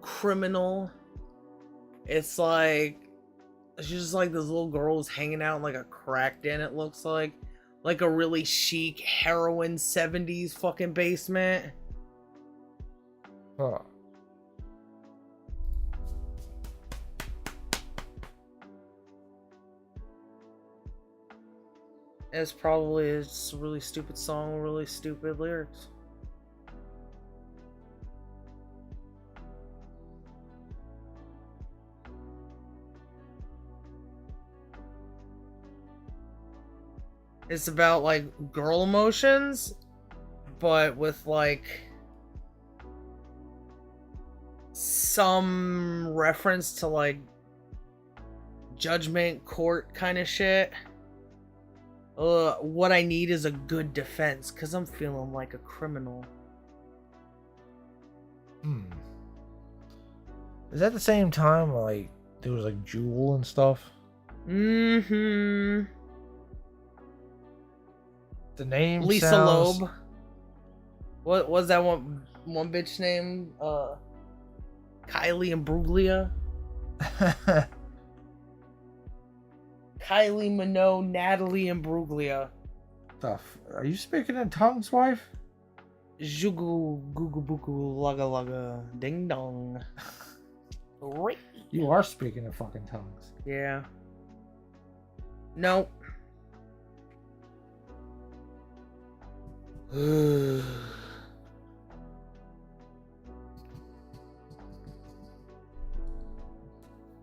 criminal. It's like she's just like this little girl who's hanging out in like a crack den. It looks like a really chic heroin 70s fucking basement. Huh. It's probably a really stupid song with really stupid lyrics. It's about like girl emotions, but with like some reference to like judgment court kind of shit. What I need is a good defense, because I'm feeling like a criminal. Is that the same time like there was like Jewel and stuff? Mm-hmm. The name Lisa sounds... Loeb. What was that one bitch name? Kylie Imbruglia. Kylie Minogue, Natalie Imbruglia. Are you speaking in tongues, wife? Jugu gugu buku laga laga ding dong. Right. You are speaking in fucking tongues. Yeah. No.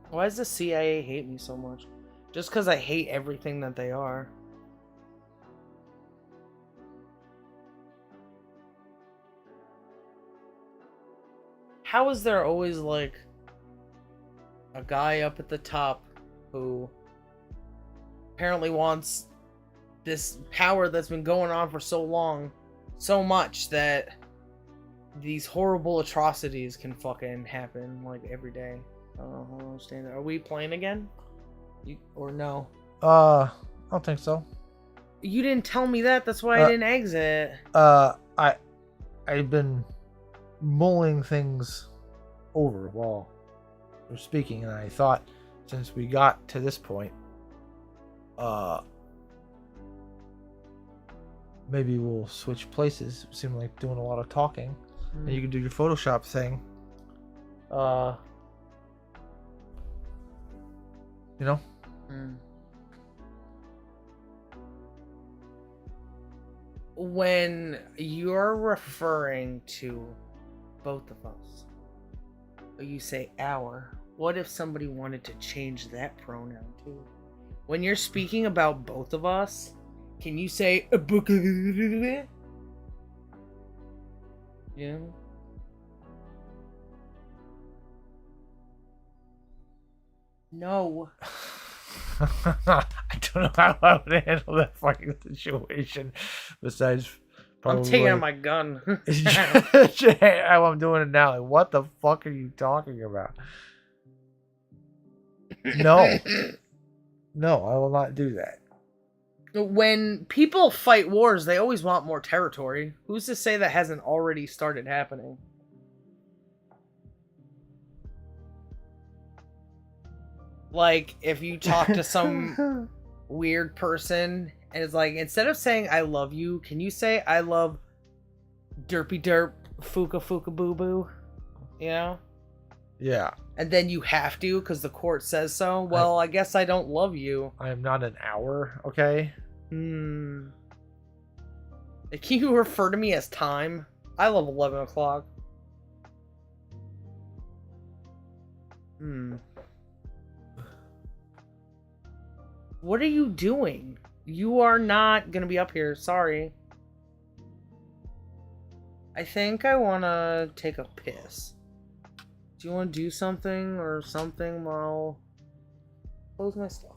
Why does the CIA hate me so much? Just because I hate everything that they are. How is there always like a guy up at the top who apparently wants this power that's been going on for so long, so much that these horrible atrocities can fucking happen like every day? I don't understand that. Are we playing again? Or no? I don't think so. You didn't tell me that. That's why I didn't exit. I've been mulling things over while we're speaking, and I thought since we got to this point, maybe we'll switch places. Seem like doing a lot of talking, and you can do your Photoshop thing. You know? When you're referring to both of us, you say our. What if somebody wanted to change that pronoun too? When you're speaking about both of us, can you say yeah? No. I don't know how I would handle that fucking situation. Besides, probably... I'm taking out my gun. I'm doing it now. Like, what the fuck are you talking about? No. No, I will not do that. When people fight wars, they always want more territory. Who's to say that hasn't already started happening? Like, if you talk to some weird person and it's like, instead of saying I love you, can you say I love derpy derp fuka fuka boo boo? You know? Yeah. And then you have to because the court says so. Well, I guess I don't love you. I am not an hour, okay? Can you refer to me as time? I love 11 o'clock. What are you doing? You are not gonna be up here. Sorry. I think I wanna take a piss. Do you want to do something or something while close my stuff?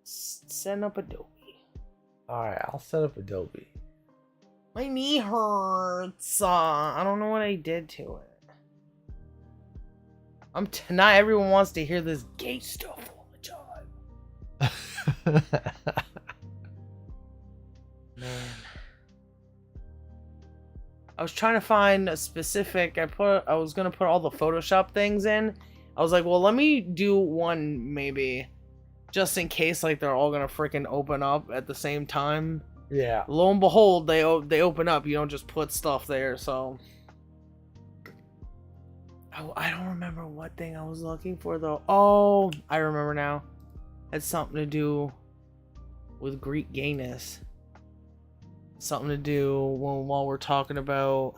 Set up Adobe. Alright, I'll set up Adobe. My knee hurts. I don't know what I did to it. Not everyone wants to hear this gay stuff all the time. Man. I was trying to find a specific. I was gonna put all the Photoshop things in. I was like, well, let me do one maybe, just in case like they're all gonna freaking open up at the same time. Yeah. Lo and behold, they open up. You don't just put stuff there. So I don't remember what thing I was looking for though. Oh, I remember now. It's something to do with Greek gayness. Something to do while we're talking about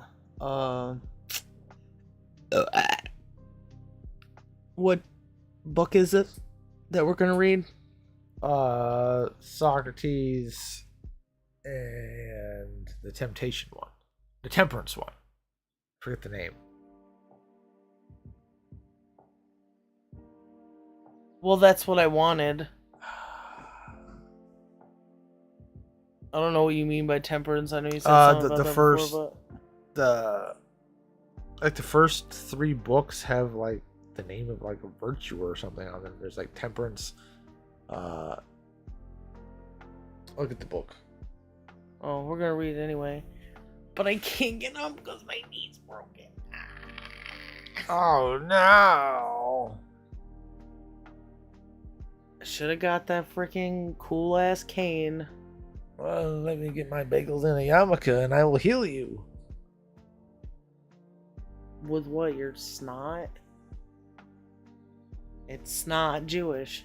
what book is it that we're gonna read? Socrates and the temptation one, the temperance one. Forget the name. Well, that's what I wanted. I don't know what you mean by temperance. I know you said something about that before, the first 3 books have like the name of like a virtue or something on them. There's like temperance. Look at the book. Oh, we're gonna read it anyway. But I can't get up because my knee's broken. Oh no! I should have got that freaking cool ass cane. Well, let me get my bagels and a yarmulke and I will heal you. With what? Your snot? It's not Jewish.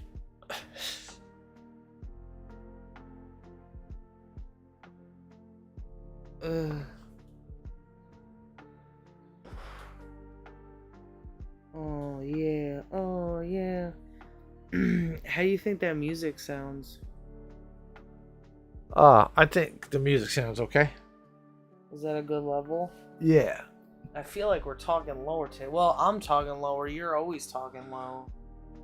Oh yeah, oh yeah. How do you think that music sounds? I think the music sounds okay. Is that a good level? Yeah. I feel like we're talking lower today. Well, I'm talking lower. You're always talking low. I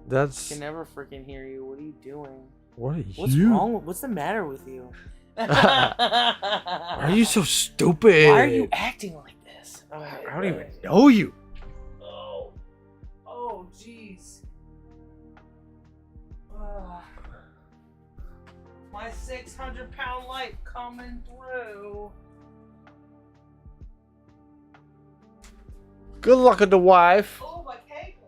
That's. can never freaking hear you. What are you doing? What are What's you? wrong? What's the matter with you? Why are you so stupid? Why are you acting like this? I don't even know you. Oh, oh, jeez. My 600-pound life coming through. Good luck with the wife. Oh, my cankles.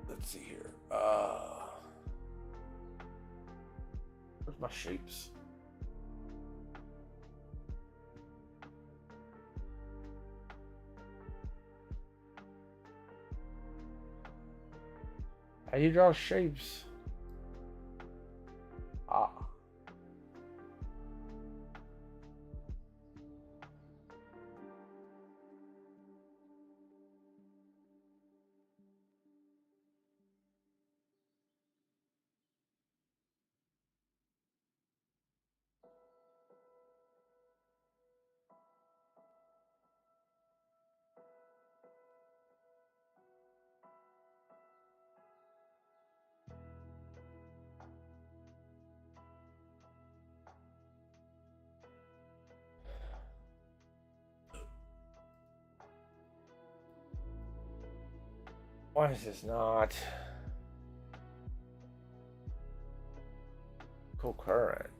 Let's see here. Where's my shapes? How you draw shapes? Ah. Why is this not concurrent?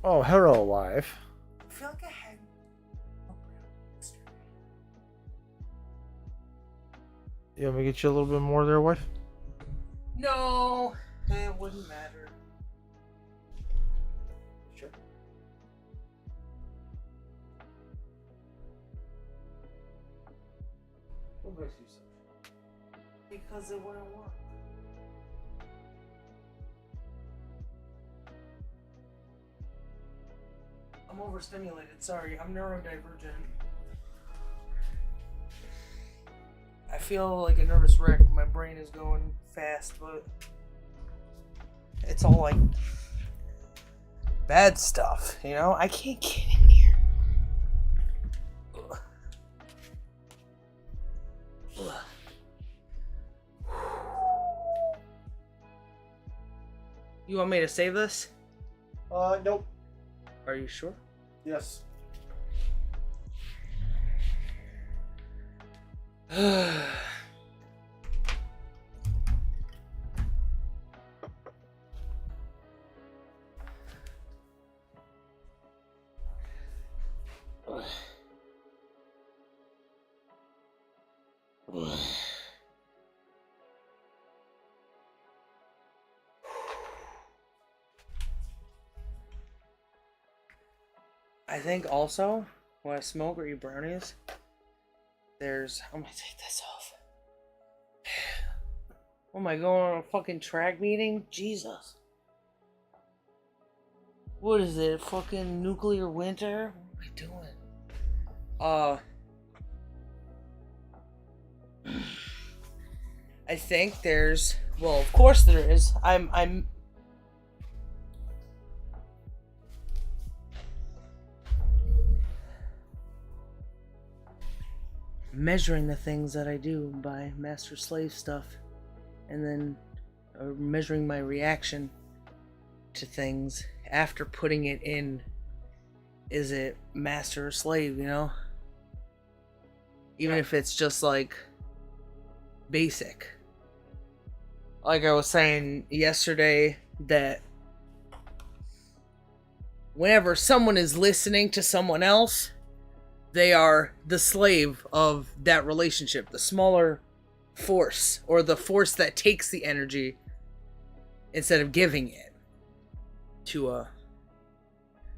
Oh, hello, wife. I feel like I had. You want me to get you a little bit more there, wife? No, It wouldn't matter. Sure. What makes you so? Because it wouldn't work. I'm overstimulated. Sorry, I'm neurodivergent. I feel like a nervous wreck. My brain is going fast, but it's all like bad stuff, you know? I can't get in here. Ugh. Ugh. You want me to save this? Nope. Are you sure? Yes. I think also when I smoke or eat brownies, I'm gonna take this off. Oh am I going on a fucking track meeting? Jesus. What is it? Fucking nuclear winter? What am I doing? I think there's, well, of course there is. I'm measuring the things that I do by master slave stuff, and then measuring my reaction to things after putting it in. Is it master or slave, you know? Even if it's just like basic. Like I was saying yesterday, that whenever someone is listening to someone else, they are the slave of that relationship, the smaller force, or the force that takes the energy instead of giving it to a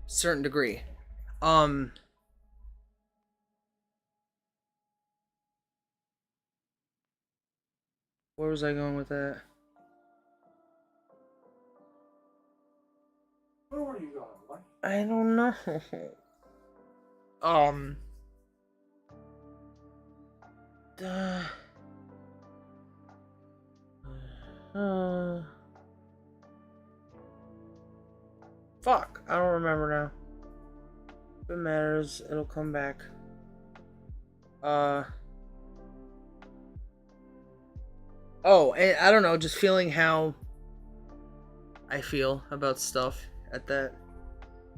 certain degree. Where was I going with that? Where were you going, boy? I don't know. Fuck, I don't remember now. If it matters, it'll come back. Oh, and I don't know, just feeling how I feel about stuff at that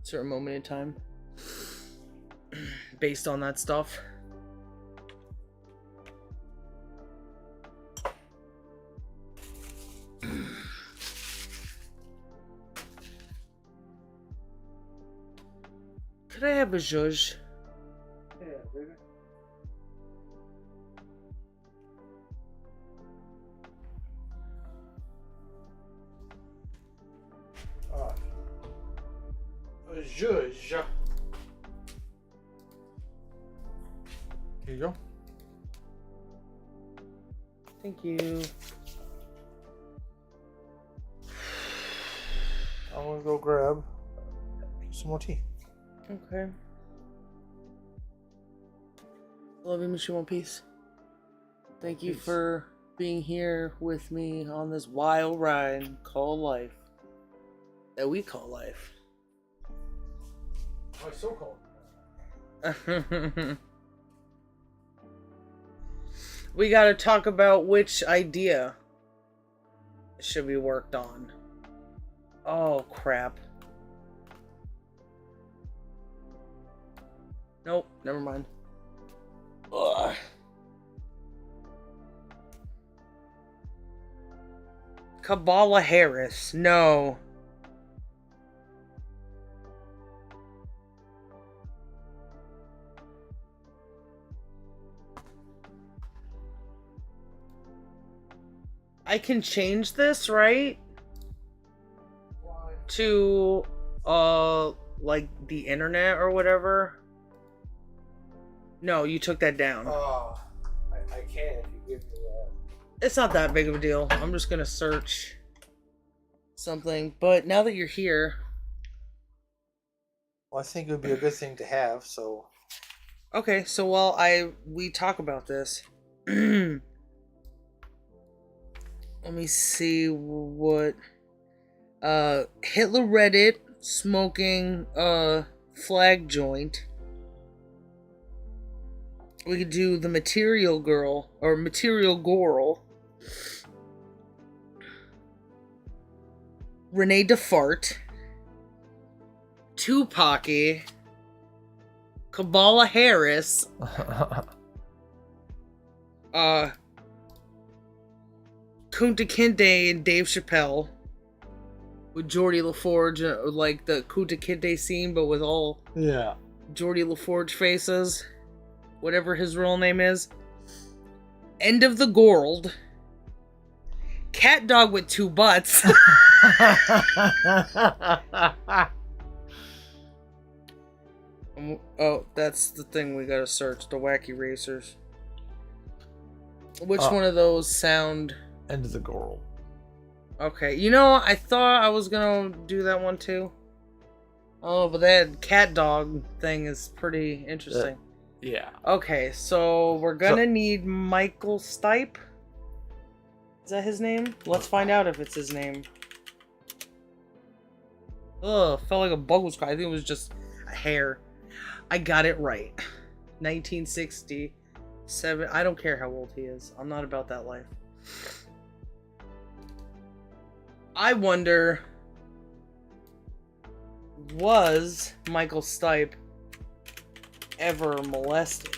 certain moment in time. Based on that stuff. Could I have a zhuzh? Yeah, baby. Zhuzh. Here you go. Thank you. I'm gonna go grab some more tea. Okay. Love you, miss you, one piece. Thank you for being here with me on this wild ride called life. That we call life. Oh, it's so cold. We gotta talk about which idea should be worked on. Oh, crap. Nope, never mind. Ugh. Kabbalah Harris, no. I can change this, right? to like the internet or whatever? No, you took that down. I can if you give me that. It's not that big of a deal. I'm just gonna search something. But now that you're here, Well, I think it would be a good thing to have. So. okay. So while we talk about this, let me see what Hitler Reddit smoking flag joint. We could do the Material Girl or Material Girl. Renee DeFart. Tupac. Kabbalah Harris. Kunta Kinte and Dave Chappelle. With Geordie LaForge, like the Kunta Kinte scene, but with all Geordie LaForge faces. Whatever his real name is. End of the World. Cat dog with two butts. Oh, that's the thing we gotta search. The wacky racers. Which one of those sound? End of the World. Okay, you know, I thought I was gonna do that one too. Oh, but that cat dog thing is pretty interesting. Yeah. Okay, so we're gonna need Michael Stipe. Is that his name? Let's find out if it's his name. Ugh, felt like a bug was crying. I think it was just a hair. I got it right. 1967. I don't care how old he is. I'm not about that life. I wonder, was Michael Stipe ever molested?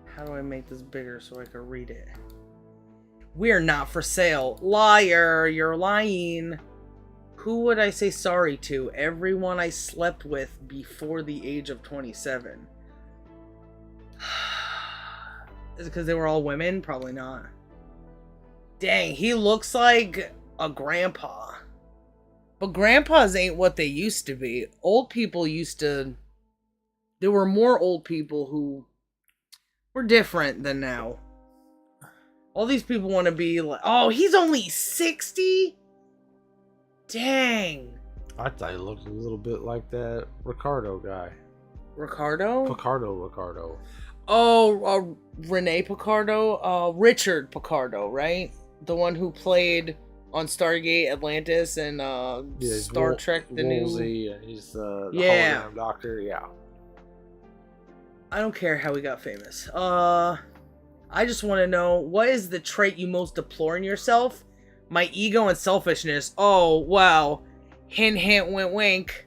How do I make this bigger so I can read it? We're not for sale. Liar, you're lying. Who would I say sorry to? Everyone I slept with before the age of 27. Is it because they were all women? Probably not. Dang, he looks like a grandpa. But grandpas ain't what they used to be. Old people used to... There were more old people who were different than now. All these people want to be like, oh, he's only 60? Dang. I thought he looked a little bit like that Ricardo guy. Ricardo? Ricardo. Oh, Rene Picardo? Richard Picardo, right? The one who played on Stargate Atlantis and Star Trek the Woolsey, new... and he's the hologram doctor, I don't care how he got famous. I just want to know, what is the trait you most deplore in yourself? My ego and selfishness. Oh, wow. Hint, hint, wink, wink.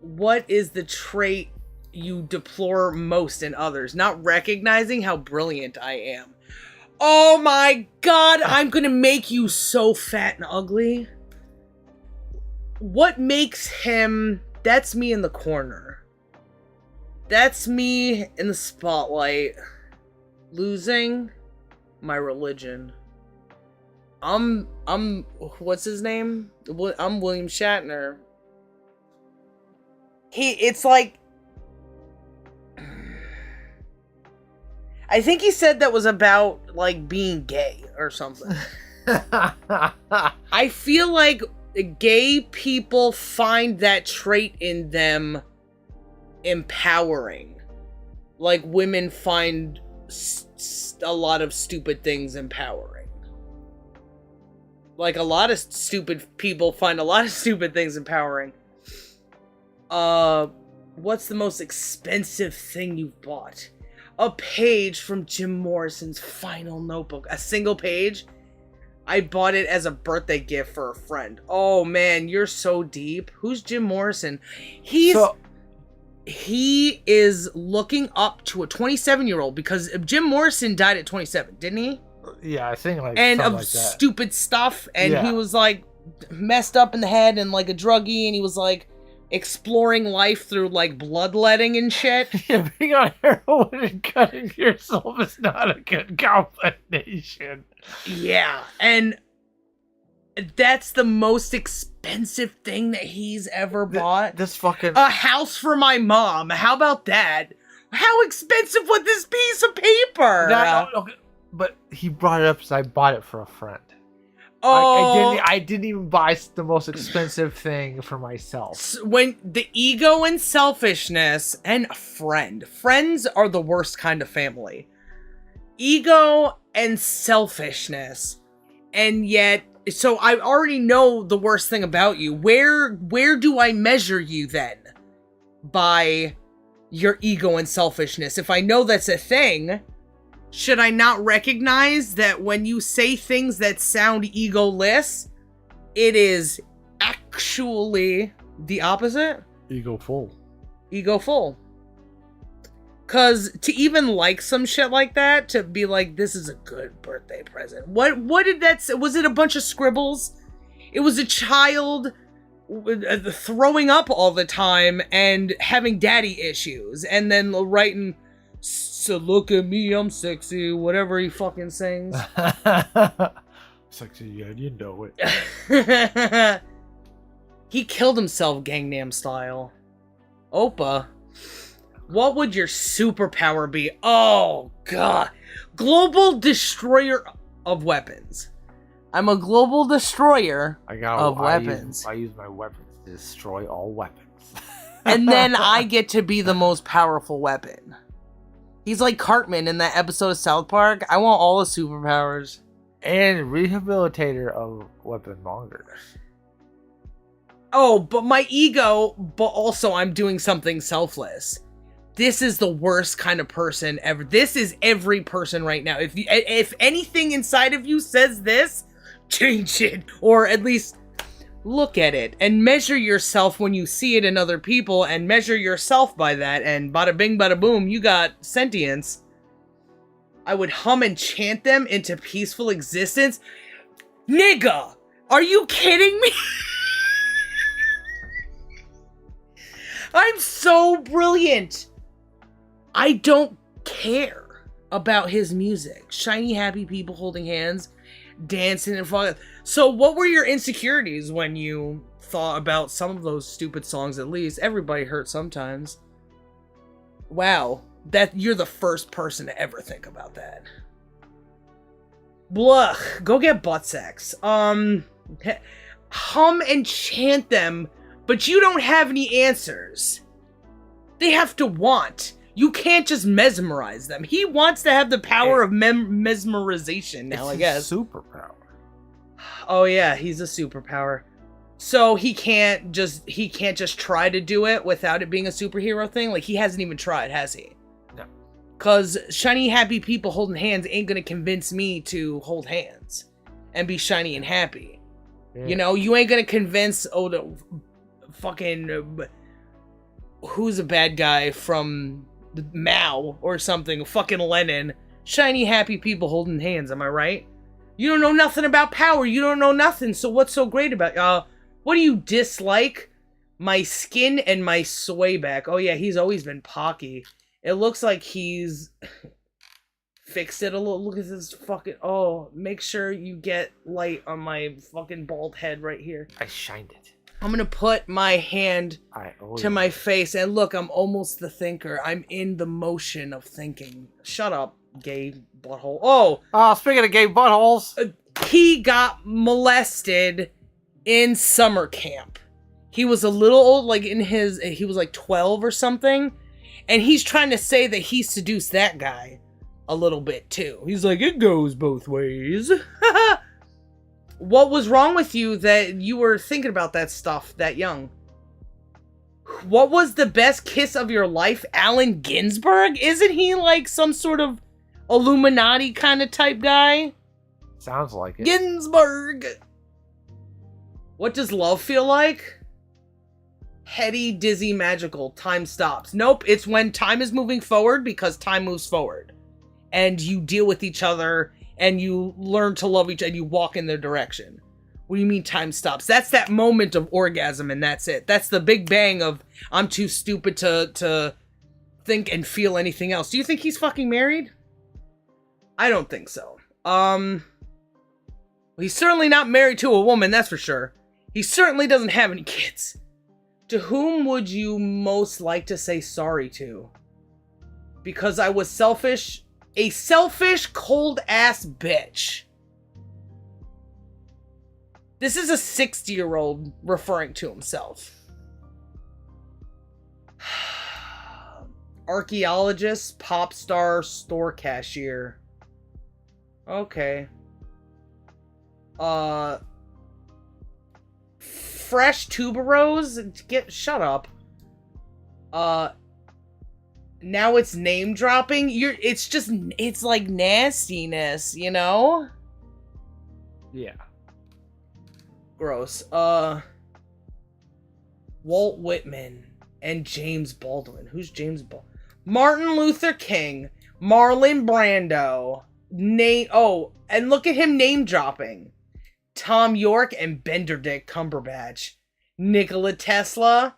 What is the trait you deplore most in others? Not recognizing how brilliant I am. Oh my god, I'm gonna make you so fat and ugly. What makes him... That's me in the corner. That's me in the spotlight. Losing my religion. I'm what's his name? I'm William Shatner. It's like, I think he said that was about like being gay or something. I feel like gay people find that trait in them empowering. Like women find a lot of stupid things empowering. Like a lot of stupid people find a lot of stupid things empowering. What's the most expensive thing you've bought? A page from Jim Morrison's final notebook. A single page. I bought it as a birthday gift for a friend. Oh man, you're so deep. Who's Jim Morrison? He is looking up to a 27-year-old because Jim Morrison died at 27, didn't he? Yeah, I think like and something of like that. Stupid stuff, and he was like messed up in the head and like a druggie, and he was like exploring life through like bloodletting and shit. Yeah, being on heroin and cutting yourself is not a good combination. Yeah, and that's the most expensive thing that he's ever bought. This fucking... A house for my mom. How about that? How expensive was this piece of paper? Okay, but he brought it up because I bought it for a friend. Oh, I didn't even buy the most expensive thing for myself. When the ego and selfishness and a friend. Friends are the worst kind of family. Ego and selfishness. And yet, so I already know the worst thing about you. Where do I measure you then? By your ego and selfishness. If I know that's a thing, should I not recognize that when you say things that sound egoless, it is actually the opposite? Egoful. Egoful. Cause to even like some shit like that, to be like, this is a good birthday present. What did that say? Was it a bunch of scribbles? It was a child throwing up all the time and having daddy issues, and then writing, so look at me, I'm sexy, whatever he fucking sings. Sexy, yeah, you know it. He killed himself Gangnam Style. Oppa, what would your superpower be? Oh, God. Global destroyer of weapons. I'm a global destroyer of weapons. I use my weapons to destroy all weapons. And then I get to be the most powerful weapon. He's like Cartman in that episode of South Park. I want all the superpowers. And rehabilitator of weapon mongers. Oh, but my ego, but also I'm doing something selfless. This is the worst kind of person ever. This is every person right now. If anything inside of you says this, change it. Or at least look at it and measure yourself when you see it in other people and measure yourself by that, and bada bing bada boom, you got sentience. I would hum and chant them into peaceful existence. Nigga, are you kidding me? I'm so brilliant. I don't care about his music. Shiny, happy people holding hands, dancing and falling. So what were your insecurities when you thought about some of those stupid songs? At least everybody hurts sometimes. Wow, that you're the first person to ever think about that. Blah, go get butt sex. Hum and chant them, but you don't have any answers. They have to want. You can't just mesmerize them. He wants to have the power of mesmerization now, I guess. Superpower. Oh yeah, he's a superpower. So he can't just try to do it without it being a superhero thing? Like, he hasn't even tried, has he? No. Cause shiny happy people holding hands ain't gonna convince me to hold hands and be shiny and happy. Yeah. You know, you ain't gonna convince the fucking who's a bad guy from Mao or something, fucking Lenin. Shiny happy people holding hands, am I right? You don't know nothing about power. You don't know nothing. So what's so great about what do you dislike? My skin and my sway back. Oh yeah, he's always been pocky. It looks like he's fixed it a little. Look at this fucking... Oh, make sure you get light on my fucking bald head right here. I shined it. I'm gonna put my hand to my face, and look, I'm almost the thinker. I'm in the motion of thinking. Shut up, gay butthole. Oh, speaking of gay buttholes, he got molested in summer camp. He was a little old, like he was like 12 or something, and he's trying to say that he seduced that guy a little bit too. He's like, it goes both ways. What was wrong with you that you were thinking about that stuff that young? What was the best kiss of your life? Allen Ginsberg? Isn't he like some sort of Illuminati kind of type guy? Sounds like it. Ginsberg! What does love feel like? Heady, dizzy, magical. Time stops. Nope, it's when time is moving forward because time moves forward. And you deal with each other and you learn to love each other and you walk in their direction. What do you mean time stops? That's that moment of orgasm and that's it. That's the big bang of I'm too stupid to think and feel anything else. Do you think he's fucking married? I don't think so. He's certainly not married to a woman, that's for sure. He certainly doesn't have any kids. To whom would you most like to say sorry to? Because I was selfish? A selfish, cold-ass bitch. This is a 60-year-old referring to himself. Archaeologist, pop star, store cashier. Okay. Fresh tuberose? Shut up. Now it's name dropping? It's like nastiness, you know? Yeah. Gross. Walt Whitman and James Baldwin. Who's James Baldwin? Martin Luther King, Marlon Brando, and look at him name dropping. Tom York and Benedict Cumberbatch. Nikola Tesla,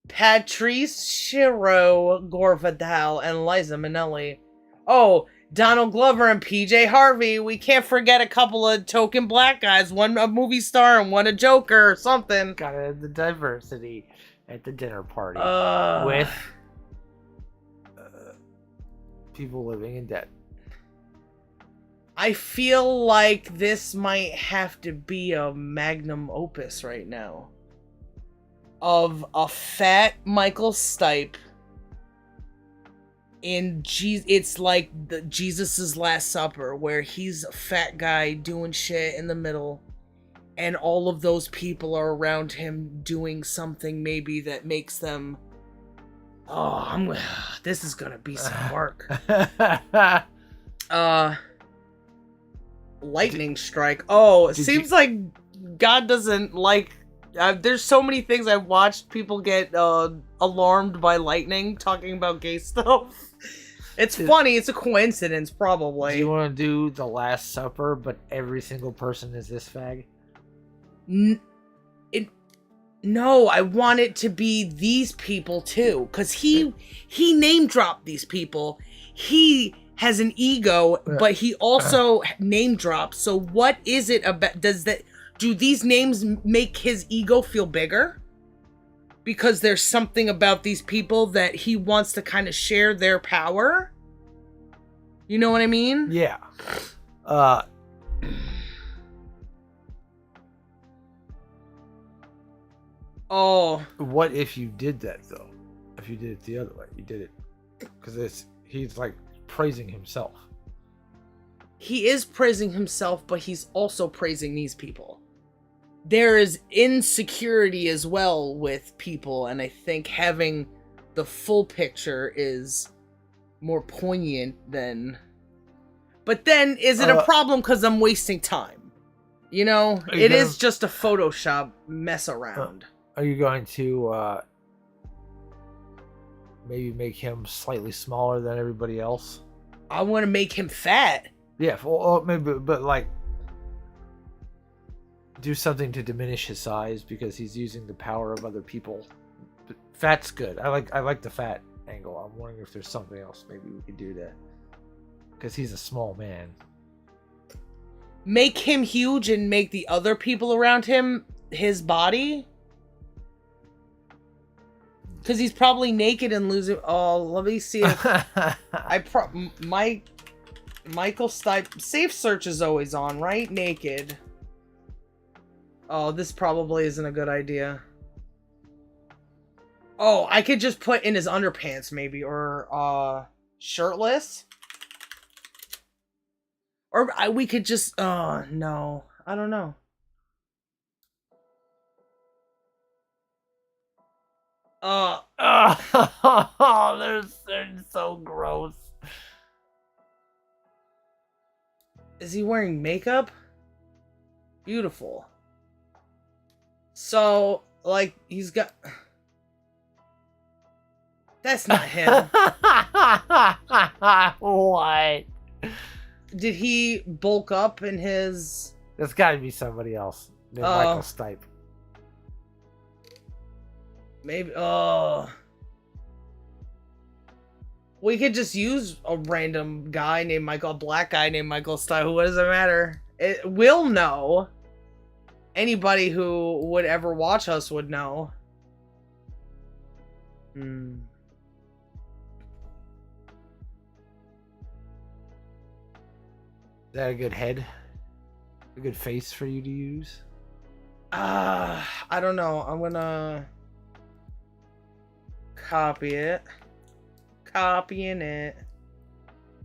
Patrice Chiro, Gore Vidal, and Liza Minnelli. Oh, Donald Glover and PJ Harvey. We can't forget a couple of token black guys. One a movie star and one a Joker or something. Gotta have the diversity at the dinner party with people living in debt. I feel like this might have to be a magnum opus right now. Of a fat Michael Stipe in it's like the Jesus's Last Supper, where he's a fat guy doing shit in the middle, and all of those people are around him doing something maybe that makes them. Oh, this is gonna be some work. Lightning strike. Oh, it seems like God doesn't like. There's so many things I've watched people get alarmed by lightning talking about gay stuff. It's funny. It's a coincidence, probably. Do you want to do the Last Supper, but every single person is this fag? No, I want it to be these people too, because he name dropped these people. He has an ego, but he also name drops. So what is it about? Do these names make his ego feel bigger? Because there's something about these people that he wants to kind of share their power? You know what I mean? Yeah. Oh. What if you did that, though? If you did it the other way. You did it because he's like praising himself. He is praising himself, but he's also praising these people. There is insecurity as well with people, and I think having the full picture is more poignant than... But then, is it a problem because I'm wasting time? You know? It is just a Photoshop mess around. Are you going to maybe make him slightly smaller than everybody else? I want to make him fat. Yeah, well, maybe, but like... do something to diminish his size because he's using the power of other people. But fat's good. I like the fat angle. I'm wondering if there's something else maybe we could do to, because he's a small man. Make him huge and make the other people around him his body. Because he's probably naked and losing. Oh, let me see if Michael Stipe. Safe search is always on, right? Naked. Oh, this probably isn't a good idea. Oh, I could just put in his underpants, maybe. Or, shirtless. Or we could just... Oh, no. I don't know. They're so gross. Is he wearing makeup? Beautiful. So, like, he's got... That's not him. What? Did he bulk up in his... That's gotta be somebody else. named Michael Stipe. Maybe. We could just use a random guy named Michael, a black guy named Michael Stipe. What does it matter? We'll know. Anybody who would ever watch us would know. Is that a good head? A good face for you to use? I don't know. I'm gonna copy it. Copying it.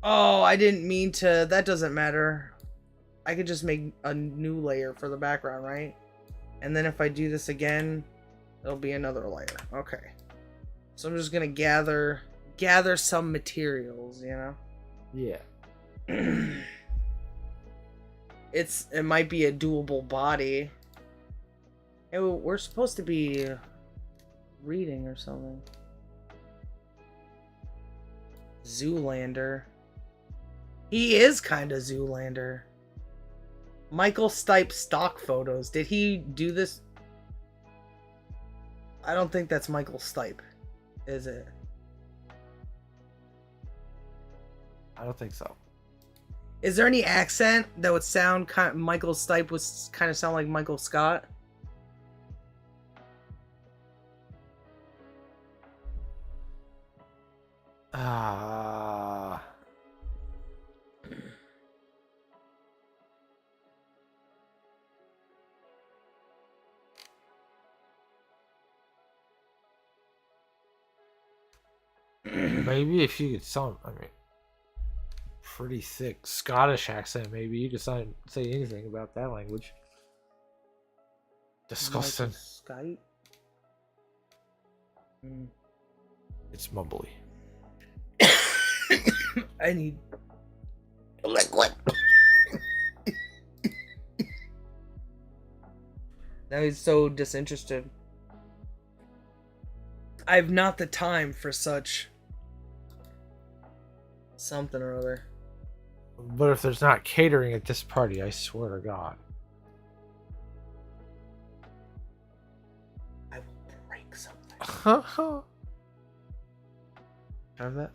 Oh, I didn't mean to. That doesn't matter. I could just make a new layer for the background, right? And then if I do this again, there'll be another layer. Okay. So I'm just gonna gather some materials, you know? Yeah. It might be a doable body. Hey, we're supposed to be reading or something. Zoolander. He is kind of Zoolander. Michael Stipe stock photos. Did he do this? I don't think that's Michael Stipe, is it? I don't think so. Is there any accent that would sound Michael Stipe would kind of sound like Michael Scott? Maybe if you could sound, I mean, pretty thick Scottish accent, maybe you could say anything about that language. Disgusting. Skype? It's mumbly. I need liquid. Now he's so disinterested. I have not the time for such something or other. But if there's not catering at this party, I swear to God. I will break something. Have that?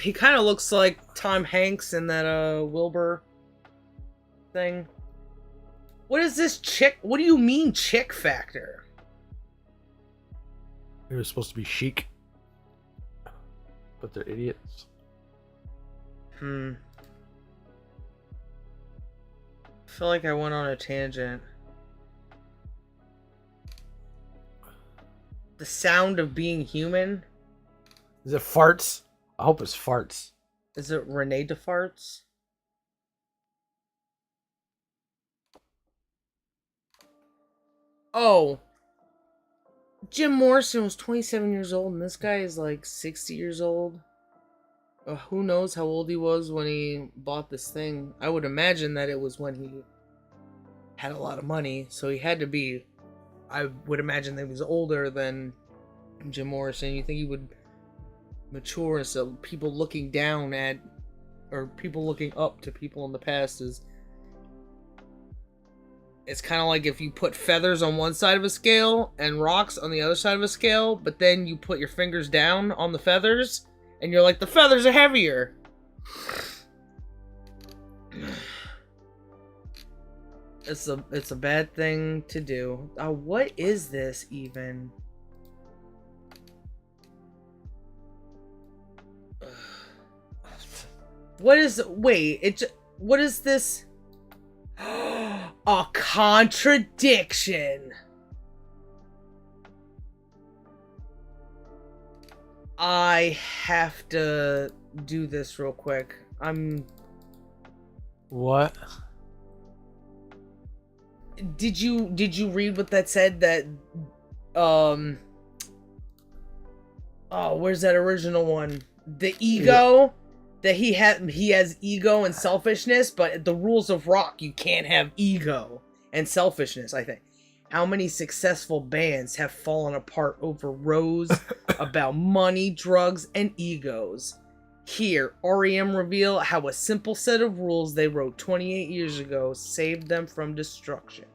He kind of looks like Tom Hanks in that Wilbur thing. What is this chick? What do you mean chick factor? They were supposed to be chic, but they're idiots. I feel like I went on a tangent. The sound of being human? Is it farts? I hope it's farts. Is it Rene Desfarts? Oh. Jim Morrison was 27 years old and this guy is like 60 years old. Who knows how old he was when he bought this thing. I would imagine that it was when he had a lot of money. So he had to be, I would imagine that he was older than Jim Morrison. You think he would mature, so people looking down at, or people looking up to people in the past is, it's kind of like if you put feathers on one side of a scale and rocks on the other side of a scale, but then you put your fingers down on the feathers and you're like, the feathers are heavier. It's a bad thing to do. What is this even? What is, wait, what is this? A contradiction. I have to do this real quick. What? Did you read what that said? That oh, where's that original one? The ego. Yeah. That he has ego and selfishness, but the rules of rock, you can't have ego and selfishness, I think. How many successful bands have fallen apart over rows about money, drugs, and egos? Here, REM reveal how a simple set of rules they wrote 28 years ago saved them from destruction.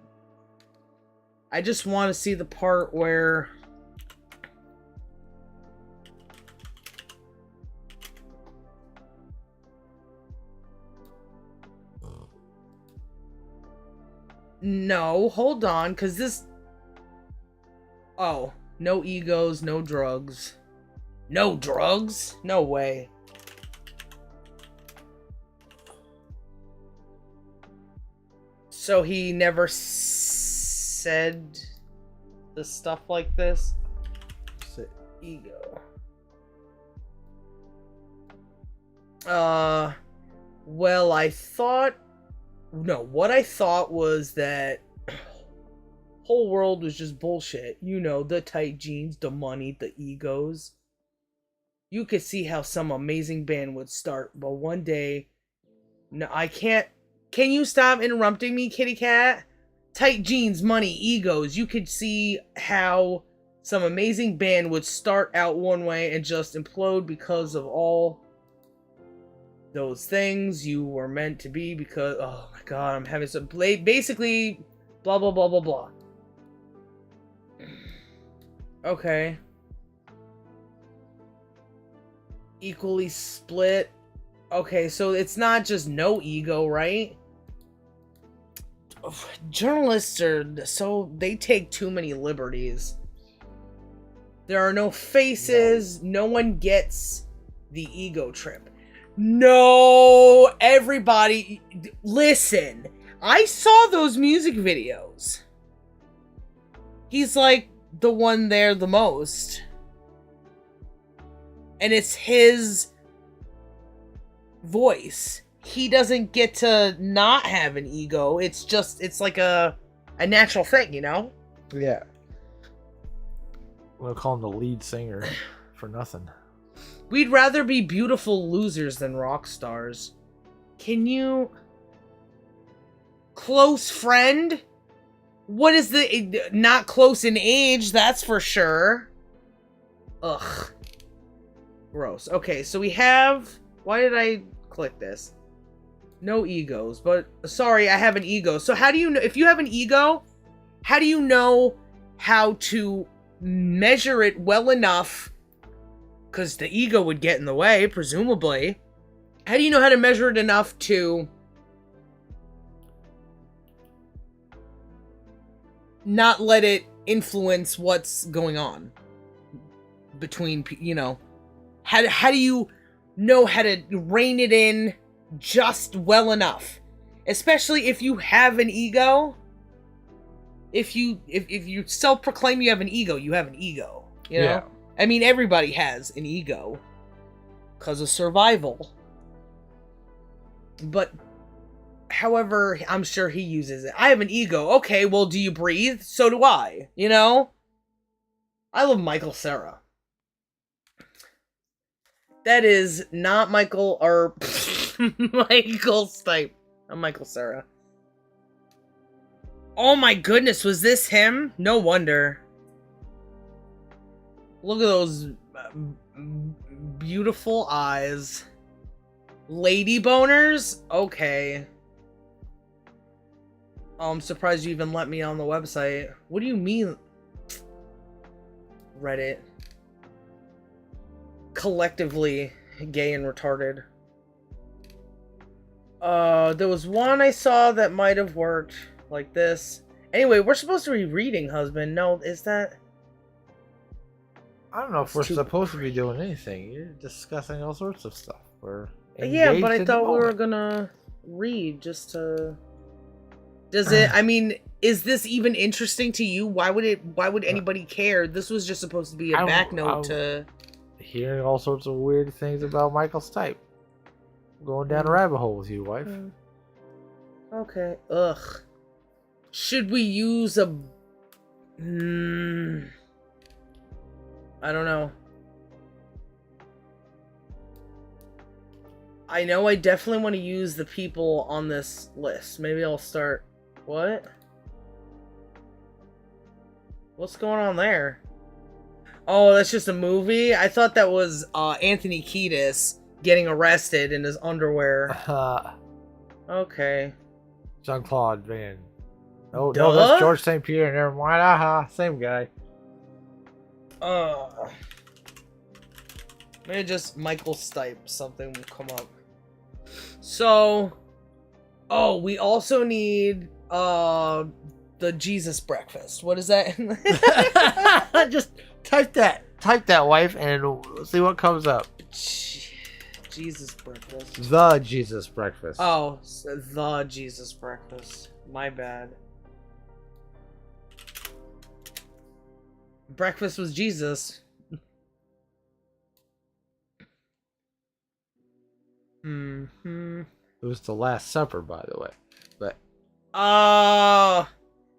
I just want to see the part where... No, hold on, because this... Oh, no egos, no drugs. No drugs? No way. So he never said the stuff like this? Ego. Well, I thought... No, what I thought was that whole world was just bullshit. You know, the tight jeans, the money, the egos. You could see how some amazing band would start, but one day... No, I can't... Can you stop interrupting me, kitty cat? Tight jeans, money, egos. You could see how some amazing band would start out one way and just implode because of all those things you were meant to be because... Oh my god, I'm having some... Basically, blah, blah, blah, blah, blah. Okay. Equally split. Okay, so it's not just no ego, right? Journalists are... So, they take too many liberties. There are no faces. No one gets the ego trip. No! Everybody... Listen. I saw those music videos. He's like the one there the most. And it's his voice. He doesn't get to not have an ego. It's just, it's like a natural thing, you know? Yeah. We'll call him the lead singer for nothing. We'd rather be beautiful losers than rock stars. Can you... Close friend? What is the... Not close in age, that's for sure. Ugh. Gross. Okay, so we have... Why did I click this? No egos, but... Sorry, I have an ego. So how do you know... If you have an ego, how do you know how to measure it well enough? Because the ego would get in the way, presumably. How do you know how to measure it enough to... not let it influence what's going on between, you know, how do you know how to rein it in just well enough, especially if you have an ego. If you self-proclaim you have an ego, you have an ego, you know? Yeah. I mean, everybody has an ego because of survival, but however, I'm sure he uses it. I have an ego. Okay, well, do you breathe? So do I. You know? I love Michael Cera. That is not Michael, or... Michael Stipe. I'm Michael Cera. Oh my goodness, was this him? No wonder. Look at those beautiful eyes. Lady boners? Okay. Oh, I'm surprised you even let me on the website. What do you mean? Reddit. Collectively gay and retarded. There was one I saw that might have worked like this. Anyway, we're supposed to be reading, husband. No, is that... I don't know if we're supposed to be doing anything. You're discussing all sorts of stuff. Yeah, but I thought we were gonna read just to... Does it, I mean, is this even interesting to you? Why would anybody care? This was just supposed to be a back note to... Hearing all sorts of weird things about Michael Stipe. Going down a rabbit hole with you, wife. Okay. Ugh. Should we use a... I don't know. I know I definitely want to use the people on this list. Maybe I'll start... What? What's going on there? Oh, that's just a movie? I thought that was Anthony Kiedis getting arrested in his underwear. Okay. Jean-Claude Van Oh Duh? no, that's George St. Pierre. Never mind. Aha, same guy. Maybe just Michael Stipe. Something will come up. So, oh, we also need the Jesus breakfast. What is that? Just type that. Type that, wife, and we'll see what comes up. Jesus breakfast. The Jesus breakfast. Oh, the Jesus breakfast. My bad. Breakfast was Jesus. It was the Last Supper, by the way. But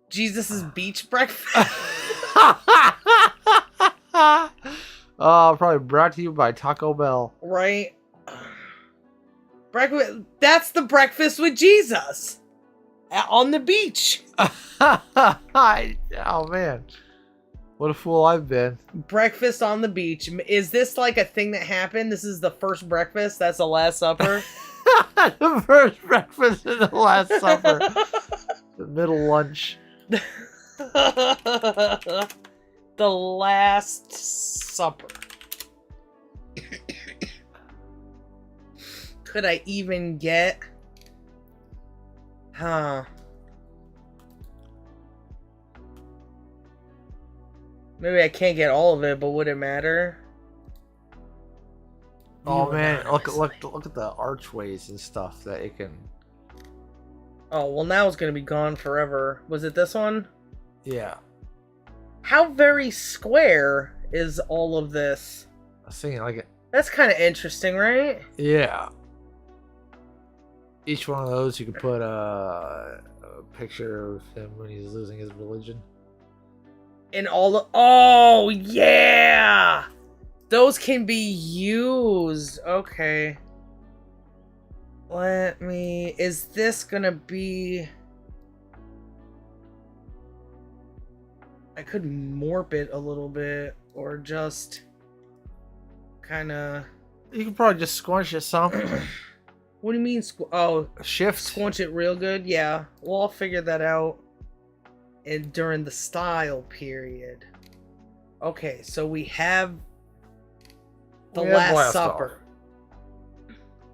Jesus' beach breakfast. probably brought to you by Taco Bell. Right. Breakfast. That's the breakfast with Jesus on the beach. Oh man, what a fool I've been. Breakfast on the beach. Is this like a thing that happened? This is the first breakfast. That's the Last Supper. The first breakfast and the Last Supper. The middle lunch. The Last Supper. Could I even get? Maybe I can't get all of it, but would it matter? Oh man, look at the archways and stuff that it can. Oh, well now it's gonna be gone forever. Was it this one? Yeah. How very square is all of this? I was thinking like it. That's kind of interesting, right? Yeah. Each one of those you could put a picture of him when he's losing his religion. And all the... Oh, yeah! Those can be used. Okay. Let me... Is this gonna be... I could morph it a little bit. Or just... Kinda... You could probably just squash it some. What do you mean? Shift. Squinch it real good? Yeah. Well, I'll figure that out during the style period. Okay, so we have the Last Supper.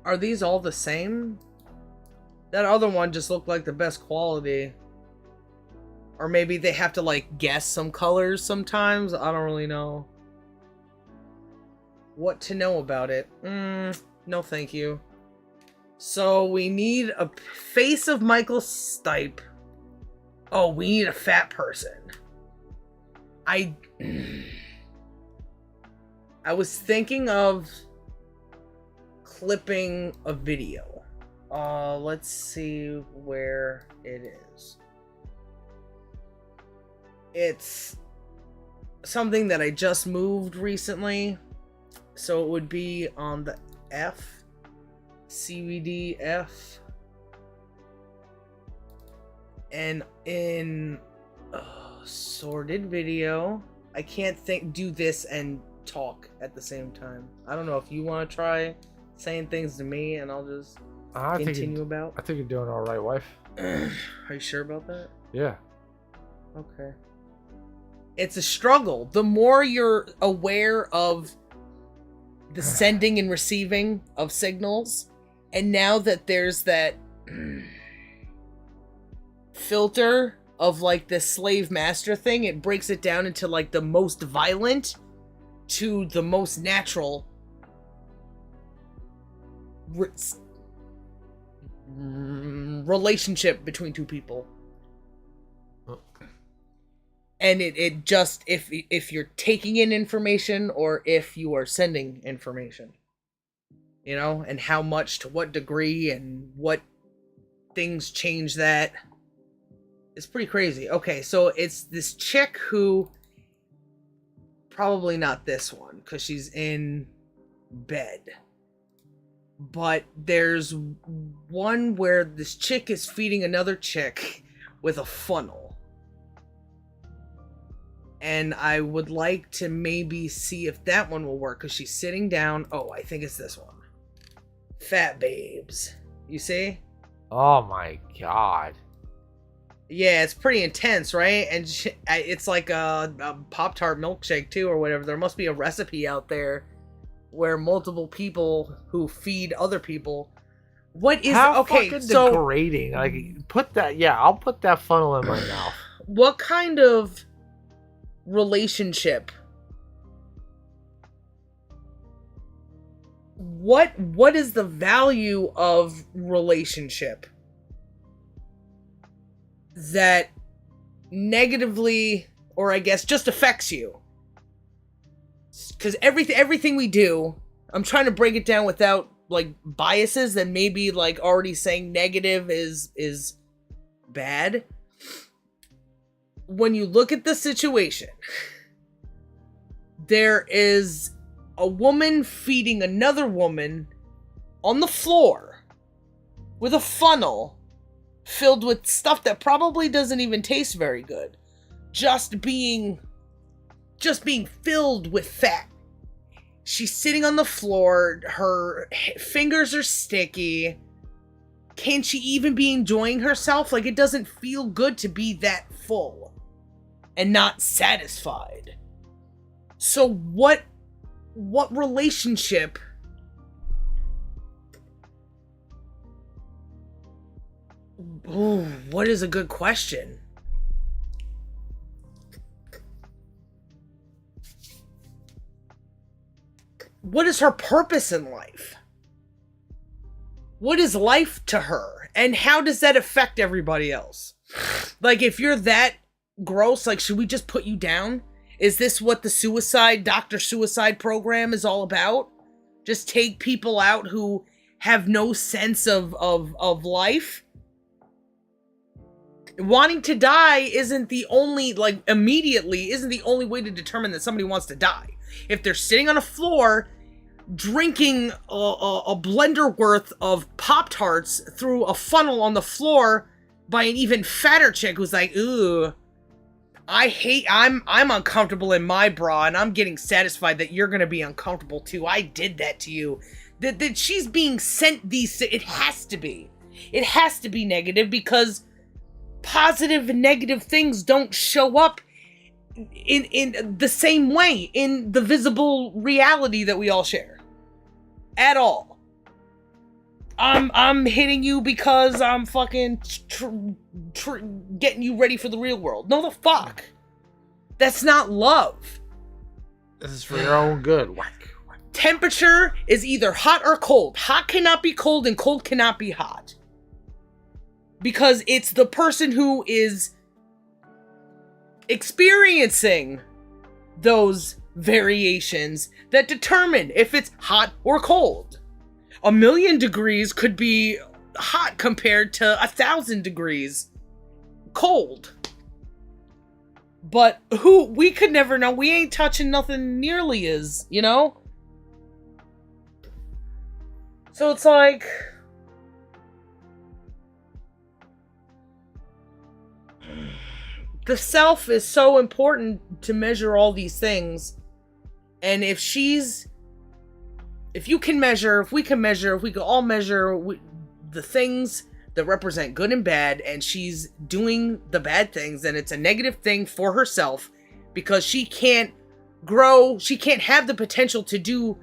Are these all the same? That other one just looked like the best quality. Or maybe they have to, like, guess some colors sometimes. I don't really know what to know about it. No thank you. So we need a face of Michael Stipe. Oh, we need a fat person. I was thinking of clipping a video. Let's see where it is. It's something that I just moved recently. So it would be on the CVDF, and in sorted video. I can't do this and talk at the same time. I don't know if you want to try saying things to me and I'll just continue about. I think you're doing all right, wife. Are you sure about that? Yeah. Okay. It's a struggle. The more you're aware of the sending and receiving of signals, and now that there's that filter of like the slave master thing, it breaks it down into like the most violent to the most natural relationship between two people. And it just, if you're taking in information or if you are sending information, you know, and how much, to what degree, and what things change that. It's pretty crazy. Okay, so it's this chick who, probably not this one, because she's in bed. But there's one where this chick is feeding another chick with a funnel. And I would like to maybe see if that one will work, because she's sitting down. Oh, I think it's this one. Fat babes. You see? Oh my god. Yeah, it's pretty intense, right? And it's like a Pop-Tart milkshake too, or whatever. There must be a recipe out there where multiple people who feed other people. What is How okay? fucking So degrading! Like, put that. Yeah, I'll put that funnel in my mouth. what kind of relationship? What is the value of relationship that negatively, or I guess just affects you? Because everything we do, I'm trying to break it down without like biases and maybe like already saying negative is bad. When you look at the situation, there is a woman feeding another woman on the floor with a funnel filled with stuff that probably doesn't even taste very good, just being filled with fat. She's sitting on the floor, her fingers are sticky. Can she even be enjoying herself? Like, it doesn't feel good to be that full and not satisfied. So what relationship what is a good question? What is her purpose in life? What is life to her? And how does that affect everybody else? Like, if you're that gross, like, should we just put you down? Is this what the Dr. Suicide program is all about? Just take people out who have no sense of life? Wanting to die isn't the only, like, immediately, isn't the only way to determine that somebody wants to die. If they're sitting on a floor drinking a blender worth of Pop-Tarts through a funnel on the floor by an even fatter chick who's like, ooh, I'm uncomfortable in my bra and I'm getting satisfied that you're gonna be uncomfortable too. I did that to you. That she's being sent these, it has to be negative, because positive and negative things don't show up in the same way in the visible reality that we all share at all. I'm hitting you because I'm fucking getting you ready for the real world. No, the fuck. That's not love. This is for your own good. Whack. Temperature is either hot or cold. Hot cannot be cold and cold cannot be hot. Because it's the person who is experiencing those variations that determine if it's hot or cold. 1,000,000 degrees could be hot compared to 1,000 degrees cold. But we could never know. We ain't touching nothing nearly as, you know? So it's like, the self is so important to measure all these things. And if we can all measure the things that represent good and bad, and she's doing the bad things, then it's a negative thing for herself, because she can't grow, she can't have the potential to do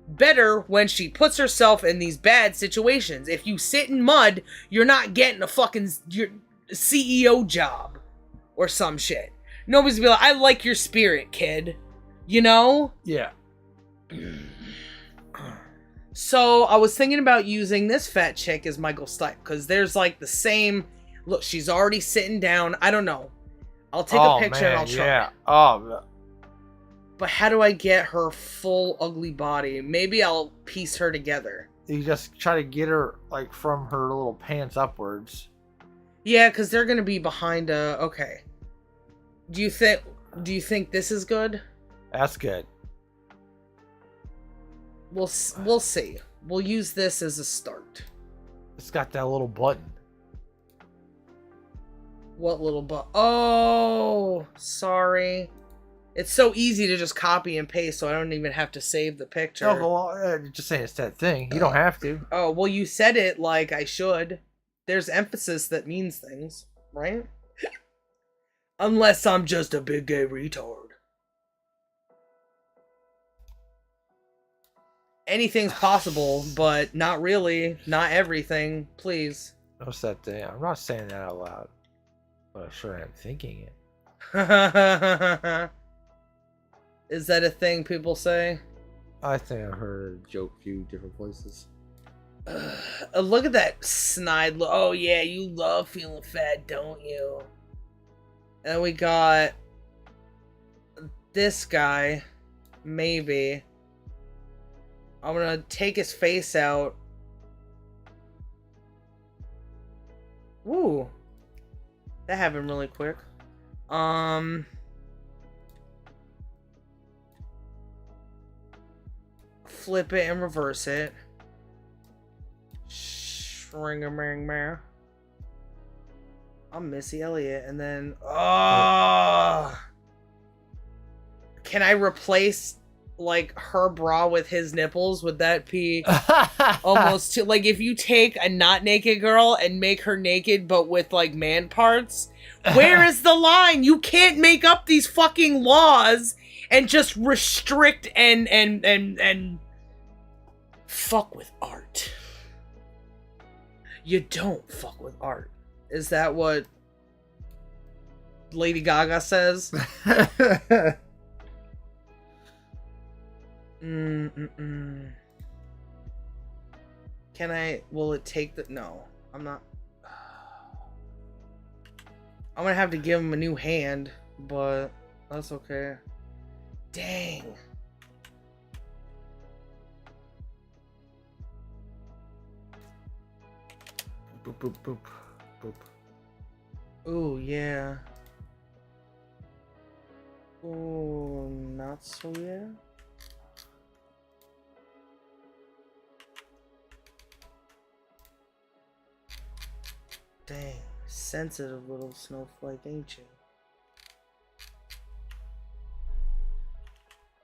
better when she puts herself in these bad situations. If you sit in mud, you're not getting a fucking CEO job or some shit. Nobody's gonna be like, I like your spirit, kid. You know? Yeah. So I was thinking about using this fat chick as Michael Stipe, because there's like the same look. She's already sitting down. I don't know. I'll take a picture and I'll try. Yeah. Oh. But how do I get her full ugly body? Maybe I'll piece her together. You just try to get her like from her little pants upwards. Yeah, because they're gonna be behind a. Okay. Do you think this is good? That's good. We'll see. We'll use this as a start. It's got that little button. What little button? Oh, sorry. It's so easy to just copy and paste, so I don't even have to save the picture. No, well, just saying it's that thing. You don't have to. Oh, well, you said it like I should. There's emphasis that means things, right? Unless I'm just a big gay retard. Anything's possible, but not really. Not everything, please. What's that thing? I'm not saying that out loud, but I'm sure I'm thinking it. Is that a thing people say? I think I've heard a joke a few different places. Look at that snide look. Oh yeah, you love feeling fat, don't you? And then we got this guy. Maybe. I'm gonna take his face out. Woo. That happened really quick. Flip it and reverse it. Shringamang. I'm Missy Elliott, and then can I replace like her bra with his nipples? Would that be almost too, like if you take a not naked girl and make her naked but with like man parts? Where is the line? You can't make up these fucking laws and just restrict and fuck with art. You don't fuck with art. Is that what Lady Gaga says? Can I... Will it take the... No. I'm not... I'm gonna have to give him a new hand, but that's okay. Dang. Boop, boop, boop, boop. Ooh, yeah. Ooh, not so yeah. Dang, sensitive little snowflake, ain't you?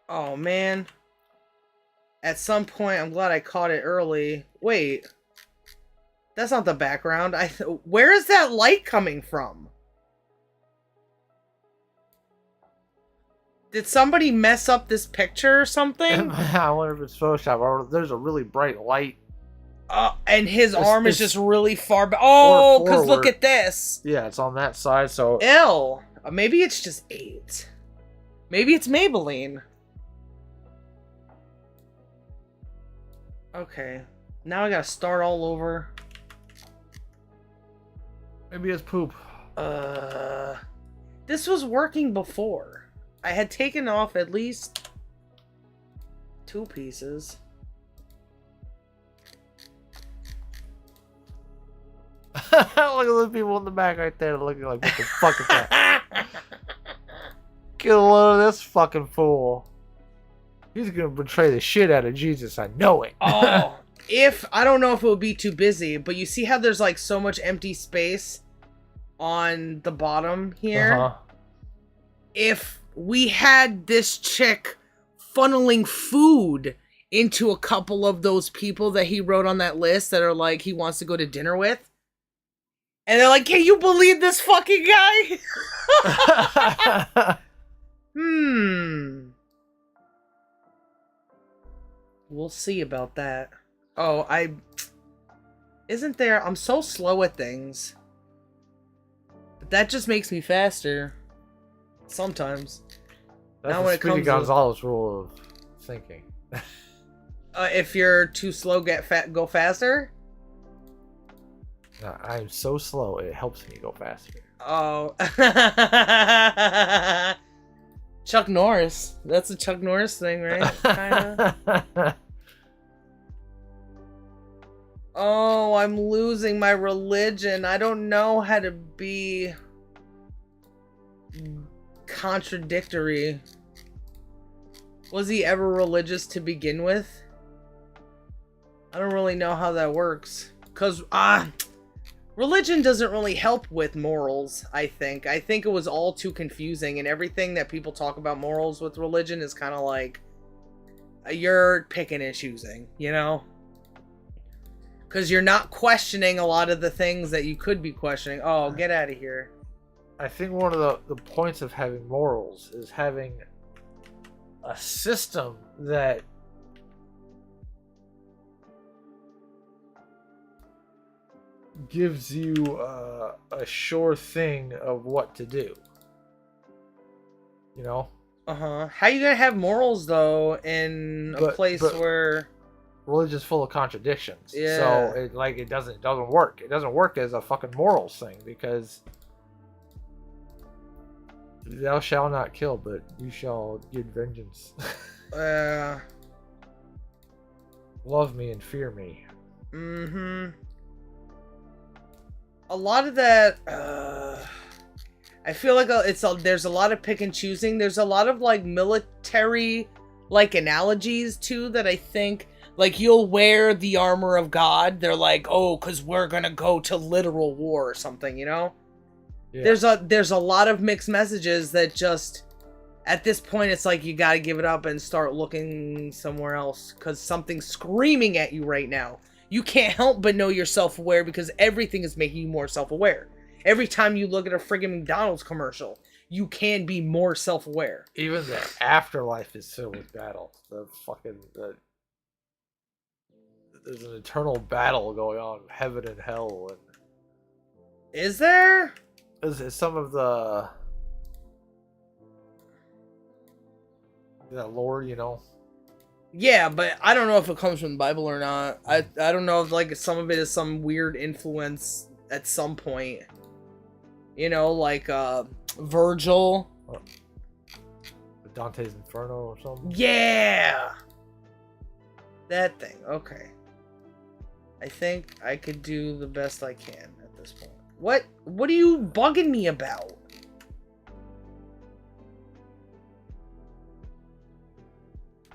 Oh, man. At some point, I'm glad I caught it early. Wait. That's not the background. Where is that light coming from? Did somebody mess up this picture or something? I wonder if it's Photoshop or there's a really bright light. And his arm is just really far back. Oh, because look at this. Yeah, it's on that side, so... Ew. Maybe it's just 8. Maybe it's Maybelline. Okay. Now I gotta start all over. Maybe it's poop. This was working before. I had taken off at least 2 pieces. Look at those people in the back right there looking like, what the fuck is that? Get a load of this fucking fool. He's gonna betray the shit out of Jesus, I know it. Oh, I don't know if it would be too busy, but you see how there's like so much empty space on the bottom here? If we had this chick funneling food into a couple of those people that he wrote on that list that are like he wants to go to dinner with, and they're like, can you believe this fucking guy? We'll see about that. Oh, isn't there... I'm so slow at things. But that just makes me faster. Sometimes. That's the Speedy Gonzalez rule of thinking. If you're too slow, go faster? No, I'm so slow, it helps me go faster. Oh. Chuck Norris. That's a Chuck Norris thing, right? Kinda. Oh, I'm losing my religion. I don't know how to be contradictory. Was he ever religious to begin with? I don't really know how that works. Because, religion doesn't really help with morals, I think. I think it was all too confusing, and everything that people talk about morals with religion is kind of like, you're picking and choosing, you know? Because you're not questioning a lot of the things that you could be questioning. Oh, get out of here. I think one of the points of having morals is having a system that gives you a sure thing of what to do. You know? How you gonna have morals though in a place where religion's full of contradictions? Yeah. So it doesn't work. It doesn't work as a fucking morals thing because thou shalt not kill, but you shall get vengeance. Love me and fear me. A lot of that, I feel like there's a lot of pick and choosing. There's a lot of like military like analogies too that I think like you'll wear the armor of God. They're like, oh, because we're gonna go to literal war or something, you know? Yeah. There's a lot of mixed messages that just at this point it's like you gotta give it up and start looking somewhere else because something's screaming at you right now. You can't help but know you're self-aware because everything is making you more self-aware. Every time you look at a friggin' McDonald's commercial, you can be more self-aware. Even the afterlife is filled with battle. There's an eternal battle going on, heaven and hell. And is there? Is some of the that lore, you know? Yeah, but I don't know if it comes from the Bible or not. I don't know if like some of it is some weird influence at some point. You know, like Virgil. Dante's Inferno or something? Yeah! That thing. Okay. I think I could do the best I can at this point. What are you bugging me about?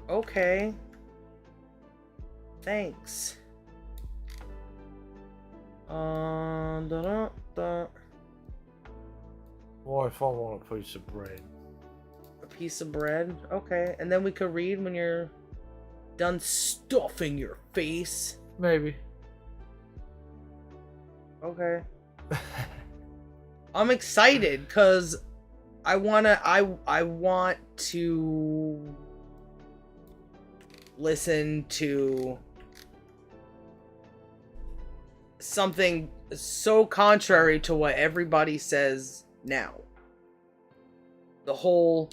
Okay. Thanks. Well, if I want a piece of bread. A piece of bread? Okay. And then we could read when you're done stuffing your face? Maybe. Okay. I'm excited because I want to listen to something so contrary to what everybody says now. The whole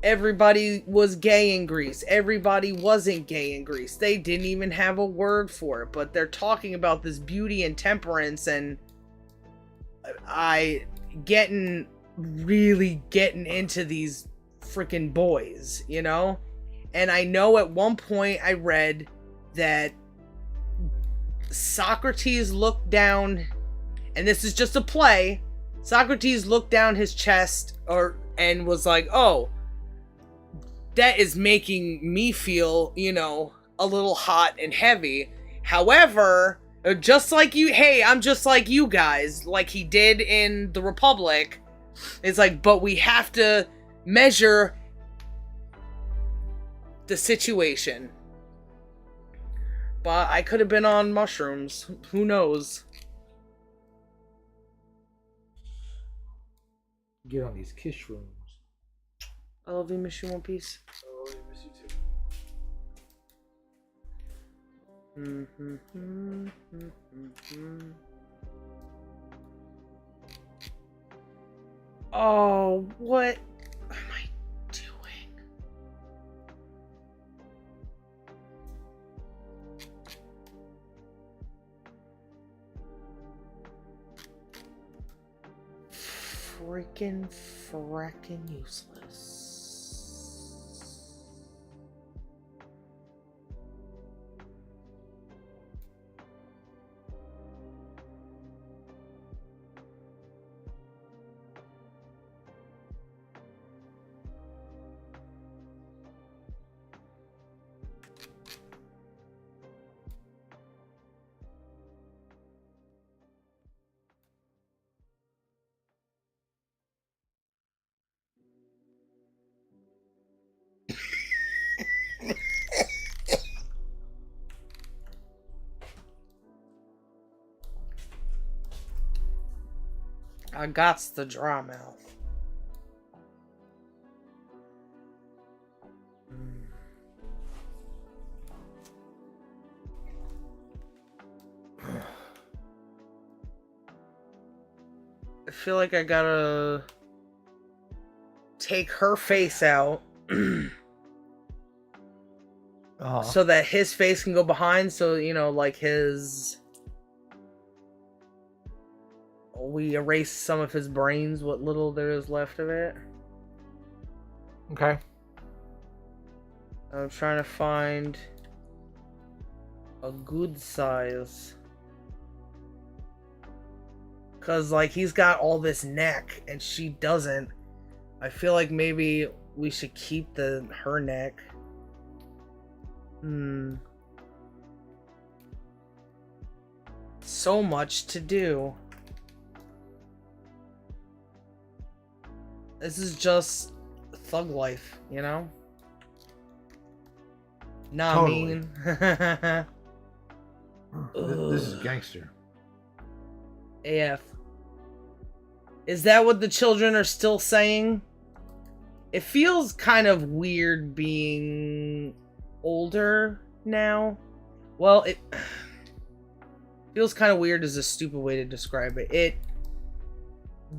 everybody was gay in Greece. Everybody wasn't gay in Greece. They didn't even have a word for it, but they're talking about this beauty and temperance, and really getting into these freaking boys, you know? And I know at one point I read that Socrates looked down, and this is just a play, Socrates looked down his chest and was like, oh, that is making me feel, you know, a little hot and heavy. However, just like you, hey, I'm just like you guys, like he did in the Republic. It's like, but we have to measure the situation. But I could have been on mushrooms. Who knows? Get on these kiss rooms. I love you, miss you, One Piece. I love you, miss you too. Oh, what am I doing? Frickin' useless. I gots the dry mouth. I feel like I gotta take her face out so that his face can go behind, so, you know, like his... We erase some of his brains, what little there is left of it. Okay. I'm trying to find a good size. Cause like he's got all this neck and she doesn't. I feel like maybe we should keep her neck. So much to do. This is just thug life, you know? Nah, Totally. I mean. This is gangster. AF. Is that what the children are still saying? It feels kind of weird being older now. Well, it feels kind of weird is a stupid way to describe it.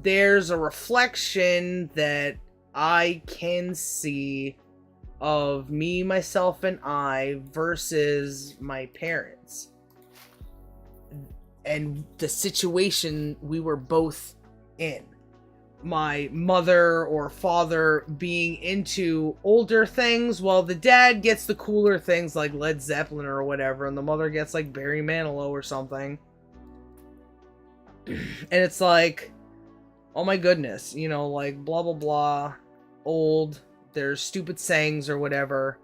There's a reflection that I can see of me, myself, and I versus my parents. And the situation we were both in. My mother or father being into older things, while the dad gets the cooler things like Led Zeppelin or whatever, and the mother gets like Barry Manilow or something. And it's like, oh my goodness, you know, like blah blah blah, old, there's stupid sayings or whatever.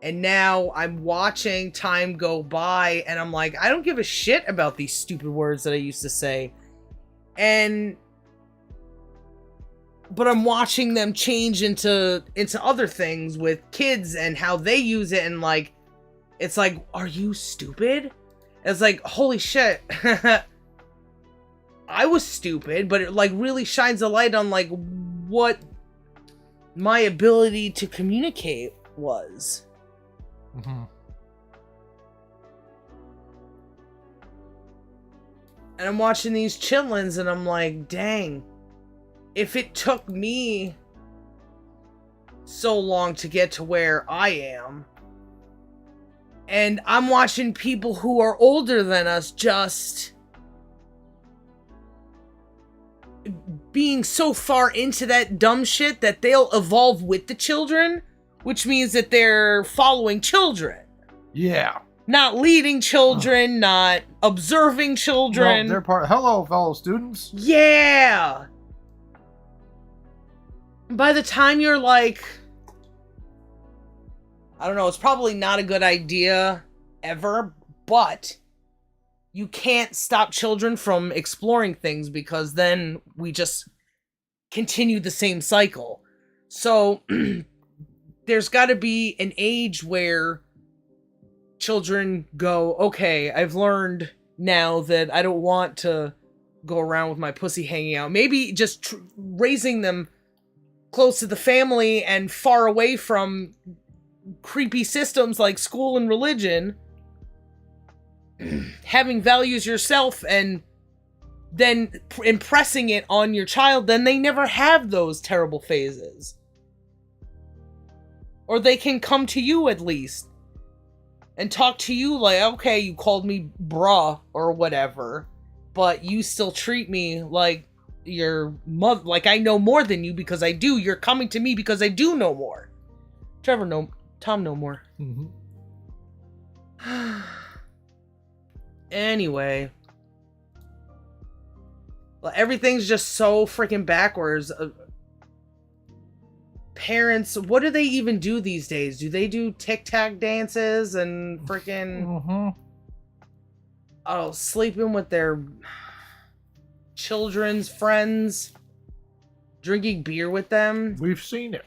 And now I'm watching time go by and I'm like, I don't give a shit about these stupid words that I used to say. But I'm watching them change into other things with kids and how they use it, and like, it's like, are you stupid? It's like, holy shit. I was stupid, but it like really shines a light on like what my ability to communicate was. Mm-hmm. And I'm watching these chitlins and I'm like, dang, if it took me so long to get to where I am, and I'm watching people who are older than us just being so far into that dumb shit that they'll evolve with the children, which means that they're following children. Yeah. Not leading children, not observing children. No, they're part. Hello, fellow students. Yeah. By the time you're like, I don't know, it's probably not a good idea ever, but you can't stop children from exploring things because then we just continue the same cycle. So there's got to be an age where children go, okay, I've learned now that I don't want to go around with my pussy hanging out. Maybe just raising them close to the family and far away from creepy systems like school and religion. Having values yourself and then impressing it on your child, then they never have those terrible phases. Or they can come to you at least and talk to you like, okay, you called me bruh or whatever, but you still treat me like your mother, like I know more than you because I do. You're coming to me because I do know more. Tom know more. Mm-hmm. Anyway. Well, everything's just so freaking backwards. Parents, what do they even do these days? Do they do tic-tac dances and freaking sleeping with their children's friends, drinking beer with them? We've seen it.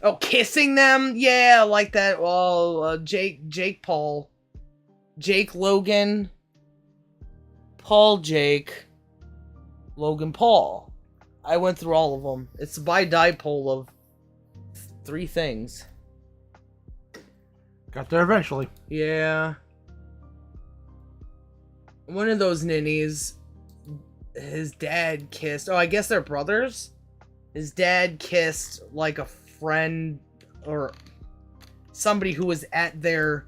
Oh, kissing them? Yeah, like that. Well, Jake Logan, Paul Jake, Logan Paul. I went through all of them. It's a bi-dipole of 3 things. Got there eventually. Yeah. One of those ninnies, his dad kissed. Oh, I guess they're brothers? His dad kissed like a friend or somebody who was at their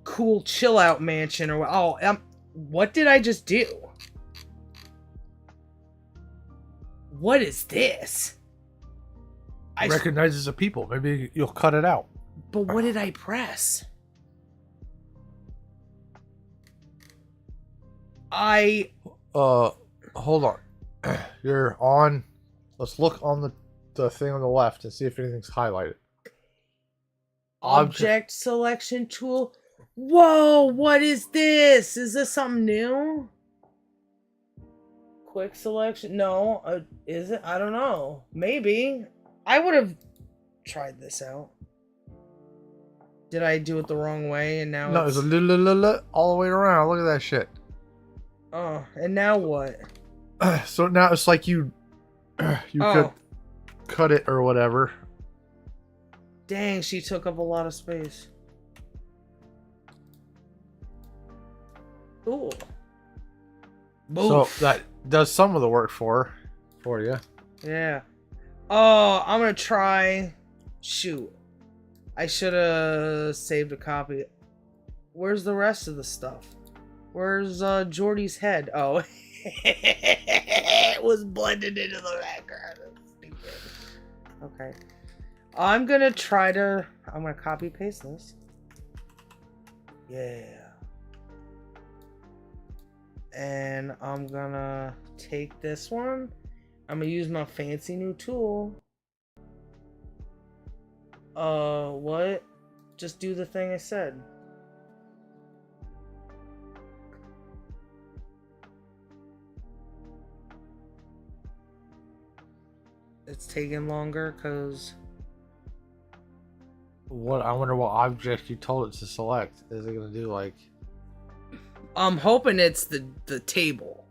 cool chill out mansion or what did I just do? What is this? I recognizes a people. Maybe you'll cut it out. But what did I press? Hold on. You're on. Let's look on the thing on the left and see if anything's highlighted. Object selection tool. Whoa, what is this? Is this something new? Quick selection? No. Is it? I don't know. Maybe. I would have tried this out. Did I do it the wrong way and now No, it's a all the way around. Look at that shit. Oh, and now what? So now it's like you could cut it or whatever. Dang, she took up a lot of space. Cool. So that does some of the work for you. Yeah. Oh, I'm gonna try. Shoot. I should have saved a copy. Where's the rest of the stuff? Where's Jordy's head? Oh. It was blended into the background. That's stupid. Okay. I'm gonna copy paste this. Yeah. And I'm gonna take this one. I'm gonna use my fancy new tool. What? Just do the thing I said. It's taking longer because... I wonder what object you told it to select. Is it gonna do like... I'm hoping it's the table.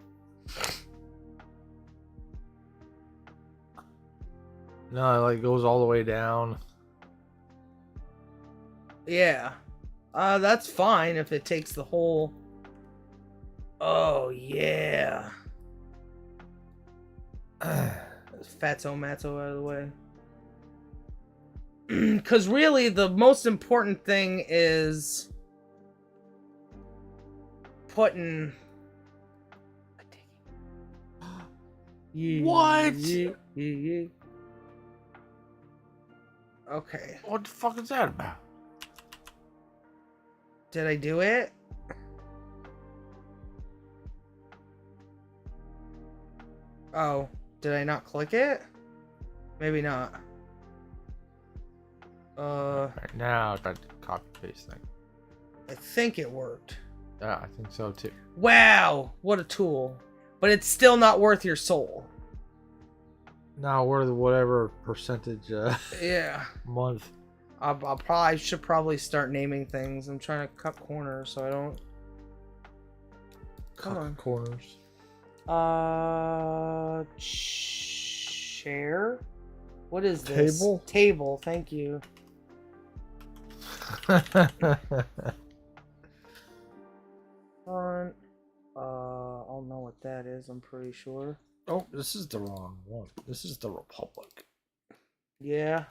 No, it like goes all the way down. Yeah. That's fine if it takes the whole... Oh, yeah. Fatso Matzo out of the way. Because really, the most important thing is putting... What? Yeah. Okay. What the fuck is that about? Did I do it? Oh, did I not click it? Maybe not. Right now, that copy paste thing. I think it worked. Yeah, I think so too. Wow, what a tool. But it's still not worth your soul. Now we're the whatever percentage Yeah. month. I should probably start naming things. I'm trying to cut corners so I don't... Come on. Corners. Chair? What is this? Table? Table, thank you. Front. I'll know what that is, I'm pretty sure. Oh, this is the wrong one. This is the Republic. Yeah.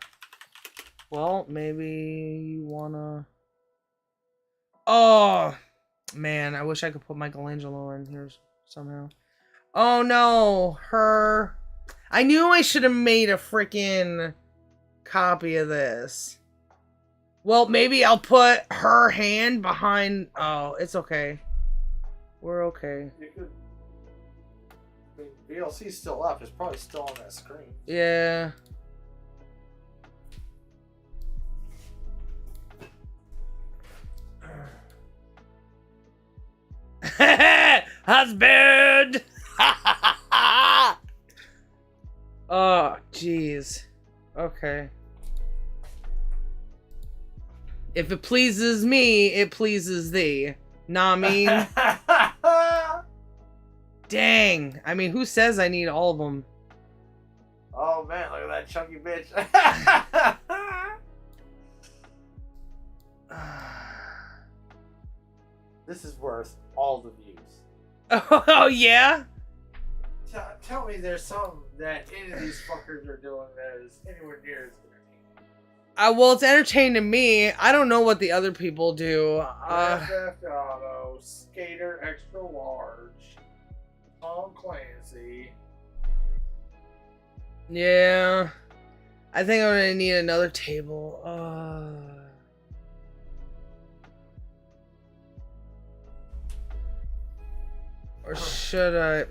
Well, maybe you wanna... Oh! Man, I wish I could put Michelangelo in here somehow. Oh no! Her... I knew I should have made a freaking copy of this. Well, maybe I'll put her hand behind... Oh, it's okay. We're okay. You could... I mean, VLC's still up. It's probably still on that screen. Yeah. Husband! Oh, jeez. Okay. If it pleases me, it pleases thee. Nah, I mean... Dang. I mean, who says I need all of them? Oh man, look at that chunky bitch. This is worth all the views. Oh, yeah? Tell me there's something that any of these fuckers are doing that is anywhere near as entertaining. Well, it's entertaining to me. I don't know what the other people do. Grand Theft Auto, Skater Extra Large, Tom Clancy. Yeah. I think I'm gonna need another table. Or should I?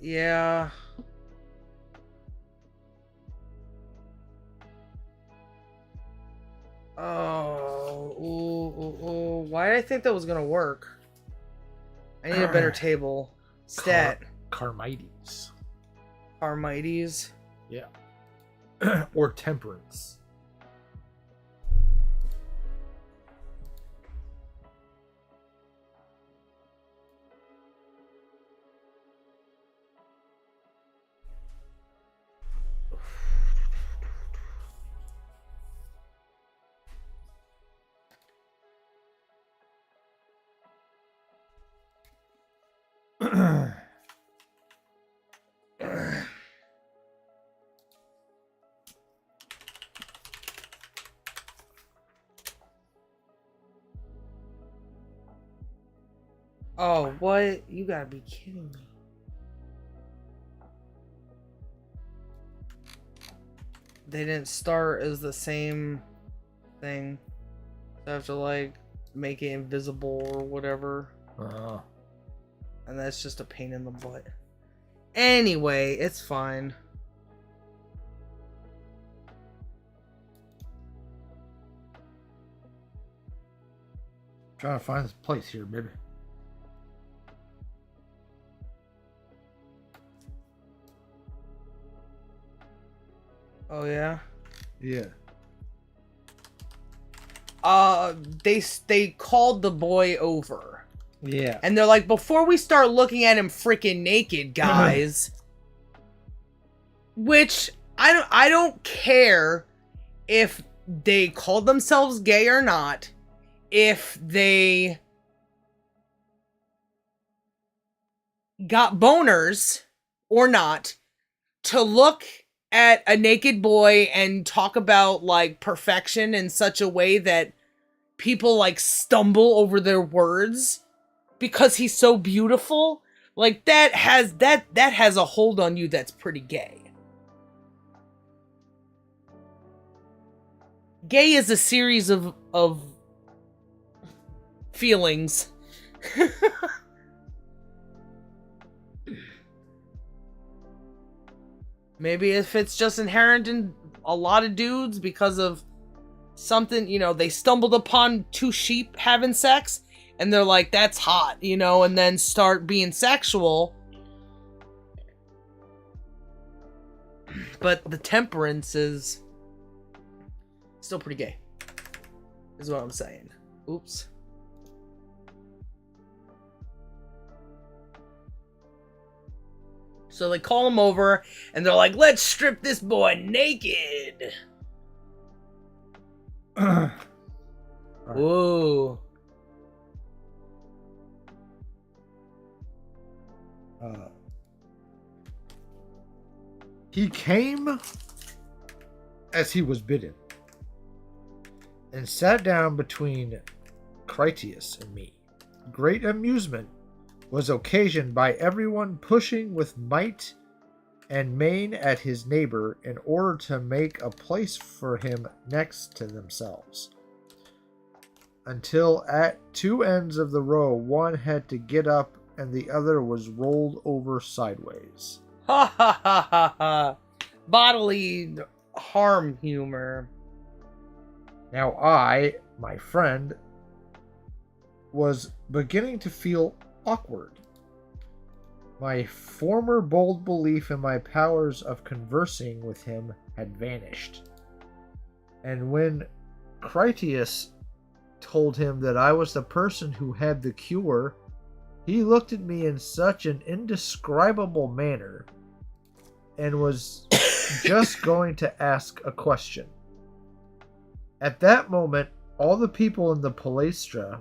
Yeah. Oh, ooh. Why did I think that was gonna work? I need a better table. Stat. Carmides. Carmides. Yeah. Or temperance. Oh, what? You gotta be kidding me. They didn't start as the same thing. So I have to, like, make it invisible or whatever. And that's just a pain in the butt. Anyway, it's fine. Trying to find this place here, baby. Oh, yeah? Yeah. They called the boy over. Yeah. And they're like, before we start looking at him freaking naked, guys. Which, I don't care if they called themselves gay or not. If they got boners or not. To look at a naked boy and talk about, like, perfection in such a way that people, like, stumble over their words because he's so beautiful, like, that has a hold on you that's pretty gay. Gay is a series of feelings. Maybe if it's just inherent in a lot of dudes because of something, you know, they stumbled upon two sheep having sex and they're like, that's hot, you know, and then start being sexual. But the temperance is still pretty gay, is what I'm saying. Oops. So they call him over, and they're like, let's strip this boy naked. Whoa. He came as he was bidden, and sat down between Critias and me. Great amusement was occasioned by everyone pushing with might and main at his neighbor in order to make a place for him next to themselves. Until at two ends of the row, one had to get up and the other was rolled over sideways. Ha ha ha ha ha. Bodily harm humor. Now I, my friend, was beginning to feel awkward. My former bold belief in my powers of conversing with him had vanished. And when Critias told him that I was the person who had the cure He looked at me in such an indescribable manner and was just going to ask a question. At that moment, all the people in the palestra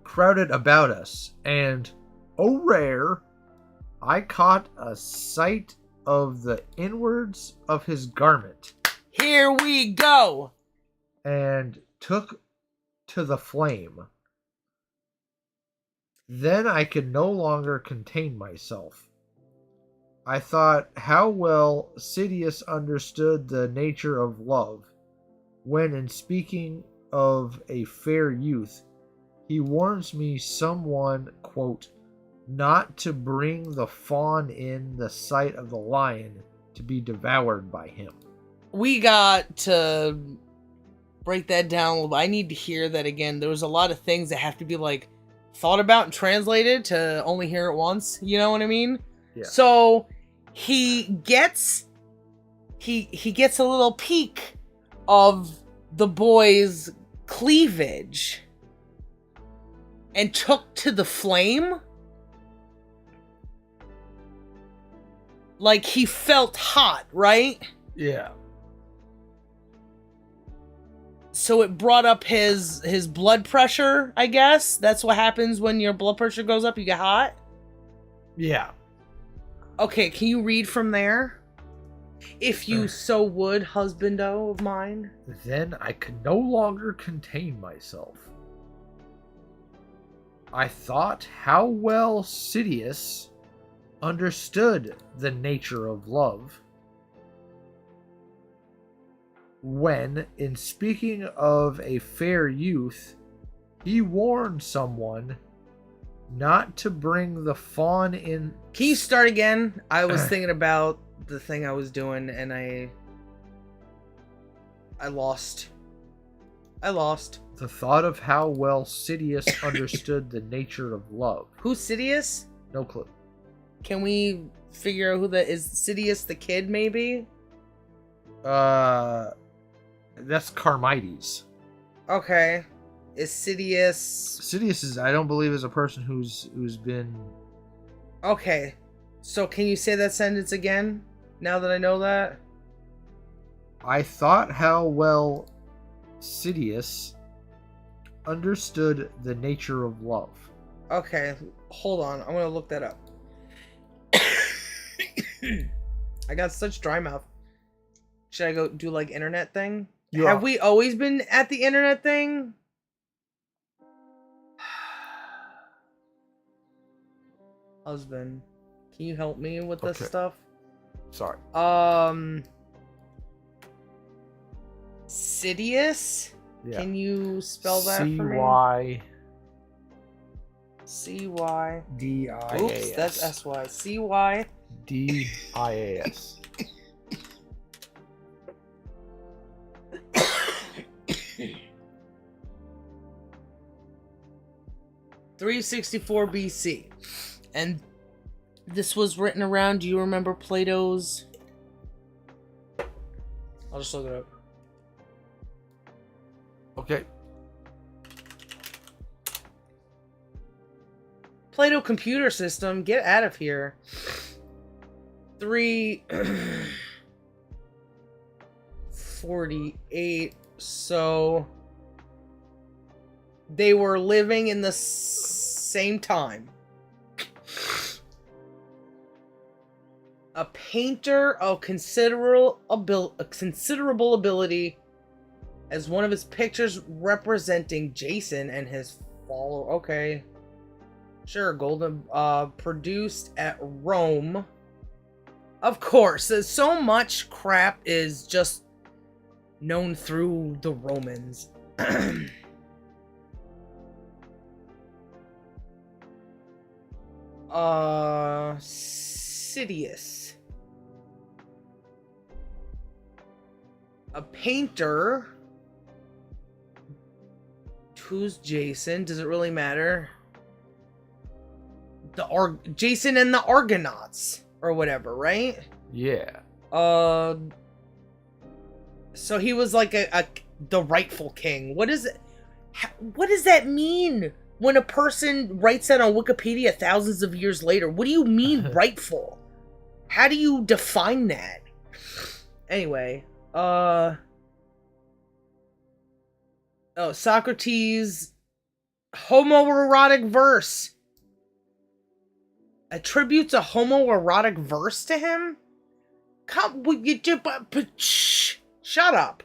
crowded about us, and, oh rare, I caught a sight of the inwards of his garment. Here we go! And took to the flame. Then I could no longer contain myself. I thought how well Sidious understood the nature of love, when in speaking of a fair youth, he warns me someone, quote, not to bring the fawn in the sight of the lion to be devoured by him. We got to break that down a little bit. I need to hear that again. There was a lot of things that have to be like thought about and translated to only hear it once. You know what I mean? Yeah. So he gets a little peek of the boy's cleavage and took to the flame. Like he felt hot, right? Yeah. So it brought up his blood pressure, I guess. That's what happens when your blood pressure goes up, you get hot. Yeah. Okay, can you read from there? If you so would, husbando of mine. Then I could no longer contain myself. I thought how well Sidious understood the nature of love, when, in speaking of a fair youth, he warned someone not to bring the fawn in. Can you start again? I was thinking about the thing I was doing and I lost. The thought of how well Sidious understood the nature of love. Who's Sidious? No clue. Can we figure out who that is? Sidious the kid, maybe? That's Carmides. Okay. Is Sidious... Sidious is, I don't believe, is a person who's been... Okay. So can you say that sentence again? Now that I know that? I thought how well Sidious understood the nature of love. Okay. Hold on. I'm going to look that up. I got such dry mouth. Should I go do like internet thing? Yeah. Have we always been at the internet thing? Husband, can you help me with this stuff? Sorry. Sidious? Yeah. Can you spell that for me? C-Y-D-I-A-S. Oops, that's S-Y. C-Y. D-I-A-S. (364 BC), and this was written around. Do you remember Plato's? I'll just look it up. Okay. Plato computer system, get out of here. 348. So they were living in the same time. A painter of considerable ability, as one of his pictures representing Jason and his follower. Okay. Sure, golden, produced at Rome. Of course, so much crap is just known through the Romans. Sidious. A painter. Who's Jason? Does it really matter? Jason and the Argonauts or whatever, right? Yeah. So he was like the rightful king. What is it? What does that mean? when a person writes that on Wikipedia thousands of years later? What do you mean rightful? How do you define that? Anyway, oh, Socrates homoerotic verse. Attributes a homoerotic verse to him? Come, shut up.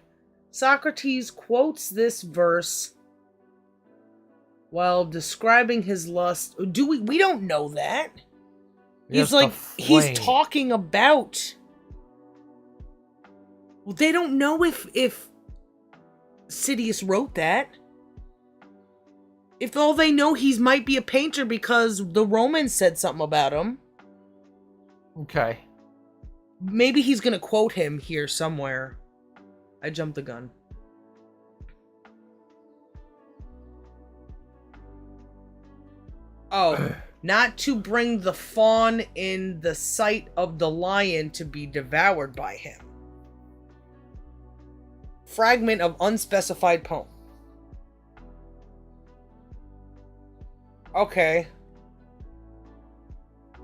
Socrates quotes this verse while describing his lust. We don't know that. He's like, he's talking about. Well, they don't know if Sidious wrote that. If all they know, he might be a painter because the Romans said something about him. Okay. Maybe he's gonna quote him here somewhere. I jumped the gun. Oh, not to bring the fawn in the sight of the lion to be devoured by him. Fragment of unspecified poem. Okay.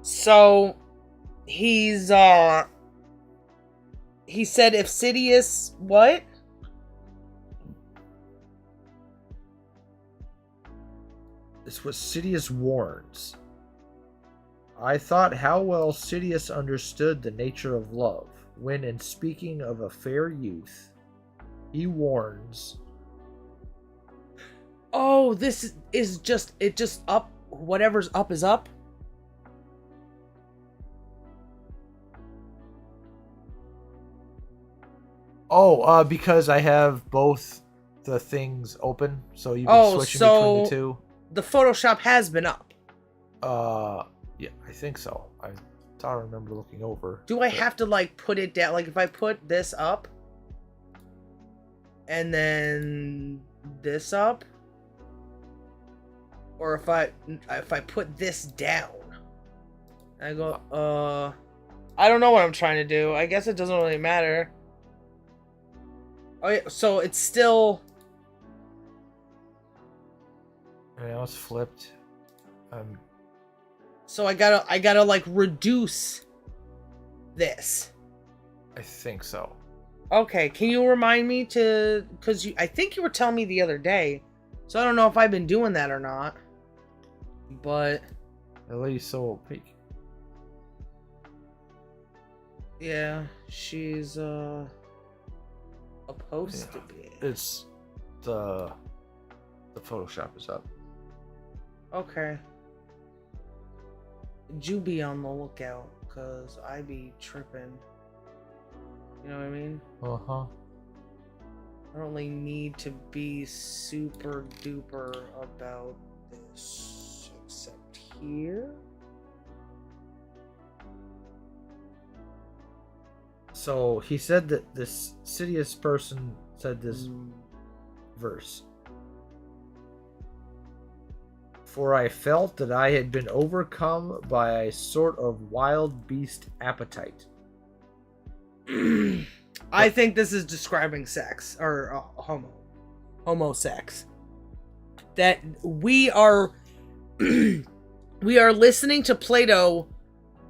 So, he said if Sidious, what? This was Sidious warns. I thought how well Sidious understood the nature of love, when in speaking of a fair youth, he warns. Oh, this is just up. Whatever's up is up. Oh, because I have both the things open, so you've been switching between the two. The Photoshop has been up. Yeah, I think so. I thought I remember looking over. Do I have to like put it down? Like if I put this up, and then this up, or if I put this down, I go. I don't know what I'm trying to do. I guess it doesn't really matter. Oh yeah, so it's still. Now it's flipped. So I gotta like reduce this. I think so. Okay, can you remind me to? Cause I think you were telling me the other day. So I don't know if I've been doing that or not. But That lady's so opaque. yeah, she's supposed to be. It's the Photoshop is up. Okay. You be on the lookout, cause I be tripping. You know what I mean? Uh-huh. I don't really need to be super duper about this, except here. So he said that this Sidious person said this verse. For I felt that I had been overcome by a sort of wild beast appetite. I think this is describing sex or homo sex. That we are we are listening to Plato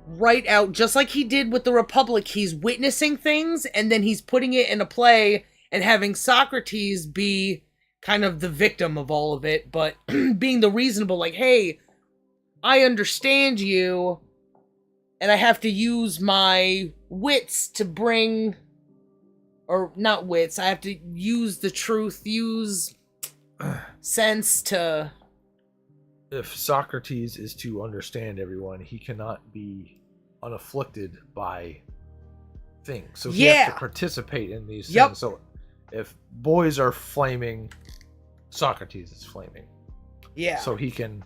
write out just like he did with the Republic. He's witnessing things and then he's putting it in a play and having Socrates be kind of the victim of all of it, but being the reasonable, like, hey, I understand you, and I have to use my wits to bring, or not wits, I have to use the truth, use sense to... If Socrates is to understand everyone, he cannot be unafflicted by things. So he has to participate in these things. So if boys are flaming, Socrates is flaming. Yeah. So he can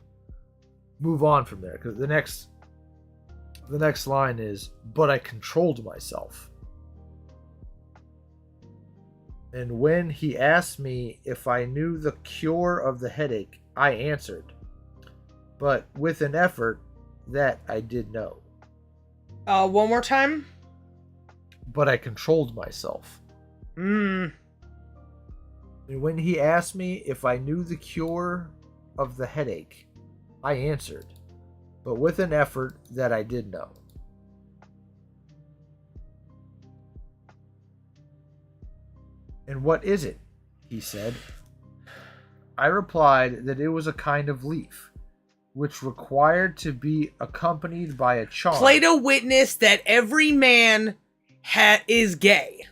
move on from there. Because the next line is, but I controlled myself. And when he asked me if I knew the cure of the headache, I answered, but with an effort, that I did know. One more time? But I controlled myself. And when he asked me if I knew the cure of the headache? I answered, but with an effort that I did know. And what is it? He said. I replied that it was a kind of leaf, which required to be accompanied by a charm. Plato witnessed that every man is gay.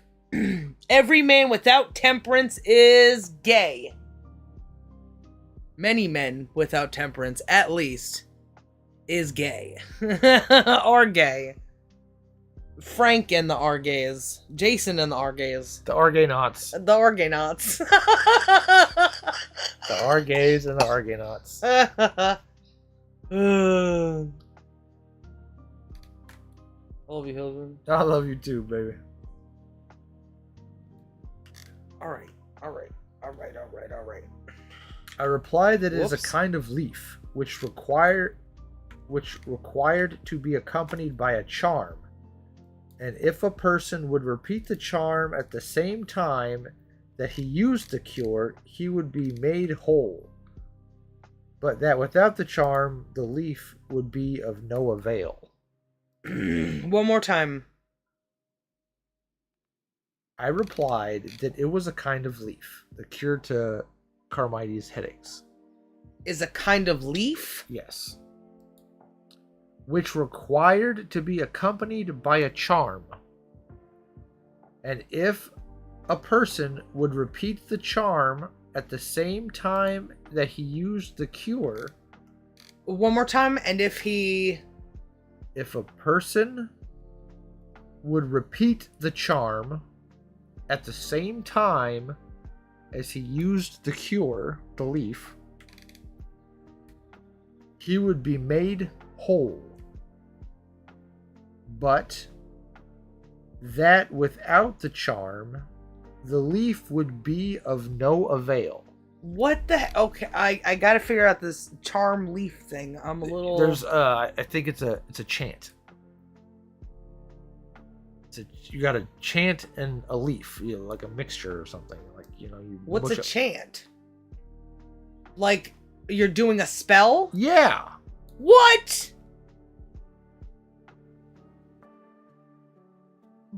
Every man without temperance is gay. Many men without temperance, at least, is gay. Are gay. Frank and the Argays. Jason and the Argays. The Argonauts. The Argonauts. The Argays and the Argonauts. Love you, husband. I love you too, baby. Alright. I replied that it is a Whoops. kind of leaf which required to be accompanied by a charm. And if a person would repeat the charm at the same time that he used the cure, he would be made whole. But that without the charm, the leaf would be of no avail. One more time. I replied that it was a kind of leaf, the cure to Carmides' headaches. Is a kind of leaf? Yes. Which required to be accompanied by a charm. And if a person would repeat the charm at the same time that he used the cure. One more time, and if a person would repeat the charm at the same time as he used the cure, the leaf, he would be made whole. But that without the charm, the leaf would be of no avail. What the heck? Okay, I gotta figure out this charm leaf thing. I'm a little... There's I think it's a chant. You got a chant and a leaf, like a mixture or something. Like, you What's a chant? Like, you're doing a spell? Yeah. What?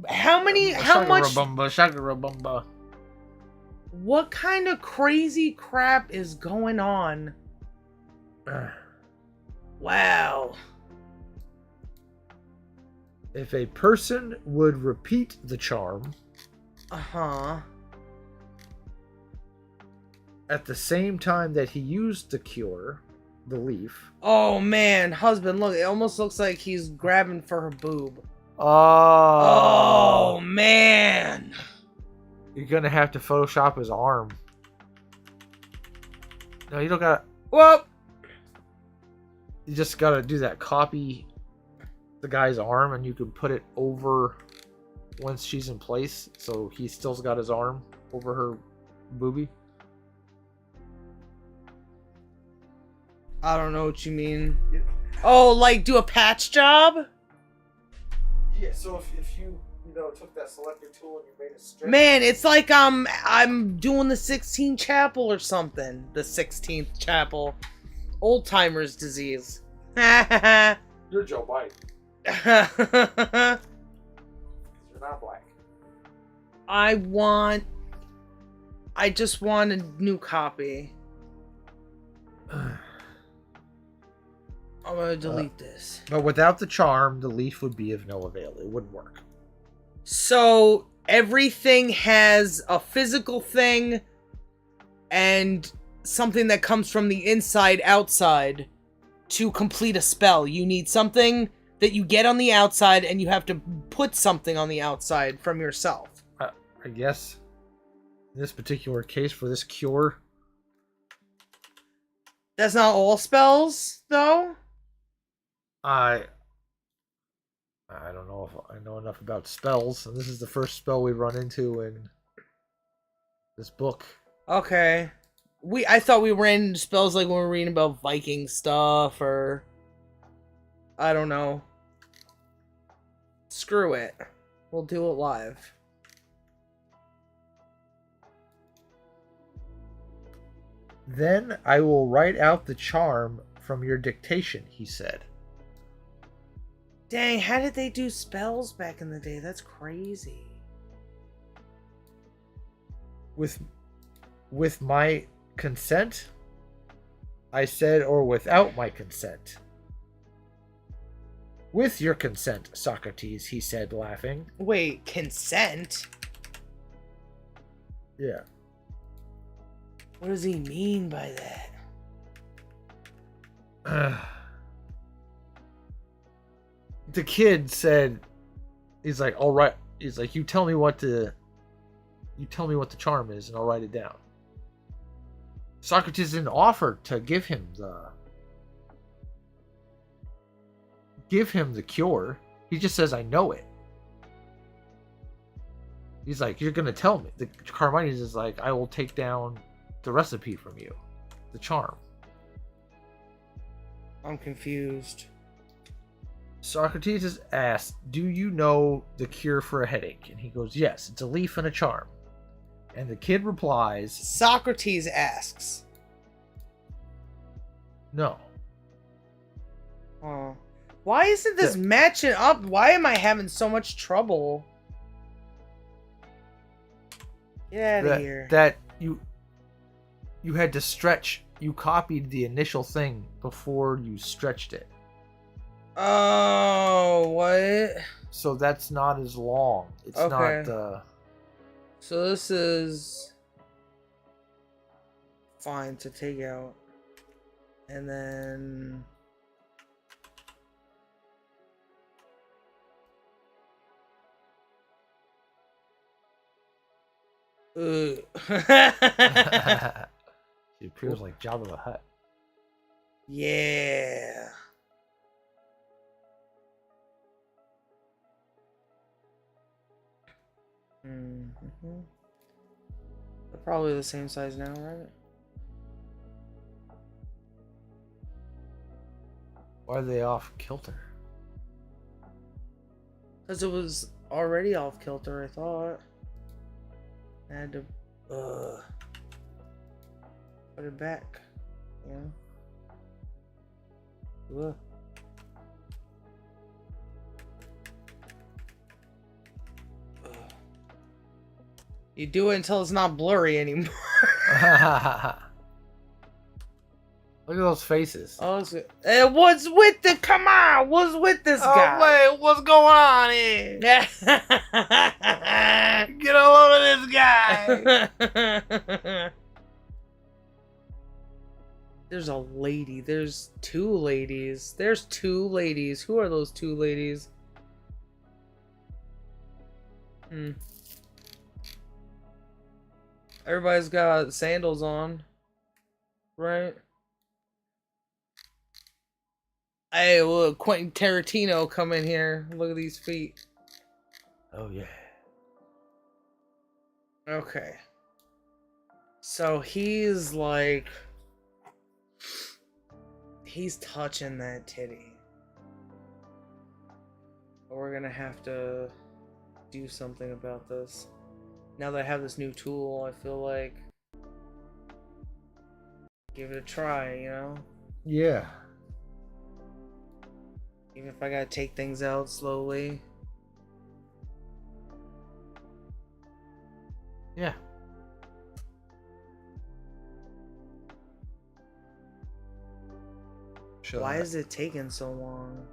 How much? Shakarabumba. What kind of crazy crap is going on? Wow. If a person would repeat the charm at the same time that he used the cure, the leaf. Oh man, husband, look, it almost looks like he's grabbing for her boob. Oh man. You're gonna have to Photoshop his arm. No, you don't gotta. Well, you just gotta do that. Copy the guy's arm, and you can put it over once she's in place, so he still's got his arm over her boobie. I don't know what you mean. Oh, like do a patch job? Yeah. So if you took that selector tool and you made a strip. Man, it's like I'm doing the 16th chapel or something. The 16th chapel. Old timers disease. You're Joe Biden. You're not black. I just want a new copy. I'm gonna delete this. But without the charm, the leaf would be of no avail. It wouldn't work. So everything has a physical thing and something that comes from the inside outside to complete a spell. You need something that you get on the outside, and you have to put something on the outside from yourself. I guess in this particular case for this cure. That's not all spells, though? I don't know if I know enough about spells, and this is the first spell we run into in this book. Okay. I thought we ran into spells like when we were reading about Viking stuff, or... I don't know. Screw it. We'll do it live. Then I will write out the charm from your dictation, he said. Dang, how did they do spells back in the day? That's crazy. With my consent? I said, or without my consent. With your consent, Socrates, he said, laughing. Wait, consent? Yeah. What does he mean by that? The kid said, he's like, all right. He's like, you tell me what the charm is, and I'll write it down. Socrates didn't offer to give him the cure. He just says, I know it. He's like, you're gonna tell me. The Carmides is like, I will take down the recipe from you, the charm. I'm confused. Socrates is asked, do you know the cure for a headache? And he goes, yes, it's a leaf and a charm. And the kid replies, Socrates asks. no. Oh. Why isn't this matching up? Why am I having so much trouble? Get out of here. That you had to stretch. You copied the initial thing before you stretched it. Oh, what? So that's not as long. It's Okay. not. So this is fine to take out. And then... She appears like Jabba the Hutt. Yeah. Mm-hmm. They're probably the same size now, right? Why are they off kilter? Because it was already off kilter, I thought. I had to put it back. Yeah. Ugh. You do it until it's not blurry anymore. Look at those faces. Oh, what's with the? Come on, what's with this guy? Wait, what's going on here? Get a load of this guy. There's a lady. There's two ladies. There's two ladies. Who are those two ladies? Everybody's got sandals on, right? Hey, look, Quentin Tarantino come in here. Look at these feet. Oh yeah. Okay. So he's like, he's touching that titty. We're gonna have to do something about this. Now that I have this new tool, I feel like give it a try, you know? Yeah. Even if I gotta take things out slowly. Yeah. Why is it taking so long?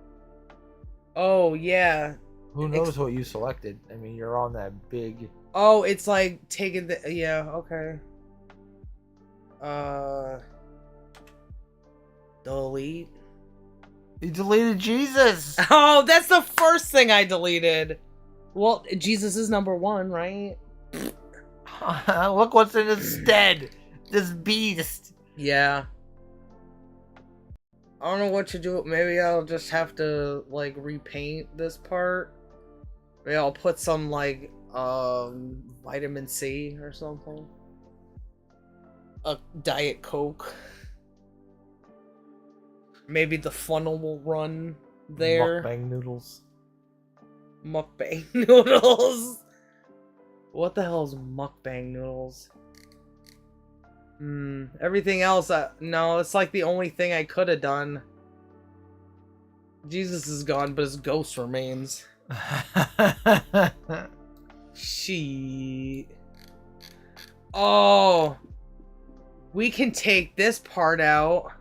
Oh, yeah. Who knows what you selected? I mean, you're on that big... Oh, it's like taking the... Yeah, okay. Delete. You deleted Jesus! Oh, that's the first thing I deleted. Well, Jesus is number one, right? Look what's in its stead. This beast. Yeah. I don't know what to do. Maybe I'll just have to, like, repaint this part. Maybe I'll put some, like, vitamin C or something. A Diet Coke. Maybe the funnel will run there. Mukbang noodles. Mukbang noodles. What the hell is mukbang noodles? Everything else, no, it's like the only thing I could have done. Jesus is gone, but his ghost remains. She. Oh. We can take this part out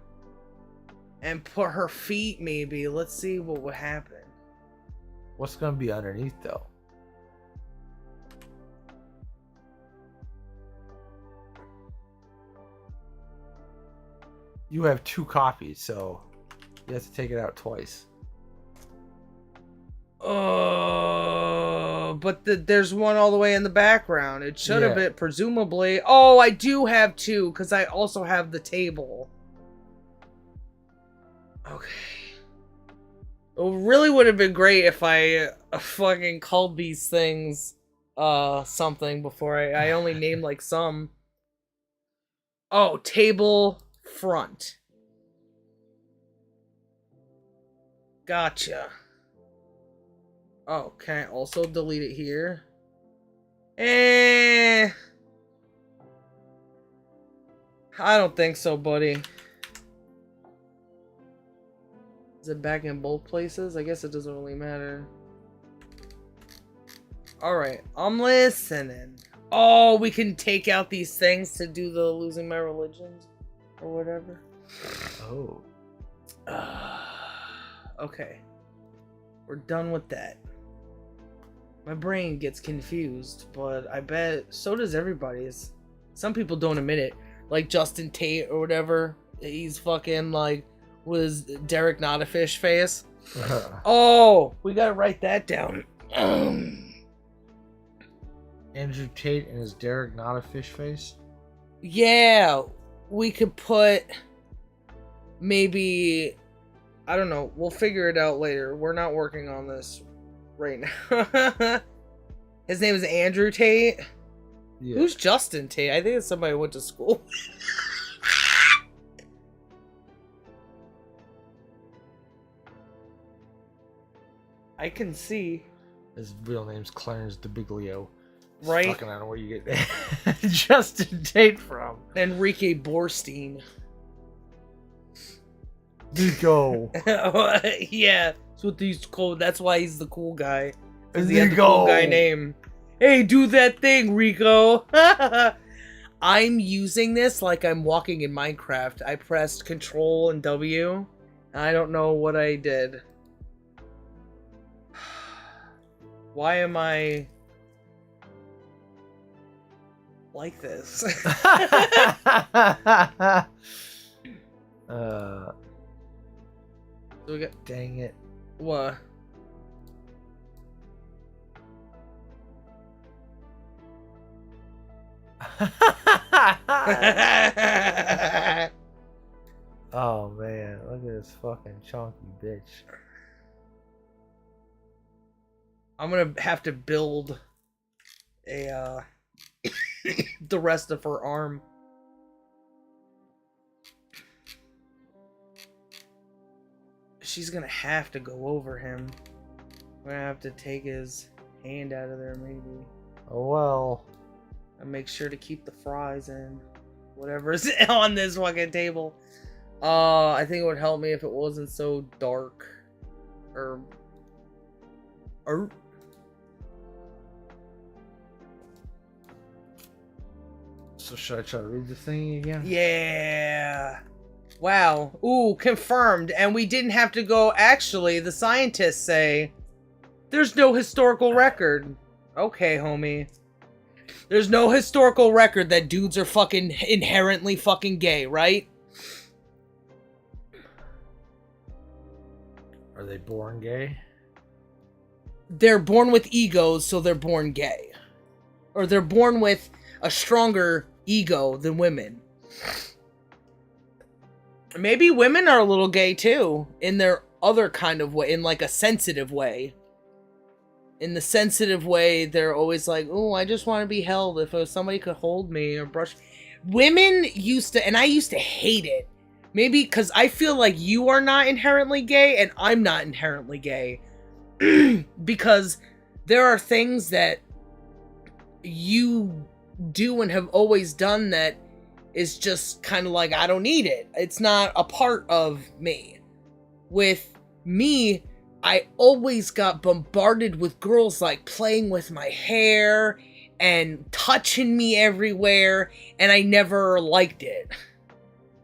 and put her feet, maybe. Let's see what would happen. What's gonna be underneath, though? You have 2 copies, so you have to take it out twice. But there's one all the way in the background. It should have been, presumably. Oh, I do have 2, because I also have the table. Okay. It really would have been great if I fucking called these things something before I only named like some. Oh, table front. Gotcha. Oh, can I also delete it here? I don't think so, buddy. Is it back in both places? I guess it doesn't really matter. Alright, I'm listening. Oh, we can take out these things to do the losing my religions or whatever. Oh. Okay. We're done with that. My brain gets confused, but I bet so does everybody's. Some people don't admit it. Like Justin Tate or whatever. He's fucking like with his Derek Not a Fish face. Oh, we gotta write that down. Andrew Tate and his Derek Not a Fish face? Yeah, we could put maybe, I don't know, we'll figure it out later. We're not working on this right now. His name is Andrew Tate. Yeah. Who's Justin Tate? I think it's somebody I went to school with. I can see. His real name's Clarence DeBiglio. Right? Fucking, I don't know where you get Justin Tate from. Enrique Borstein. Nico. Yeah, that's what these called. That's why he's the cool guy. Nico. He had the cool guy name. Hey, do that thing, Rico. I'm using this like I'm walking in Minecraft. I pressed Control and W. I don't know what I did. Why am I like this? So we got, dang it. What? Oh man, look at this fucking chunky bitch. I'm gonna have to build a the rest of her arm. She's gonna have to go over him. I'm gonna have to take his hand out of there, maybe. Oh well. And make sure to keep the fries and whatever's on this fucking table. I think it would help me if it wasn't so dark. So should I try to read the thing again? Yeah. Wow. Ooh, confirmed. And we didn't have to go. Actually, the scientists say there's no historical record. Okay, homie. There's no historical record that dudes are fucking inherently fucking gay, right? Are they born gay? They're born with egos, so they're born gay. Or they're born with a stronger ego than women. Maybe women are a little gay too, in their other kind of way, in like a sensitive way. In the sensitive way, they're always like, oh, I just want to be held. If somebody could hold me or brush. Women used to, and I used to hate it. Maybe because I feel like you are not inherently gay and I'm not inherently gay. Because there are things that you do and have always done that is just kind of like, I don't need it. It's not a part of me. With me, I always got bombarded with girls like playing with my hair and touching me everywhere, and I never liked it.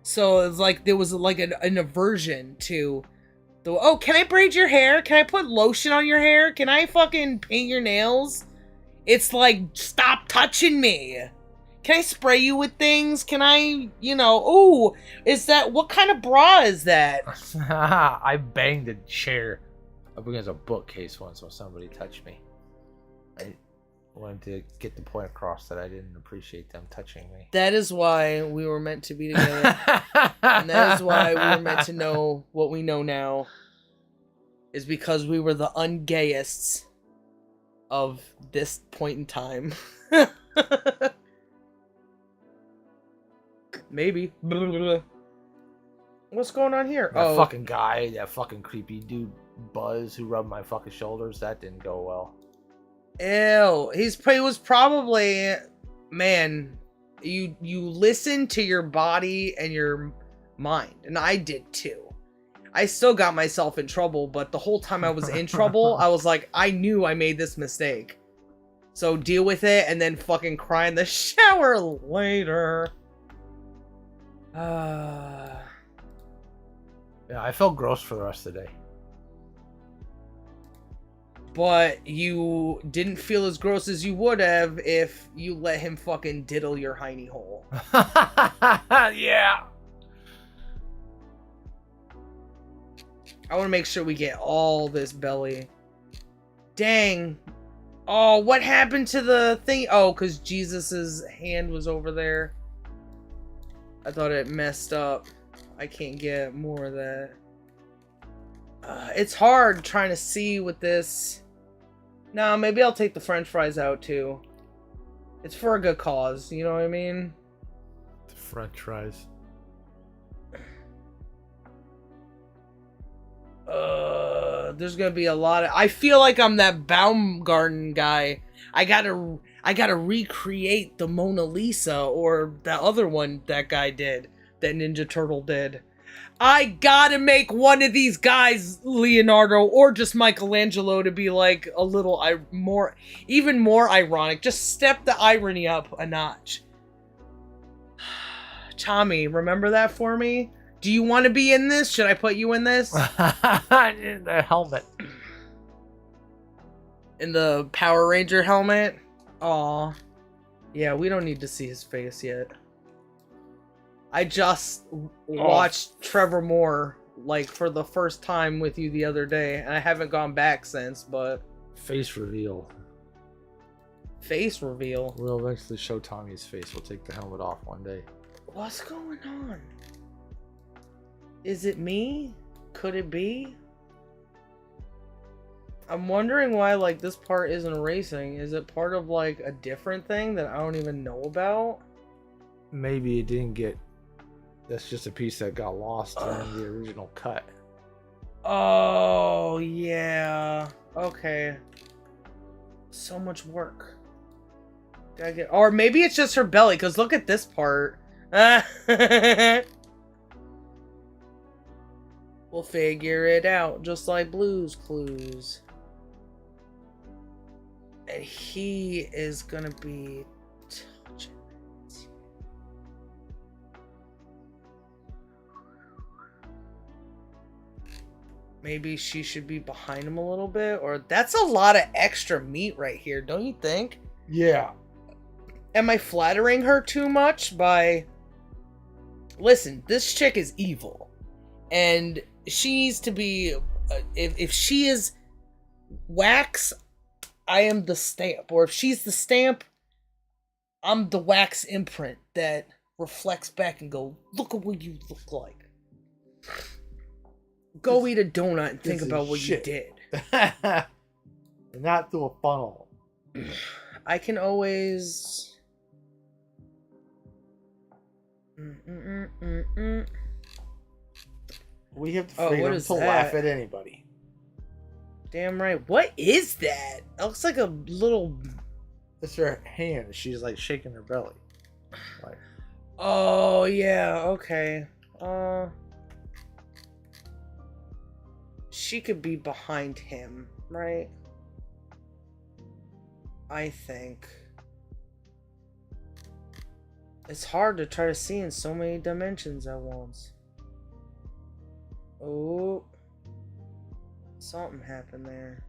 So it's like there was like an aversion to the, oh, can I braid your hair? Can I put lotion on your hair? Can I fucking paint your nails? It's like, stop touching me. Can I spray you with things? Can I, ooh, is that, what kind of bra is that? I banged a chair up against a bookcase once when somebody touched me. I wanted to get the point across that I didn't appreciate them touching me. That is why we were meant to be together. And that is why we were meant to know what we know now. Is because we were the ungayests of this point in time. Maybe. What's going on here? That fucking guy, that fucking creepy dude, Buzz, who rubbed my fucking shoulders, that didn't go well. Ew. He was probably, man, you listen to your body and your mind, and I did too. I still got myself in trouble, but the whole time I was in trouble, I was like, I knew I made this mistake. So deal with it and then fucking cry in the shower later. Yeah, I felt gross for the rest of the day. But you didn't feel as gross as you would have if you let him fucking diddle your hiney hole. Yeah. I want to make sure we get all this belly. Dang. Oh, what happened to the thing? Oh, because Jesus's hand was over there. I thought it messed up. I can't get more of that. It's hard trying to see with this. No, maybe I'll take the french fries out too. It's for a good cause, you know what I mean? The french fries. There's gonna be a lot of... I feel like I'm that Baumgarten guy. I gotta recreate the Mona Lisa, or that other one that guy did, that Ninja Turtle did. I gotta make one of these guys Leonardo or just Michelangelo to be like a little even more ironic. Just step the irony up a notch. Tommy, remember that for me? Do you want to be in this? Should I put you in this? In the helmet. In the Power Ranger helmet? Aw. Yeah, we don't need to see his face yet. I just watched Trevor Moore, like, for the first time with you the other day, and I haven't gone back since, but... Face reveal. Face reveal? We'll eventually show Tommy's face. We'll take the helmet off one day. What's going on? Is it me? Could it be? I'm wondering why, like, this part isn't racing. Is it part of, like, a different thing that I don't even know about? Maybe it didn't get... That's just a piece that got lost during the original cut. Oh, yeah. Okay. So much work. Gotta get... Or maybe it's just her belly, because look at this part. We'll figure it out, just like Blue's Clues. And he is gonna be touching it. Maybe she should be behind him a little bit, or that's a lot of extra meat right here, don't you think? Yeah. Am I flattering her too much by... Listen, this chick is evil. And she needs to be... if she is wax, I am the stamp. Or if she's the stamp, I'm the wax imprint that reflects back and go, look at what you look like. Go eat a donut and think about what you did. Not through a funnel. I can always... We have the freedom to laugh at anybody. Damn right. What is that? It looks like a little... It's her hand. She's like shaking her belly. Like... Oh, yeah, okay. She could be behind him, right? I think. It's hard to try to see in so many dimensions at once. Oh. Something happened there.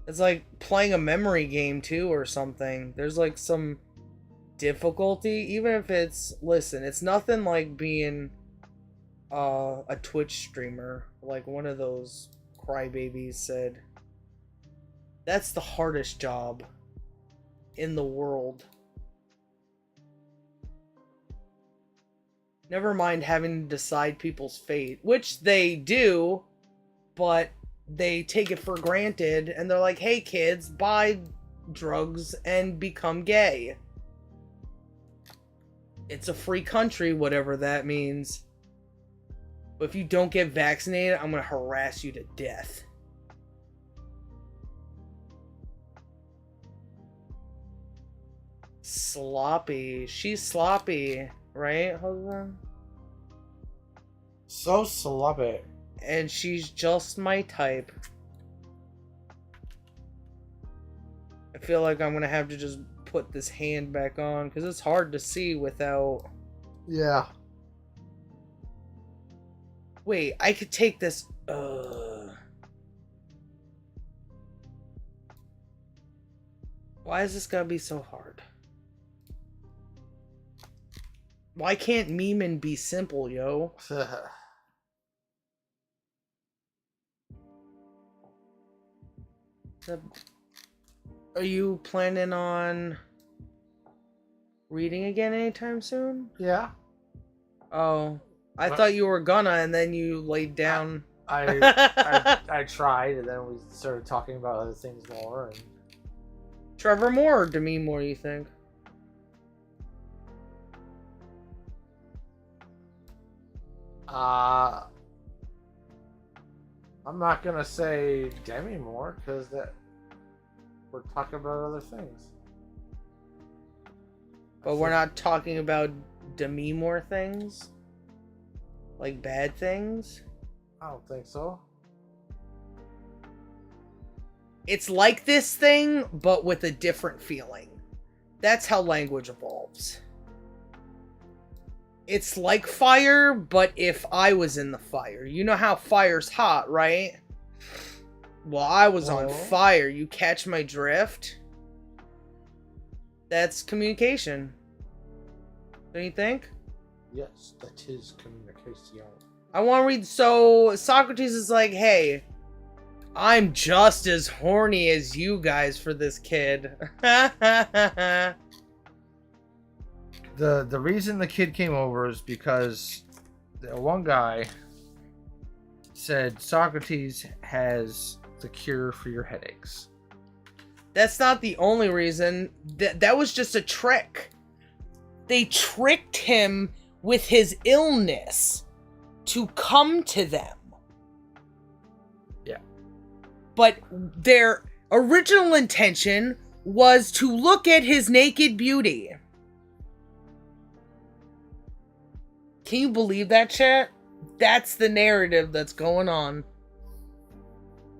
It's like playing a memory game too or something. There's like some difficulty, even if it's, listen, it's nothing like being a Twitch streamer, like one of those crybabies said. That's the hardest job in the world. Never mind having to decide people's fate, which they do, but they take it for granted and they're like, hey kids, buy drugs and become gay. It's a free country, whatever that means. But if you don't get vaccinated, I'm gonna harass you to death. Sloppy. She's sloppy, right, husband? So sloppy. And she's just my type. I feel like I'm gonna have to just put this hand back on because it's hard to see without. Yeah. Wait, I could take this. Why is this gotta be so hard? Why can't memeing be simple, yo? Are you planning on reading again anytime soon? Yeah. Oh, I thought you were gonna, and then you laid down. I tried, and then we started talking about other things more. And Trevor Moore or Demi Moore, you think? I'm not gonna say Demi Moore because that we're talking about other things. But we're not talking about Demi Moore things? Like bad things? I don't think so. It's like this thing, but with a different feeling. That's how language evolves. It's like fire, but if I was in the fire. You know how fire's hot, right? Well, I was on fire. You catch my drift? That's communication. Don't you think? Yes, that is communication. I want to read. So, Socrates is like, hey, I'm just as horny as you guys for this kid. The reason the kid came over is because the one guy said Socrates has the cure for your headaches. That's not the only reason. That was just a trick. They tricked him with his illness to come to them. Yeah. But their original intention was to look at his naked beauty. Can you believe that, chat? That's the narrative that's going on.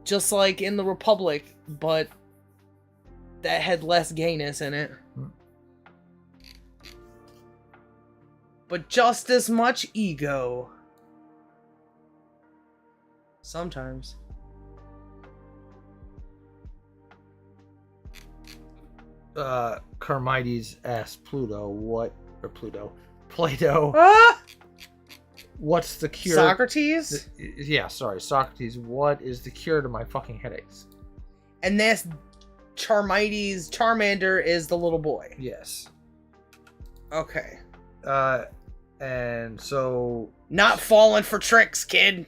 Just like in the Republic, but that had less gayness in it. But just as much ego. Sometimes. Carmides asked Plato. Ah! What's the cure? Socrates? Socrates. What is the cure to my fucking headaches? And this Charmander is the little boy. Yes. Okay. And so... Not falling for tricks, kid.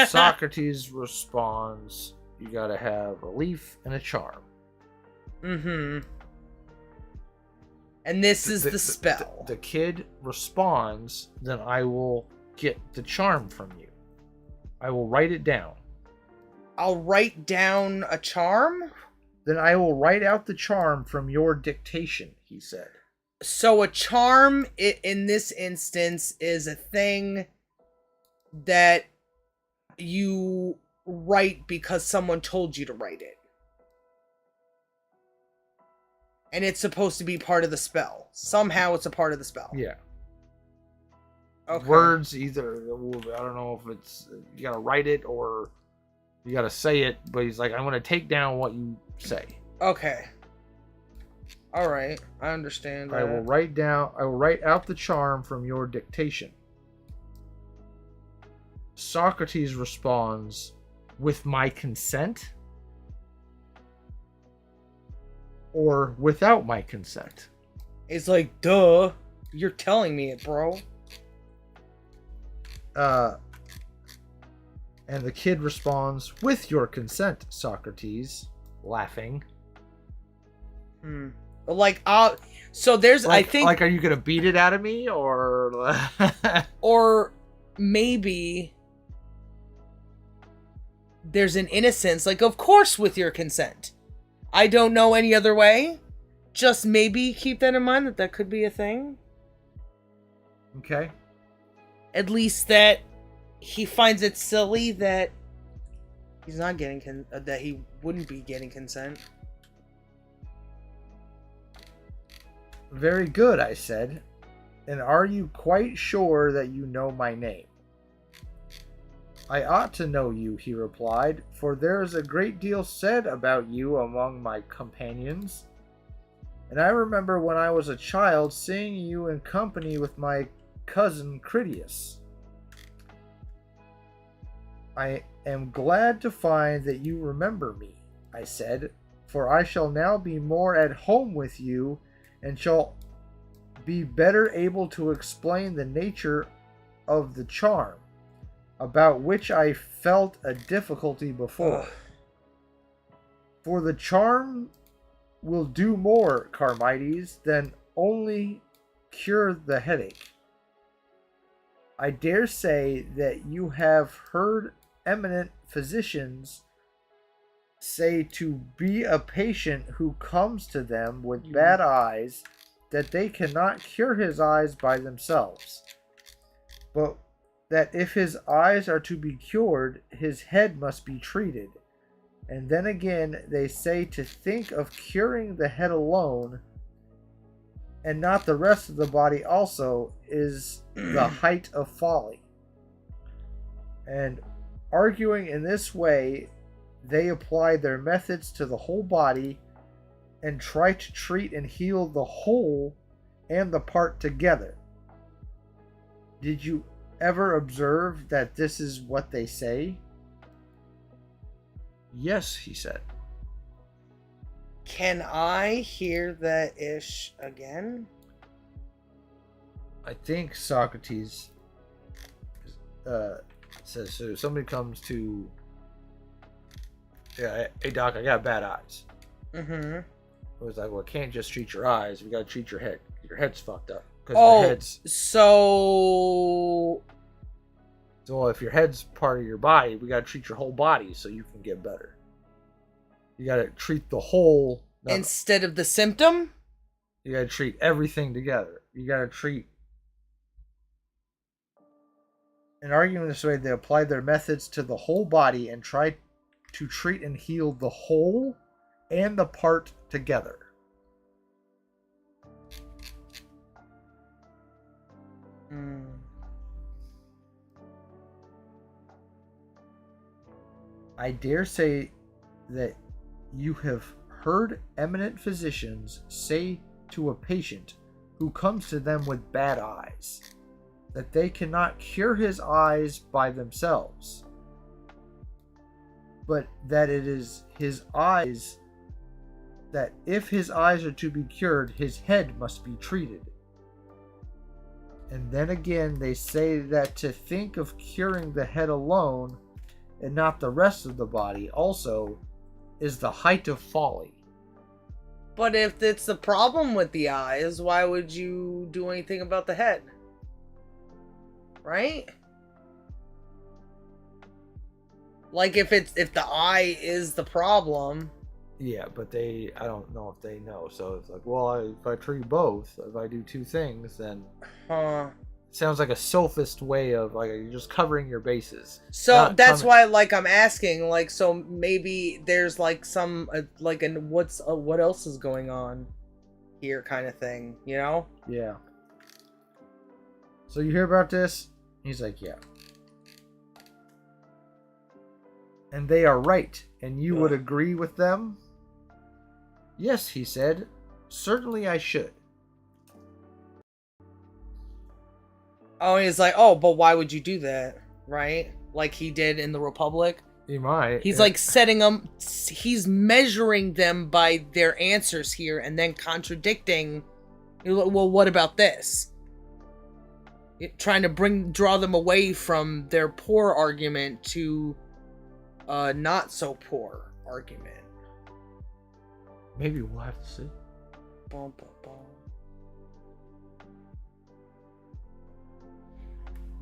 Socrates responds, you gotta have a leaf and a charm. Mm-hmm. And this is the spell. The kid responds, then I will get the charm from you. I will write it down. I'll write down a charm? Then I will write out the charm from your dictation, he said. So a charm in this instance is a thing that you write because someone told you to write it. And it's supposed to be part of the spell. Somehow it's a part of the spell. Yeah. Okay. Words either, I don't know if it's, you gotta write it or you gotta say it, but he's like, I'm gonna take down what you say. Okay. Alright, I understand that. I will write out the charm from your dictation. Socrates responds, with my consent? Or without my consent? It's like, duh. You're telling me it, bro. And the kid responds, with your consent, Socrates, laughing. Like, so there's, like, I think... Like, are you gonna beat it out of me, or... or maybe there's an innocence, like, of course with your consent. I don't know any other way. Just maybe keep that in mind, that could be a thing. Okay. At least that he finds it silly that he's not getting that he wouldn't be getting consent. Very good, I said. And are you quite sure that you know my name? I ought to know you, he replied, for there is a great deal said about you among my companions. And I remember when I was a child seeing you in company with my cousin Critias. I am glad to find that you remember me, I said, for I shall now be more at home with you and shall be better able to explain the nature of the charm, about which I felt a difficulty before. For the charm will do more, Charmides, than only cure the headache. I dare say that you have heard eminent physicians say to be a patient who comes to them with bad eyes that they cannot cure his eyes by themselves, but that if his eyes are to be cured, his head must be treated. And then again they say to think of curing the head alone and not the rest of the body also is the height of folly. And arguing in this way, they apply their methods to the whole body and try to treat and heal the whole and the part together. Did you ever observe that this is what they say? Yes, he said. Can I hear that ish again? I think Socrates says, so somebody comes to, yeah, hey doc, I got bad eyes. Mm-hmm. It was like, well, can't just treat your eyes. We got to treat your head. Your head's fucked up. So if your head's part of your body, we got to treat your whole body so you can get better. You got to treat the whole. Instead of the symptom? You got to treat everything together. You got to treat. In arguing this way, they apply their methods to the whole body and try to treat and heal the whole and the part together. I dare say that you have heard eminent physicians say to a patient who comes to them with bad eyes that they cannot cure his eyes by themselves, but that it is his eyes, that if his eyes are to be cured, his head must be treated. And then again they say that to think of curing the head alone and not the rest of the body also is the height of folly. But if it's the problem with the eyes, why would you do anything about the head? Right? Like if the eye is the problem, Yeah, but I don't know if they know. So it's like, well, if I treat both, if I do two things, then Huh. it sounds like a sophist way of like you're just covering your bases. So Not that's coming. why, like, I'm asking, like, so maybe there's like some, like, and what else is going on here, kind of thing, you know? Yeah. So you hear about this? He's like, yeah. And they are right, and you would agree with them? Yes, he said. Certainly I should. Oh, he's like, oh, but why would you do that, right? Like he did in the Republic. You might. He's like setting them. He's measuring them by their answers here, and then contradicting. Well, what about this? Trying to draw them away from their poor argument to a not so poor argument. Maybe we'll have to see. Bum, bum, bum.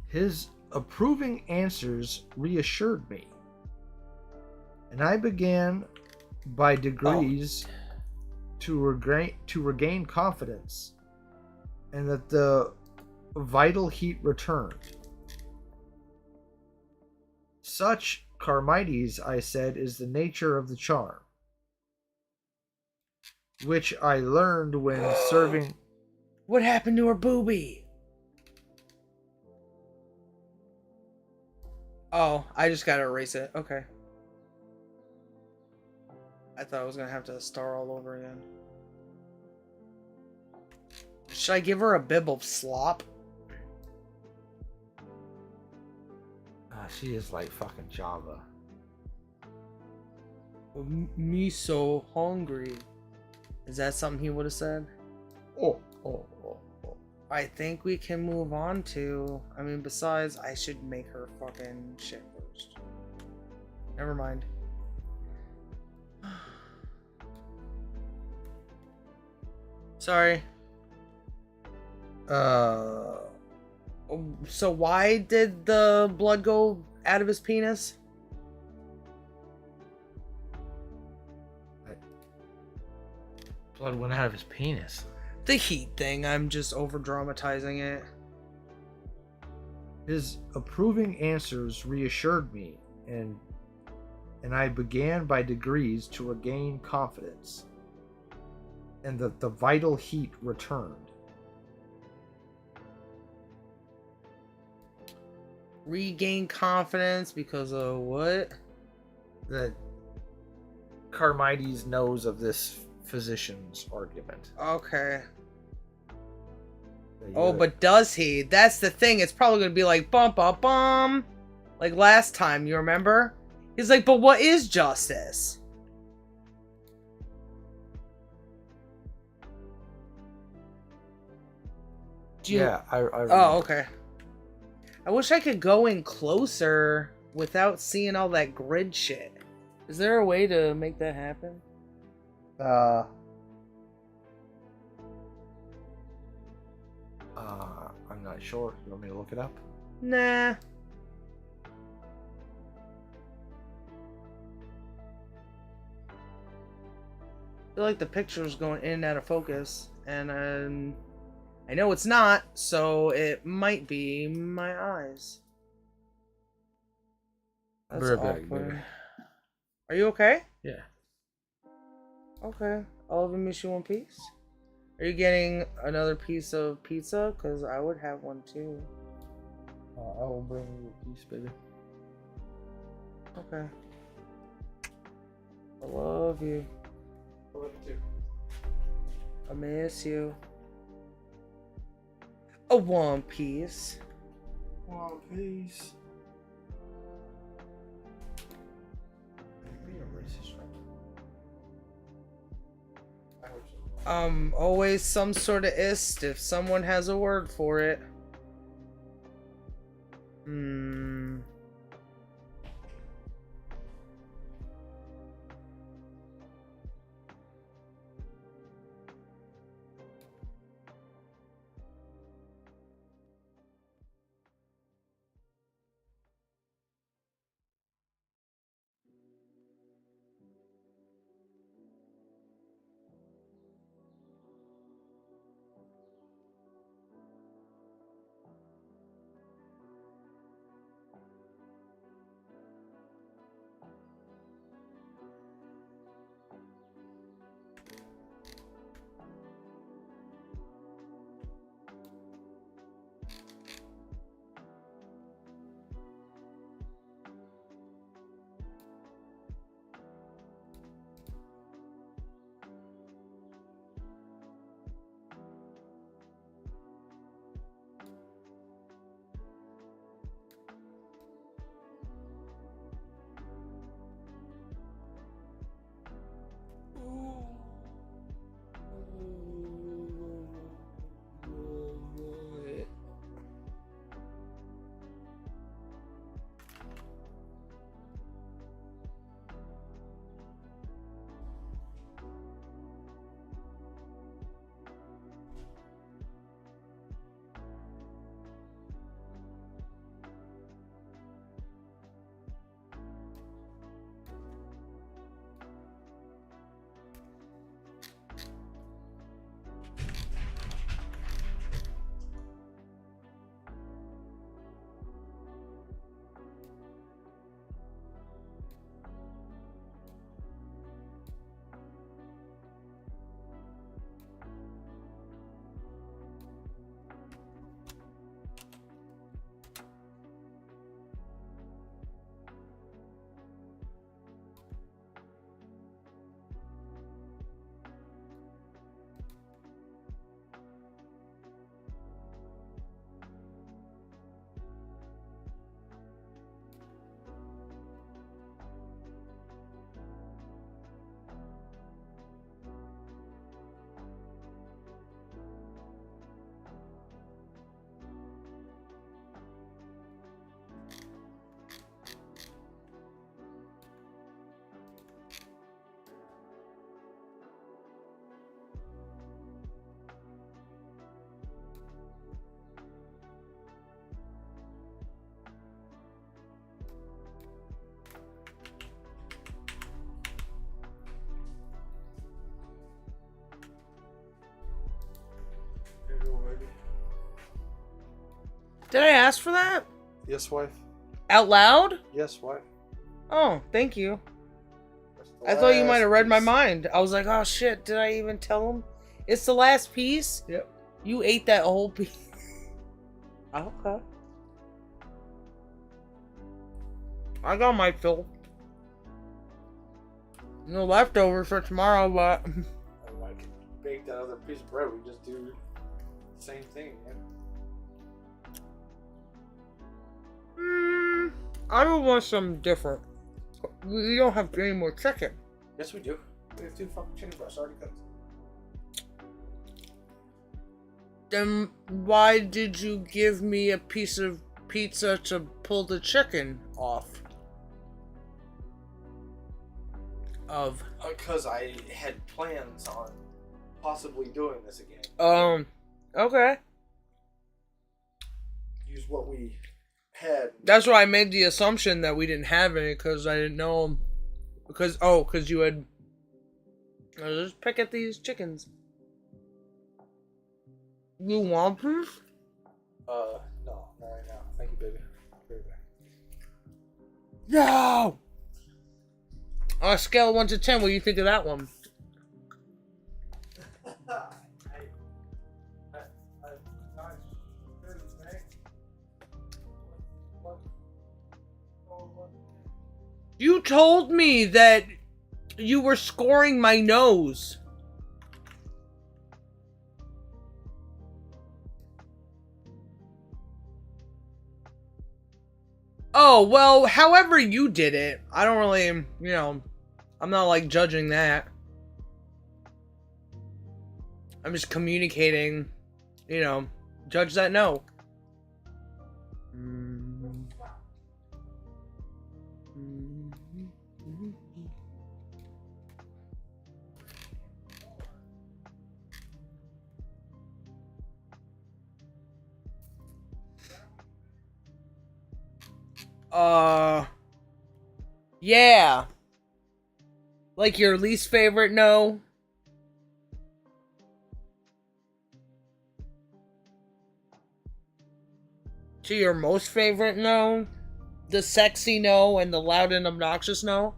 His approving answers reassured me, and I began by degrees to regain confidence, and that the vital heat returned. Such, Charmides, I said, is the nature of the charm, which I learned when serving. What happened to her boobie? Oh, I just gotta erase it. Okay. I thought I was gonna have to start all over again. Should I give her a bib of slop? She is like fucking Java. Me so hungry. Is that something he would have said? Oh. I think we can move on to. I mean, besides, I should make her fucking shit first. Never mind. Sorry. So why did the blood go out of his penis? Blood went out of his penis. The heat thing. I'm just over dramatizing it. His approving answers reassured me, and I began by degrees to regain confidence, and that the vital heat returned. Regain confidence because of what? That Charmides knows of this physician's argument. Okay. Oh, but does he? That's the thing. It's probably going to be like bum bum bum. Like last time, you remember? He's like, but what is justice? Yeah, I Oh, okay. I wish I could go in closer without seeing all that grid shit. Is there a way to make that happen? I'm not sure. You want me to look it up? Nah. I feel like the picture's going in and out of focus, and I know it's not, so it might be my eyes. That's awkward. Are you okay? Yeah. Okay. All of them miss you one piece? Are you getting another piece of pizza? Because I would have one too. I will bring you a piece, baby. Okay. I love you. I love you too. I miss you. A one piece. One piece. Always some sort of ist if someone has a word for it. Did I ask for that? Yes, wife. Out loud? Yes, wife. Oh, thank you. That's the I thought you might last have read my piece. mind. I was like, oh shit, did I even tell him? It's the last piece? Yep. You ate that whole piece. Okay. I got my fill. No leftovers for tomorrow, but Oh, I could bake that other piece of bread. We just do the same thing, man. I would want some different. We don't have any more chicken. Yes, we do. We have 2 fucking chicken breasts already cooked. Then why did you give me a piece of pizza to pull the chicken off of? Because I had plans on possibly doing this again. Okay. Use what we had. That's why I made the assumption that we didn't have any, because I didn't know. Because you had. Just pick at these chickens. You want proof? No, not right now. Thank you, baby. Baby. No! On a scale of 1 to 10, what do you think of that one? You told me that you were scoring my nose. Oh, well, however you did it, I don't really, I'm not like judging that. I'm just communicating, judge that no. Yeah. Like your least favorite no? To your most favorite no? The sexy no and the loud and obnoxious no?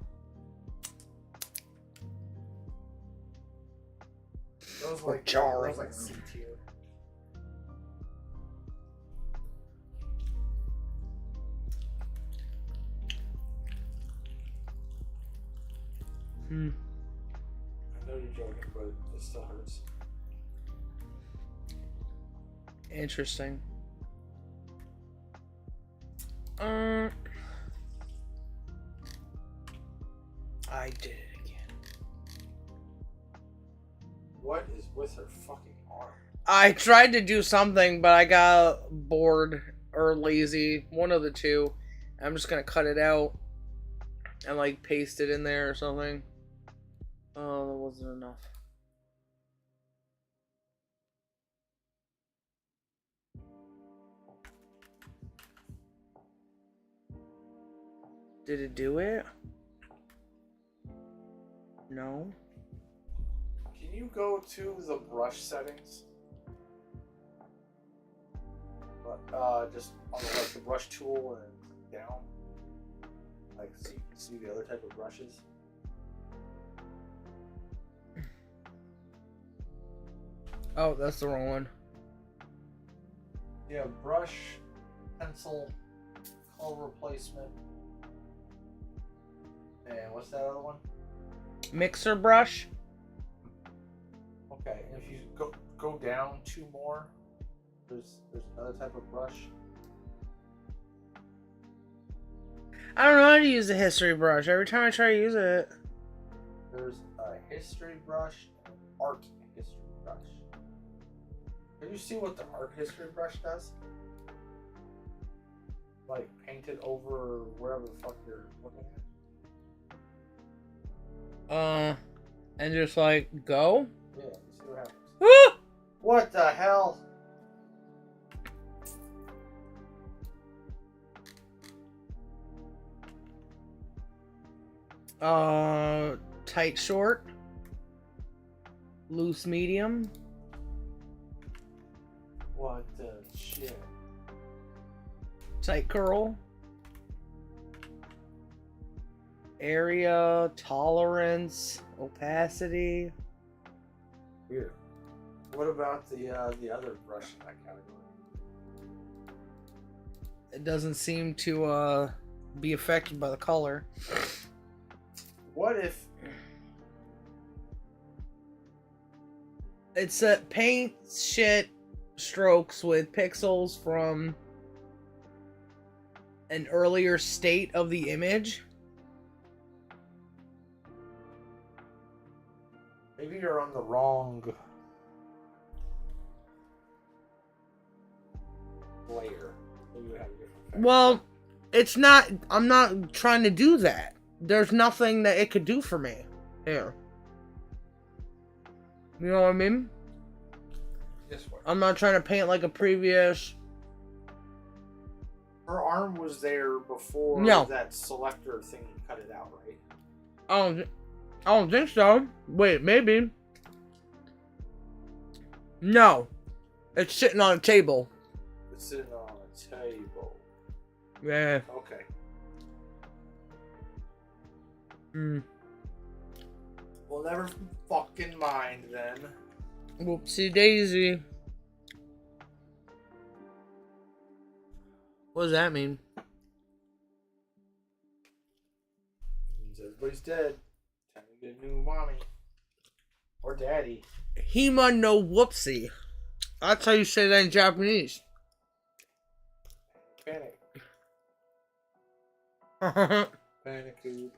Those Or like jarring. Those like C tier. I know you're joking, but it still hurts. Interesting. I did it again. What is with her fucking arm? I tried to do something, but I got bored or lazy. One of the two. I'm just gonna cut it out and like paste it in there or something. Oh, that wasn't enough. Did it do it? No. Can you go to the brush settings? Just on the brush tool and down. Like, so you can see the other type of brushes. Oh, that's the wrong one. Yeah, brush, pencil, color replacement. And what's that other one? Mixer brush. Okay, and if you go down 2 more, there's another type of brush. I don't know how to use a history brush. Every time I try to use it. There's a history brush and an art history brush. Can you see what the art history brush does? Like paint it over wherever the fuck you're looking at. And just like go. Yeah, you see what happens. Ah! What the hell? Tight short. Loose medium. What the shit? Tight curl. Area, tolerance, opacity. Weird. What about the other brush in that category? It doesn't seem to be affected by the color. What if It's paint shit strokes with pixels from an earlier state of the image? maybe you're on the wrong layer? Maybe you have a different effect. Well, it's not. I'm not trying to do that. There's nothing that it could do for me here. You know what I mean? Yes, what? I'm not trying to paint like a previous. Her arm was there before No. that selector thing cut it out, right? I don't think so. Wait, maybe. No, it's sitting on a table. It's sitting on a table. Yeah. Okay. Hmm. Well, never fucking mind then. Whoopsie daisy. What does that mean? Means everybody's dead. Time to get a new mommy. Or daddy. Hima no whoopsie. That's how you say that in Japanese. Panic. Everybody Panicoo.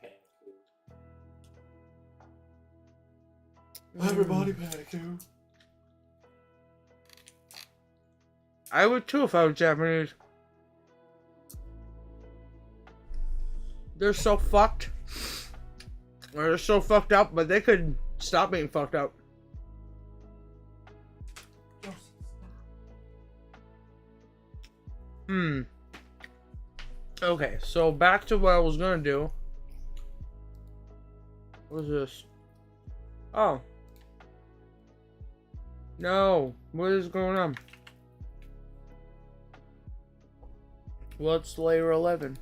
Everybody panicoo. I would too if I was Japanese. They're so fucked. Or they're so fucked up, but they could stop being fucked up. Okay, so back to what I was gonna do. What is this? Oh. No. What is going on? What's layer 11?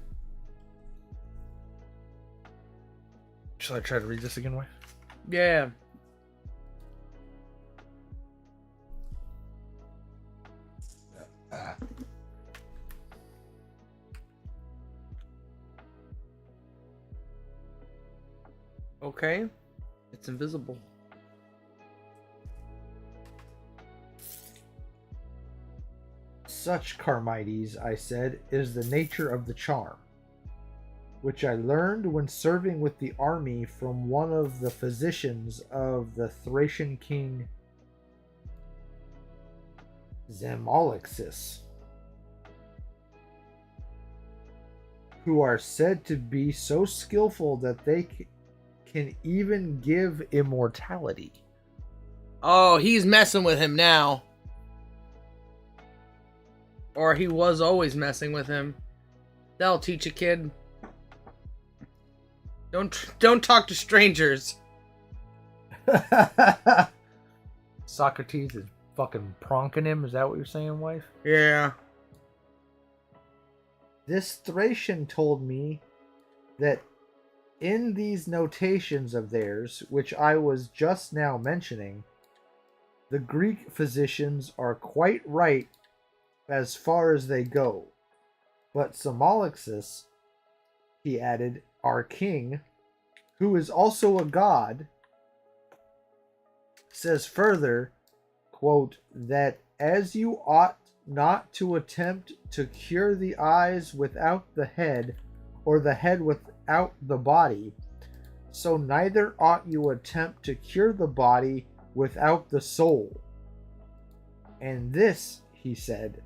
Shall I try to read this again, wife? Yeah. Okay. It's invisible. Such, Charmides, I said, is the nature of the charm, which I learned when serving with the army from one of the physicians of the Thracian king Zamolixis, who are said to be so skillful that they can even give immortality. Oh, he's messing with him now. Or he was always messing with him. That'll teach a kid. Don't talk to strangers. Socrates is fucking pronking him. Is that what you're saying, wife? Yeah. This Thracian told me that in these notations of theirs, which I was just now mentioning, the Greek physicians are quite right as far as they go. But Zamolixis, he added, our king, who is also a god, says further, quote, that as you ought not to attempt to cure the eyes without the head, or the head without the body, so neither ought you attempt to cure the body without the soul. And this, he said,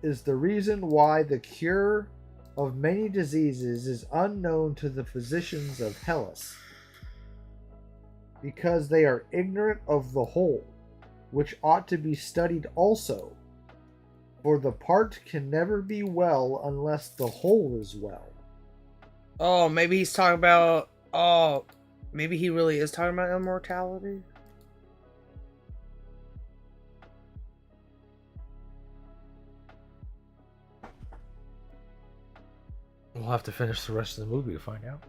is the reason why the cure of many diseases is unknown to the physicians of Hellas, because they are ignorant of the whole, which ought to be studied also, for the part can never be well unless the whole is well. Oh, maybe he's talking about... Oh, maybe he really is talking about immortality? We'll have to finish the rest of the movie to find out.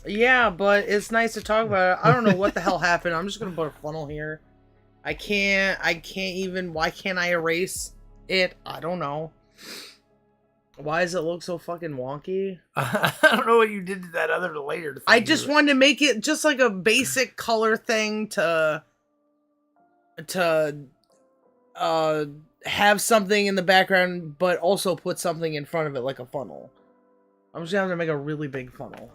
Yeah, but it's nice to talk about it. I don't know what the hell happened. I'm just gonna put a funnel here. I can't even. Why can't I erase it? I don't know. Why does it look so fucking wonky? I don't know what you did to that other later. I just wanted to make it just like a basic color thing to have something in the background, but also put something in front of it like a funnel. I'm just gonna have to make a really big funnel.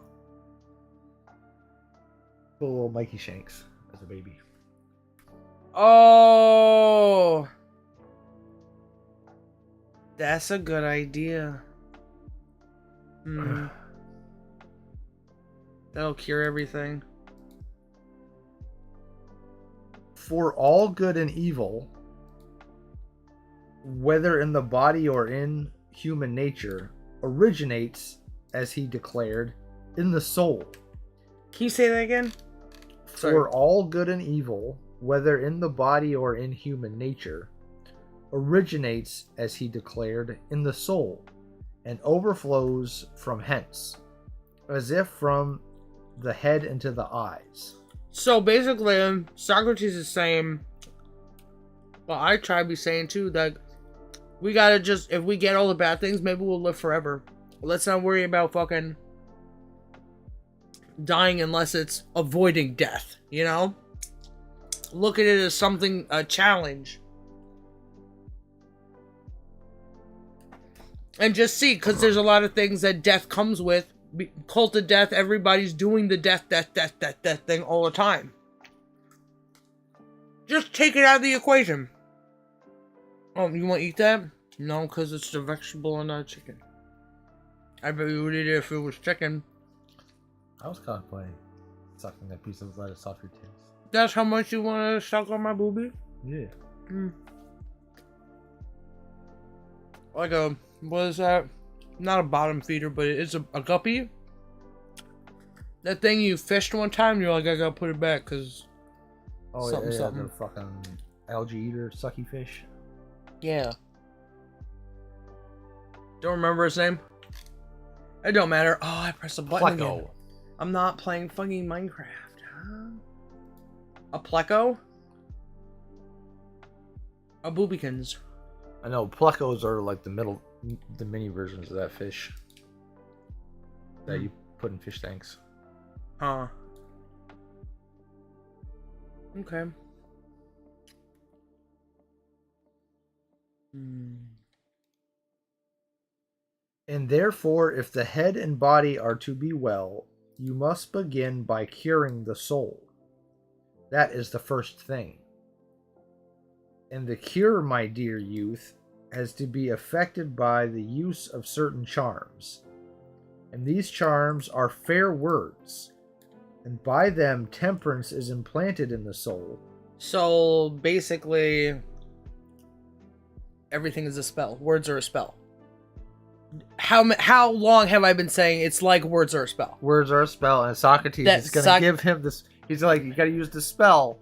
Put a little Mikey Shanks as a baby. Oh, that's a good idea. That'll cure everything. For all good and evil, whether in the body or in human nature, originates, as he declared, in the soul. Can you say that again? Sorry. For all good and evil, whether in the body or in human nature, originates, as he declared, in the soul, and overflows from hence, as if from the head into the eyes. So basically, Socrates is saying, well, I try to be saying too, that we gotta just, if we get all the bad things, maybe we'll live forever. Let's not worry about fucking dying unless it's avoiding death, you know? Look at it as something, a challenge. And just see, because there's a lot of things that death comes with. Cult of death, everybody's doing the death thing all the time. Just take it out of the equation. Oh, you want to eat that? No, because it's a vegetable and not chicken. I bet you would eat it if it was chicken. I was contemplating sucking that piece of lettuce off your tits. That's how much you want to suck on my boobie? Yeah. Like a, what is that? Not a bottom feeder, but it's a guppy. That thing you fished one time, you're like, I gotta put it back, because something. The fucking algae eater, sucky fish. Yeah. Don't remember his name? It don't matter. Oh, I pressed a button Plato. again. I'm not playing fucking Minecraft. Huh? A pleco? A boobikins. I know, plecos are like the mini versions of that fish that you put in fish tanks. Huh. Okay. And therefore, if the head and body are to be well, you must begin by curing the soul. That is the first thing. And the cure, my dear youth, has to be effected by the use of certain charms. And these charms are fair words, and by them temperance is implanted in the soul. So basically, everything is a spell. Words are a spell. How long have I been saying it's like words are a spell? Words are a spell, and Socrates is going to give him this. He's like, you got to use the spell.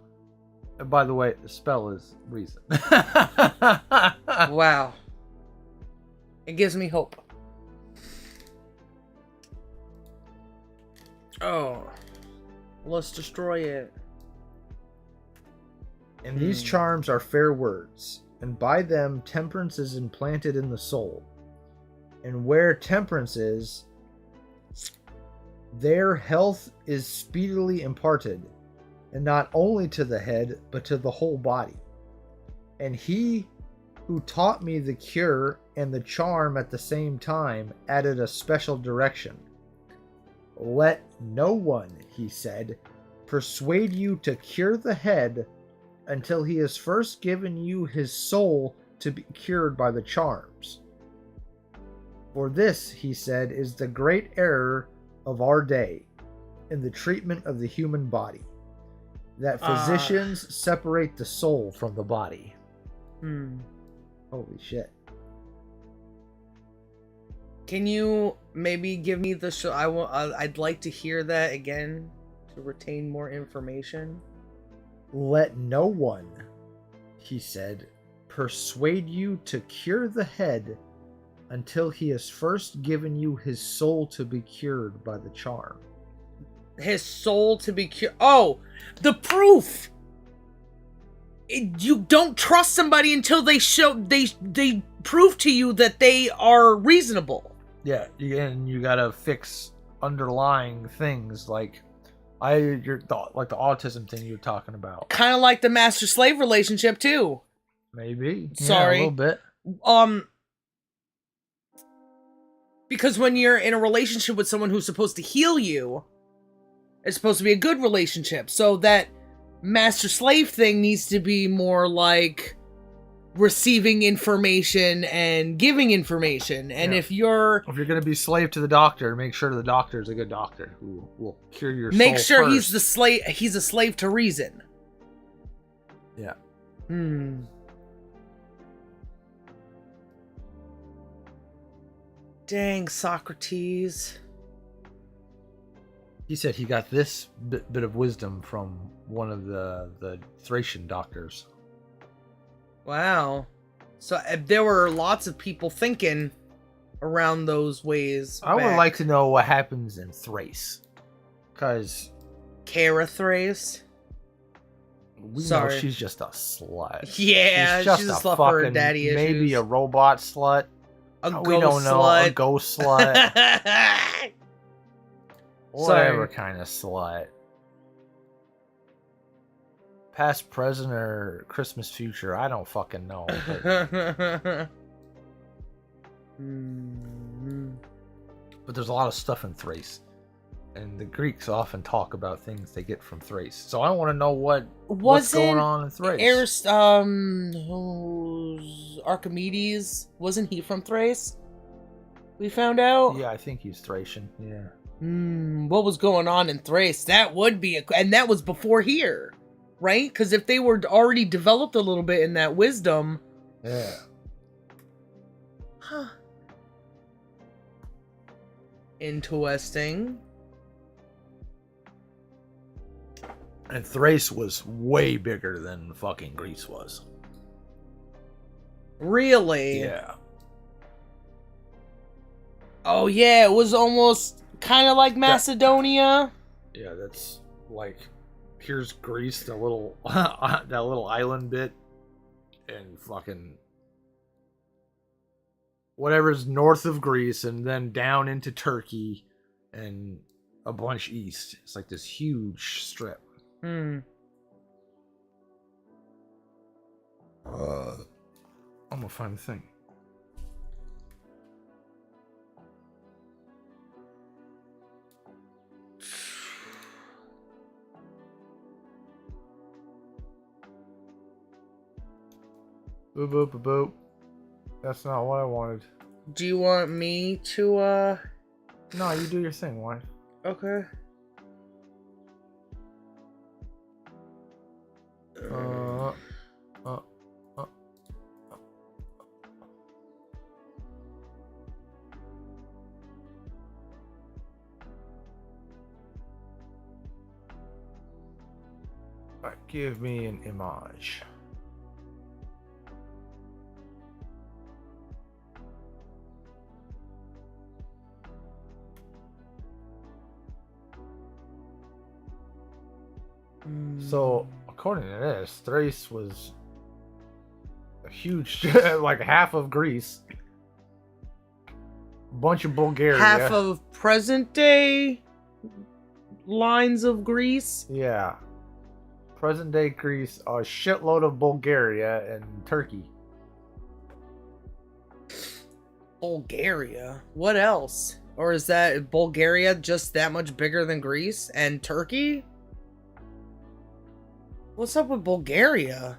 And by the way, the spell is reason. Wow. It gives me hope. Oh. Let's destroy it. And these charms are fair words, and by them temperance is implanted in the soul. And where temperance is, there health is speedily imparted, and not only to the head, but to the whole body. And he who taught me the cure and the charm at the same time added a special direction. Let no one, he said, persuade you to cure the head until he has first given you his soul to be cured by the charms. For this, he said, is the great error of our day in the treatment of the human body, that physicians separate the soul from the body. Holy shit. Can you maybe give me the show? I'd like to hear that again to retain more information. Let no one, he said, persuade you to cure the head until he has first given you his soul to be cured by the charm. His soul to be cured. Oh, the proof. You don't trust somebody until they prove to you that they are reasonable. Yeah, and you gotta fix underlying things like like the autism thing you were talking about. Kind of like the master-slave relationship too. Maybe. Sorry. Yeah, a little bit. Because when you're in a relationship with someone who's supposed to heal you, it's supposed to be a good relationship. So that master-slave thing needs to be more like receiving information and giving information. And if you're gonna be slave to the doctor, make sure the doctor is a good doctor who will cure your soul. Make sure first. he's a slave to reason. Yeah. Dang, Socrates. He said he got this bit of wisdom from one of the Thracian doctors. Wow. So there were lots of people thinking around those ways. I would like to know what happens in Thrace. Because Thrace. We know she's just a slut. Yeah, she's just a slut for her daddy issues. Maybe a robot slut. We don't know. Slut. A ghost slut. Whatever kind of slut. Past, present, or Christmas future, I don't fucking know. But there's a lot of stuff in Thrace. And the Greeks often talk about things they get from Thrace. So I want to know what's going on in Thrace. Archimedes, wasn't he from Thrace? We found out? Yeah, I think he's Thracian. Yeah. What was going on in Thrace? That would be and that was before here, right? Because if they were already developed a little bit in that wisdom. Yeah. Huh. Interesting. And Thrace was way bigger than fucking Greece was. Really? Yeah. Oh yeah, it was almost kind of like Macedonia. Yeah, that's like, here's Greece, the little that little island bit, and fucking whatever's north of Greece, and then down into Turkey, and a bunch east. It's like this huge strip. Hmm. I'm gonna find the thing. Boop, boop, boop, boop. That's not what I wanted. Do you want me to, No, you do your thing, wife. Okay. Alright, give me an image. So, according to this, Thrace was a huge, like half of Greece, bunch of Bulgaria, half of present day lines of Greece. Yeah, present day Greece, a shitload of Bulgaria and Turkey. Bulgaria? What else? Or is that Bulgaria just that much bigger than Greece and Turkey? What's up with Bulgaria?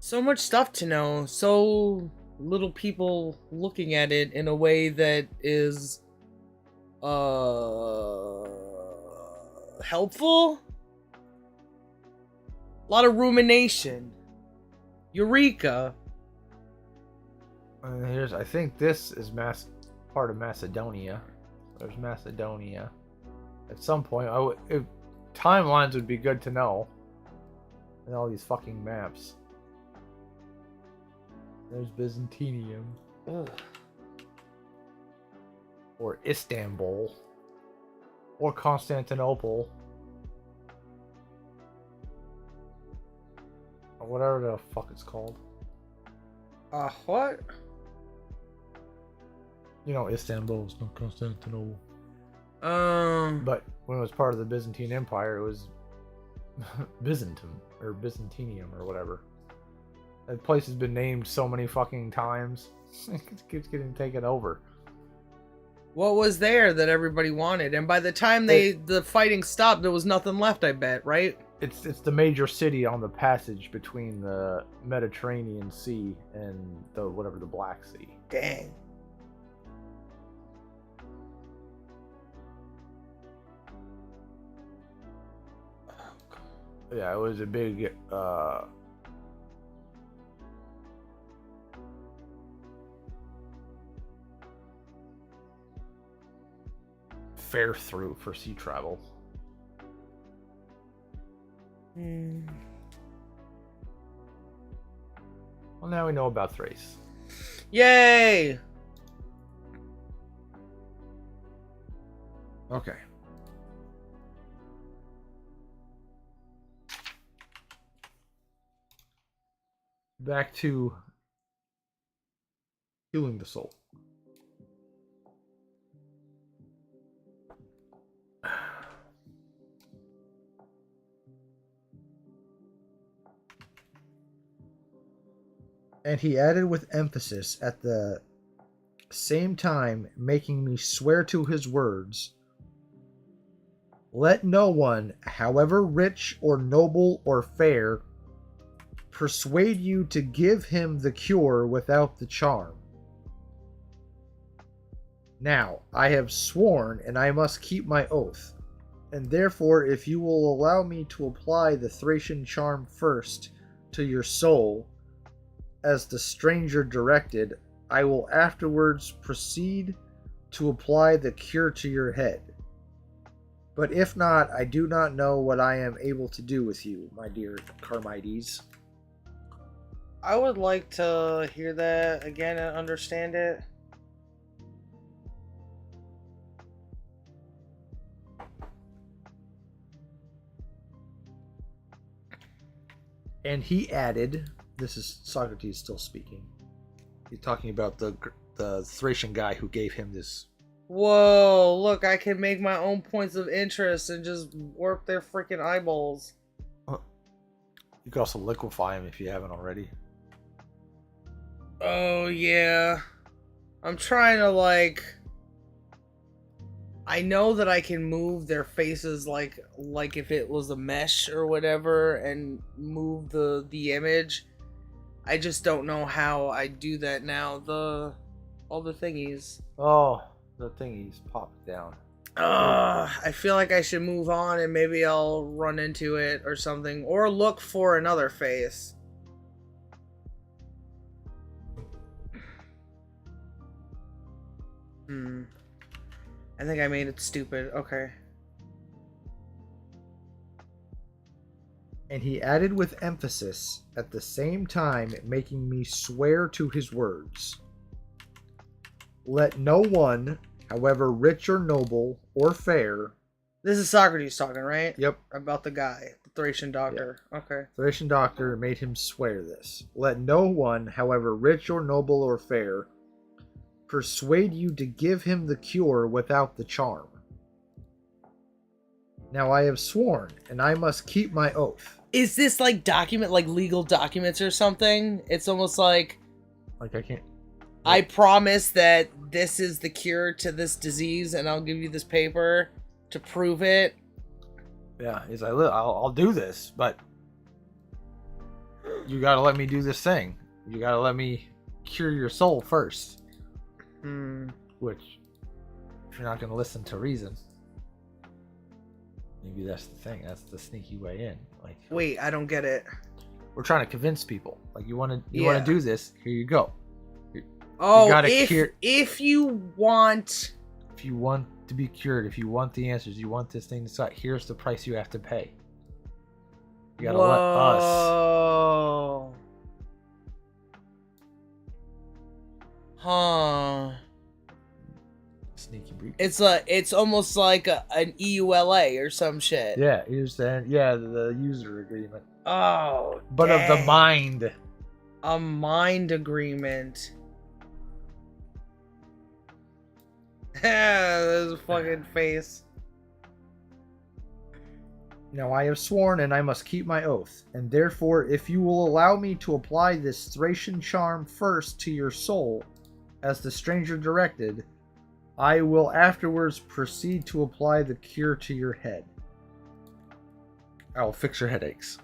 So much stuff to know. So little people looking at it in a way that is helpful. A lot of rumination. Eureka. And I think this is part of Macedonia. There's Macedonia. At some point, timelines would be good to know. And all these fucking maps. There's Byzantium. Ugh. or Istanbul, or Constantinople, or whatever the fuck it's called. What? You know, Istanbul is not Constantinople. But But when it was part of the Byzantine Empire, it was Byzantium or Byzantinium or whatever. That place has been named so many fucking times. It keeps getting taken over. what was there that everybody wanted? And by the time the fighting stopped, there was nothing left, I bet, right? It's the major city on the passage between the Mediterranean Sea and the whatever the Black Sea. Dang. Yeah, it was a big fare through for sea travel. Well, now we know about Thrace. Yay! Okay. Back to healing the soul. And he added with emphasis at the same time, making me swear to his words, let no one, however rich or noble or fair, persuade you to give him the cure without the charm. Now, I have sworn, and I must keep my oath, and therefore, if you will allow me to apply the Thracian charm first to your soul, as the stranger directed, I will afterwards proceed to apply the cure to your head. But if not, I do not know what I am able to do with you, my dear Charmides. I would like to hear that again and understand it. And he added, this is Socrates still speaking. He's talking about the Thracian guy who gave him this. Whoa, look, I can make my own points of interest and just warp their freaking eyeballs. You could also liquefy him if you haven't already. Oh, yeah. I'm trying to, like... I know that I can move their faces like if it was a mesh or whatever and move the image. I just don't know how I do that now. All the thingies. Oh, the thingies popped down. I feel like I should move on and maybe I'll run into it or something. Or look for another face. I think I made it stupid. Okay. And he added with emphasis, at the same time making me swear to his words. Let no one, however rich or noble or fair... This is Socrates talking, right? Yep. About the guy, the Thracian doctor. Yep. Okay. Thracian doctor made him swear this. Let no one, however rich or noble or fair, persuade you to give him the cure without the charm. Now I have sworn, and I must keep my oath. Is this like legal documents or something? It's almost like I can't... I promise that this is the cure to this disease, and I'll give you this paper to prove it. Yeah, he's like, look, I'll do this, but you gotta let me do this thing. You gotta let me cure your soul first. Which, if you're not gonna listen to reason, maybe that's the thing. That's the sneaky way in. Like, wait, I don't get it. We're trying to convince people. Like, you want to do this? Here you go. You if you want to be cured, if you want the answers, you want this thing to start. Here's the price you have to pay. You gotta let us. Huh. Sneaky beak. It's almost like an EULA or some shit. Yeah, here's the user agreement. Oh, But of the dang. mind. A mind agreement. There's a fucking face. Now I have sworn, and I must keep my oath, and therefore, if you will allow me to apply this Thracian charm first to your soul, as the stranger directed, I will afterwards proceed to apply the cure to your head. I will fix your headaches.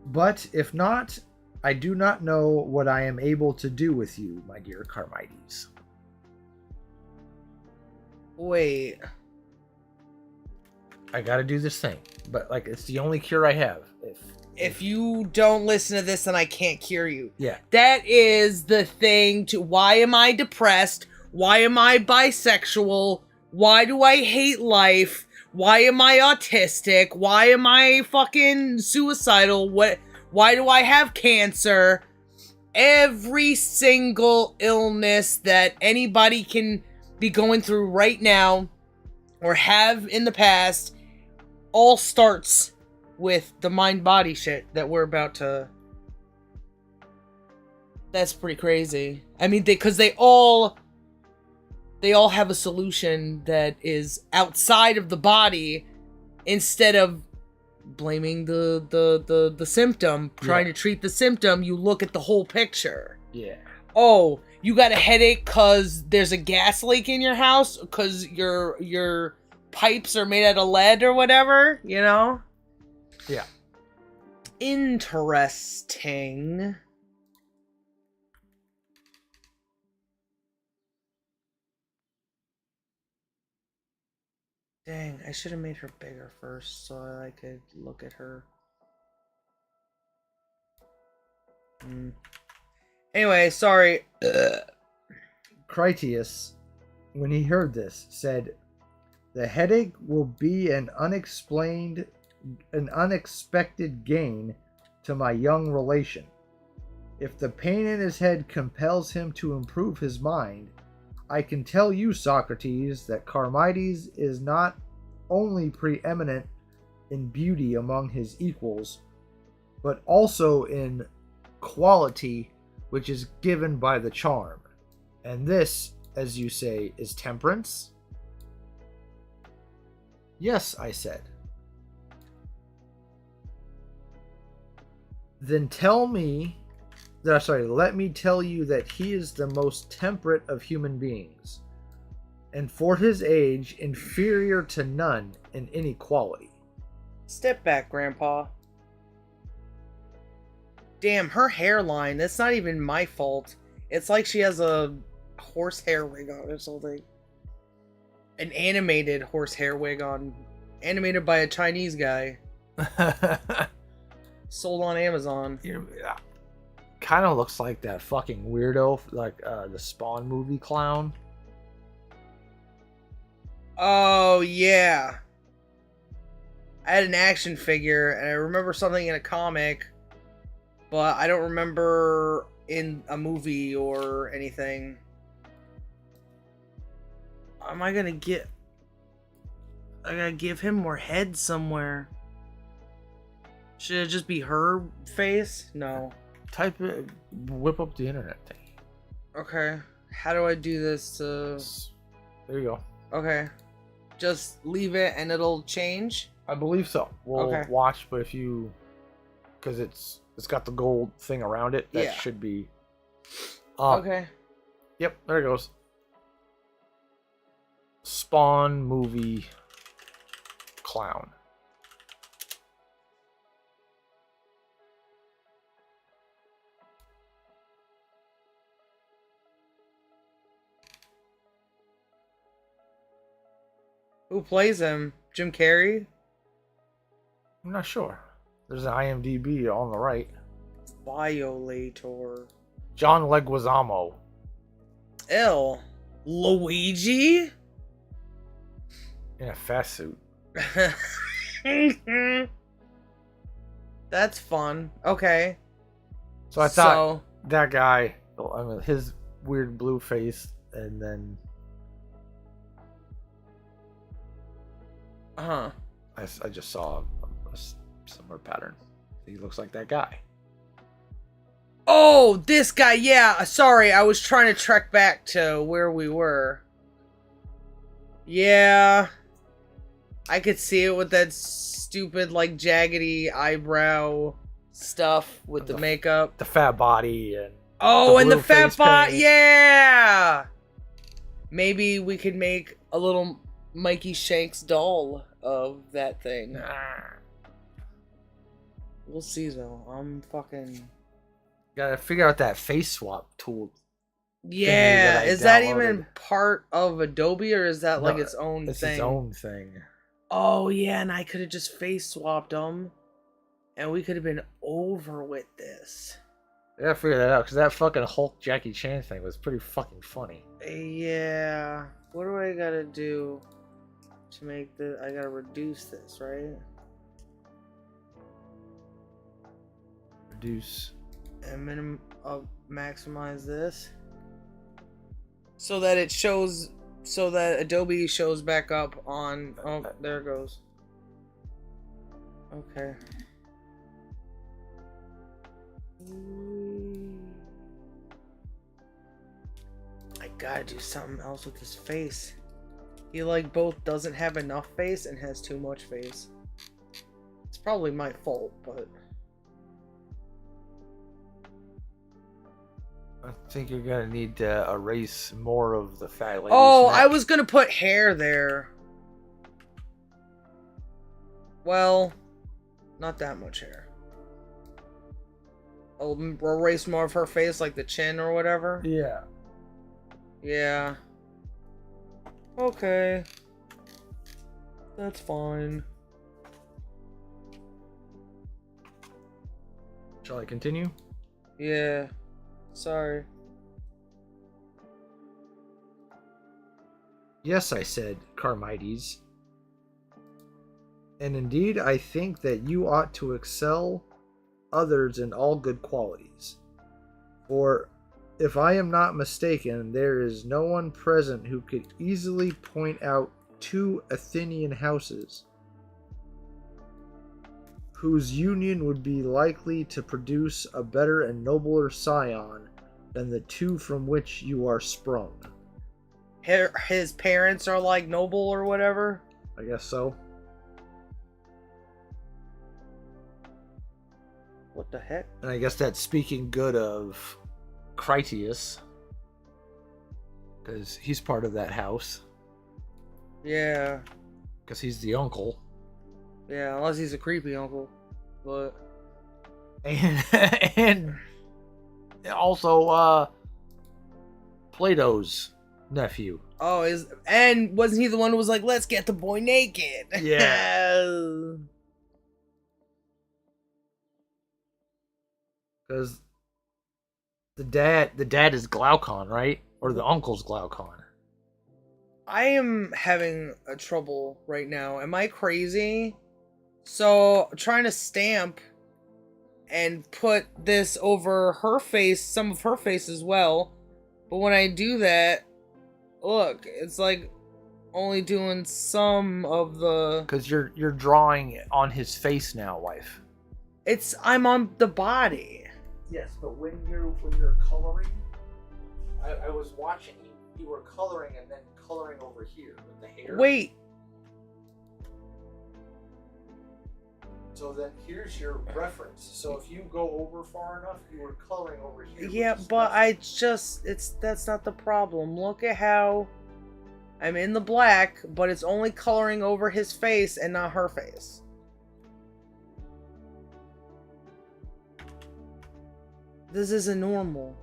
But if not, I do not know what I am able to do with you, my dear Charmides. Wait. I gotta do this thing, but like it's the only cure I have. If you don't listen to this, then I can't cure you. Yeah. That is the thing to why am I depressed? Why am I bisexual? Why do I hate life? Why am I autistic? Why am I fucking suicidal? Why do I have cancer? Every single illness that anybody can be going through right now or have in the past all starts with the mind-body shit that we're about to... That's pretty crazy. I mean, because they all have a solution that is outside of the body instead of blaming the symptom, trying to treat the symptom. You look at the whole picture. Yeah. Oh, you got a headache because there's a gas leak in your house because your pipes are made out of lead or whatever, you know? Yeah. Interesting. Dang, I should have made her bigger first so I could look at her. Anyway, sorry. Critias, when he heard this, said, "The headache will be an unexpected gain to my young relation. If the pain in his head compels him to improve his mind, I can tell you, Socrates, that Charmides is not only preeminent in beauty among his equals, but also in quality which is given by the charm. And this, as you say, is temperance?" "Yes," I said. "Then let me tell you that he is the most temperate of human beings, and for his age inferior to none in any quality." Step back, Grandpa. Damn, her hairline, that's not even my fault. It's like she has a horsehair wig on or something. An animated horsehair wig on. Animated by a Chinese guy. Sold on Amazon. Kind of looks like that fucking weirdo, like the Spawn movie clown. Oh, yeah. I had an action figure, and I remember something in a comic, but I don't remember in a movie or anything. Am I gonna get... I gotta give him more head somewhere. Should it just be her face? No. Type it, whip up the internet thing. Okay. How do I do this to... There you go. Okay. Just leave it and it'll change? I believe so. We'll Okay. watch, but if you... Because it's got the gold thing around it. That Yeah. should be... Okay. Yep, there it goes. Spawn movie clown. Who plays him? Jim Carrey? I'm not sure. There's an IMDb on the right. Violator. John Leguizamo. L. Luigi? In a fast suit. That's fun. Okay. So I thought that guy, I mean, his weird blue face, and then Uh-huh. I just saw a similar pattern. He looks like that guy. Oh, this guy, yeah. Sorry, I was trying to trek back to where we were. Yeah. I could see it with that stupid, like, jaggedy eyebrow stuff with the makeup. The fat body and Oh, and the blue fat face bot, paint. yeah! Maybe we could make a little Mikey Shanks doll of that thing. We'll see, though. I'm fucking... Gotta figure out that face swap tool. Yeah, that I is that downloaded. even part of Adobe, or is that like No, its own It's thing? its own thing. Oh, yeah, and I could have just face swapped them, and we could have been over with this. I gotta figure that out, because that fucking Hulk Jackie Chan thing was pretty fucking funny. Yeah. What do I gotta do to make the... I gotta reduce this, right? Reduce. And maximize this. So that it shows... So that Adobe shows back up on... Oh, there it goes. Okay. I gotta do something else with his face. He like both doesn't have enough face and has too much face. It's probably my fault, but... I think you're gonna need to erase more of the fat lady's Oh, neck. I was gonna put hair there. Well, not that much hair. I'll erase more of her face, like the chin or whatever. Yeah. Yeah. Okay. That's fine. Shall I continue? Yeah. Sorry. Yes, I said, Carmides. And indeed, I think that you ought to excel others in all good qualities. For, if I am not mistaken, there is no one present who could easily point out 2 Athenian houses whose union would be likely to produce a better and nobler scion than the 2 from which you are sprung. His parents are like noble or whatever? I guess so. What the heck? And I guess that's speaking good of Critias, because he's part of that house, Yeah. because he's the uncle. Yeah, unless he's a creepy uncle. But... And, and also Plato's nephew. Oh, and wasn't he the one who was like, let's get the boy naked? Yeah. Because the dad is Glaucon, right? Or the uncle's Glaucon. I am having a trouble right now. Am I crazy? So, trying to stamp and put this over her face, some of her face as well. But when I do that, look, it's like only doing some of the... Because you're drawing on his face now, wife. I'm on the body. Yes, but when you're coloring, I was watching you were coloring and then coloring over here with the hair. Wait. So then here's your reference. So if you go over far enough, you were coloring over here. Yeah, but that's not the problem. Look at how I'm in the black, but it's only coloring over his face and not her face. This isn't normal.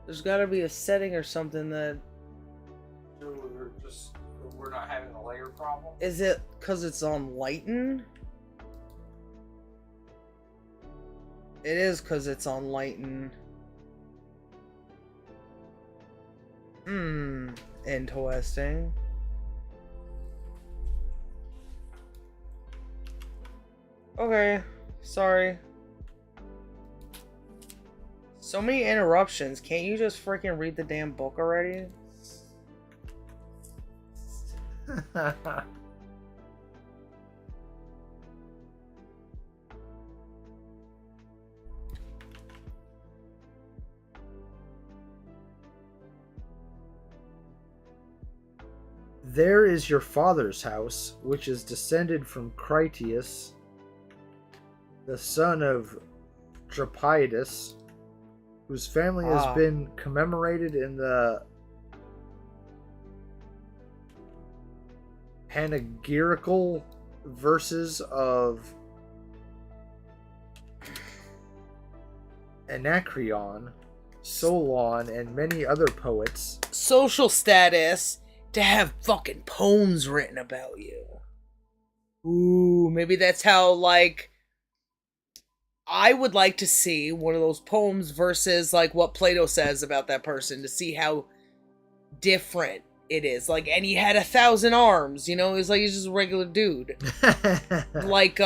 There's gotta be a setting or something that... We're not having a layer problem. Is it because it's on lighten? It is because it's on lighten. Interesting. Okay, sorry. So many interruptions. Can't you just freaking read the damn book already? There is your father's house, which is descended from Critias, the son of Trapaidas, whose family has been commemorated in the panegyrical verses of Anacreon, Solon, and many other poets. Social status to have fucking poems written about you. Ooh, maybe that's how, like, I would like to see one of those poems versus, like, what Plato says about that person to see how different it is. Like, and he had 1,000 arms, you know? It's like he's just a regular dude. Like,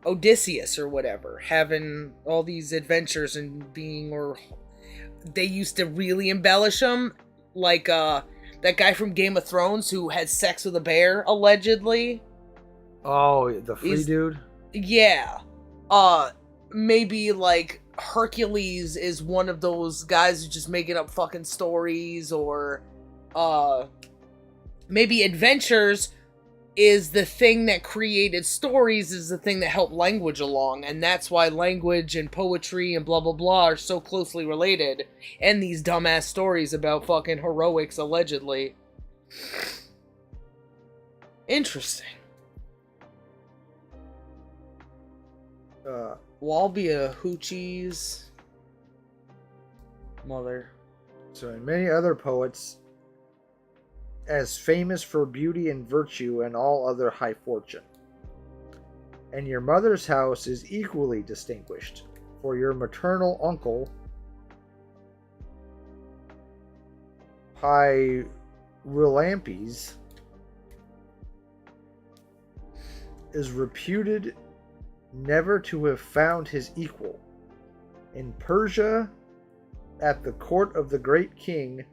Odysseus or whatever, having all these adventures and being, or they used to really embellish him. Like, that guy from Game of Thrones who had sex with a bear, allegedly. Oh, the free dude? Yeah. Maybe, like, Hercules is one of those guys who's just making up fucking stories, or, maybe adventures is the thing that created stories, is the thing that helped language along, and that's why language and poetry and blah blah blah are so closely related, and these dumbass stories about fucking heroics, allegedly. Interesting. Walbia Hoochie's mother. So, and many other poets, as famous for beauty and virtue and all other high fortune. And your mother's house is equally distinguished, for your maternal uncle, Pyrilampes, is reputed never to have found his equal. In Persia, at the court of the great king,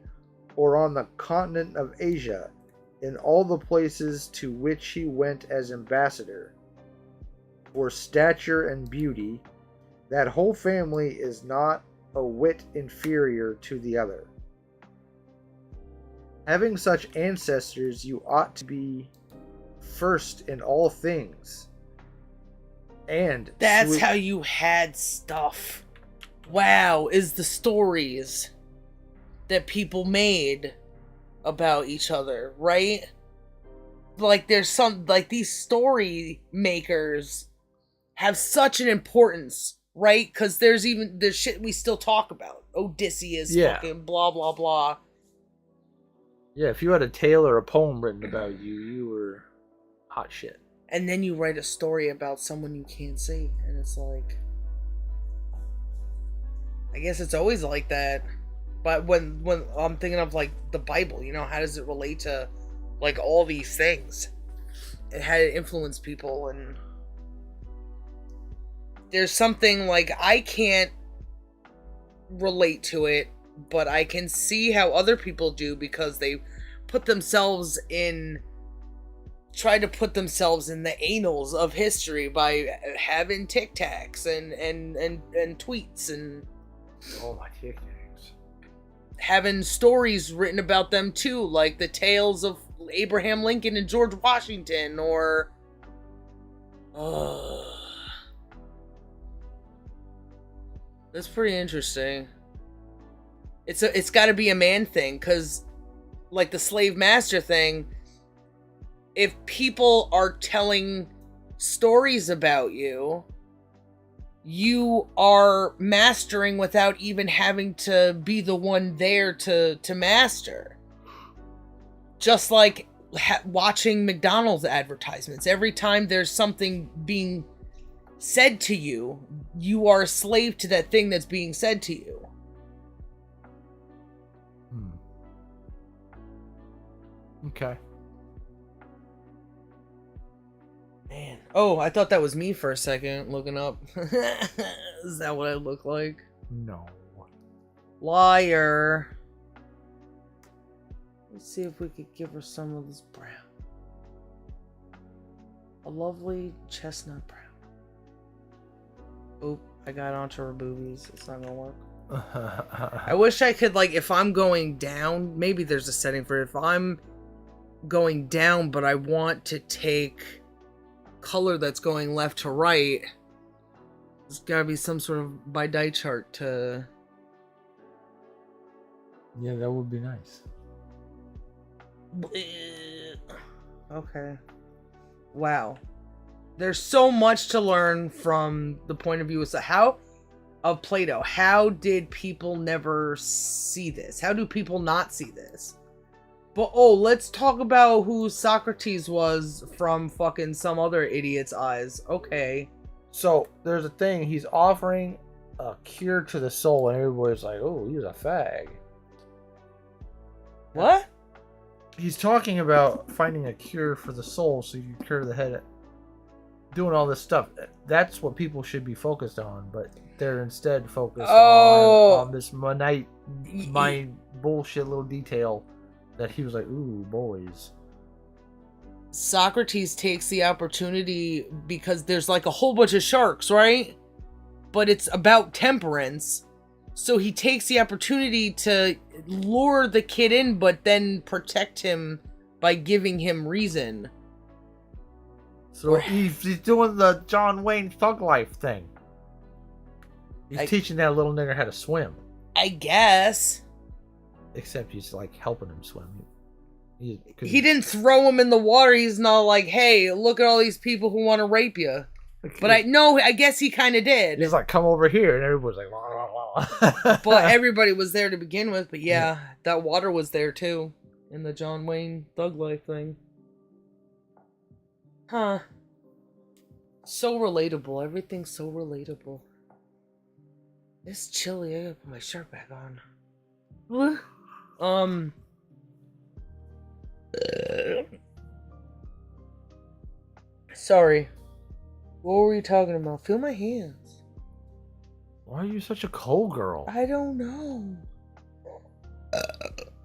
or on the continent of Asia, in all the places to which he went as ambassador, for stature and beauty, that whole family is not a whit inferior to the other. Having such ancestors, you ought to be first in all things. And that's how you had stuff. Wow, is the stories that people made about each other, right? Like, there's some, like, these story makers have such an importance, right? Because there's shit we still talk about. Odysseus, fucking blah, blah, blah. Yeah, if you had a tale or a poem written about you, you were hot shit. And then you write a story about someone you can't see, and it's like, I guess it's always like that. But when I'm thinking of, like, the Bible, you know, how does it relate to, like, all these things? And how it influence people, and there's something, like, I can't relate to it, but I can see how other people do, because they try to put themselves in the annals of history by having Tic Tacs and tweets and oh, my Tic Tacs, having stories written about them too, like the tales of Abraham Lincoln and George Washington, or that's pretty interesting. It's got to be a man thing, because, like, the slave master thing, if people are telling stories about you, you are mastering without even having to be the one there to master. Just like watching McDonald's advertisements. Every time there's something being said to you, you are a slave to that thing that's being said to you. Okay. Man. Oh, I thought that was me for a second, looking up. Is that what I look like? No. Liar. Let's see if we could give her some of this brown. A lovely chestnut brown. Oop, I got onto her boobies. It's not gonna work. I wish I could, like, if I'm going down, maybe there's a setting for it. If I'm going down, but I want to take color that's going left to right, there's gotta be some sort of by-dye chart to... Yeah, that would be nice. Okay. Wow. There's so much to learn from the point of view of Plato. How did people never see this? How do people not see this? But let's talk about who Socrates was from fucking some other idiot's eyes. Okay. So there's a thing. He's offering a cure to the soul, and everybody's like, "Oh, he's a fag." What? He's talking about finding a cure for the soul, so you can cure the head. Doing all this stuff. That's what people should be focused on, but they're instead focused on this mind bullshit little detail that he was like, "Ooh, boys." Socrates takes the opportunity because there's like a whole bunch of sharks, right? But it's about temperance. So he takes the opportunity to lure the kid in, but then protect him by giving him reason. So he's doing the John Wayne thug life thing. He's teaching that little nigger how to swim. I guess. Except he's like helping him swim. He didn't throw him in the water. He's not like, hey, look at all these people who want to rape you. But I guess he kind of did. He's like, come over here. And everybody's like, wah, wah, wah. But everybody was there to begin with. But yeah, that water was there too. In the John Wayne thug life thing. Huh. So relatable. Everything's so relatable. It's chilly. I gotta put my shirt back on. Sorry. What were we talking about? Feel my hands. Why are you such a cold girl? I don't know.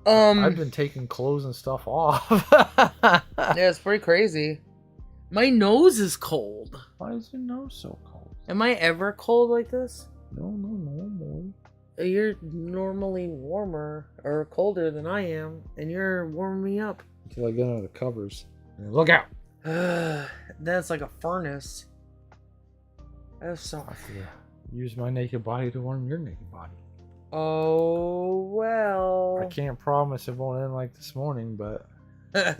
I've been taking clothes and stuff off. Yeah, it's pretty crazy. My nose is cold. Why is your nose so cold? Am I ever cold like this? No, boy. You're normally warmer or colder than I am, and you're warming me up. Until I get under the covers. Look out! That's like a furnace. That's so. I have to use my naked body to warm your naked body. Oh well. I can't promise it won't end like this morning, but I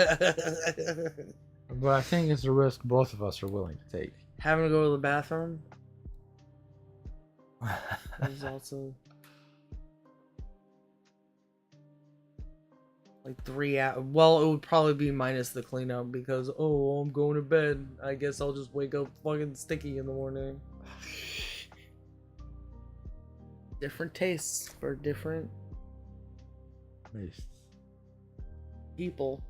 think it's a risk both of us are willing to take. Having to go to the bathroom. There's also like 3 hours. Well, it would probably be minus the cleanup because I'm going to bed. I guess I'll just wake up fucking sticky in the morning. Different tastes for different people.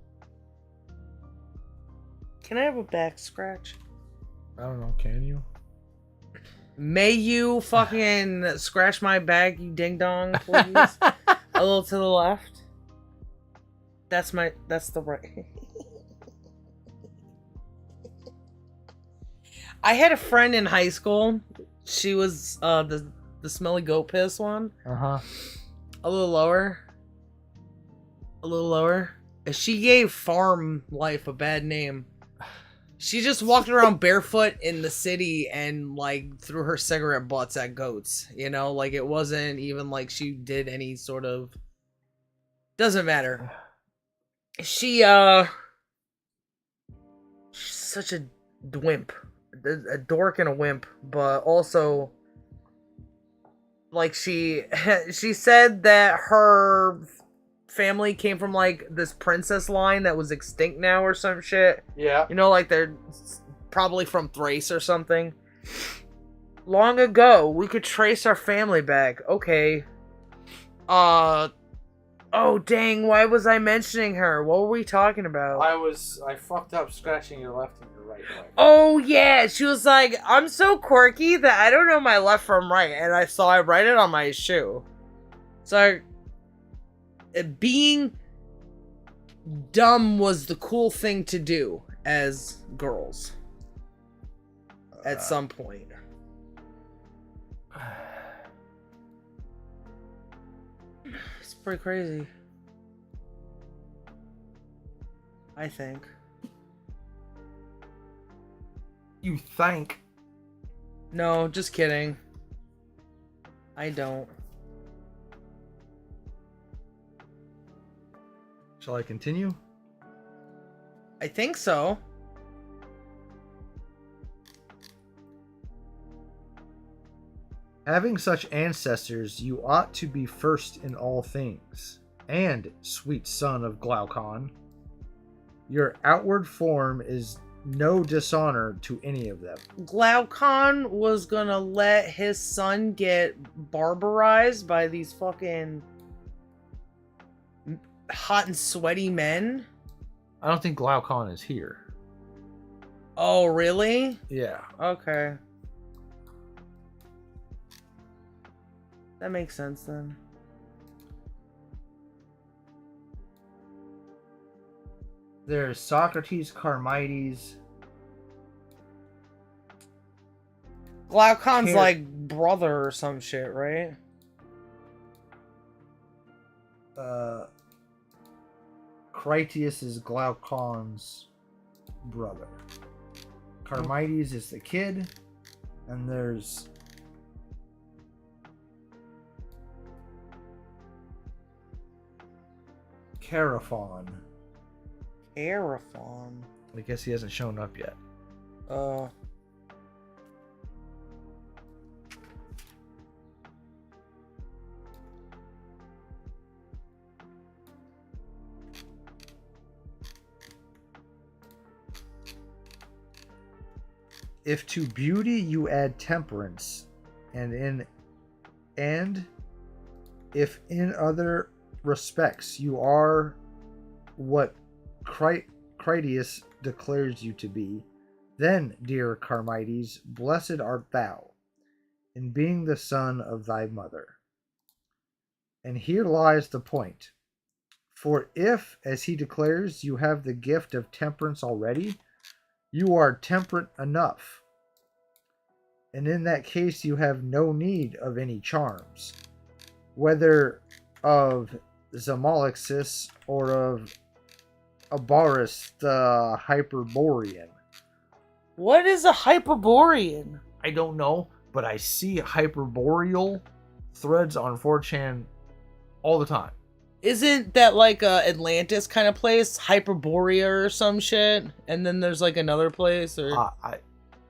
Can I have a back scratch? I don't know, can you? May you fucking scratch my back, you ding dong, please? A little to the left. That's the right. I had a friend in high school. She was the smelly goat piss one. Uh-huh. A little lower. She gave farm life a bad name. She just walked around barefoot in the city and like threw her cigarette butts at goats. You know, like it wasn't even like she did any sort of. Doesn't matter. She's such a wimp, a dork and a wimp, but also like she said that her family came from like this princess line that was extinct now or some shit. Yeah. You know, like they're probably from Thrace or something. Long ago, we could trace our family back. Okay. Oh, dang. Why was I mentioning her? What were we talking about? I fucked up scratching your left and your right leg. Oh, yeah. She was like, I'm so quirky that I don't know my left from right. And I saw I write it on my shoe. So, being dumb was the cool thing to do as girls at some point. It's pretty crazy. I think. You think? No, just kidding. I don't. Shall I continue? I think so. Having such ancestors, you ought to be first in all things. And, sweet son of Glaucon, your outward form is no dishonor to any of them. Glaucon was gonna let his son get barbarized by these fucking hot and sweaty men. I don't think Glaucon is here. Oh, really? Yeah. Okay. That makes sense then. There's Socrates, Charmides. Glaucon's like brother or some shit, right? Critias is Glaucon's brother. Charmides is the kid. And there's Caraphon. Caraphon. I guess he hasn't shown up yet. If to beauty you add temperance, and if in other respects you are what Critias declares you to be, then, dear Charmides, blessed art thou, in being the son of thy mother. And here lies the point. For if, as he declares, you have the gift of temperance already, you are temperate enough. And in that case you have no need of any charms, whether of Zamolixis or of Abaris the Hyperborean. What is a Hyperborean? I don't know, but I see Hyperboreal threads on 4chan all the time. Isn't that like a Atlantis kind of place? Hyperborea or some shit? And then there's like another place? Or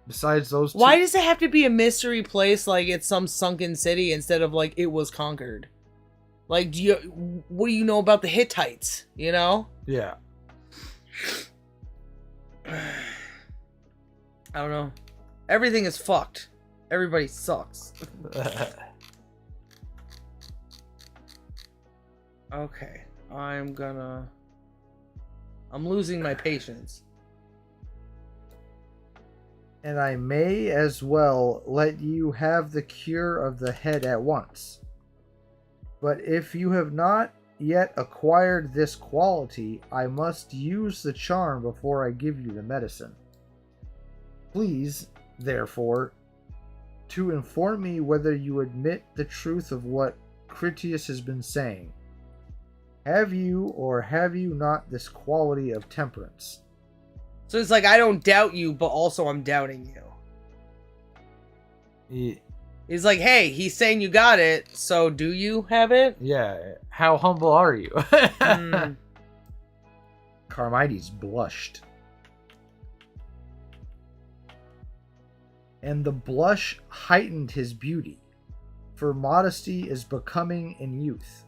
besides those two... Why does it have to be a mystery place like it's some sunken city instead of like it was conquered? Like, what do you know about the Hittites, you know? Yeah. I don't know. Everything is fucked. Everybody sucks. Okay. I'm losing my patience. And I may as well let you have the cure of the head at once. But if you have not yet acquired this quality, I must use the charm before I give you the medicine. Please, therefore, to inform me whether you admit the truth of what Critias has been saying. Have you or have you not this quality of temperance? So it's like, I don't doubt you, but also I'm doubting you. Yeah. He's like, hey, he's saying you got it, so do you have it? Yeah. How humble are you? Charmides blushed. And the blush heightened his beauty, for modesty is becoming in youth.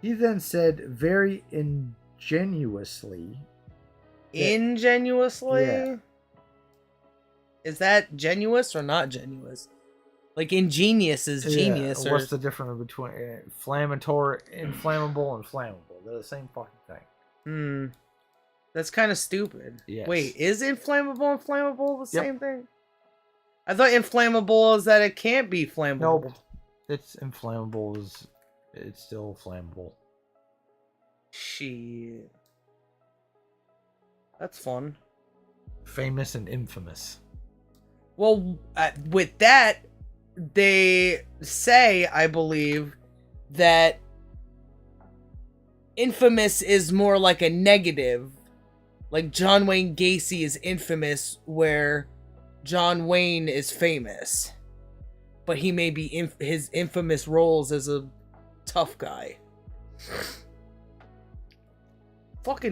He then said very ingenuously... Ingenuously? Yeah. Is that genuous or not genuous? Like ingenious is genius. Yeah, Or what's the difference between inflammatory, inflammable, and flammable? They're the same fucking thing. hmm, that's kind of stupid. Yes. Wait, is inflammable and flammable the Yep. same thing? I thought inflammable is that it can't be flammable. Nope. It's inflammable. It's still flammable. Shit. That's fun. Famous and infamous. Well, with that, they say, I believe, that infamous is more like a negative. Like John Wayne Gacy is infamous, where John Wayne is famous. But he may be his infamous roles as a tough guy. Fuck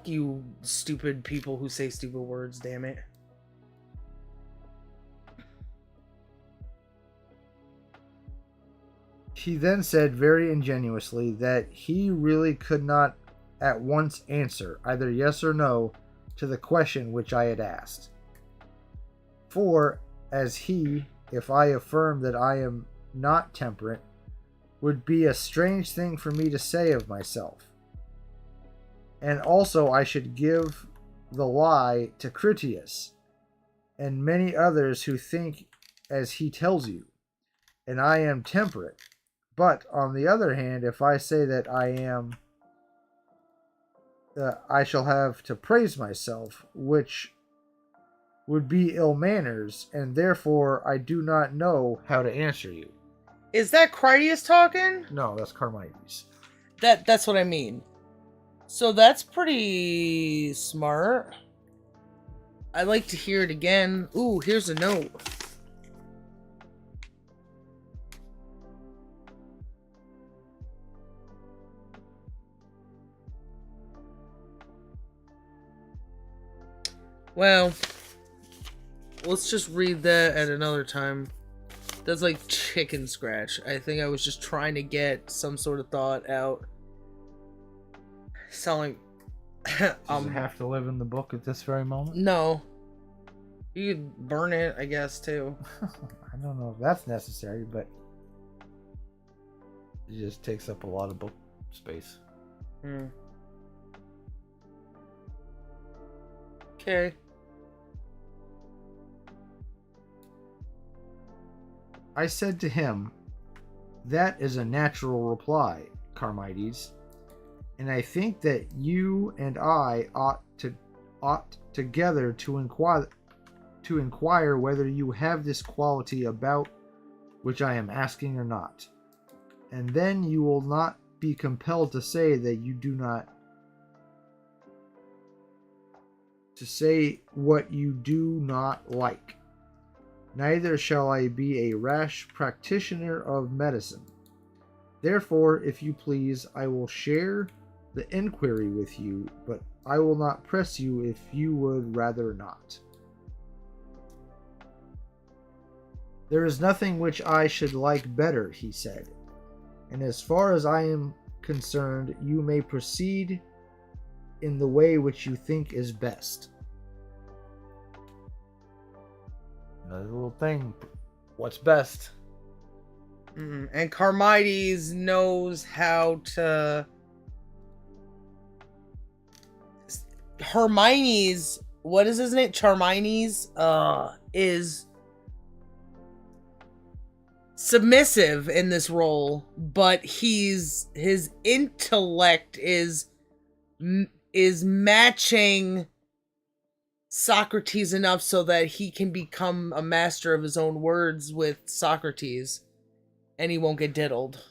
you, stupid people who say stupid words, damn it. He then said very ingenuously that he really could not at once answer either yes or no to the question which I had asked. For, as he, if I affirm that I am not temperate, would be a strange thing for me to say of myself. And also I should give the lie to Critias, and many others who think as he tells you, and I am temperate. But, on the other hand, if I say that I am, I shall have to praise myself, which would be ill manners, and therefore I do not know How to answer you? Is that Critias talking? No, that's Carmides. That's what I mean. So that's pretty smart. I'd like to hear it again. Ooh, here's a note. Well, let's just read that at another time. That's like chicken scratch. I think I was just trying to get some sort of thought out. Selling. Does it have to live in the book at this very moment? No. You could burn it, I guess, too. I don't know if that's necessary, but It just takes up a lot of book space. Okay. I said to him, "That is a natural reply, Carmides, and I think that you and I ought together to inquire whether you have this quality about which I am asking or not, and then you will not be compelled to say that you do not, to say what you do not like. Neither shall I be a rash practitioner of medicine. Therefore, if you please, I will share the inquiry with you, but I will not press you if you would rather not. There is nothing which I should like better," he said, "and as far as I am concerned, you may proceed in the way which you think is best." Another little thing. What's best? And Carmides knows how to... Hermione's... What is his name? Charmines? Is submissive in this role, but his intellect is matching Socrates enough so that he can become a master of his own words with Socrates, and he won't get diddled.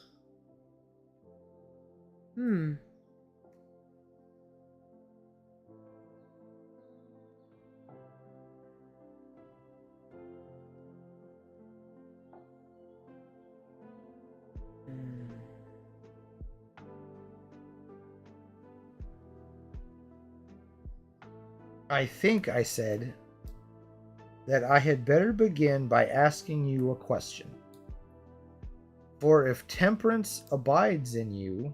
"I think," I said, "that I had better begin by asking you a question. For if temperance abides in you,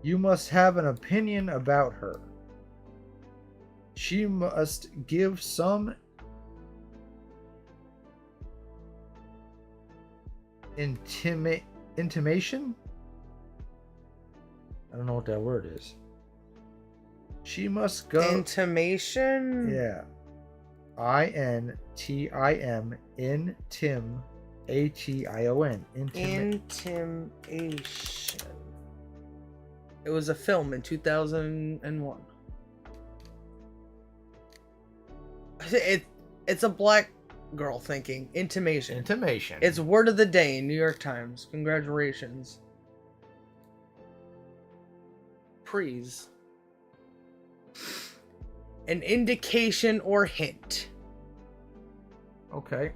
you must have an opinion about her. She must give some intimation? I don't know what that word is. She must go. Intimation? Yeah. INTIM in Tim ATION. Intimation. It was a film in 2001. It's a black girl thinking. Intimation. Intimation. It's word of the day in New York Times. Congratulations. Please. An indication or hint. Okay.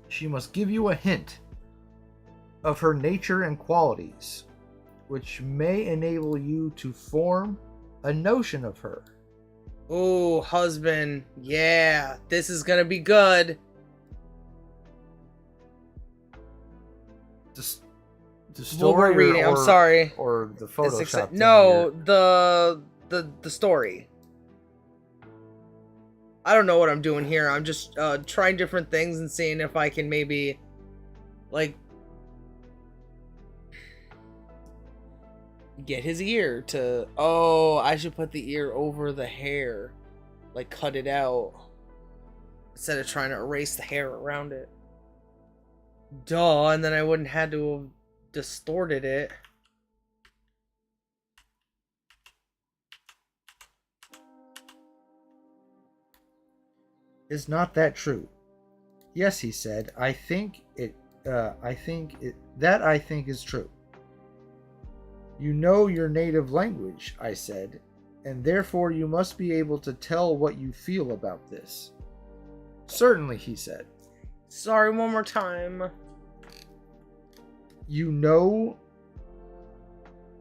She must give you a hint of her nature and qualities, which may enable you to form a notion of her. Oh, husband. Yeah, this is gonna be good. The What story we're reading, I'm sorry. or the Photoshop thing no, here. the story. I don't know what I'm doing here. I'm just trying different things and seeing if I can maybe, like, get his ear to... Oh, I should put the ear over the hair. Like, cut it out. Instead of trying to erase the hair around it. Duh, and then I wouldn't have to have distorted it. Is not that true? Yes, he said. I think it is true. You know your native language, I said, and therefore you must be able to tell what you feel about this. Certainly, he said. Sorry, one more time. You know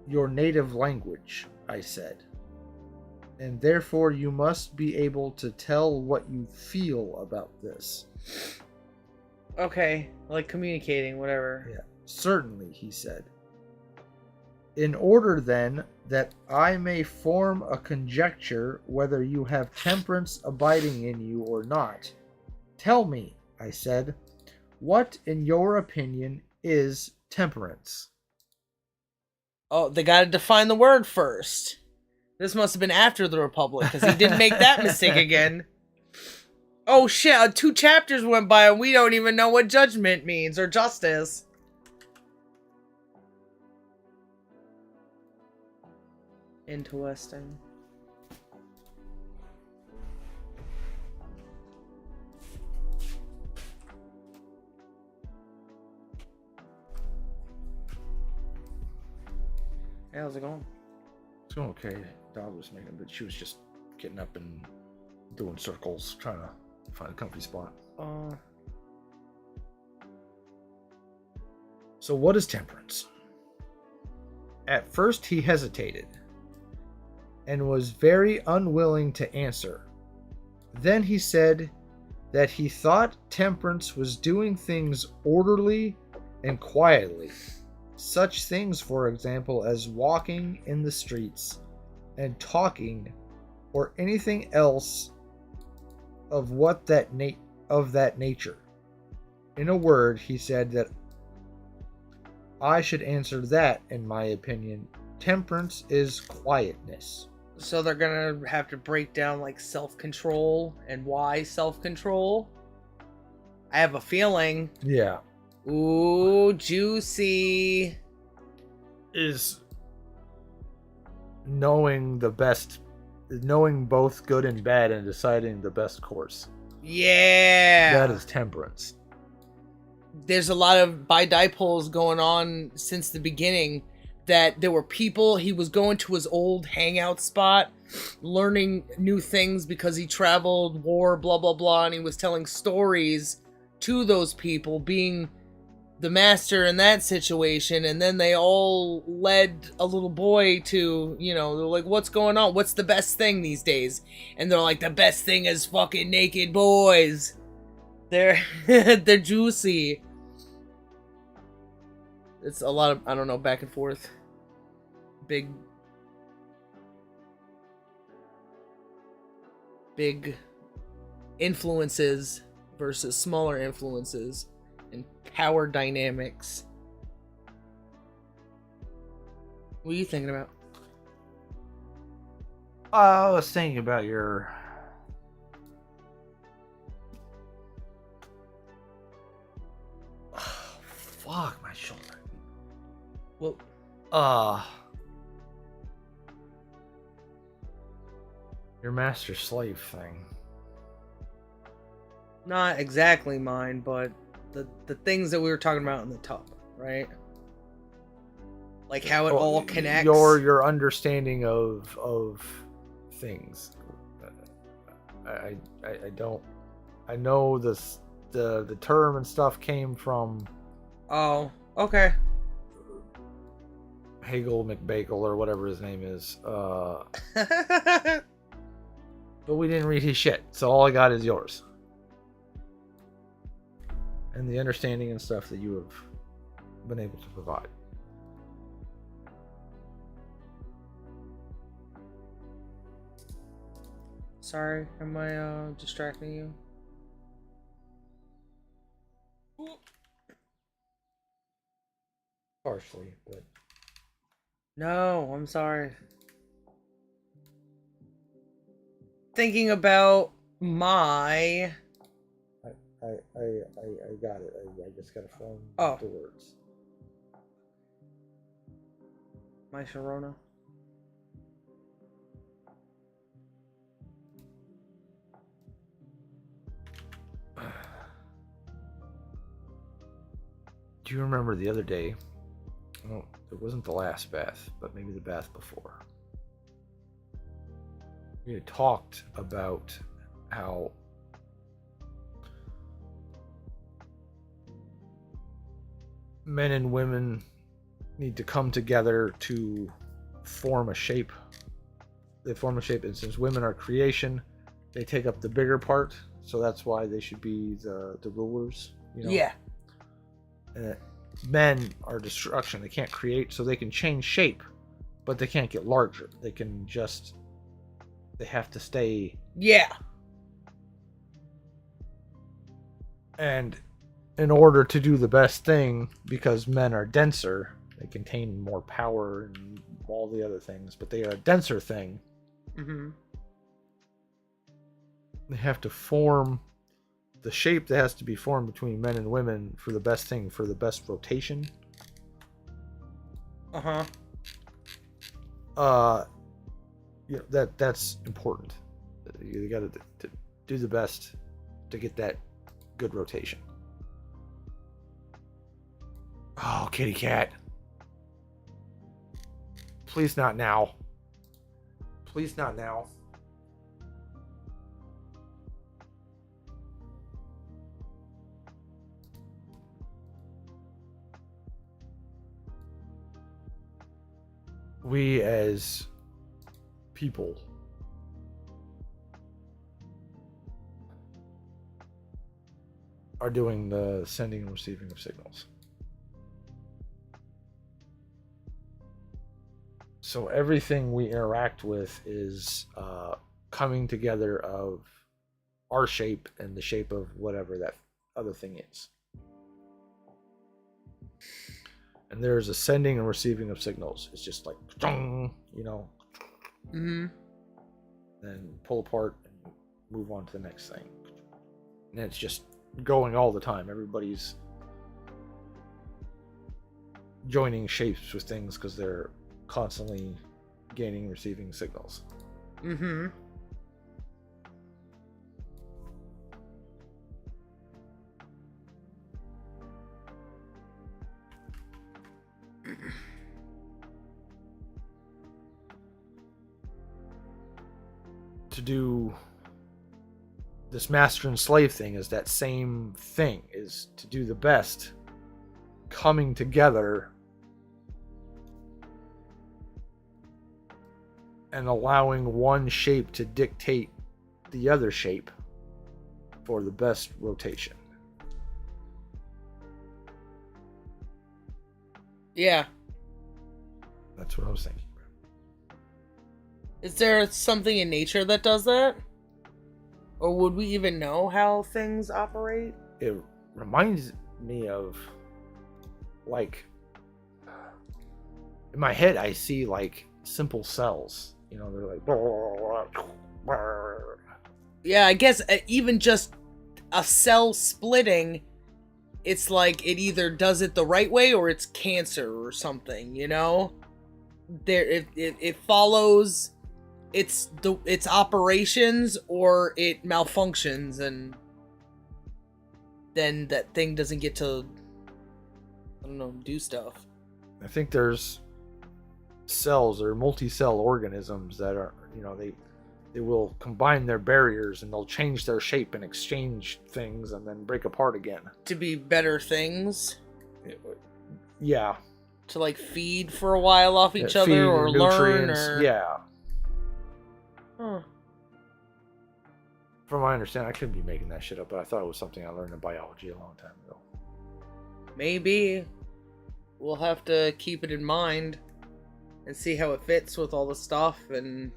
your native language, I said, and therefore you must be able to tell what you feel about this. Okay, like communicating, whatever. Yeah, certainly, he said. In order, then, that I may form a conjecture whether you have temperance abiding in you or not, tell me, I said, what, in your opinion, is temperance? Oh, they gotta define the word first. This must have been after the Republic, because he didn't make that mistake again. Oh shit, 2 chapters went by and we don't even know what judgment means, or justice. Interesting. Hey, how's it going? It's going okay. Dog was making, but she was just getting up and doing circles, trying to find a comfy spot. So what is temperance? At first he hesitated and was very unwilling to answer. Then he said that he thought temperance was doing things orderly and quietly. Such things, for example, as walking in the streets and talking or anything else of that nature. In a word, he said that I should answer that, in my opinion, temperance is quietness. So they're gonna have to break down like self-control and why self-control. I have a feeling. Yeah. Ooh, juicy. Is knowing both good and bad and deciding the best course. Yeah. That is temperance. There's a lot of bidipoles going on since the beginning. That there were people, he was going to his old hangout spot, learning new things because he traveled, war, blah, blah, blah, and he was telling stories to those people, being the master in that situation, and then they all led a little boy to, you know, they're like, what's going on? What's the best thing these days? And they're like, the best thing is fucking naked boys. They're juicy. It's a lot of, I don't know, back and forth. Big influences versus smaller influences and power dynamics. What are you thinking about? I was thinking about your... Oh, fuck, my shoulder. Well, Your master-slave thing. not exactly mine, but the things that we were talking about in the top, right? Like how it all connects. Your understanding of things. I don't. I know the term and stuff came from Oh, okay. Hegel McBagel or whatever his name is. But we didn't read his shit, so all I got is yours. And the understanding and stuff that you have been able to provide. Sorry, am I distracting you? Partially, but No, I'm sorry. Thinking about my... I got it. I just gotta form Oh. the words. My Sharona. Do you remember the other day? Well, it wasn't the last bath, but maybe the bath before. We had talked about how men and women need to come together to form a shape. They form a shape, and since women are creation, they take up the bigger part. So that's why they should be the rulers. You know? Yeah. Men are destruction. They can't create, so they can change shape, but they can't get larger. They can just... They have to stay... Yeah. And in order to do the best thing, because men are denser, they contain more power and all the other things, but they are a denser thing. Mm-hmm. They have to form the shape that has to be formed between men and women for the best thing, for the best rotation. Uh-huh. You know, that's important. You got to do the best to get that good rotation. Oh, kitty cat. Please not now. Please not now. We as people are doing the sending and receiving of signals. So everything we interact with is coming together of our shape and the shape of whatever that other thing is. And there's a sending and receiving of signals. It's just like, you know, Mm-hmm. then pull apart and move on to the next thing. And it's just going all the time. Everybody's joining shapes with things because they're constantly gaining and receiving signals. Mm-hmm. To do this master and slave thing is that same thing, is to do the best, coming together and allowing one shape to dictate the other shape for the best rotation. Yeah. That's what I was thinking. Is there something in nature that does that? Or would we even know how things operate? It reminds me of, like, in my head I see like simple cells. You know, they're like. Yeah, I guess even just a cell splitting, it's like it either does it the right way or it's cancer or something, you know? It follows its operations or it malfunctions, and then that thing doesn't get to, I don't know, do stuff. I think there's cells or multi-cell organisms that are, you know, they will combine their barriers and they'll change their shape and exchange things and then break apart again. To be better things? Yeah. To like feed for a while off each Feed other or learn nutrients, or... Yeah. Huh. From my understanding, I couldn't be making that shit up, but I thought it was something I learned in biology a long time ago. Maybe. We'll have to keep it in mind and see how it fits with all the stuff, and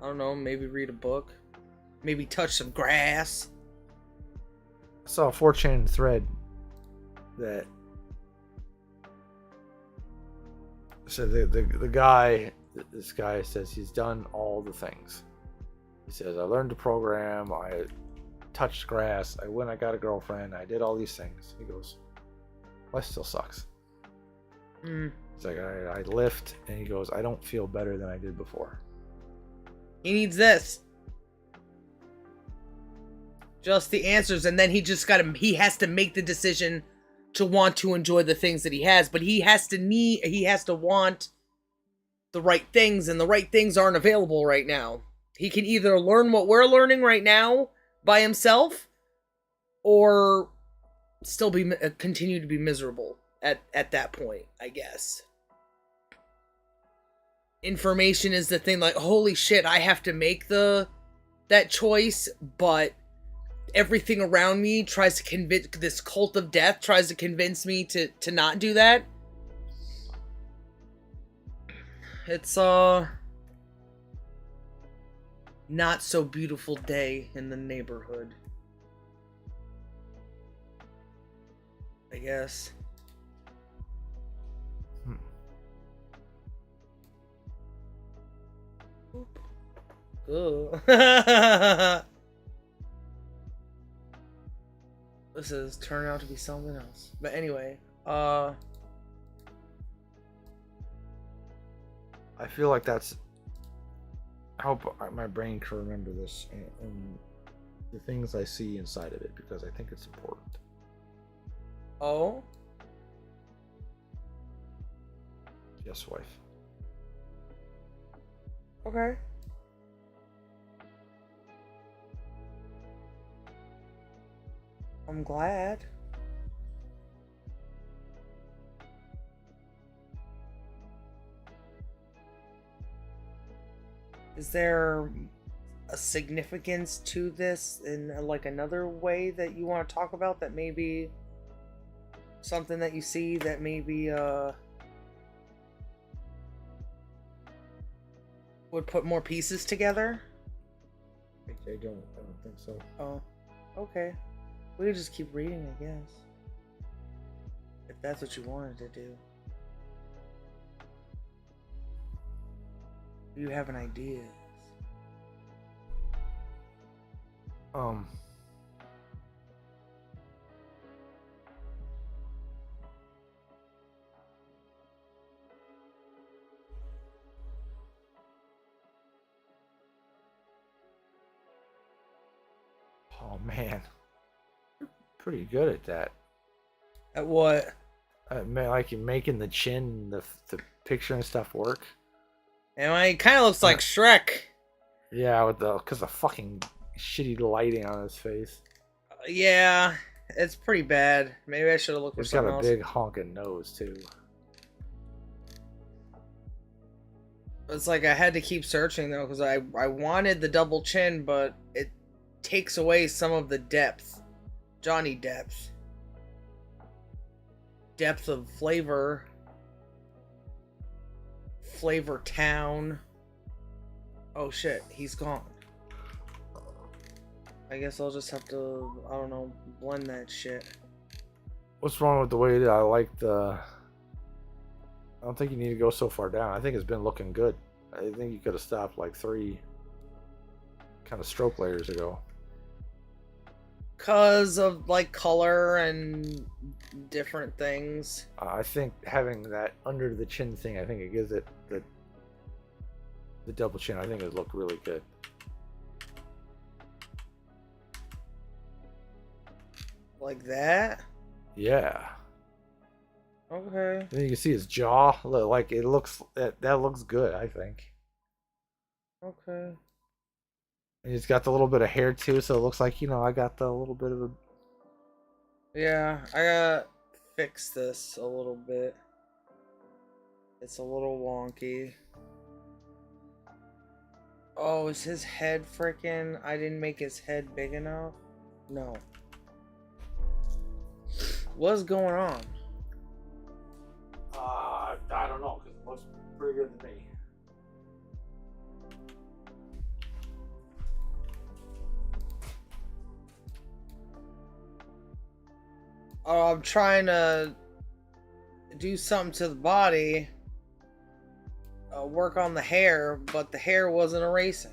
I don't know, maybe read a book. Maybe touch some grass. I saw a 4chan thread that said the guy, this guy says he's done all the things. He says, I learned to program, I touched grass, I got a girlfriend, I did all these things. He goes, life still sucks. It's like, I lift, and he goes, I don't feel better than I did before. He needs this. Just the answers, and then he has to make the decision to want to enjoy the things that he has, but he has to want the right things, and the right things aren't available right now. He can either learn what we're learning right now by himself, or still continue to be miserable at that point, I guess. Information is the thing, like, holy shit, I have to make that choice, but everything around me tries to convince, this cult of death tries to convince me to not do that. It's not so beautiful day in the neighborhood, I guess. Ooh. This is turning out to be something else. But anyway, I feel like that's, I hope my brain can remember this and the things I see inside of it, because I think it's important. Oh? Yes, wife. Okay. I'm glad. Is there a significance to this in like another way that you want to talk about, that maybe something that you see that maybe would put more pieces together? I don't think so. Oh, okay. We could just keep reading, I guess. If that's what you wanted to do. You have an idea. Oh man, you're pretty good at that. At what? Like you're making the chin, the picture and stuff work. And it kind of looks like Shrek. Yeah, because the fucking shitty lighting on his face. Yeah, it's pretty bad. Maybe I should have looked for He's got something a else. big honking nose too. It's like I had to keep searching though, because I wanted the double chin, but it takes away some of the depth. Johnny depth. Depth of flavor. Flavor Town. Oh shit, he's gone. I guess I'll just have to, I don't know, blend that shit. What's wrong with the way that I like the... I don't think you need to go so far down. I think it's been looking good. I think you could have stopped like 3 kind of stroke layers ago. Cause of like color and different things. I think having that under the chin thing, I think it gives it the double chin. I think it looked really good. Like that? Yeah. Okay. Then you can see his jaw. Like it looks that looks good. I think. Okay. And he's got the little bit of hair too, so it looks like, you know, I got the little bit of a... Yeah, I gotta fix this a little bit. It's a little wonky. Oh, is his head freaking... I didn't make his head big enough? No. What's going on? I don't know, because it looks pretty good to me. Oh, I'm trying to do something to the body, work on the hair, but the hair wasn't erasing.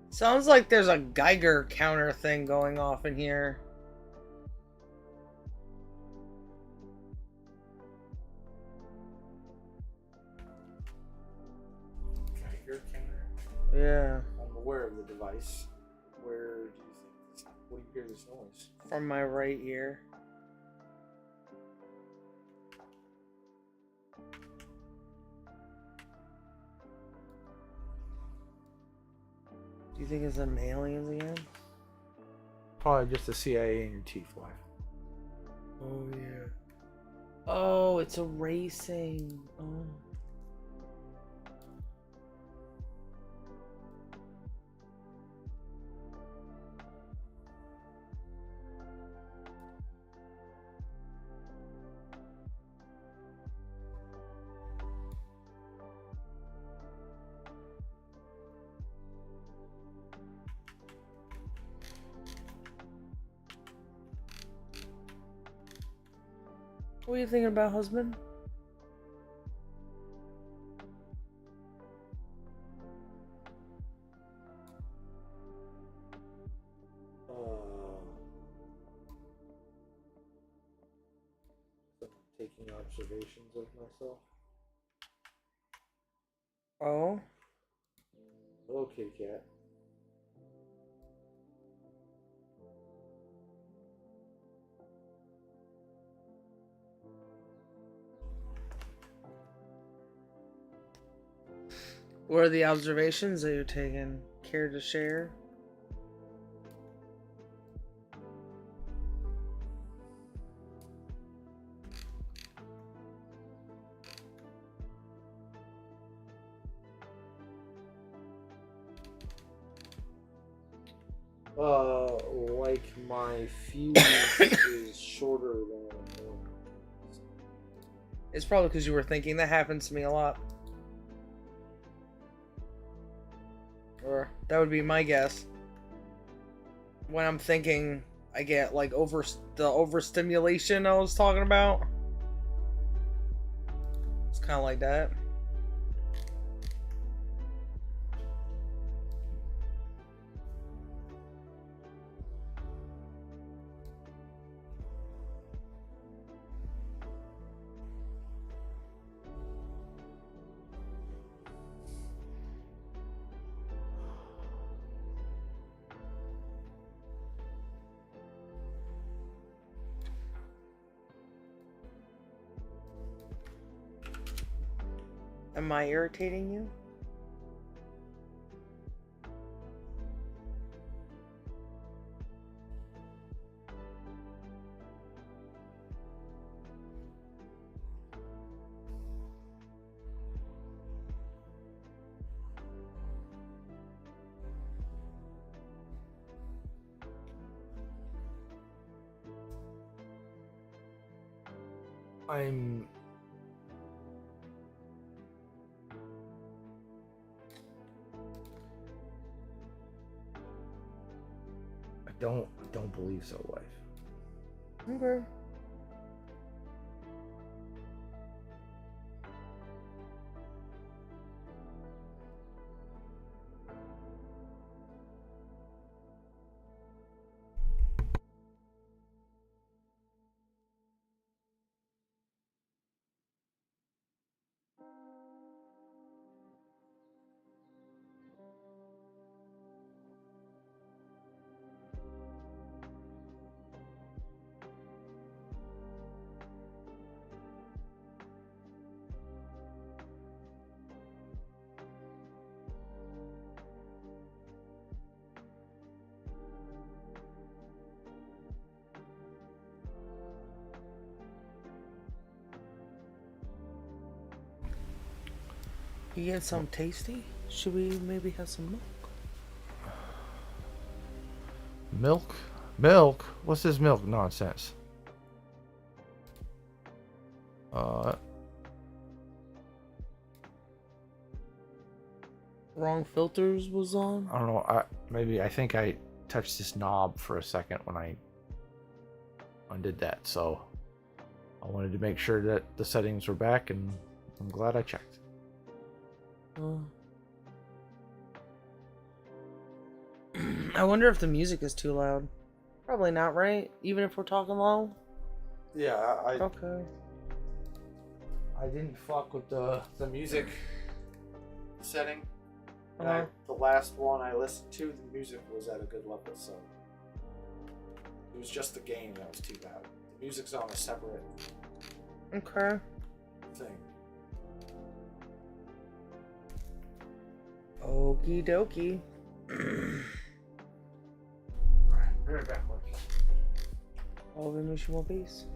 Sounds like there's a Geiger counter thing going off in here. Geiger counter? Yeah. I'm aware of the device. Where do you think... What do you hear this noise? From my right ear. Do you think it's some aliens again? Probably just the CIA in your teeth, wife. Oh yeah. Oh, it's erasing. Oh. What are you thinking about, husband? Taking observations of myself. Oh? Hello, kitty cat. What are the observations that you're taking? Care to share? Like my fuse is shorter than... It's probably because you were thinking. That happens to me a lot. Or that would be my guess. When I'm thinking, I get like the overstimulation I was talking about. It's kind of like that. Am I irritating you? I'm I don't believe so, wife. Okay. You get some tasty? Should we maybe have some milk? Milk? Milk? What's this milk nonsense? Wrong filters was on? I don't know. I think I touched this knob for a second when I undid that. So I wanted to make sure that the settings were back, and I'm glad I checked. I wonder if the music is too loud. Probably not, right? Even if we're talking low? Yeah, Okay. I didn't fuck with the music. setting. And Uh-huh. the last one I listened to, the music was at a good level, so it was just the game that was too loud. The music's on a separate Okay. thing. Okie dokie. Alright, be right back. All of mission one piece.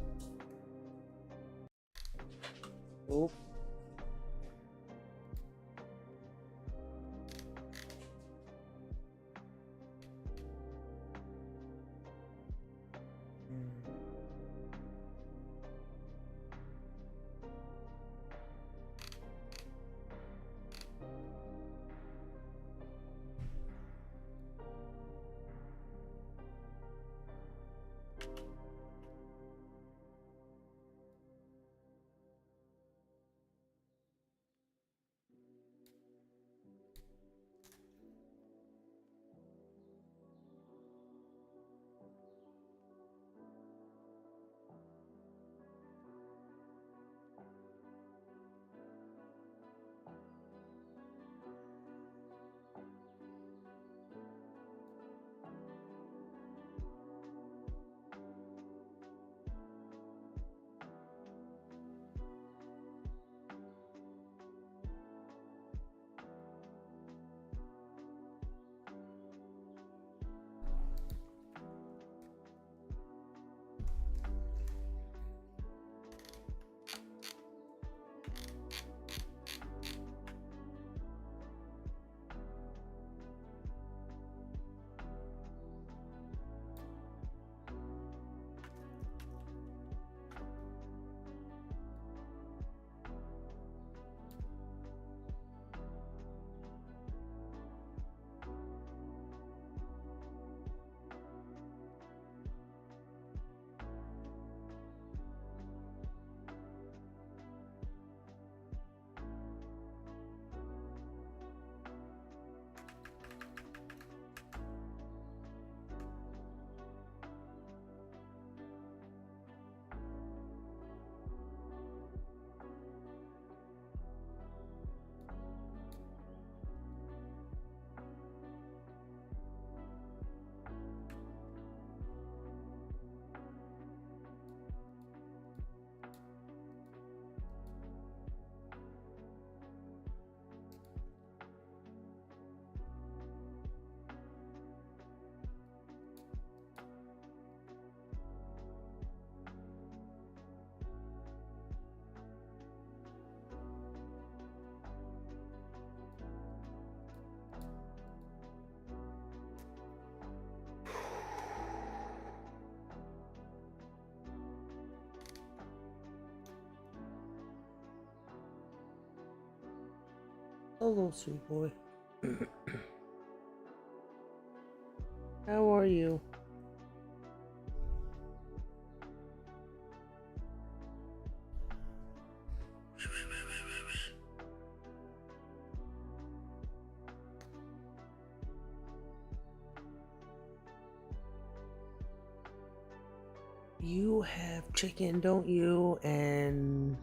Oop. Hello, sweet boy. How are you? You have chicken, don't you? And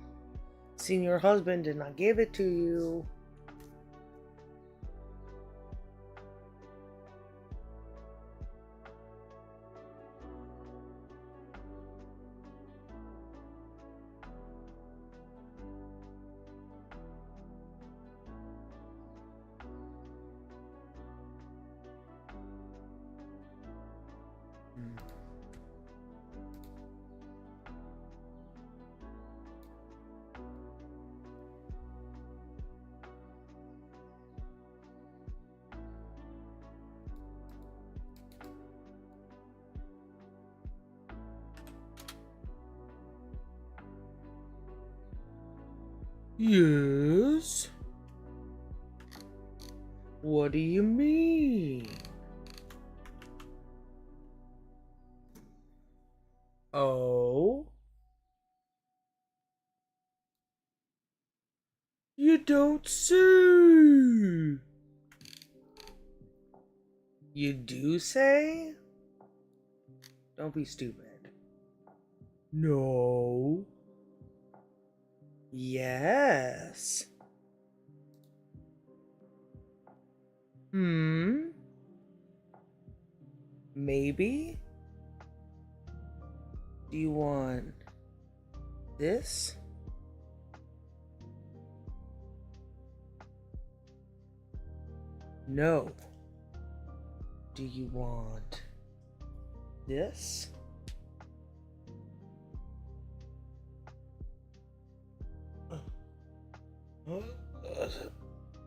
seeing your husband did not give it to you. Yes? What do you mean? Oh? You don't say? You do say? Don't be stupid. No. Yes. Maybe? Do you want this? No. Do you want this?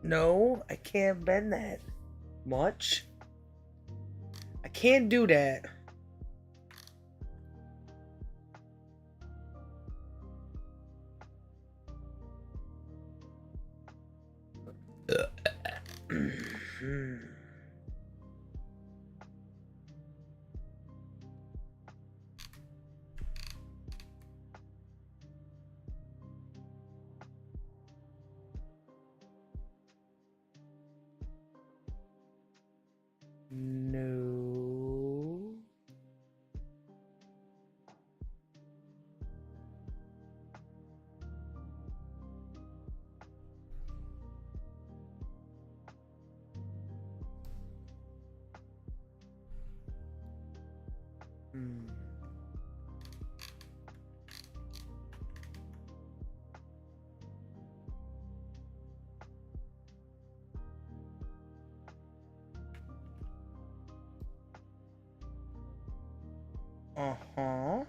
No, I can't bend that much. I can't do that. No. Uh-huh.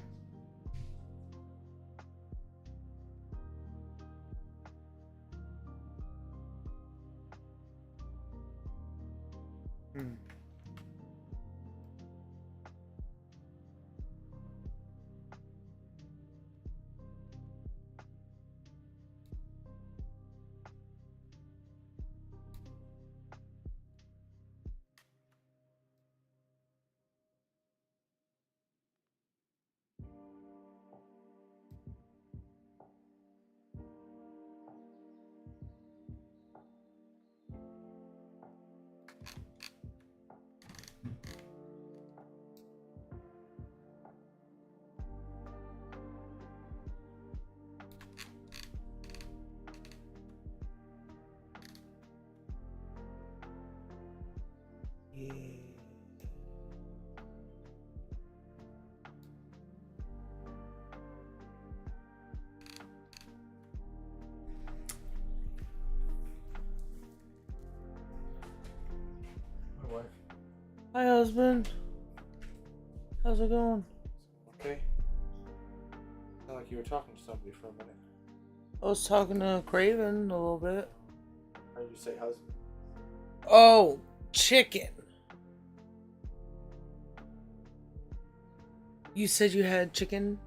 Yeah. My wife. Hi, husband. How's it going? Okay. Sound like you were talking to somebody for a minute. I was talking to Craven a little bit. Heard you say husband. Oh, chicken. You said you had chicken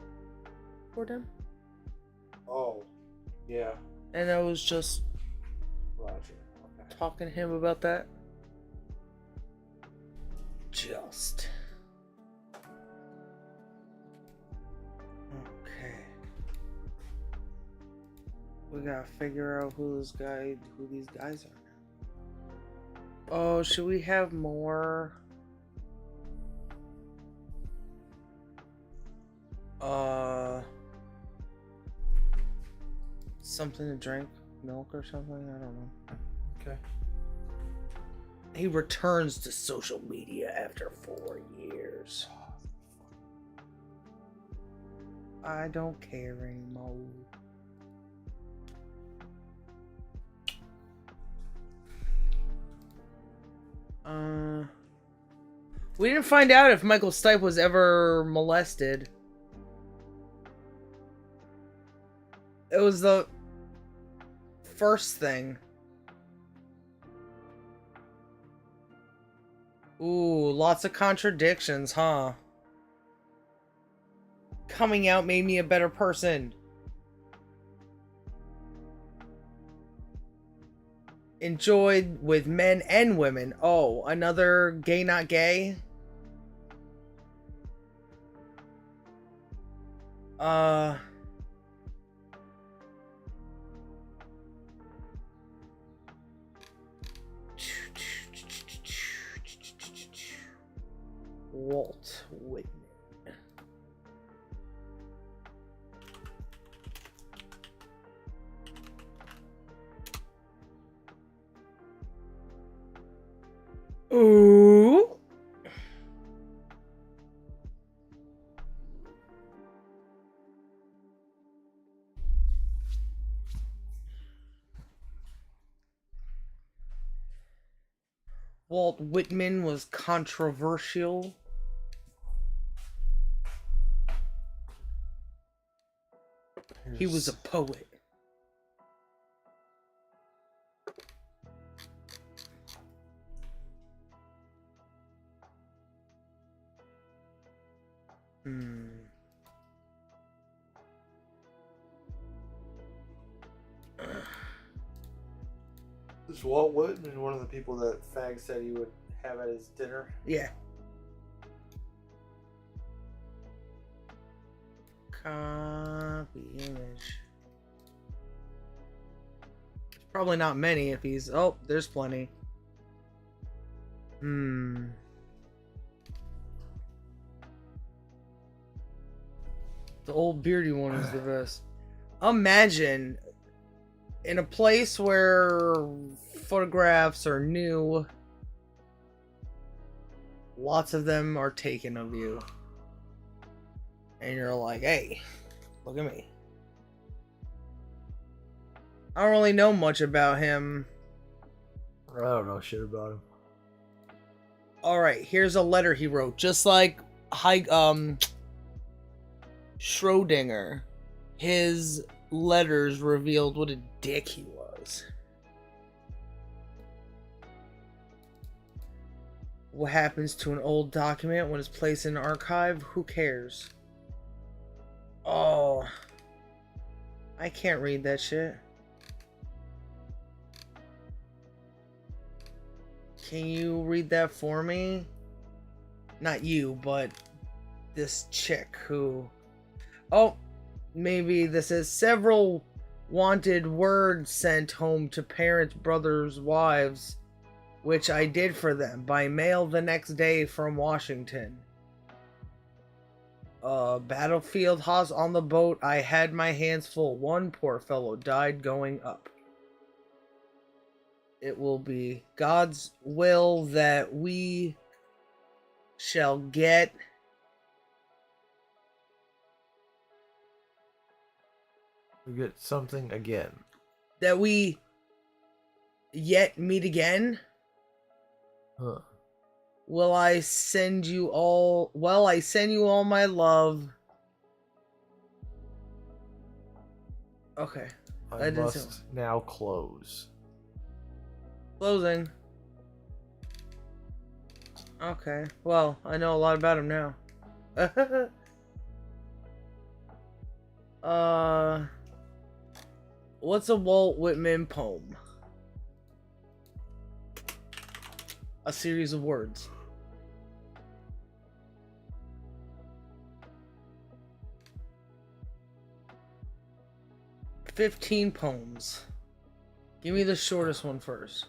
for them? Oh, yeah. And I was just... Roger. Okay. talking to him about that? Just. Okay. We gotta figure out who these guys are now. Oh, should we have more? Something to drink? Milk or something? I don't know. Okay. He returns to social media after 4 years. I don't care anymore. We didn't find out if Michael Stipe was ever molested. It was the first thing. Ooh, lots of contradictions, huh? Coming out made me a better person. Enjoyed with men and women. Oh, another gay not gay? Walt Whitman. Ooh. Walt Whitman was controversial. He was a poet. Is Walt Whitman one of the people that Fag said he would have at his dinner? Yeah. Copy image. Probably not many if he's... Oh, there's plenty. The old beardy one is the best. Imagine in a place where photographs are new, lots of them are taken of you. And you're like, hey, look at me. I don't really know much about him. I don't know shit about him. Alright, here's a letter he wrote. Just like Schrodinger. His letters revealed what a dick he was. What happens to an old document when it's placed in an archive? Who cares? Oh. I can't read that shit. Can you read that for me? Not you, but this chick who... Oh, maybe this is several wanted words sent home to parents, brothers, wives, which I did for them by mail the next day from Washington. Battlefield house on the boat. I had my hands full. One poor fellow died going up. It will be God's will that we shall get We get something again. that we yet meet again. Huh. Will I send you all... Well, I send you all my love. Okay. I must now close. Closing. Okay. Well, I know a lot about him now. What's a Walt Whitman poem? a series of words. "15 poems. Give me the shortest one first.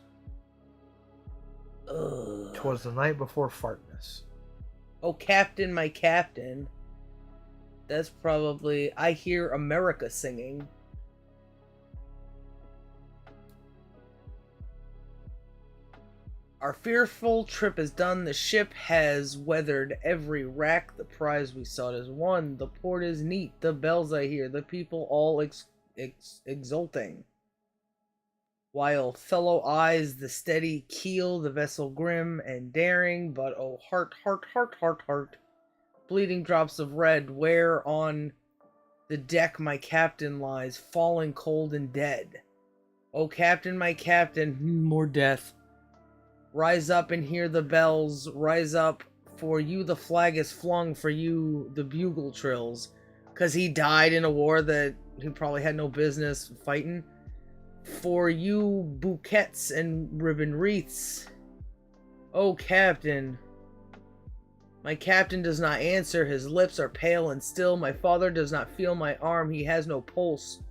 Ugh. 'Twas the night before fartness. Oh, Captain, my Captain. That's probably I Hear America Singing. Our fearful trip is done. The ship has weathered every wrack. The prize we sought is won. The port is neat. The bells I hear. The people all exulting. While fellow eyes the steady keel, the vessel grim and daring. But oh, heart, heart, heart, heart, heart. Bleeding drops of red, where on the deck my captain lies, falling cold and dead. Oh, Captain, my Captain, more death. Rise up and hear the bells, rise up, for you the flag is flung, for you the bugle trills. 'Cause he died in a war that he probably had no business fighting. For you bouquets and ribbon wreaths. Oh, Captain. My Captain does not answer, his lips are pale and still. My father does not feel my arm, he has no pulse,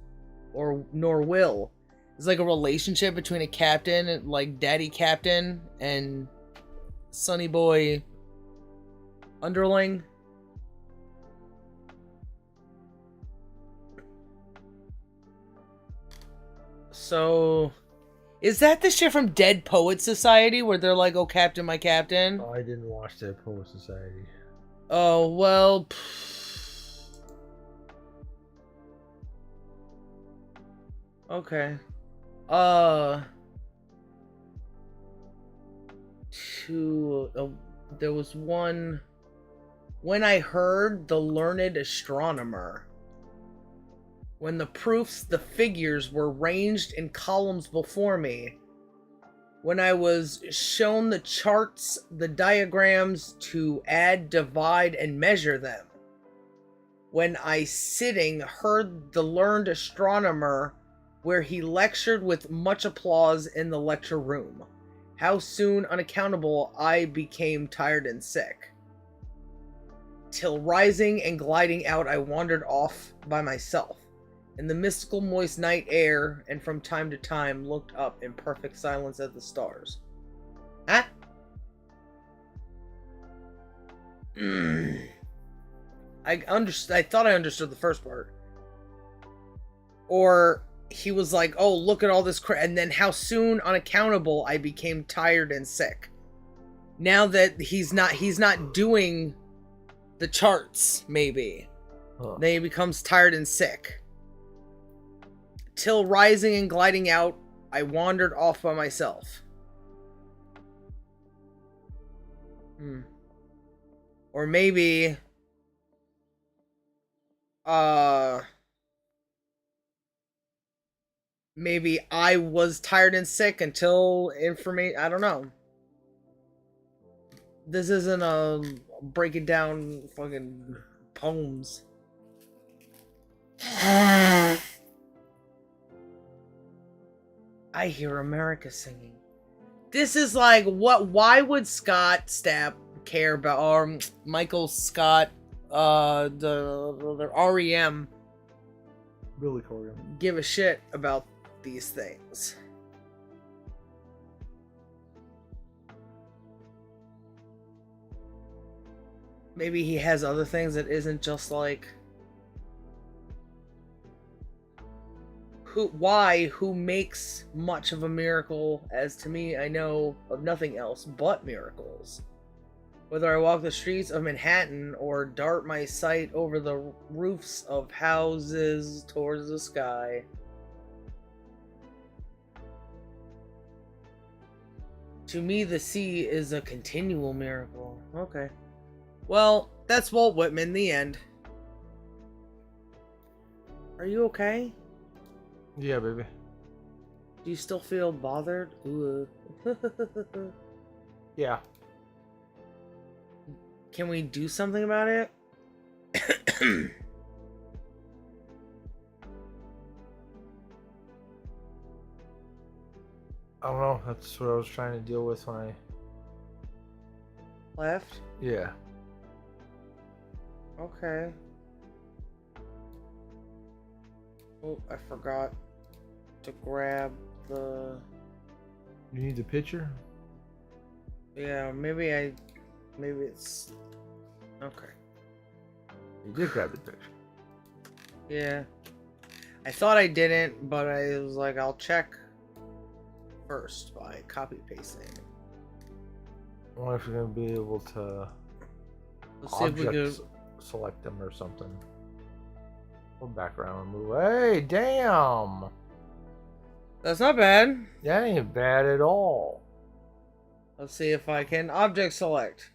nor will. It's like a relationship between a captain, like Daddy Captain, and Sonny Boy Underling. So, is that the shit from Dead Poet Society where they're like, "Oh, Captain, my Captain"? Oh, I didn't watch that Poet Society. Oh, well. Okay. There was one. When I heard the learned astronomer. When the proofs, the figures were ranged in columns before me. When I was shown the charts, the diagrams to add, divide, and measure them. When I sitting heard the learned astronomer where he lectured with much applause in the lecture room. How soon, unaccountable, I became tired and sick. Till rising and gliding out, I wandered off by myself. In the mystical moist night air, and from time to time looked up in perfect silence at the stars. Huh? I thought I understood the first part. Or he was like, "Oh, look at all this crap," and then how soon, unaccountable, I became tired and sick. Now that he's not doing the charts, maybe. Huh. Then he becomes tired and sick. Till rising and gliding out, I wandered off by myself. Or maybe... maybe I was tired and sick until information... I don't know. This isn't a breaking down fucking poems. I Hear America Singing. This is like, what? Why would Scott Stapp care about, or Michael Scott, the REM, Billy Corgan, give a shit about these things? Maybe he has other things that isn't just like... Who makes much of a miracle, as to me, I know of nothing else but miracles. Whether I walk the streets of Manhattan or dart my sight over the roofs of houses towards the sky. To me, the sea is a continual miracle. Okay. Well, that's Walt Whitman, the end. Are you okay? Yeah, baby. Do you still feel bothered? Ooh. Yeah. Can we do something about it? I don't know. That's what I was trying to deal with when I Left? Yeah. Okay. Oh, I forgot to grab the... You need the picture? Yeah, maybe it's... Okay. You did grab the picture. Yeah. I thought I didn't, but I was like, I'll check first by copy pasting. I wonder if you're gonna be able to Let's see if we object can... select them or something. Or background remove. Hey, damn! That's not bad. That ain't bad at all. Let's see if I can object select.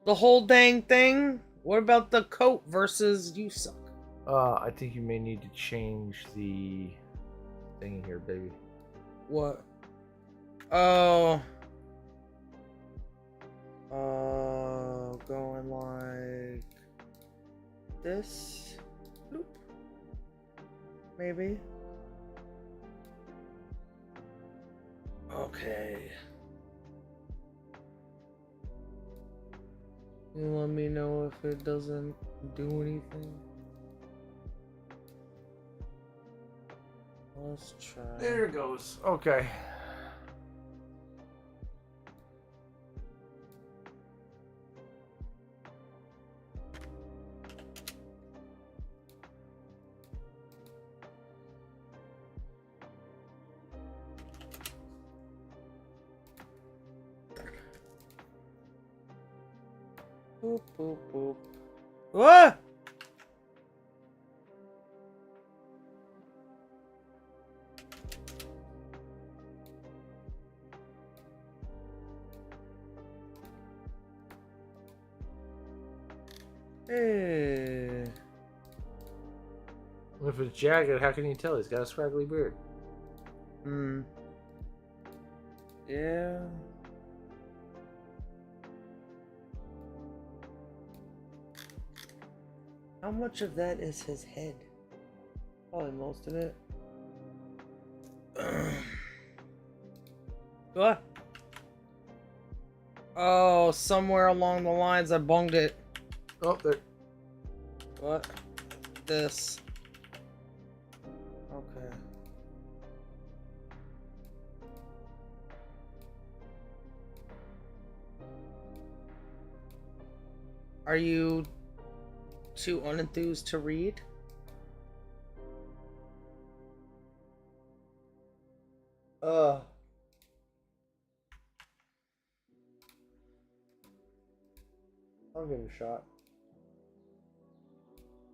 The whole dang thing? What about the coat versus you suck? I think you may need to change the thing here, baby. What? Oh. Going like this. Bloop. Maybe. Okay. You let me know if it doesn't do anything. Let's try. There it goes. Okay. Boop, boop, boop. What? Hey. If it's jagged, how can you tell? He's got a scraggly beard. Hmm. Yeah. How much of that is his head? Probably most of it. What? Oh, somewhere along the lines I bunged it. Oh, there. What? This. Okay. Are you too unenthused to read? I'll give it a shot.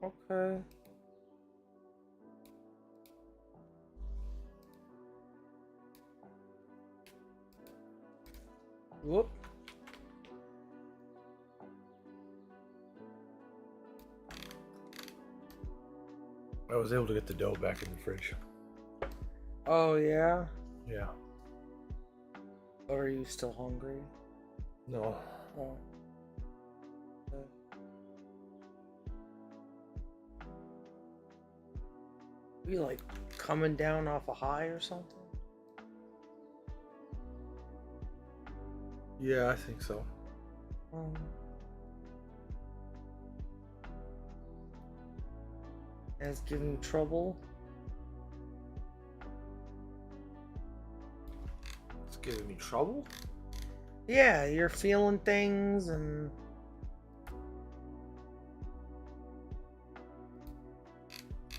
Okay. Whoop. I was able to get the dough back in the fridge. Oh, yeah? Yeah. Or are you still hungry? No. Oh. Okay. Are you like coming down off a high or something? Yeah, I think so. And it's giving you trouble? It's giving me trouble? Yeah, you're feeling things and...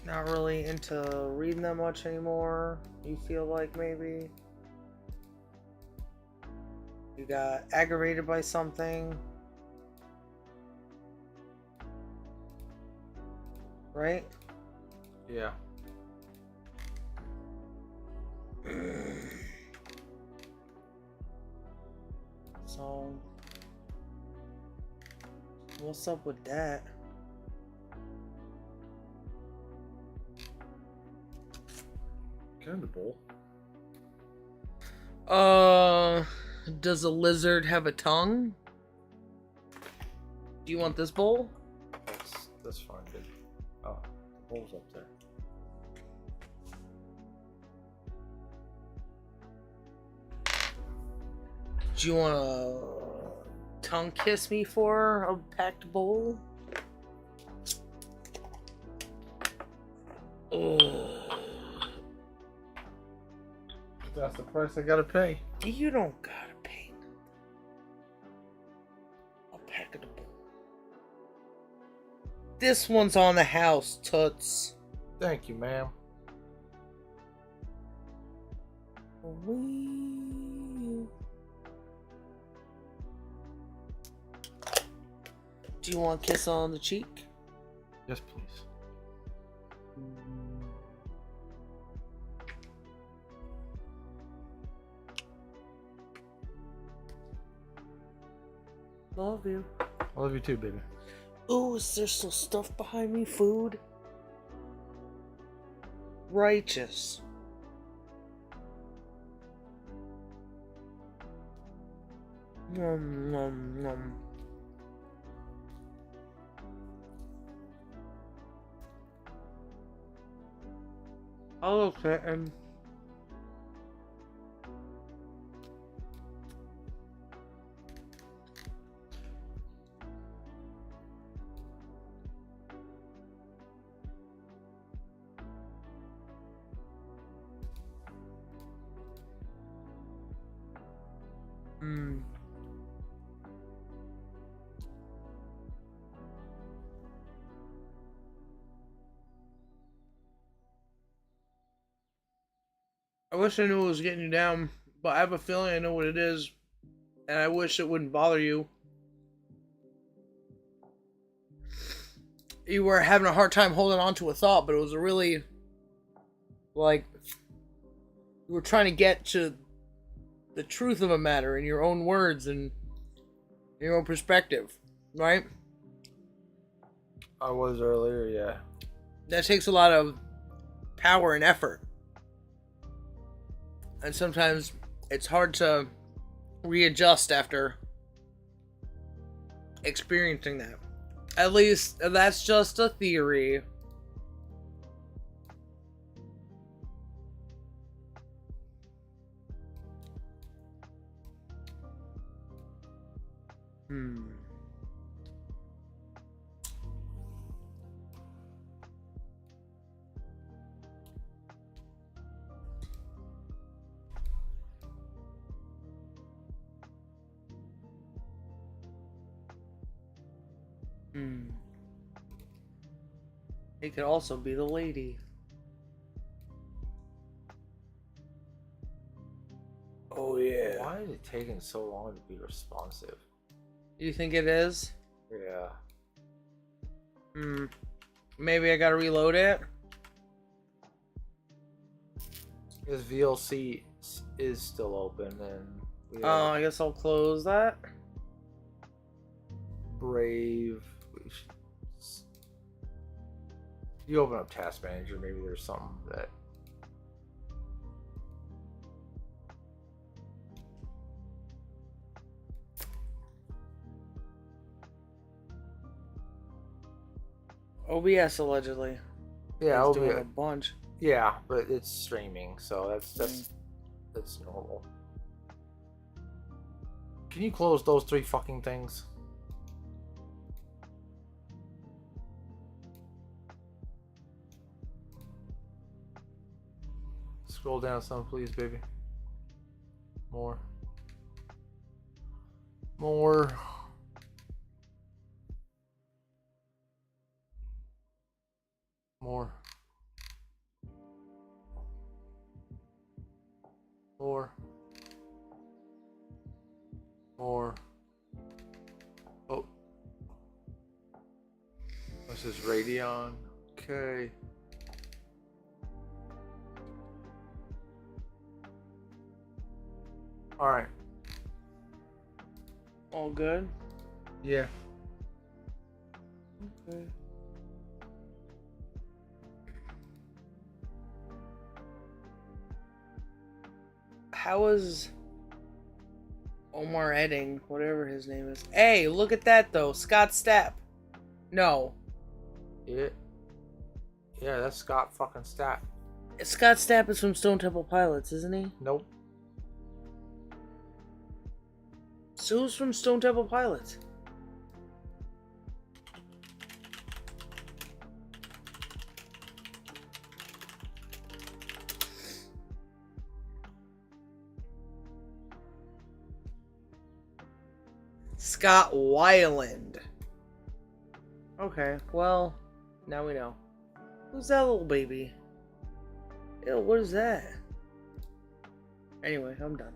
not really into reading that much anymore. You feel like maybe you got aggravated by something, right? Yeah. So what's up with that? Kind of the bowl. Does a lizard have a tongue? Do you want this bowl? That's fine, dude. Oh, holes up there. Do you want to tongue kiss me for a packed bowl? That's the price I gotta pay. You don't gotta pay nothing. I'll pack it a bowl. This one's on the house, Toots. Thank you, ma'am. Do you want a kiss on the cheek? Yes, please. Love you. I love you too, baby. Ooh, is there still stuff behind me? Food? Righteous. Nom, nom, nom. Hello, kitten. I wish I knew what was getting you down, but I have a feeling I know what it is, and I wish it wouldn't bother you. You were having a hard time holding on to a thought, but it was a really, like, you were trying to get to the truth of a matter in your own words and your own perspective, right? I was earlier, yeah. That takes a lot of power and effort. And sometimes it's hard to readjust after experiencing that. At least that's just a theory. It could also be the lady. Oh yeah. Why is it taking so long to be responsive? You think it is? Yeah. Maybe I gotta reload it. Because VLC is still open, and we Oh, have I guess I'll close that. Brave. We should... You open up Task Manager, maybe there's something that. OBS allegedly. Yeah, It's doing a bunch. Yeah, but it's streaming, so that's normal. Can you close those 3 fucking things? Scroll down some, please, baby. More. More. More. More. More. Oh. This is Radeon. Okay. Alright. All good? Yeah. Okay. How is Omar Edding, whatever his name is? Hey, look at that though. Scott Stapp. No. Yeah. Yeah, that's Scott fucking Stapp. Scott Stapp is from Stone Temple Pilots, isn't he? Nope. So who's from Stone Temple Pilots? Scott Weiland. Okay, well, now we know. Who's that little baby? Ew, what is that? Anyway, I'm done.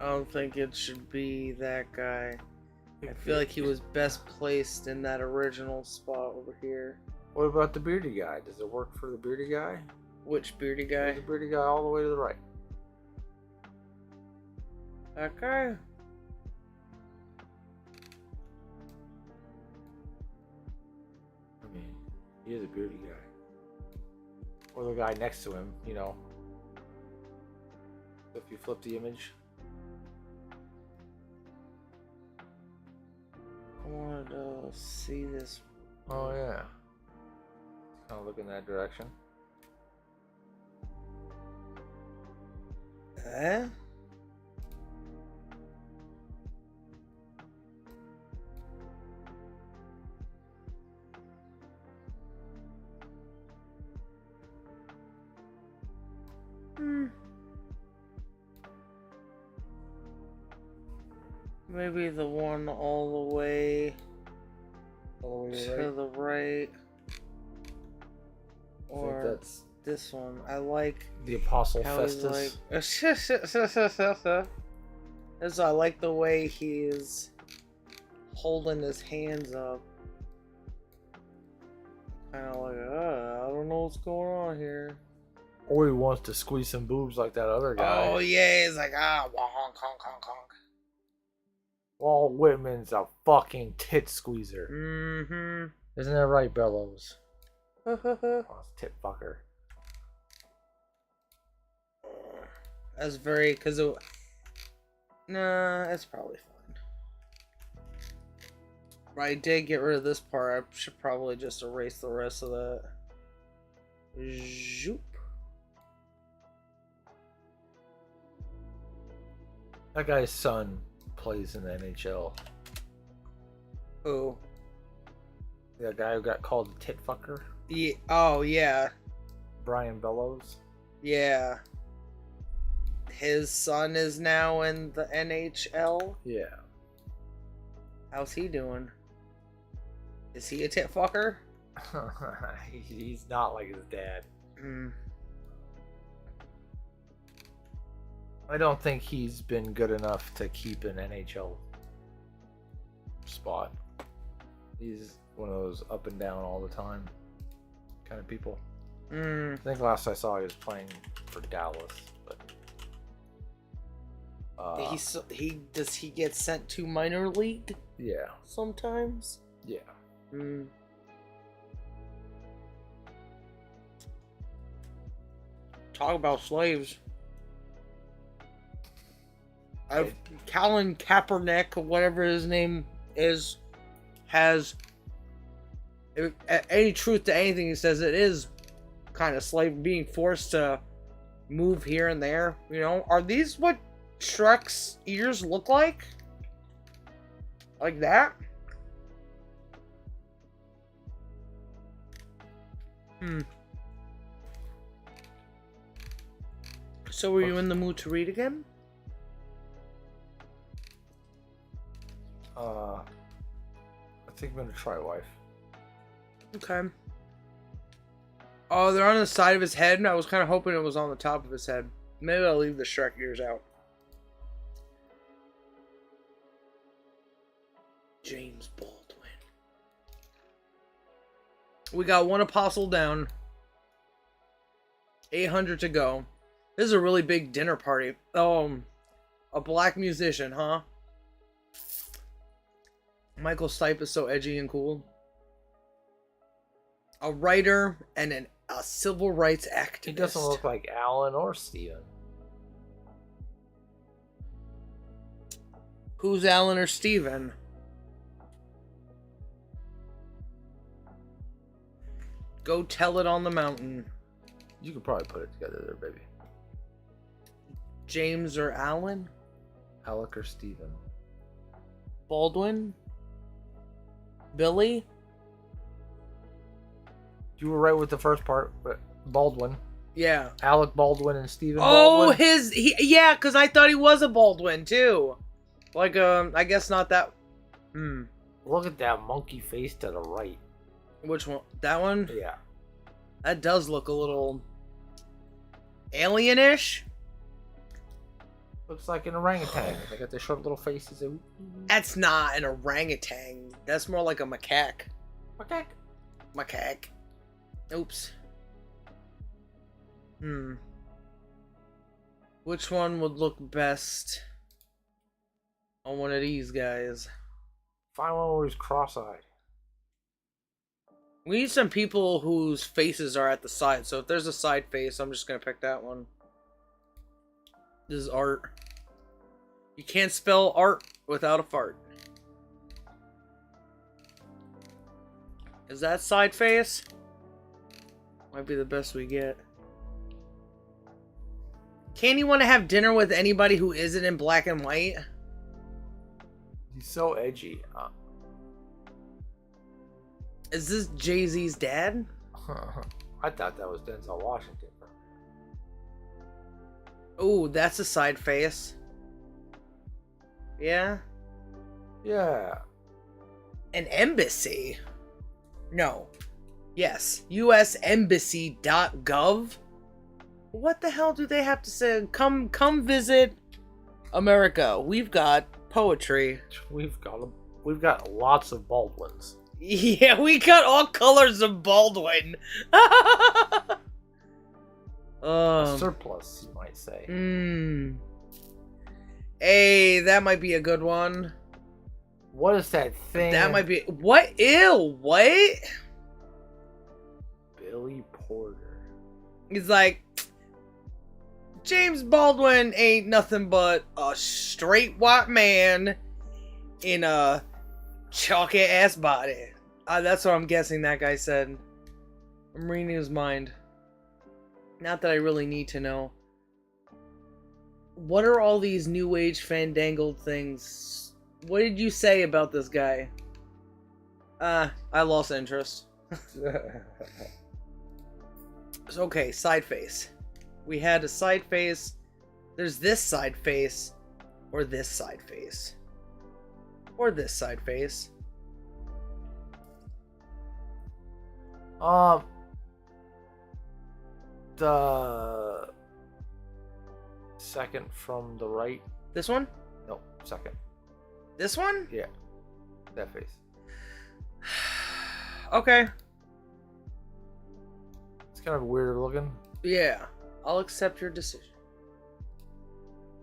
I don't think it should be that guy. I feel like he was best placed in that original spot over here. What about the beardy guy? Does it work for the beardy guy? Which beardy guy? The beardy guy all the way to the right. That guy? I mean, he is a beardy guy. Or the guy next to him, you know. If you flip the image. I wanted to see this. Oh yeah. Kind of look in that direction. Eh? Maybe the one all the way to the right. Or that's this one. I like the Apostle how he's Festus. like... I like the way he's holding his hands up. Kind of like, I don't know what's going on here. Or he wants to squeeze some boobs like that other guy. Oh yeah, he's like, honk, honk, honk, honk. Walt Whitman's a fucking tit squeezer. Mm-hmm. Isn't that right, Bellows? Oh, Oh, it's tit fucker. that's very, cause it. Nah, that's probably fine. But I did get rid of this part. I should probably just erase the rest of that. Zoop. That guy's son plays in the NHL. Who? The guy who got called a tit fucker? Yeah. Oh yeah. Brian Bellows? Yeah. His son is now in the NHL. Yeah. How's he doing? Is he a tit fucker? He's not like his dad. I don't think he's been good enough to keep an NHL spot. He's one of those up and down all the time kind of people. I think last I saw he was playing for Dallas, but does he get sent to minor league yeah, sometimes? yeah. Talk about slaves. Colin Kaepernick, or whatever his name is, has any truth to anything he says. It is kind of slave being forced to move here and there. You know, are these what Shrek's ears look like? Like that? So were you in the mood to read again? I think I'm gonna try wife. Okay. Oh, they're on the side of his head, and I was kind of hoping it was on the top of his head. Maybe I'll leave the Shrek ears out. James Baldwin. We got one apostle down. 800 to go. This is a really big dinner party. A black musician, huh? Michael Stipe is so edgy and cool. A writer and an A civil rights activist. He doesn't look like Alan or Steven. Who's Alan or Steven? Go tell it on the mountain. You could probably put it together there, baby. James or Alan? Alec or Steven. Baldwin? Billy? You were right with the first part, but Baldwin. Yeah. Alec Baldwin and Steven Oh, Baldwin. yeah, because I thought he was a Baldwin too. Like, I guess not that. Look at that monkey face to the right. Which one? That one? Yeah. That does look a little alienish. Looks like an orangutan. They got their short little faces. That's not an orangutan. That's more like a macaque. Macaque. Macaque. Oops. Which one would look best on one of these guys? Find one where he's cross-eyed. We need some people whose faces are at the side. So if there's a side face, I'm just gonna pick that one. This is art. You can't spell art without a fart. Is that side face? Might be the best we get. Can you want to have dinner with anybody who isn't in black and white? He's so edgy. Is this Jay-Z's dad? I thought that was Denzel Washington. Oh, that's a side face. Yeah? Yeah. An embassy? No. Yes. usembassy.gov? What the hell do they have to say? Come visit America. We've got poetry. We've got lots of Baldwins. Yeah, we got all colors of Baldwin. A surplus, you might say. Hey, that might be a good one. What is that thing? That might be... What? Ew, what? Billy Porter. He's like... James Baldwin ain't nothing but a straight white man in a chalky ass body. That's what I'm guessing that guy said. I'm reading his mind. Not that I really need to know. What are all these new age fandangled things? What did you say about this guy? I lost interest. Okay, side face. We had a side face. There's this side face. Or this side face. Or this side face. The second from the right. This one? No, second. This one? Yeah. That face. Okay. It's kind of weird looking. Yeah. I'll accept your decision.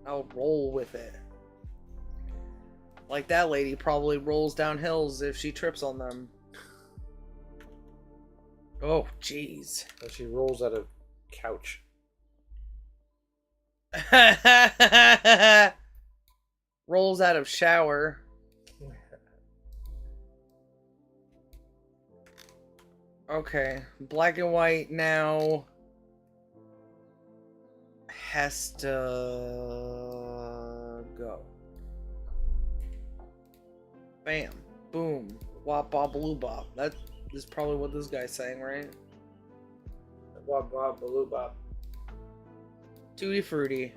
I'll roll with it. Like that lady probably rolls down hills if she trips on them. Oh, jeez. And she rolls out of couch. Rolls out of shower. Okay, black and white now has to go. Bam, boom, wop bop baloo bop. That is probably what this guy's saying, right? Wop bop baloo bop. Tutti frutti.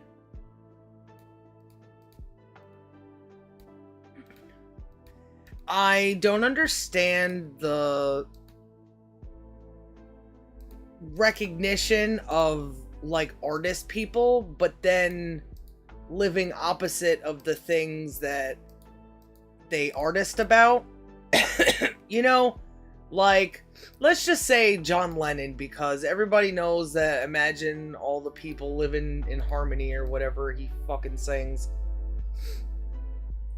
I don't understand the recognition of like artist people, but then living opposite of the things that they artist about. You know, like, let's just say John Lennon, because everybody knows that Imagine All the People Living in Harmony or whatever he fucking sings.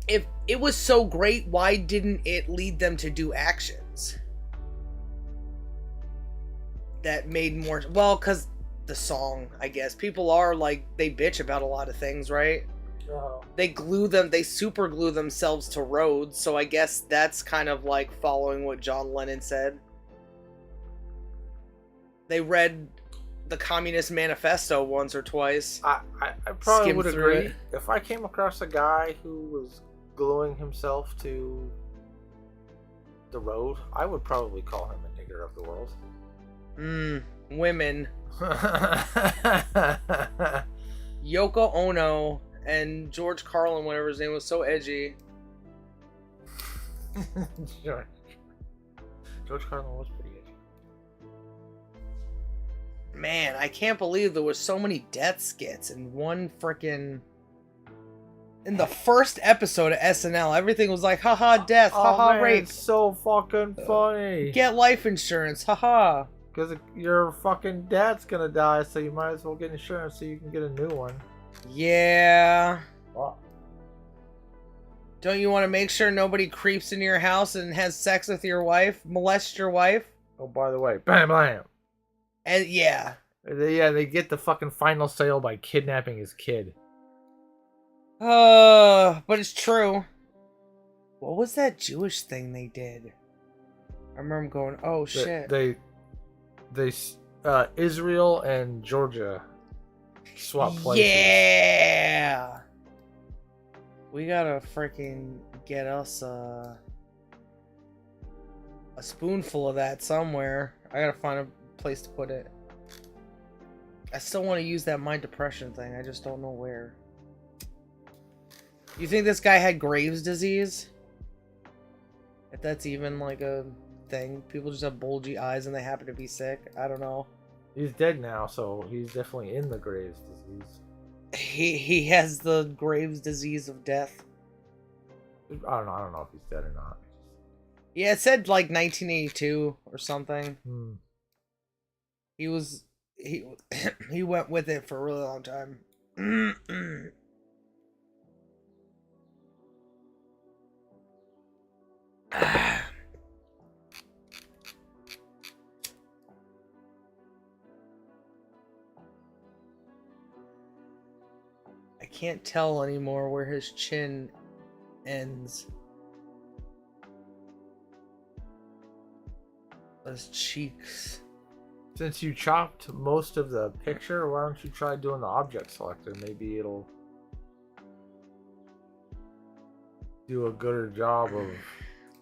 If it was so great, why didn't it lead them to do actions? that made more well, because the song, I guess. People are like, they bitch about a lot of things, right? They super glue themselves to roads, so I guess that's kind of like following what John Lennon said. They read the Communist Manifesto once or twice. I probably Skim would through agree. it. If I came across a guy who was gluing himself to the road, I would probably call him a nigger of the world. Women. Yoko Ono and George Carlin, whatever his name was, so edgy. George Carlin was pretty edgy. Man, I can't believe there was so many death skits in one freaking... In the first episode of SNL, everything was like, haha, death, haha, man, rape. it's so fucking funny. Get life insurance, haha. Because your fucking dad's gonna die, so you might as well get insurance so you can get a new one. Yeah. Wow. Don't you want to make sure nobody creeps into your house and has sex with your wife, molests your wife? Oh, by the way, bam, bam. And yeah. They get the fucking final sale by kidnapping his kid. But it's true. What was that Jewish thing they did? I remember going, oh shit. Israel and Georgia swap places. Yeah. We gotta freaking get us a spoonful of that somewhere. I gotta find a place to put it. I still want to use that mind depression thing. I just don't know where. You think this guy had Graves' disease? If that's even like a thing. People just have bulgy eyes and they happen to be sick. I don't know. He's dead now, so he's definitely in the Graves' disease. He has the Graves' disease of death. I don't know if he's dead or not. Yeah, it said like 1982 or something. He went with it for a really long time. I can't tell anymore where his chin ends. His cheeks. Since you chopped most of the picture, why don't you try doing the object selector? Maybe it'll do a gooder job of...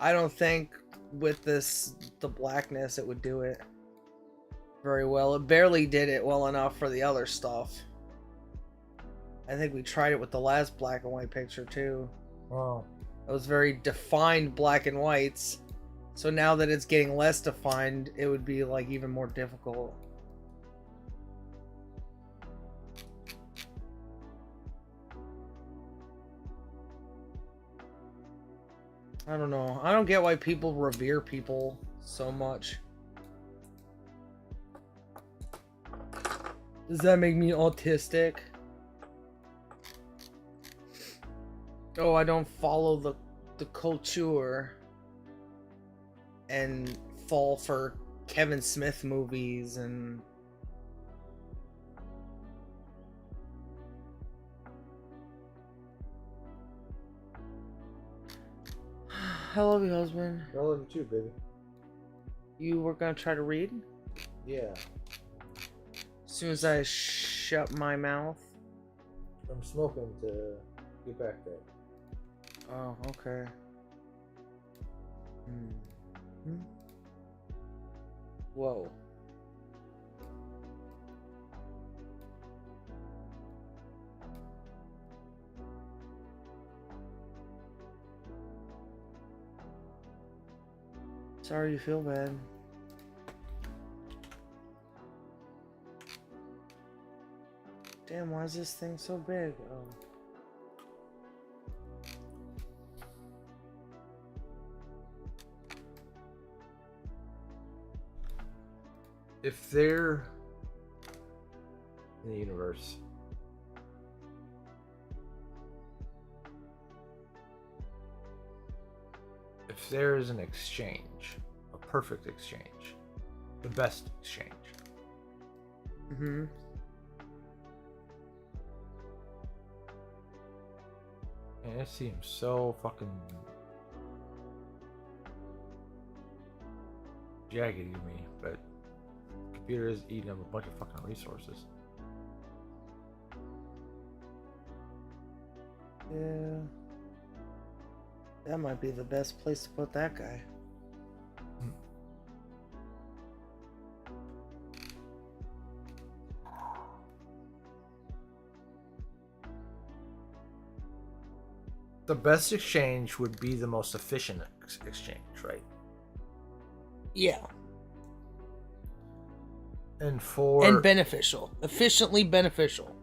I don't think with the blackness it would do it very well. It barely did it well enough for the other stuff. I think we tried it with the last black and white picture too. Oh. It was very defined black and whites. So now that it's getting less defined, it would be like even more difficult. I don't know. I don't get why people revere people so much. Does that make me autistic? Oh, I don't follow the culture and fall for Kevin Smith movies and I love you, husband. I love you too, baby. You were gonna try to read? Yeah. As soon as I shut my mouth. I'm smoking to get back there. Oh, okay. Whoa. Sorry you feel bad. Damn, why is this thing so big? Oh. If they're in the universe, if there is an exchange, a perfect exchange, the best exchange. Mm-hmm. Man, it seems so fucking jaggedy to me, but the computer is eating up a bunch of fucking resources. Yeah. That might be the best place to put that guy. The best exchange would be the most efficient exchange, right? Yeah. And for And beneficial. Efficiently beneficial.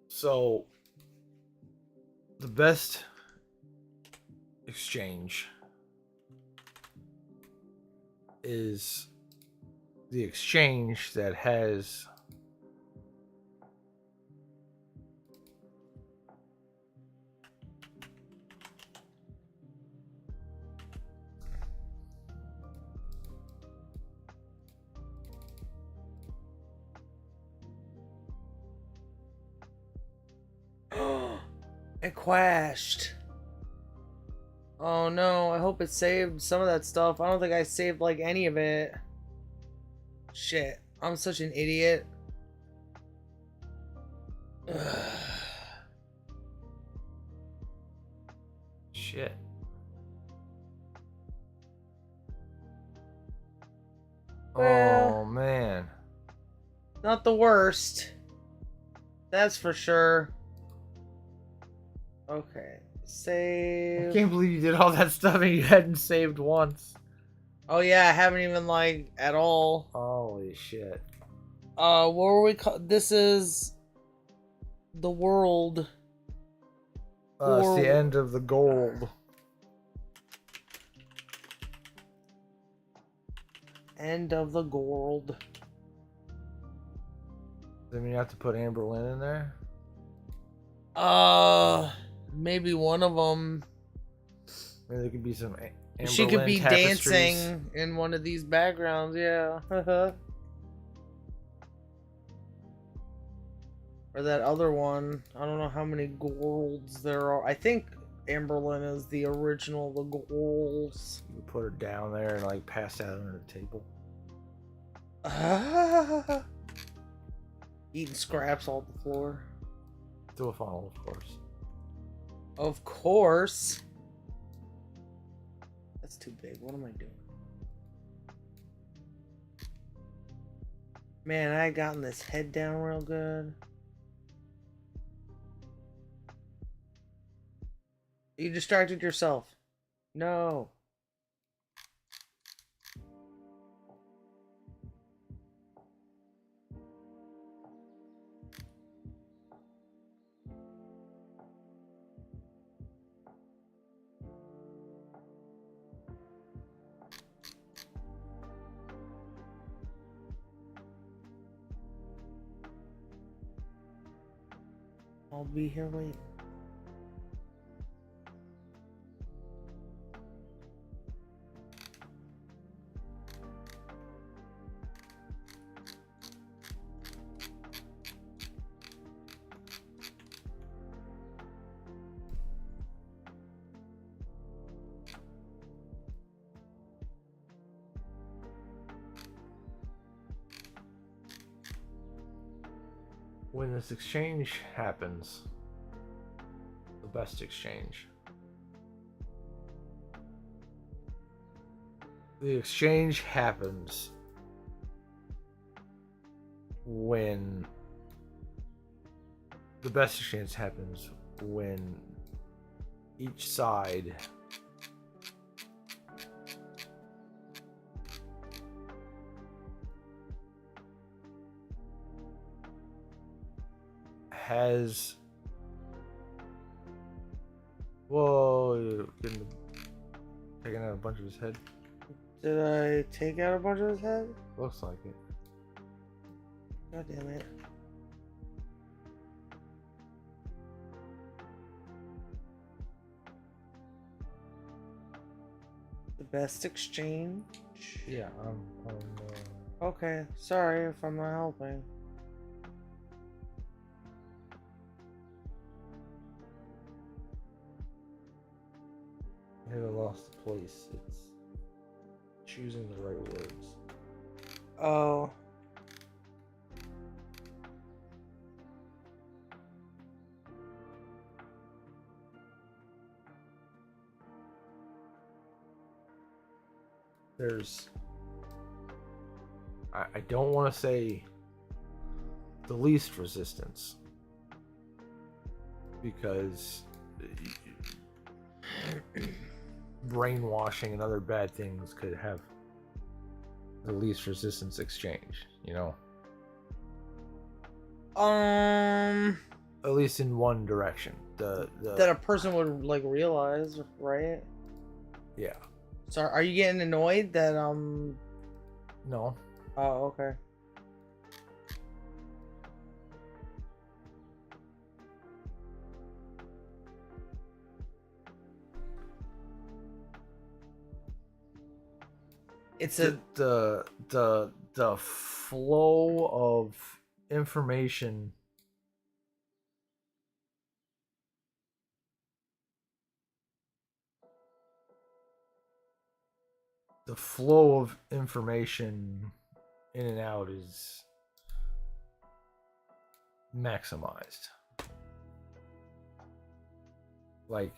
so the best exchange is the exchange that has It crashed. Oh no, I hope it saved some of that stuff. I don't think I saved like any of it. Shit, I'm such an idiot. shit. Well, Oh man. not the worst. That's for sure. Okay, I save. can't believe you did all that stuff and you hadn't saved once. Oh yeah, I haven't even like at all. Holy shit. What were we call? This is the world. It's Or- the end of the gold. End of the gold. Does that mean you have to put Amber Lynn in there? Maybe one of them. Maybe there could be some Amber She could Lynn be tapestries. dancing in one of these backgrounds, yeah. Or that other one. I don't know how many golds there are. I think Amberlyn is the original, the golds. You put her down there and like pass out under the table. Eating scraps all the floor. Through a funnel, of course. Of course. That's too big. What am I doing? Man, I had gotten this head down real good. You distracted yourself. No. I'll be here waiting. When this exchange happens, the best exchange. The exchange happens when the best exchange happens when each side has. Whoa, you're taking out a bunch of his head. Did I take out a bunch of his head? Looks like it. God damn it. The best exchange? Yeah, Okay, sorry if I'm not helping. I haven't lost the place. It's choosing the right words. Oh. There's... I don't want to say the least resistance, because brainwashing and other bad things could have the least resistance exchange, you know? At least in one direction. That a person would like realize, right? Yeah. So are you getting annoyed that No. Oh, okay. It's the flow of information in and out is maximized. Like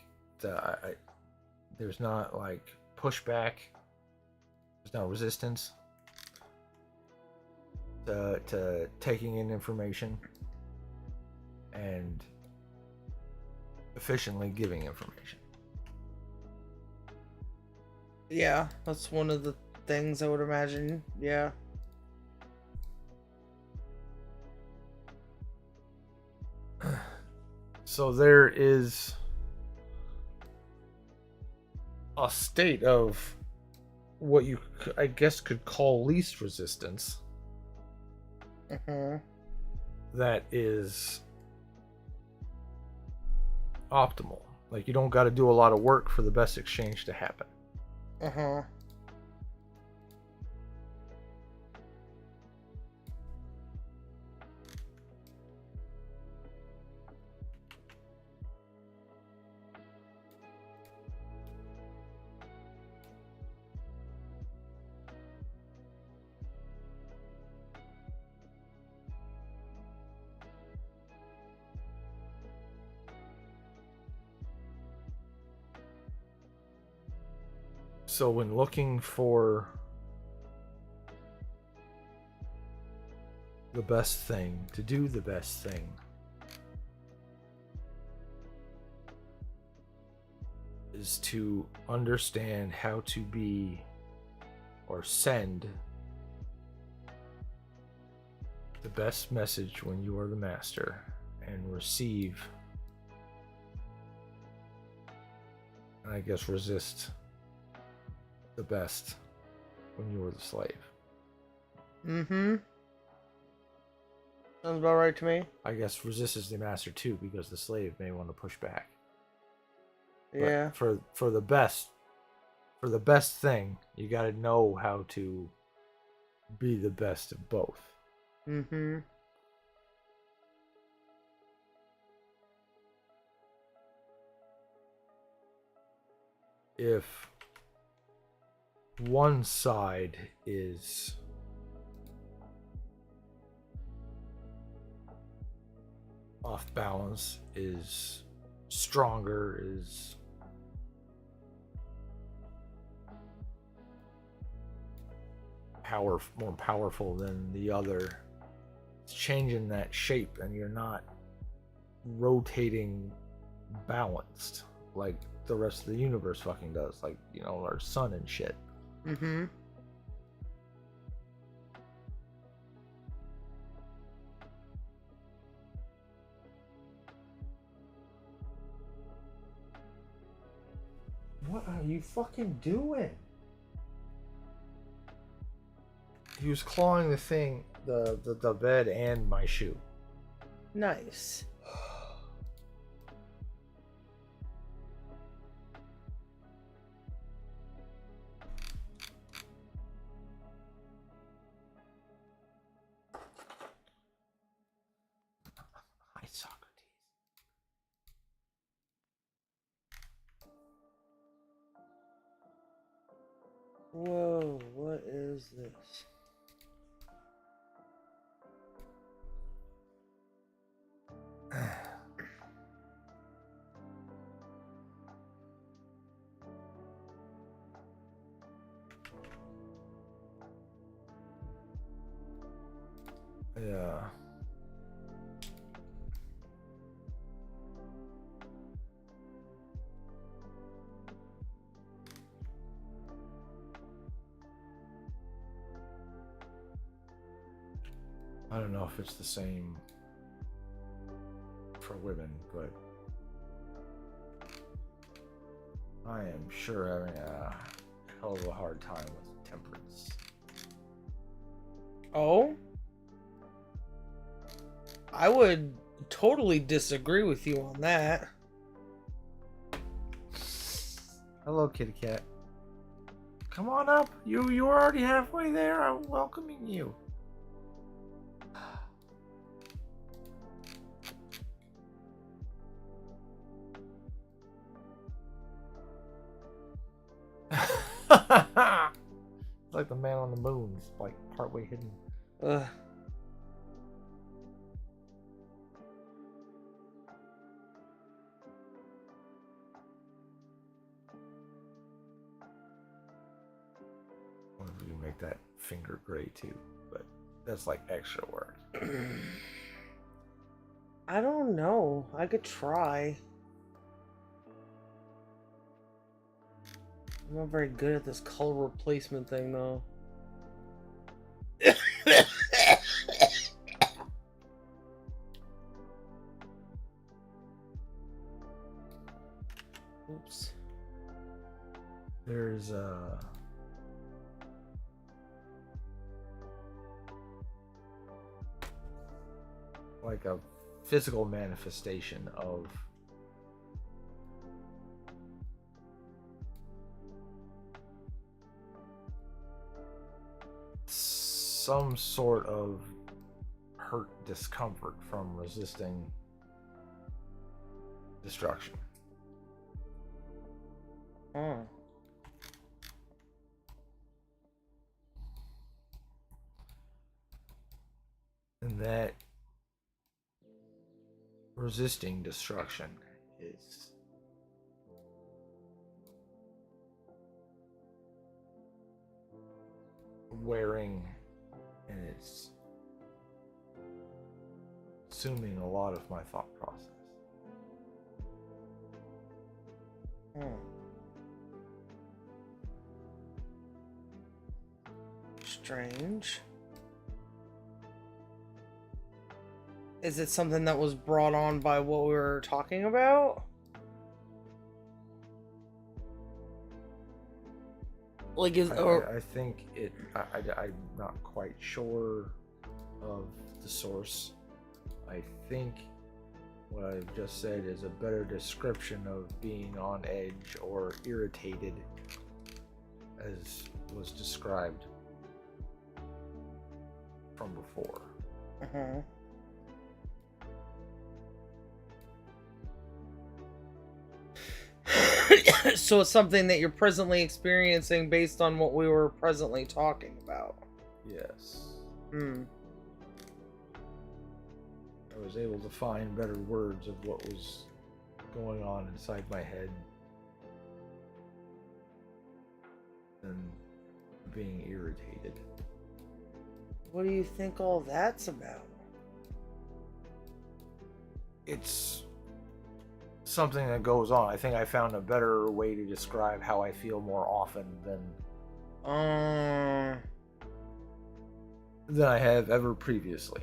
there's not like pushback. There's no resistance to taking in information and efficiently giving information. Yeah, that's one of the things I would imagine. Yeah. So there is a state of what you, I guess, could call least resistance. That is optimal. Like, you don't got to do a lot of work for the best exchange to happen. So when looking for the best thing, to do the best thing, is to understand how to be or send the best message when you are the master, and receive, and I guess resist the best when you were the slave. Sounds about right to me. I guess resist is the master too, because the slave may want to push back. Yeah. But for the best thing, you got to know how to be the best of both. If one side is off balance, is stronger, is more powerful than the other, it's changing that shape, and you're not rotating balanced like the rest of the universe fucking does, like, you know, our sun and shit. What are you fucking doing? He was clawing the thing the bed and my shoe. Nice. Hi, Socrates. Whoa, what is this? Yeah. I don't know if it's the same for women, but I am sure having a hell of a hard time with temperance. Oh? I would totally disagree with you on that. Hello, kitty cat. Come on up. You're already halfway there. I'm welcoming you. It's like the man on the moon, it's like partway hidden. Ugh. I wonder if we can make that finger gray too, but that's like extra work. I don't know. I could try. I'm not very good at this color replacement thing, though. Oops. There's like a physical manifestation of some sort of hurt discomfort from resisting destruction. Oh. And that resisting destruction is wearing, and it's consuming a lot of my thought process. Strange. Is it something that was brought on by what we were talking about? Like, I think it. I'm not quite sure of the source. I think what I've just said is a better description of being on edge or irritated, as was described from before. So it's something that you're presently experiencing based on what we were presently talking about. Yes. Hmm. I was able to find better words of what was going on inside my head than being irritated. What do you think all that's about? It's something that goes on. I think I found a better way to describe how I feel more often than I have ever previously.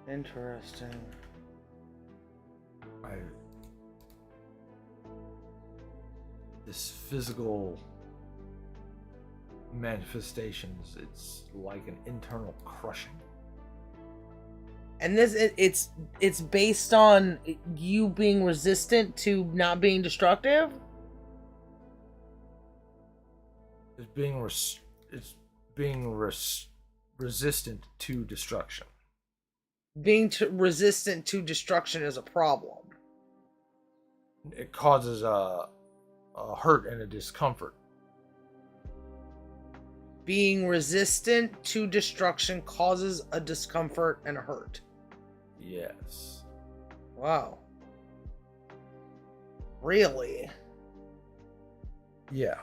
Interesting. this physical manifestations. It's like an internal crushing. And it's based on you being resistant to not being destructive? It's being resistant to destruction. Being resistant to destruction is a problem. It causes a hurt and a discomfort. Being resistant to destruction causes a discomfort and a hurt. Yes. Wow. Really? Yeah.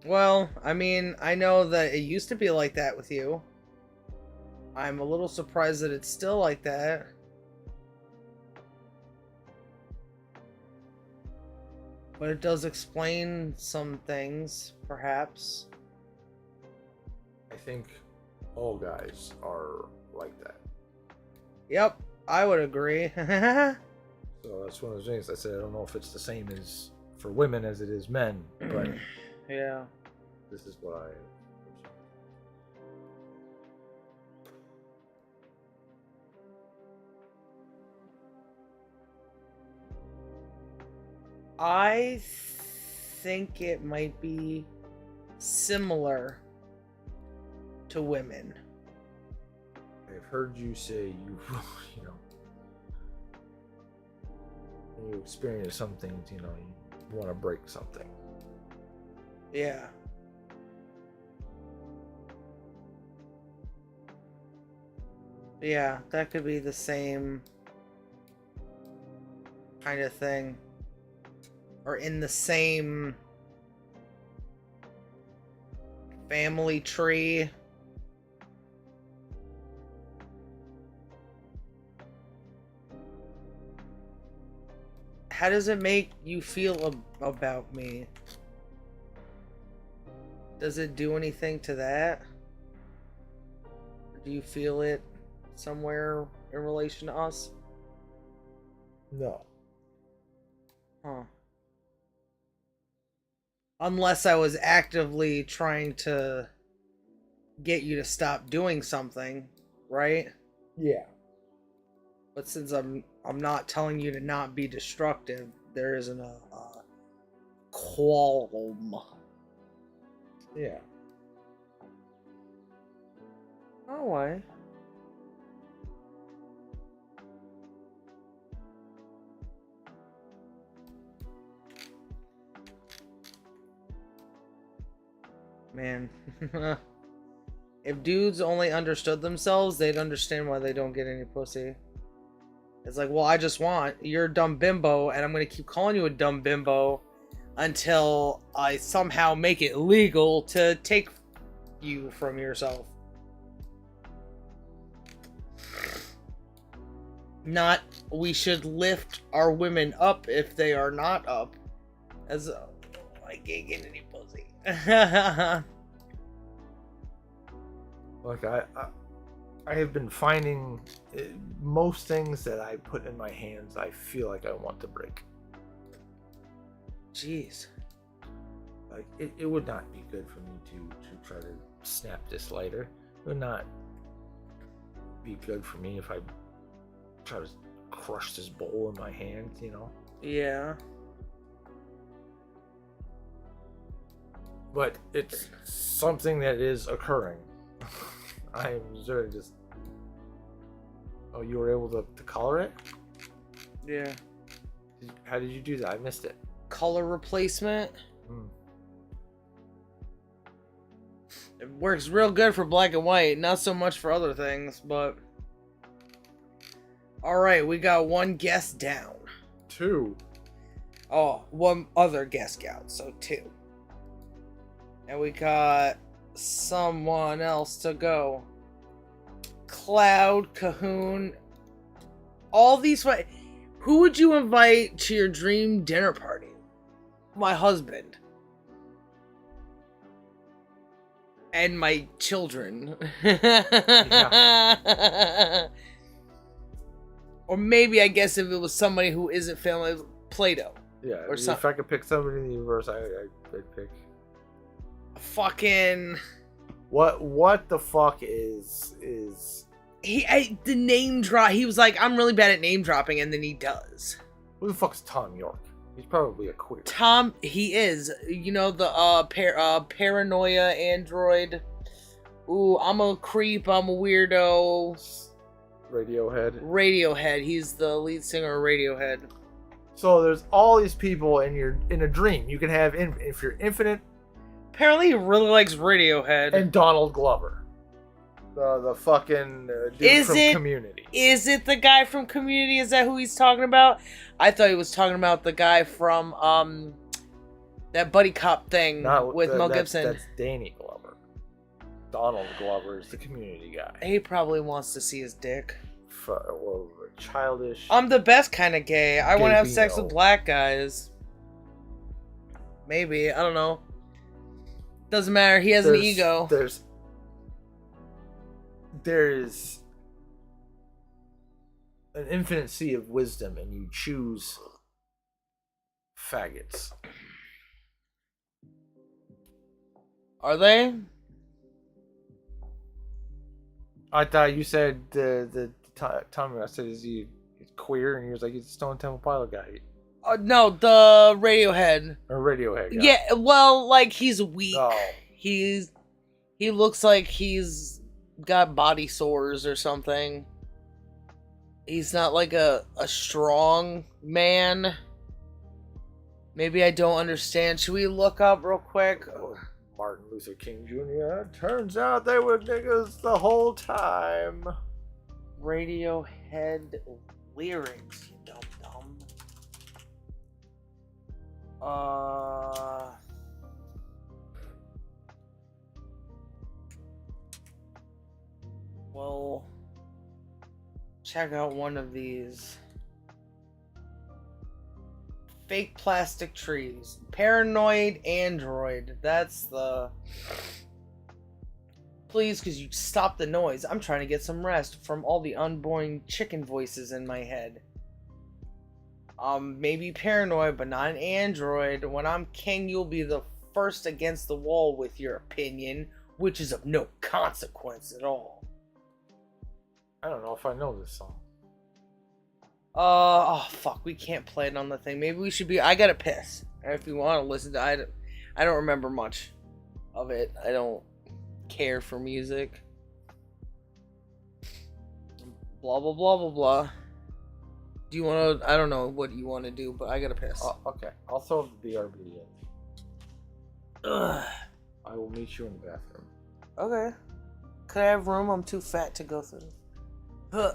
Well, I mean, I know that it used to be like that with you. I'm a little surprised that it's still like that. But it does explain some things, perhaps. I think all guys are like that. Yep, I would agree. So that's one of those things I said. I don't know if it's the same as for women as it is men, but Yeah. this is what I think it might be similar to women. I've heard you say you, you know, when you experience some things, you know, you want to break something. Yeah. Yeah, that could be the same kind of thing. Or in the same family tree. How does it make you feel about me? Does it do anything to that? Do you feel it somewhere in relation to us? No. Huh. Unless I was actively trying to get you to stop doing something, right? Yeah. But since I'm not telling you to not be destructive, there isn't a qualm. Yeah. Oh, why? Man. If dudes only understood themselves, they'd understand why they don't get any pussy. It's like, well, I just want, you're a dumb bimbo, and I'm gonna keep calling you a dumb bimbo until I somehow make it legal to take you from yourself. Not, we should lift our women up if they are not up. As I can't get any pussy. Like I have been finding most things that I put in my hands, I feel like I want to break. Jeez. Like it would not be good for me to try to snap this lighter. It would not be good for me if I try to crush this bowl in my hand, you know? Yeah. But it's something that is occurring. I am literally just... Oh, you were able to color it? Yeah. How did you do that? I missed it. Color replacement. It works real good for black and white, not so much for other things, but... Alright, we got one guest down. 2. Oh, one other guest out, so 2. And we got someone else to go. Cloud, Cahoon. All these... Who would you invite to your dream dinner party? My husband. And my children. Or maybe, I guess, if it was somebody who isn't family, Plato. Yeah, Or if I could pick somebody in the universe, I'd pick. Fucking. What the fuck is The name drop. He was like, I'm really bad at name dropping, and then he does. who the fuck's Tom York? He's probably a queer. He is. You know, the paranoia android. Ooh, I'm a creep. I'm a weirdo. Radiohead. He's the lead singer of Radiohead. So there's all these people in a dream. You can have if you're infinite. Apparently, he really likes Radiohead. And Donald Glover, the fucking dude from Community. Is it the guy from Community? Is that who he's talking about? I thought he was talking about the guy from that buddy cop thing with Mel Gibson. That's Danny Glover. Donald Glover is the Community guy. He probably wants to see his dick. Or childish. I'm the best kind of gay. I want to have sex with black guys. Maybe. I don't know. Doesn't matter. He has an ego. There's an infinite sea of wisdom, and you choose faggots. Are they? I thought you said the Tommy. I said, is he queer? And he was like, he's a Stone Temple Pilot guy. No, the Radiohead. Or Radiohead guy. Yeah, well, like, he's weak. Oh. He looks like he's got body sores or something. He's not like a strong man. Maybe I don't understand. Should we look up real quick? Martin Luther King Jr. Turns out they were niggas the whole time. Radiohead lyrics, you dumb. Well, check out one of these. Fake plastic trees. Paranoid android. That's the... Please, because you stop the noise. I'm trying to get some rest from all the unborn chicken voices in my head. Maybe paranoid, but not an android. When I'm king, you'll be the first against the wall with your opinion, which is of no consequence at all. I don't know if I know this song. Oh fuck, we can't play it on the thing. Maybe we should be. I gotta piss. If you want to listen to it, I don't remember much of it. I don't care for music. Blah blah blah blah blah. Do you want to? I don't know what you want to do, but I gotta piss. Oh, okay, I'll throw the BRB in. Ugh. I will meet you in the bathroom. Okay. Could I have room? I'm too fat to go through. I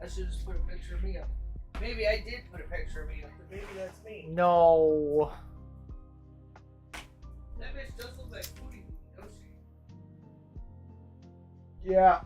should just put a picture of me up. Maybe I did put a picture of me up, but maybe that's me. No. That bitch does look like Booty Booty, don't she? Yeah.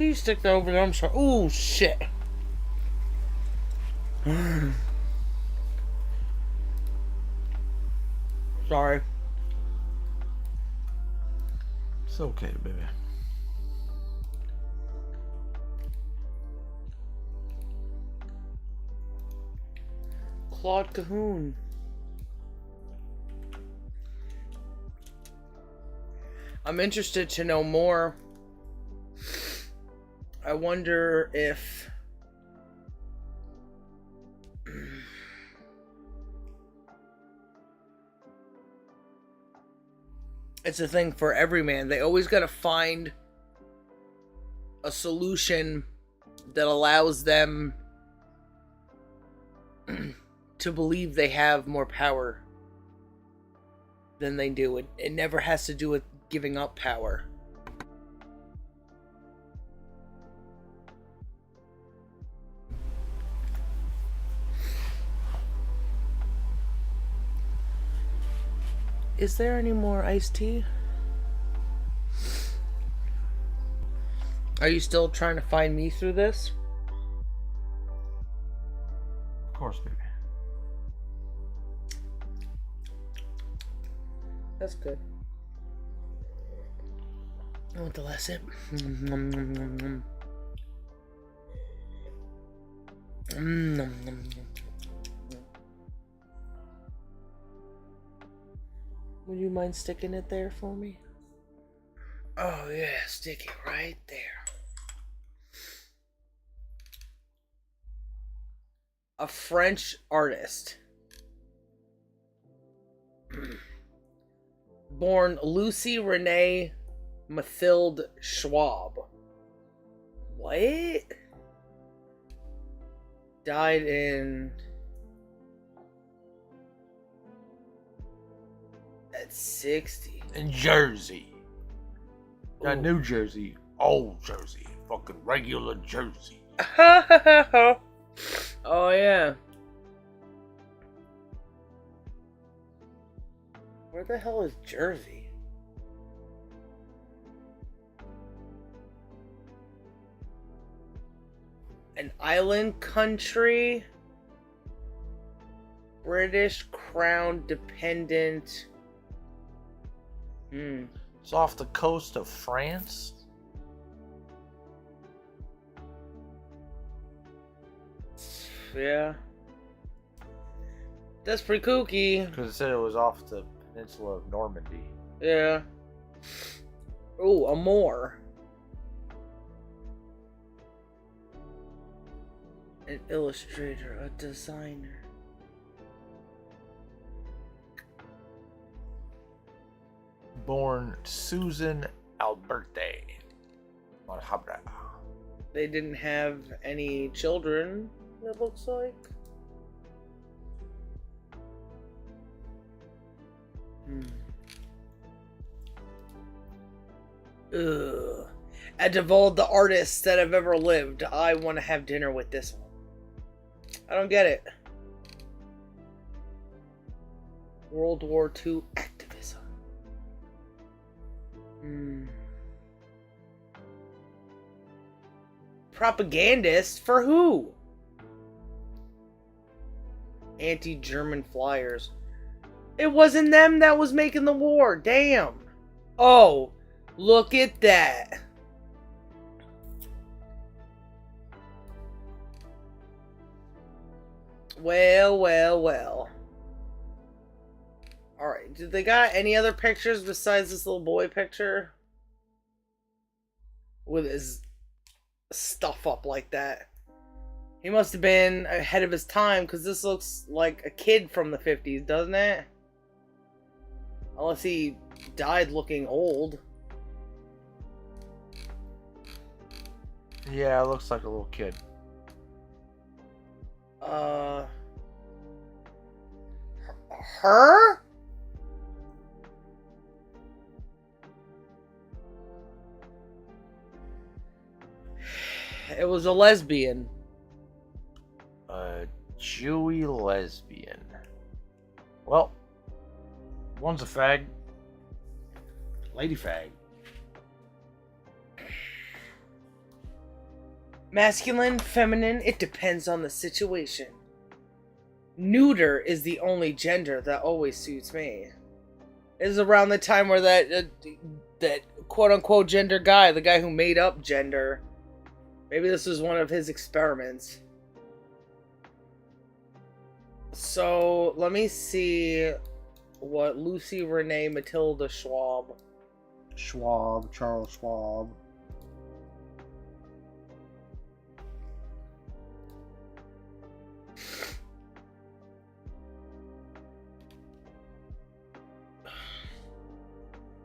Can you stick that over there? I'm sorry. Oh, shit. Sorry. It's okay, baby. Claude Cahoon. I'm interested to know more. I wonder if it's a thing for every man. They always got to find a solution that allows them to believe they have more power than they do. It never has to do with giving up power. Is there any more iced tea? Are you still trying to find me through this? Of course, baby. That's good. I want the last sip. Nom, nom, nom, nom. Nom, nom, nom. Would you mind sticking it there for me? Oh yeah, stick it right there. A French artist. Born Lucy Renee Mathilde Schwab. What? Died in... at 60. In Jersey. Not Ooh. New Jersey. Old Jersey. Fucking regular Jersey. Oh yeah. Where the hell is Jersey? An island country? British Crown dependent. It's off the coast of France. Yeah. That's pretty kooky. Because it said it was off the peninsula of Normandy. Yeah. Ooh, a Moor. An illustrator, a designer. Born Susan Alberte Marhabra. They didn't have any children, it looks like. Ugh. Out of all the artists that have ever lived, I want to have dinner with this one. I don't get it. World War II activism. Propagandist for who? Anti-German flyers. It wasn't them that was making the war. Damn. Oh, look at that. Well, well, well. Alright, did they got any other pictures besides this little boy picture? With his stuff up like that. He must have been ahead of his time, because this looks like a kid from the 50s, doesn't it? Unless he died looking old. Yeah, it looks like a little kid. Her? It was a lesbian. A Jewy lesbian. Well, one's a fag. Lady fag. Masculine, feminine, it depends on the situation. Neuter is the only gender that always suits me. It's around the time where that quote-unquote gender guy, the guy who made up gender, maybe this was one of his experiments. So, let me see what Lucy Renee Matilda Schwab. Charles Schwab.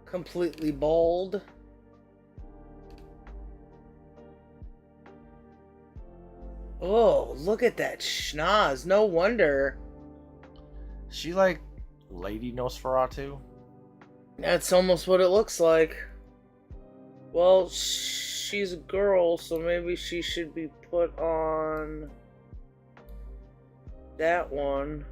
Completely bald. Oh, look at that schnoz. No wonder. She like Lady Nosferatu? That's almost what it looks like. Well, she's a girl, so maybe she should be put on that one.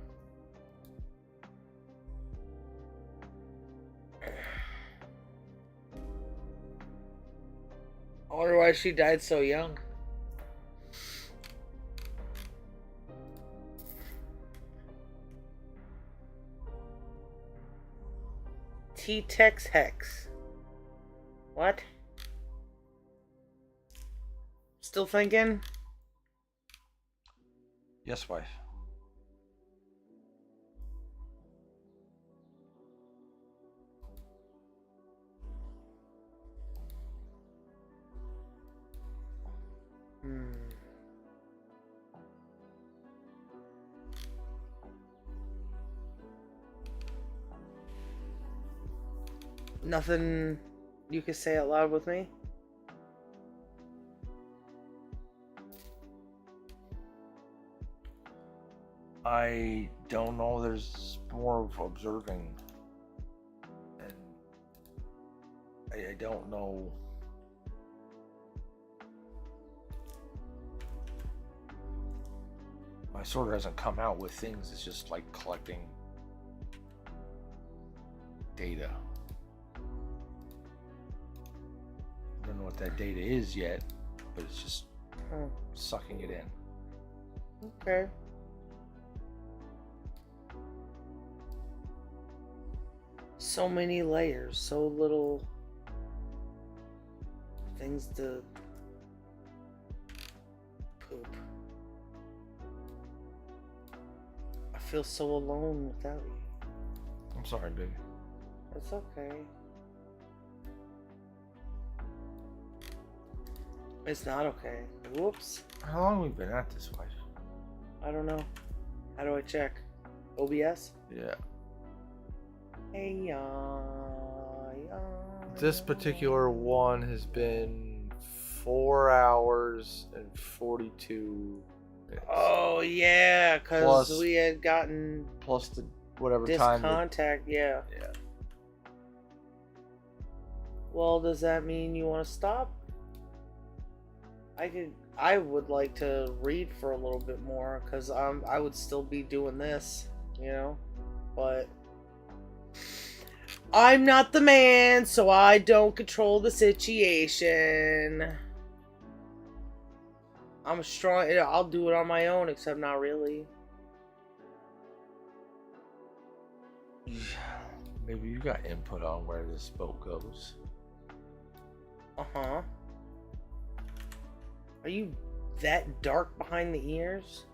I wonder why she died so young. T-Tex Hex. What? Still thinking? Yes, wife. Nothing you can say out loud with me? I don't know. There's more of observing. And I don't know. My sword hasn't come out with things. It's just like collecting data. I don't know what that data is yet, but it's just sucking it in. Okay. So many layers, so little things to poop. I feel so alone without you. I'm sorry, baby. It's okay. It's not okay. Whoops. How long have we been at this, wife? I don't know. How do I check? OBS? Yeah. Hey, This particular one has been 4 hours and 42 minutes. Oh, yeah, because Plus- we had gotten Plus the whatever time. discontact, yeah. Yeah. Well, does that mean you want to stop? I would like to read for a little bit more, because I would still be doing this, you know? But I'm not the man, so I don't control the situation. I'm strong. I'll do it on my own, except not really. Maybe you got input on where this boat goes. Uh-huh. Are you that dark behind the ears?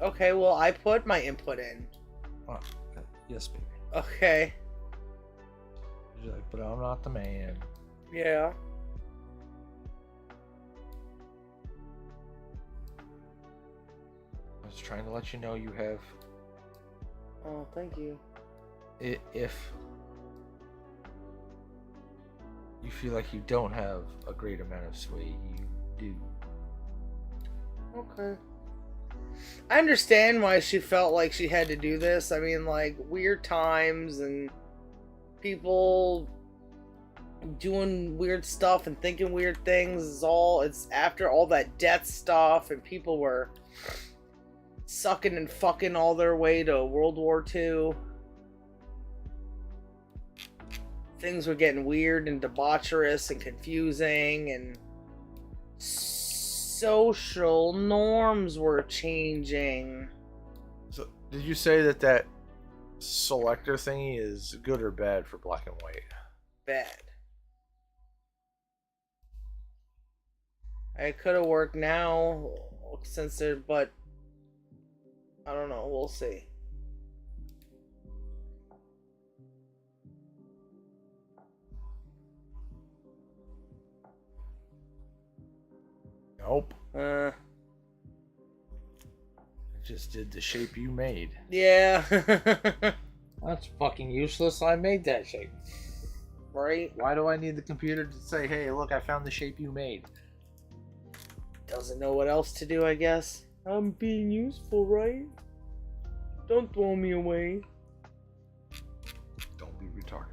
Okay, well, I put my input in. Oh, yes, baby. Okay. You're like, but I'm not the man. Yeah. I was trying to let you know you have. Oh, thank you. If you feel like you don't have a great amount of sway, you do. Okay. I understand why she felt like she had to do this. I mean, like, weird times and people doing weird stuff and thinking weird things it's after all that death stuff, and people were sucking and fucking all their way to World War II. Things were getting weird and debaucherous and confusing, and social norms were changing. So, did you say that selector thingy is good or bad for black and white? Bad. It could have worked now since there, but I don't know. We'll see. Nope. It just did the shape you made. Yeah. That's fucking useless. I made that shape. Right? Why do I need the computer to say, hey, look, I found the shape you made? Doesn't know what else to do, I guess. I'm being useful, right? Don't throw me away. Don't be retarded.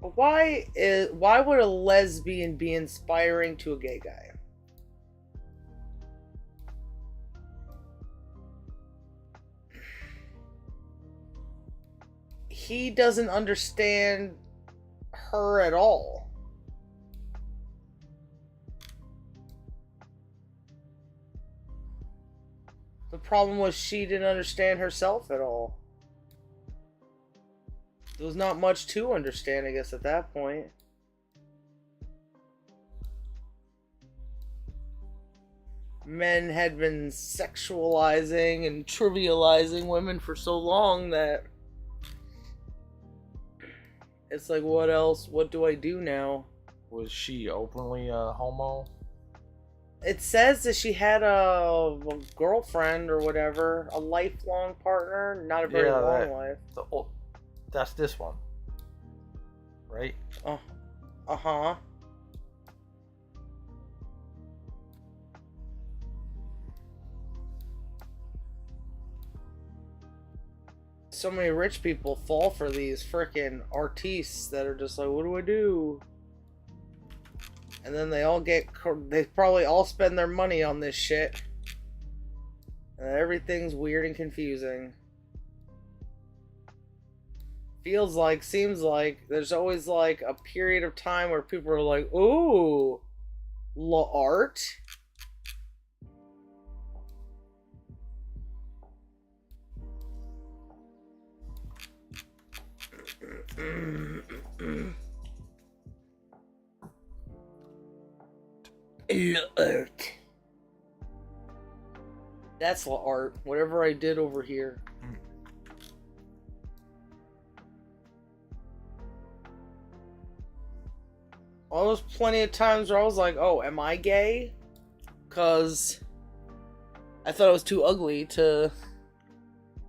Why would a lesbian be inspiring to a gay guy? He doesn't understand her at all. The problem was she didn't understand herself at all. There was not much to understand, I guess, at that point. Men had been sexualizing and trivializing women for so long that it's like, what else? What do I do now? Was she openly homo? It says that she had a girlfriend or whatever, a lifelong partner, not a very long life. That's this one, right? Uh-huh. So many rich people fall for these freaking artistes that are just like, what do I do? And then they probably all spend their money on this shit. And everything's weird and confusing. Seems like, there's always like a period of time where people are like, ooh, art? Art. That's art. Whatever I did over here. Well, there was plenty of times where I was like, oh, am I gay? Because I thought I was too ugly to...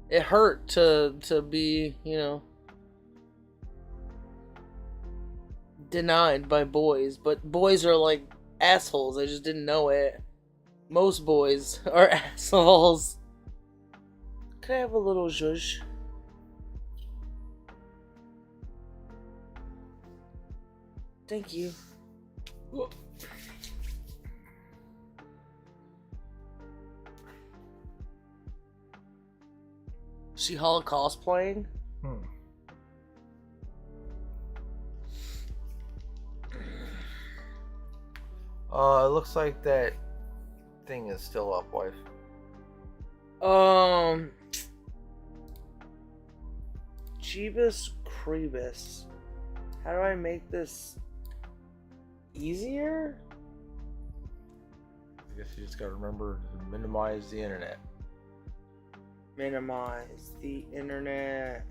It hurt to be, denied by boys. But boys are like assholes. I just didn't know it. Most boys are assholes. Can I have a little zhuzh? Thank you. See Holocaust playing? It looks like that thing is still up, wife. Jeebus Creebus. How do I make this easier? I guess you just gotta remember to minimize the internet. Minimize the internet.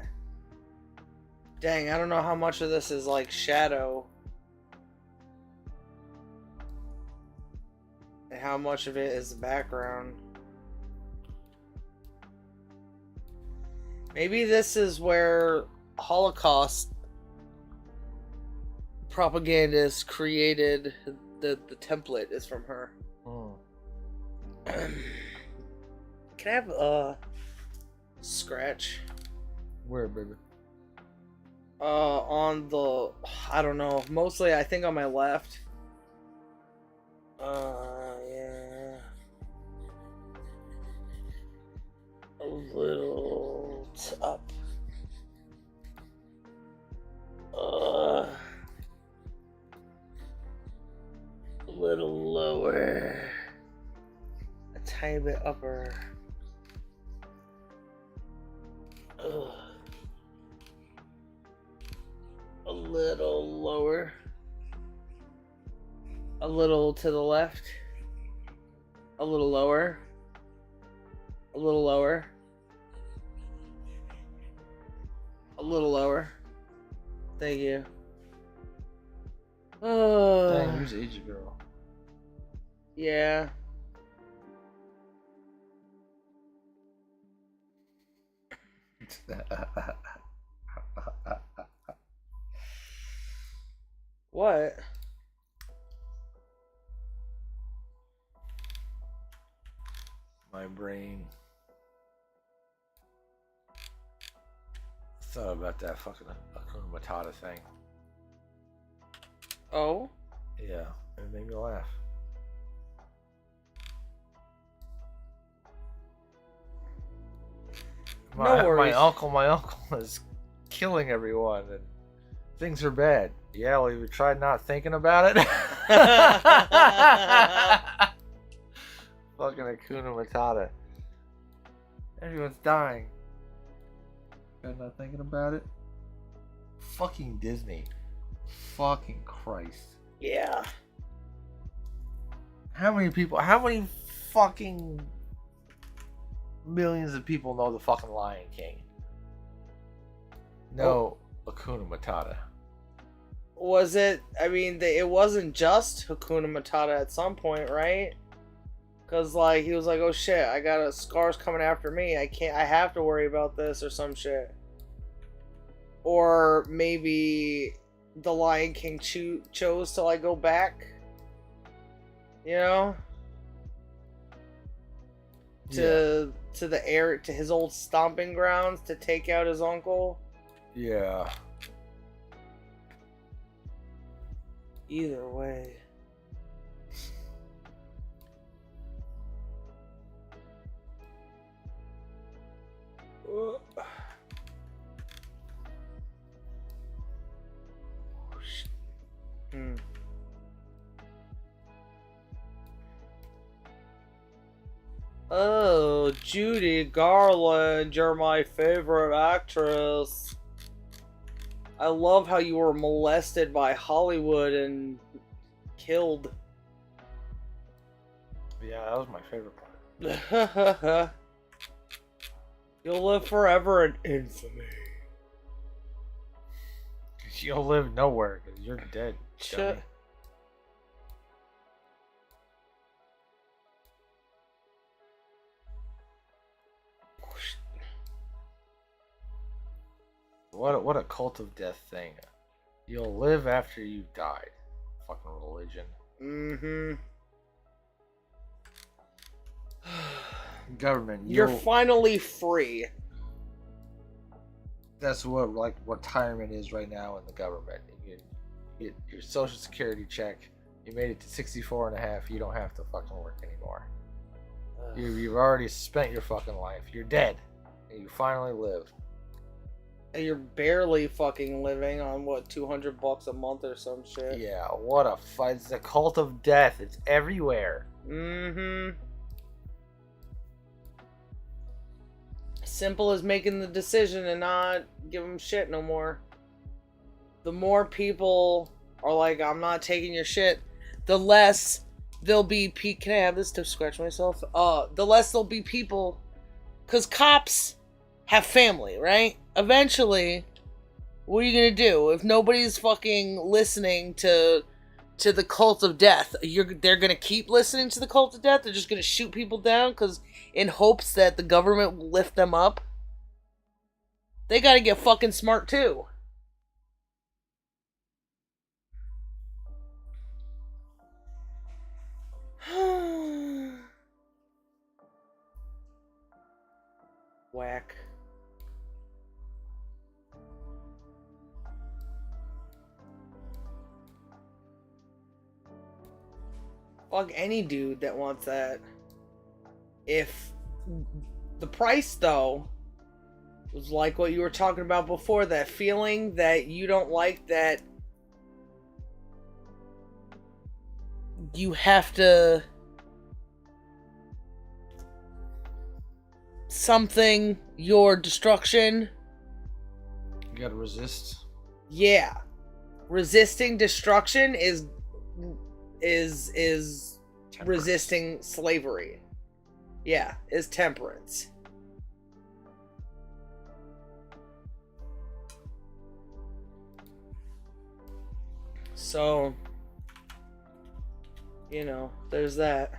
Dang, I don't know how much of this is like shadow. And how much of it is the background. Maybe this is where Holocaust propagandists created the template is from her. Can I have a scratch? Where, baby? On the, I don't know, mostly I think on my left. Yeah. A little up. tiny bit upper. Ugh. A little lower. A little to the left. A little lower. A little lower. A little lower. Thank you. Dang, who's Age Girl? Yeah. What? My brain. Thought about that fucking Hakuna Matata thing. Oh? Yeah, it made me laugh. No worries. My uncle is killing everyone and things are bad. Yeah, well, you tried not thinking about it. Fucking Hakuna Matata. Everyone's dying. Tried not thinking about it. Fucking Disney. Fucking Christ. Yeah. How many fucking millions of people know the fucking Lion King? No, Hakuna Matata. Was it? I mean, it wasn't just Hakuna Matata at some point, right? Because, like, he was like, oh shit, I got a scars coming after me. I have to worry about this or some shit. Or maybe the Lion King chose to, like, go back. You know? To his old stomping grounds to take out his uncle. Yeah. Either way. Oh, Judy Garland, you're my favorite actress. I love how you were molested by Hollywood and killed. Yeah, that was my favorite part. You'll live forever in infamy. You'll live nowhere because you're dead. Dummy. What a cult of death thing. You'll live after you've died. Fucking religion. Mm-hmm. Government. You're finally free. That's what like retirement is right now in the government. You get your social security check. You made it to 64 and a half. You don't have to fucking work anymore. You've already spent your fucking life. You're dead. And you finally live. And you're barely fucking living on what, $200 a month or some shit. Yeah, what a fight. It's the cult of death. It's everywhere. Mm-hmm. Simple as making the decision and not give them shit no more. The more people are like, I'm not taking your shit, the less there'll be can I have this to scratch myself? The less there'll be people, because cops have family, right? Eventually, what are you gonna do if nobody's fucking listening to the cult of death? They're gonna keep listening to the cult of death. They're just gonna shoot people down because in hopes that the government will lift them up. They gotta get fucking smart too. Whack. Fuck any dude that wants that. If the price, though, was like what you were talking about before, that feeling that you don't like, that you have to something your destruction. You gotta resist. Yeah. Resisting destruction is Temperance. resisting slavery. Yeah, is temperance. So, you know, there's that.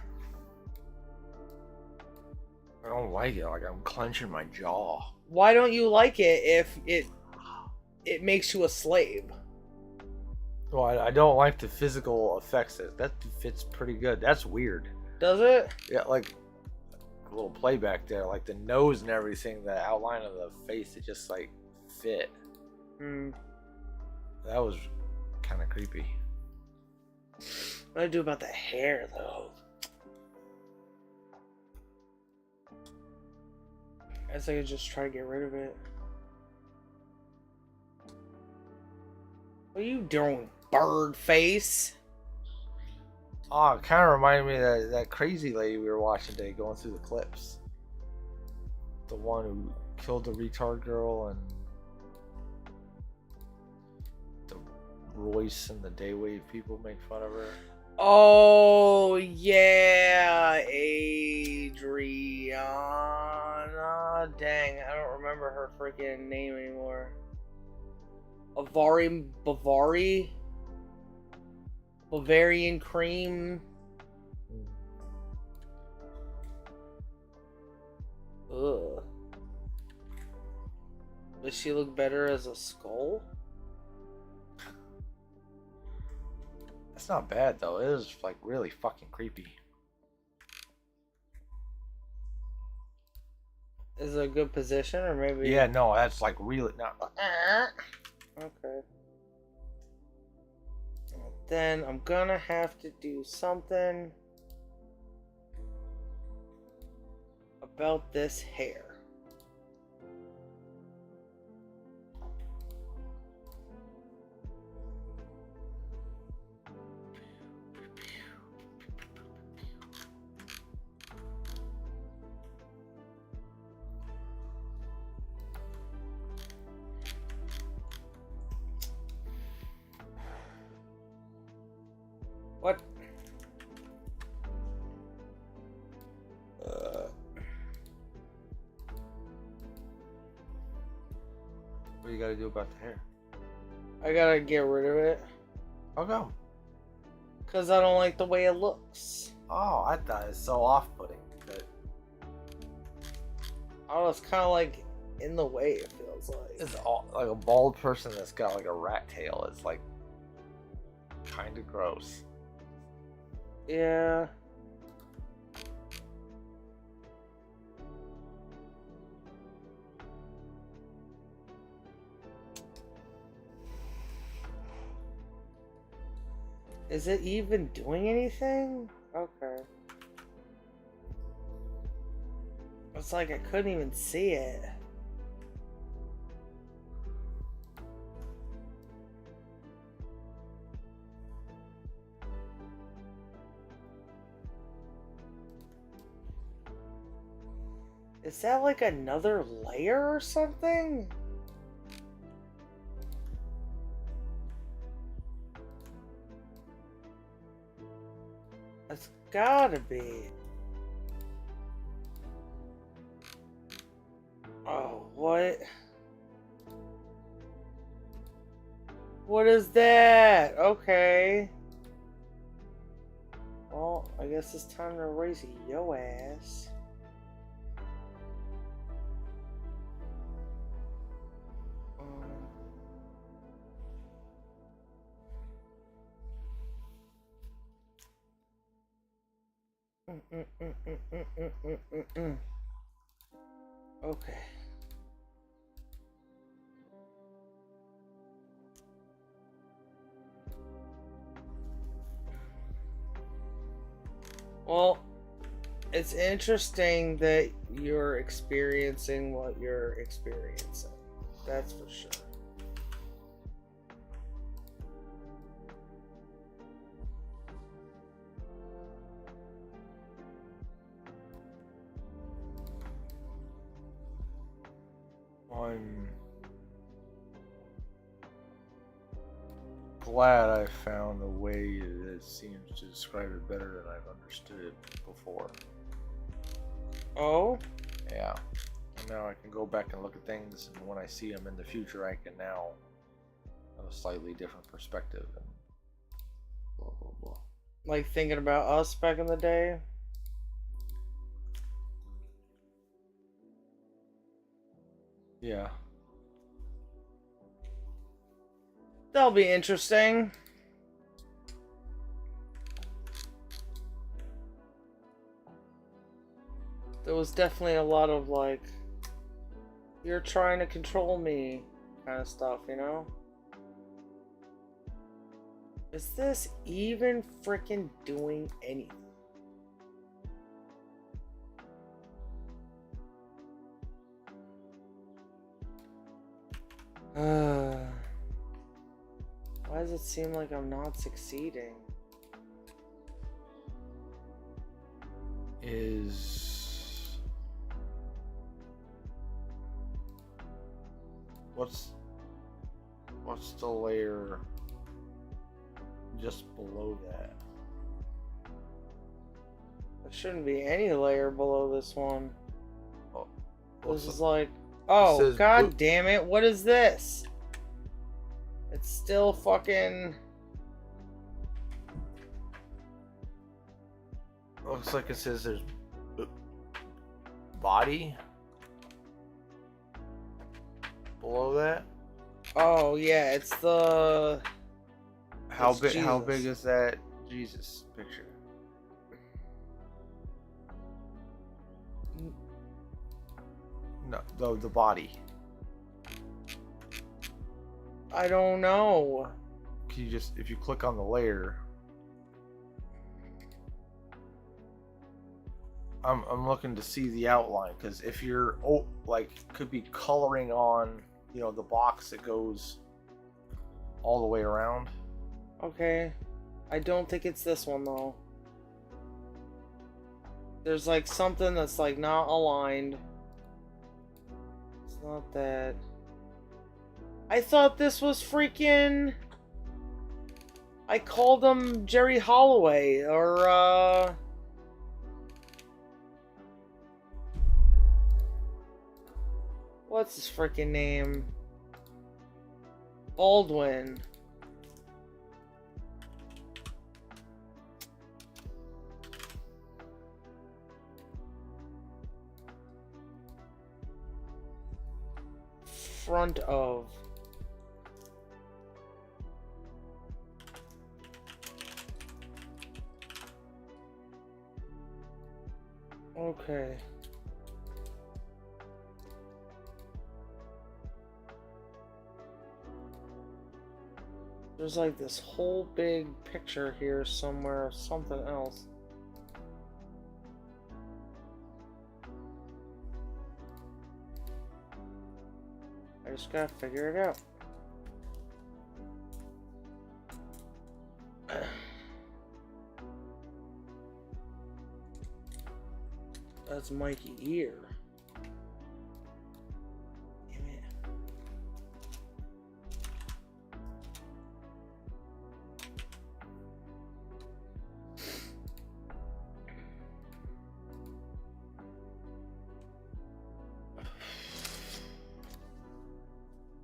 I don't like it. Like, I'm clenching my jaw. Why don't you like it if it makes you a slave? Well, I don't like the physical effects. That fits pretty good. That's weird. Does it? Yeah, like a little playback there. Like the nose and everything, the outline of the face, it just like fit. Hmm. That was kind of creepy. What do I do about the hair, though? I guess I could just try to get rid of it. What are you doing, bird face? Oh, it kind of reminded me of that crazy lady we were watching today, going through the clips. The one who killed the retard girl, and the Royce and the Daywave people make fun of her. Oh, yeah, Adriana. Dang, I don't remember her freaking name anymore. Bavarian cream. Ugh. Does she look better as a skull? That's not bad though. It is like really fucking creepy. Is it a good position, or maybe? Yeah, no, that's like really not. Okay. Then I'm gonna have to do something about this hair. What? What do you gotta do about the hair? I gotta get rid of it. How come? Because I don't like the way it looks. Oh, I thought it's so off-putting. But Oh, it's kind of like in the way, it feels like. it's all, like a bald person that's got like a rat tail. It's like kind of gross. Yeah. Is it even doing anything? Okay. It's like I couldn't even see it. Is that like another layer or something? It's gotta be. Oh, what? What is that? Okay. Well, I guess it's time to erase yo ass. Okay. Well, it's interesting that you're experiencing what you're experiencing. That's for sure. I'm glad I found a way that seems to describe it better than I've understood it before. Oh? Yeah. And now I can go back and look at things, and when I see them in the future, I can now have a slightly different perspective and blah, blah, blah. Like thinking about us back in the day? Yeah. That'll be interesting. There was definitely a lot of like, you're trying to control me kind of stuff, you know? Is this even freaking doing anything? Why does it seem like I'm not succeeding? What's the layer just below that? There shouldn't be any layer below this one. Oh, This is like, oh, says god blue. damn it, what is this? It's still fucking... Looks like it says there's body below that. Oh yeah, it's the... How It's big? How Jesus. big is that Jesus picture? No, the body. I don't know. Can you just, if you click on the layer, I'm looking to see the outline, because if you're could be coloring on, the box that goes all the way around. Okay. I don't think it's this one though. There's like something that's like not aligned. It's not that. I thought this was freaking... I called him Jerry Holloway or what's his freaking name? Baldwin. Front of. Okay. There's like this whole big picture here somewhere of something else. I just gotta figure it out. That's Mikey ear. Damn it.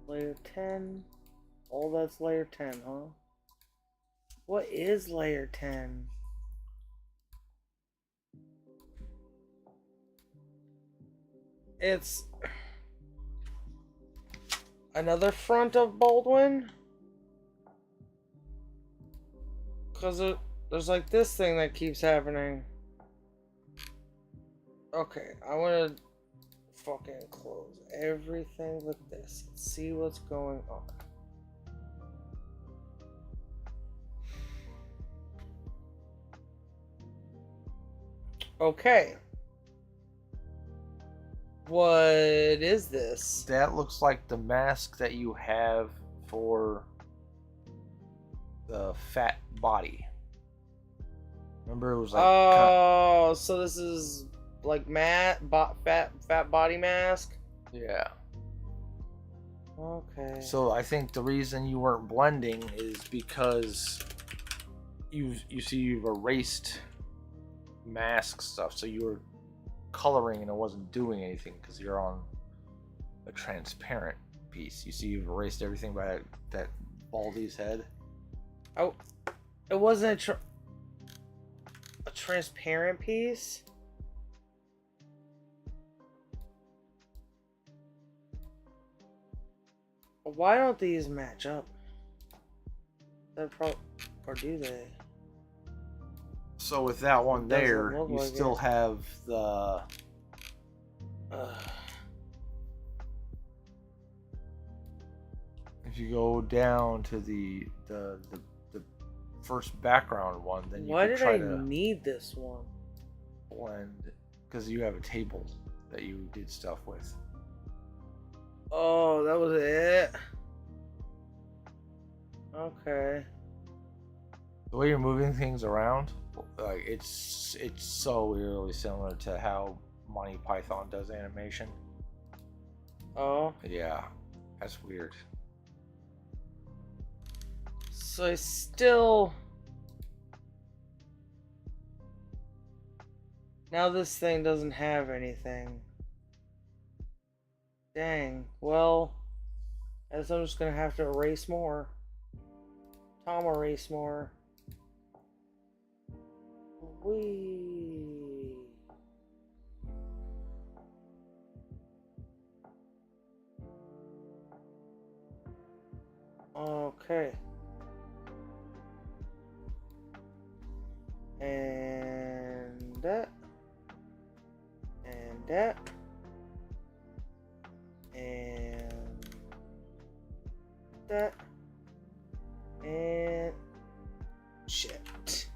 Layer 10. All that's layer 10, huh? What is layer 10? It's another front of Baldwin? Because there's like this thing that keeps happening. Okay, I want to fucking close everything with this and see what's going on. Okay. What is this? That looks like the mask that you have for the fat body. Remember, it was like Oh, so this is like fat body mask. yeah. Okay. So I think the reason you weren't blending is because you've erased mask stuff, so you were coloring and it wasn't doing anything because you're on a transparent piece. You see, you've erased everything by that Baldy's head. Oh, it wasn't a transparent piece. Why don't these match up? Or do they? So with that one It doesn't there, look you like still it. have the. If you go down to the first background one, then you Why can did try I to need this one? blend, because you have a table that you did stuff with. Oh, that was it. Okay. The way you're moving things around, like it's so eerily similar to how Monty Python does animation. Oh. Yeah, that's weird. So I still... Now this thing doesn't have anything. Dang. Well, I guess I'm just gonna have to erase more. Tom erase more. Whee. Okay. And that. And that. And that. And shit.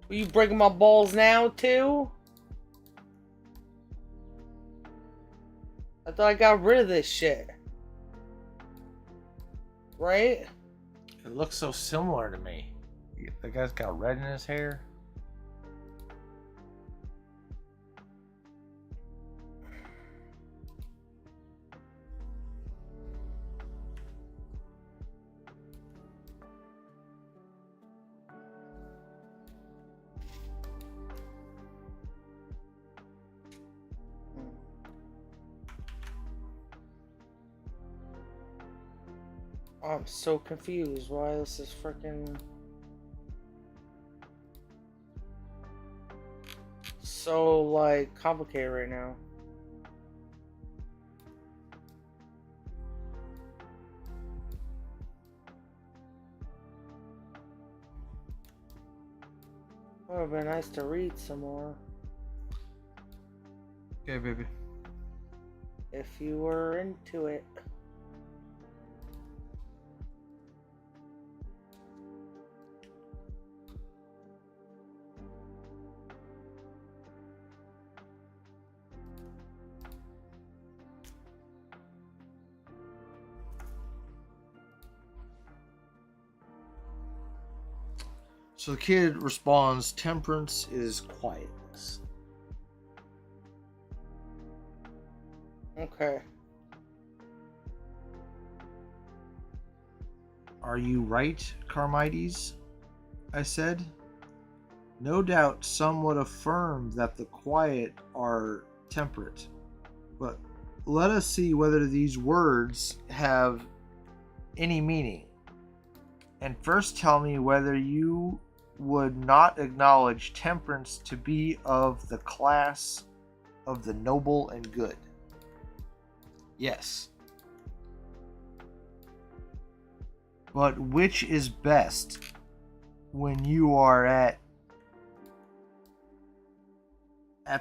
Are you breaking my balls now too? I thought I got rid of this shit. Right? It looks so similar to me. The guy's got red in his hair. I'm so confused why this is freaking so like complicated right now. It would have been nice to read some more Okay, baby. if you were into it. So the kid responds, temperance is quietness. Okay. Are you right, Charmides? I said. No doubt some would affirm that the quiet are temperate, but let us see whether these words have any meaning. And first tell me whether you would not acknowledge temperance to be of the class of the noble and good. Yes. But which is best when you are at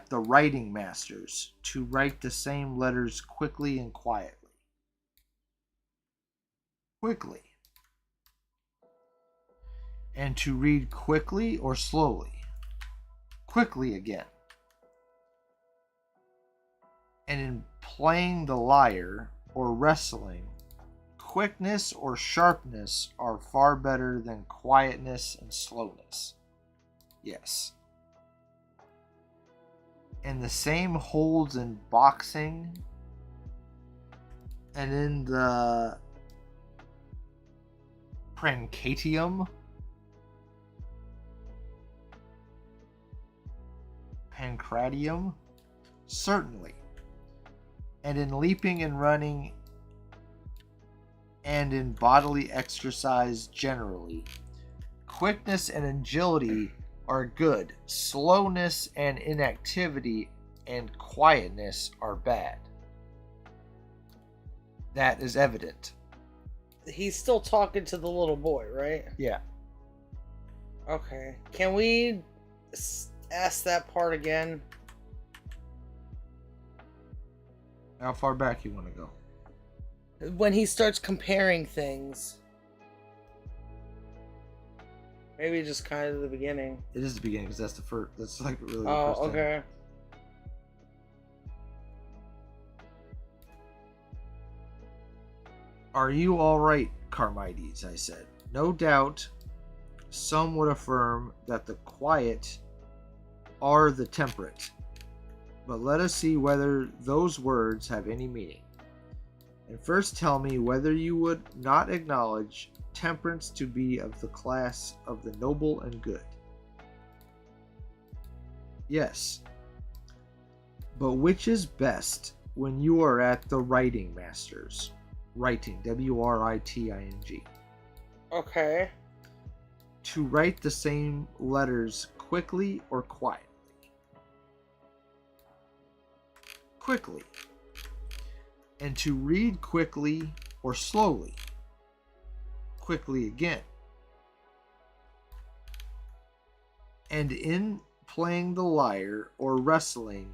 the writing masters, to write the same letters quickly and quietly? Quickly. And to read quickly or slowly? Quickly again. And in playing the lyre or wrestling, quickness or sharpness are far better than quietness and slowness. Yes. And the same holds in boxing and in the pancratium. Pancratium? Certainly. And in leaping and running and in bodily exercise generally. Quickness and agility are good. Slowness and inactivity and quietness are bad. That is evident. He's still talking to the little boy, right? Yeah. Okay. Can we ask that part again? How far back you want to go? When he starts comparing things. Maybe just kind of the beginning. It is the beginning because that's the first. That's like really the Oh, first thing. okay. Are you all right, Charmides? I said. No doubt, some would affirm that the quiet are the temperate, but let us see whether those words have any meaning. And first tell me whether you would not acknowledge temperance to be of the class of the noble and good. Yes. But which is best when you are at the writing masters? Writing, W-R-I-T-I-N-G. Okay. To write the same letters quickly or quietly? Quickly. And to read quickly or slowly? Quickly again. And in playing the lyre or wrestling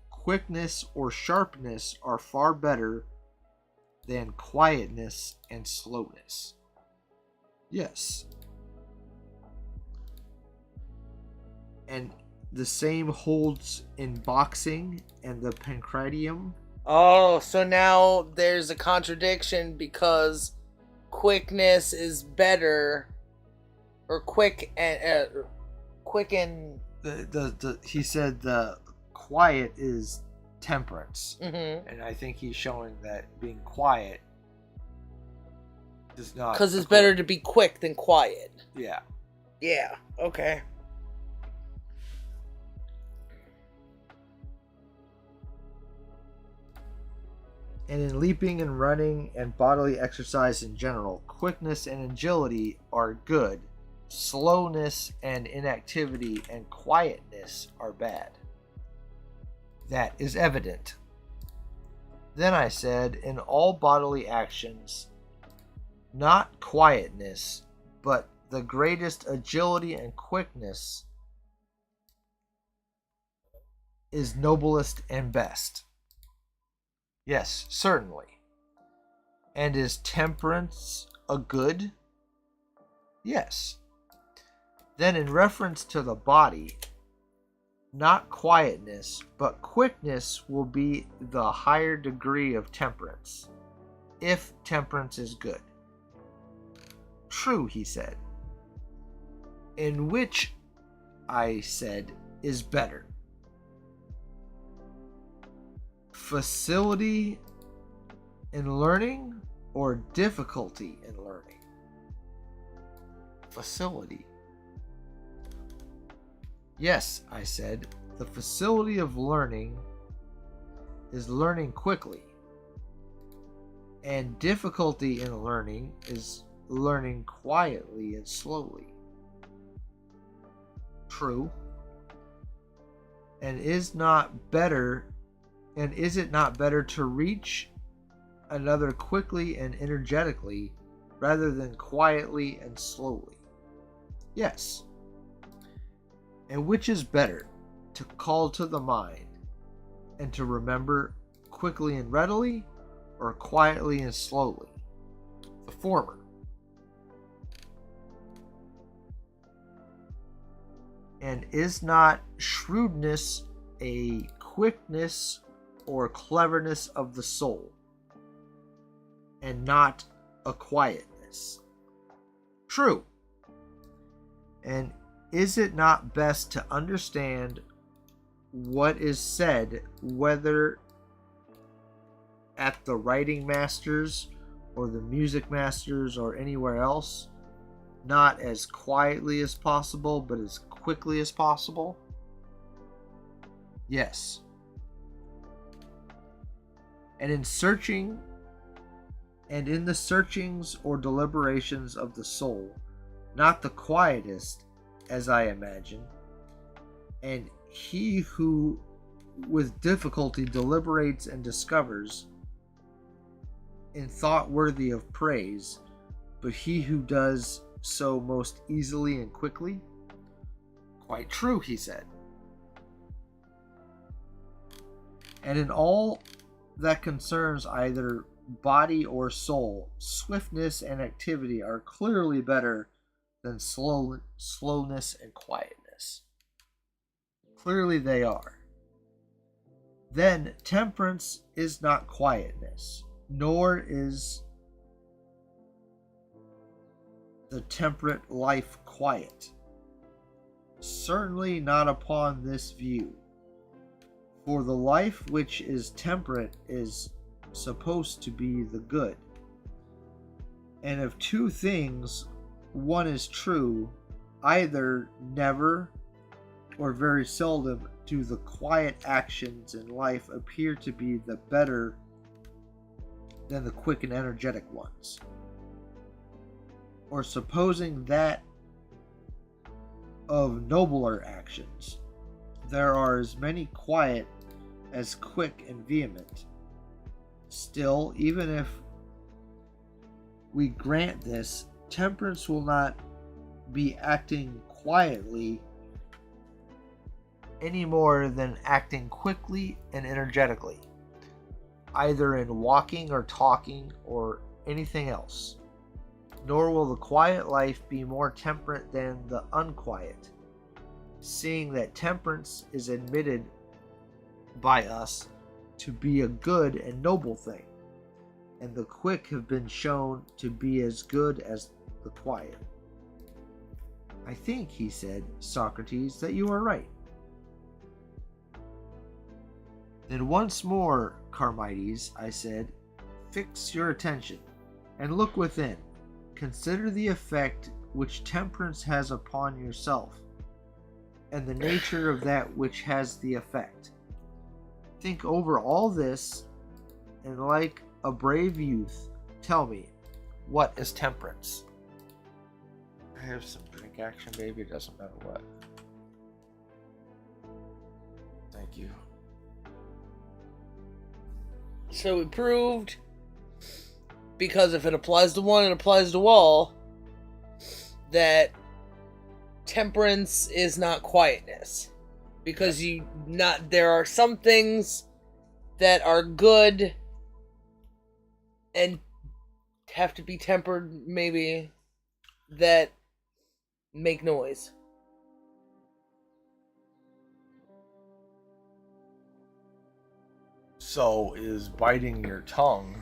quickness or sharpness are far better than quietness and slowness. Yes. And the same holds in boxing and the pancratium. Oh, so now there's a contradiction because quickness is better, or quick and He said the quiet is temperance, mm-hmm. and I think he's showing that being quiet does not. Because it's better to be quick than quiet. Yeah. Yeah. Okay. And in leaping and running and bodily exercise in general, quickness and agility are good. Slowness and inactivity and quietness are bad. That is evident. Then I said, in all bodily actions, not quietness, but the greatest agility and quickness is noblest and best. Yes, certainly. And is temperance a good? Yes. Then in reference to the body, not quietness, but quickness will be the higher degree of temperance, if temperance is good. True, he said. In which, I said, is better? Facility in learning or difficulty in learning? Facility. Yes, I said, the facility of learning is learning quickly, and difficulty in learning is learning quietly and slowly. True. And is it not better to reach another quickly and energetically rather than quietly and slowly? Yes. And which is better, to call to the mind and to remember quickly and readily, or quietly and slowly? The former. And is not shrewdness a quickness or cleverness of the soul, and not a quietness. True. And is it not best to understand what is said, whether at the writing masters or the music masters or anywhere else, not as quietly as possible, but as quickly as possible? Yes. And in the searchings or deliberations of the soul, not the quietest, as I imagine, and he who with difficulty deliberates and discovers, in thought worthy of praise, but he who does so most easily and quickly? Quite true, he said. And in all that concerns either body or soul, swiftness and activity are clearly better than slowness and quietness. Clearly they are. Then temperance is not quietness, nor is the temperate life quiet. Certainly not upon this view. For the life which is temperate is supposed to be the good. And of two things, one is true: either never or very seldom do the quiet actions in life appear to be the better than the quick and energetic ones. Or supposing that of nobler actions, there are as many quiet as quick and vehement. Still, even if we grant this, temperance will not be acting quietly any more than acting quickly and energetically, either in walking or talking or anything else. Nor will the quiet life be more temperate than the unquiet, seeing that temperance is admitted by us to be a good and noble thing, and the quick have been shown to be as good as the quiet. I think, he said, Socrates, that you are right. Then once more, Charmides, I said, fix your attention and look within. Consider the effect which temperance has upon yourself, and the nature of that which has the effect. Think over all this, and like a brave youth, tell me, what is temperance? I have some drink action, baby. It doesn't matter what. Thank you. So we proved, because if it applies to one, it applies to all, that temperance is not quietness. Because there are some things that are good and have to be tempered, maybe, that make noise. So is biting your tongue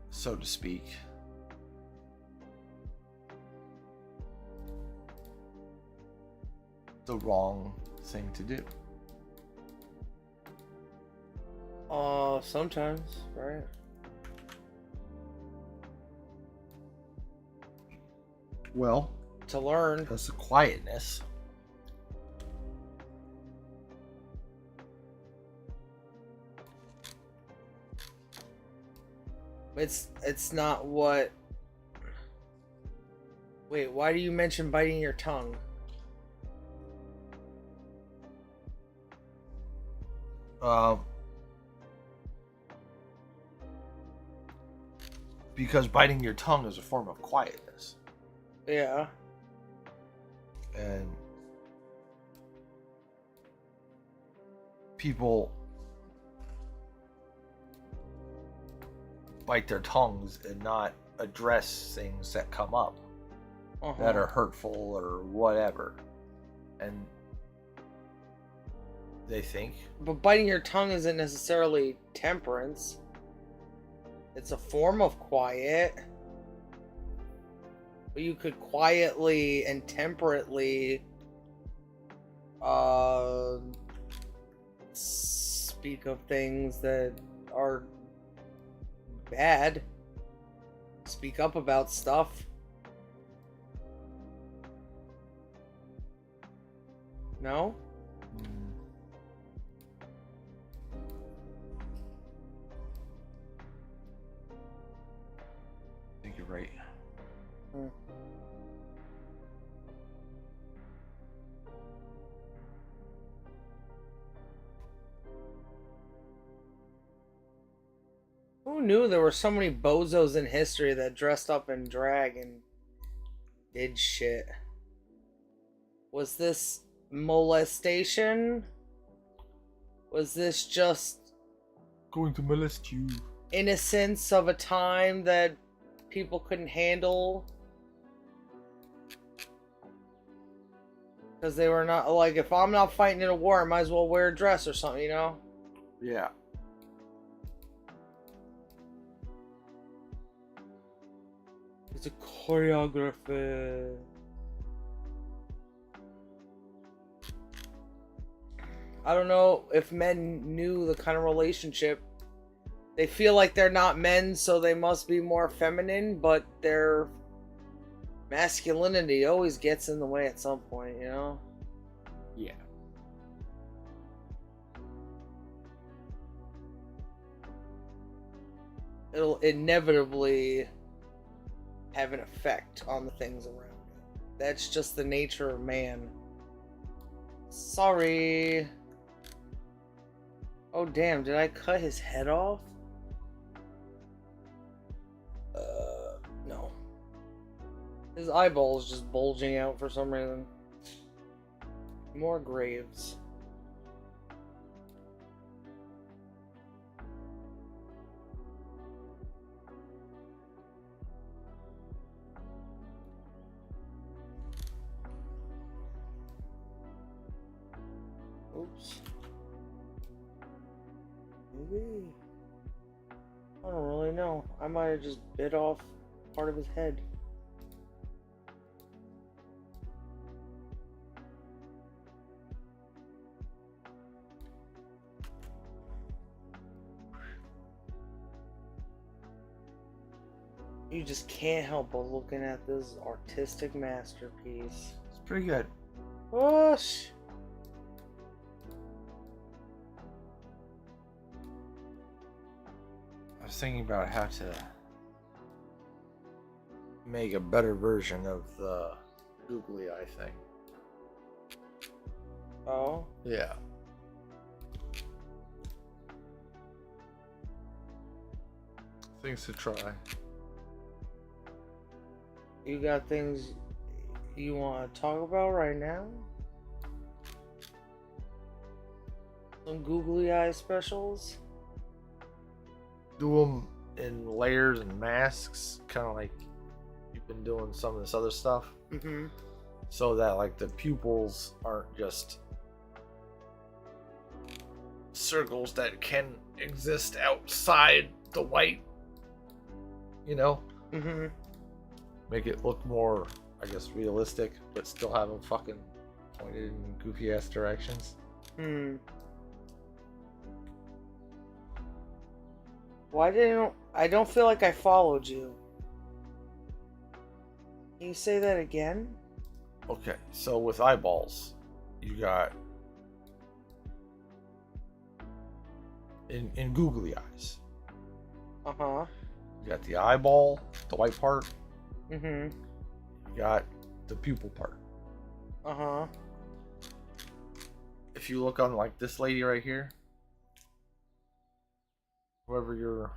so to speak the wrong thing to do? Sometimes, right? Well, To learn. That's the quietness. It's not what... Wait, why do you mention biting your tongue? Because biting your tongue is a form of quietness. Yeah. And people bite their tongues and not address things that come up that are hurtful or whatever. And They think. But biting your tongue isn't necessarily temperance. It's a form of quiet. But you could quietly and temperately speak of things that are bad. Speak up about stuff. No? I think you're right. Who knew there were so many bozos in history that dressed up in drag and did shit? Was this molestation? Was this just Going to molest you. innocence of a time that people couldn't handle? Because they were not, like, if I'm not fighting in a war, I might as well wear a dress or something, you know? Yeah. It's a choreographer. I don't know if men knew the kind of relationship. They feel like they're not men, so they must be more feminine, but their masculinity always gets in the way at some point, you know? Yeah. It'll inevitably have an effect on the things around it. That's just the nature of man. Sorry. Oh damn, did I cut his head off? No. His eyeball's just bulging out for some reason. More graves. Oops. Maybe. I don't really know. I might have just bit off part of his head. You just can't help but looking at this artistic masterpiece. It's pretty good. Whoosh! I was thinking about how to make a better version of the googly eye thing. Oh? Yeah. Things to try. You got things you want to talk about right now? Some googly eye specials? Do them in layers and masks, kind of like you've been doing some of this other stuff, Mm-hmm. so that like the pupils aren't just circles that can exist outside the white, you know? Mm-hmm. Make it look more, I guess, realistic, but still have them fucking pointed in goofy ass directions. Why didn't I don't feel like I followed you? Can you say that again? Okay, so with eyeballs, you got in googly eyes, Uh-huh. you got the eyeball, the white part. Mm-hmm. You got the pupil part. Uh-huh. If you look on like this lady right here, whoever you're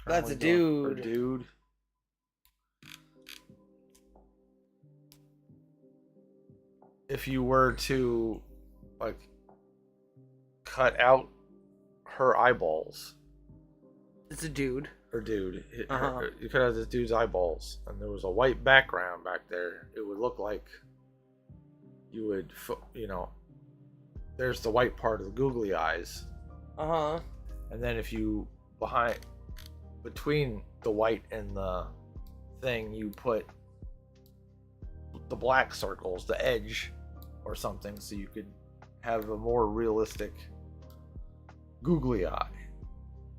That's a currently doing, or dude. dude. If you were to like cut out her eyeballs, It's a dude. or dude, Uh-huh. you cut out this dude's eyeballs, and there was a white background back there, it would look like you would, you know, there's the white part of the googly eyes, Uh-huh. and then if you between the white and the thing, you put the black circles, the edge or something, so you could have a more realistic googly eye.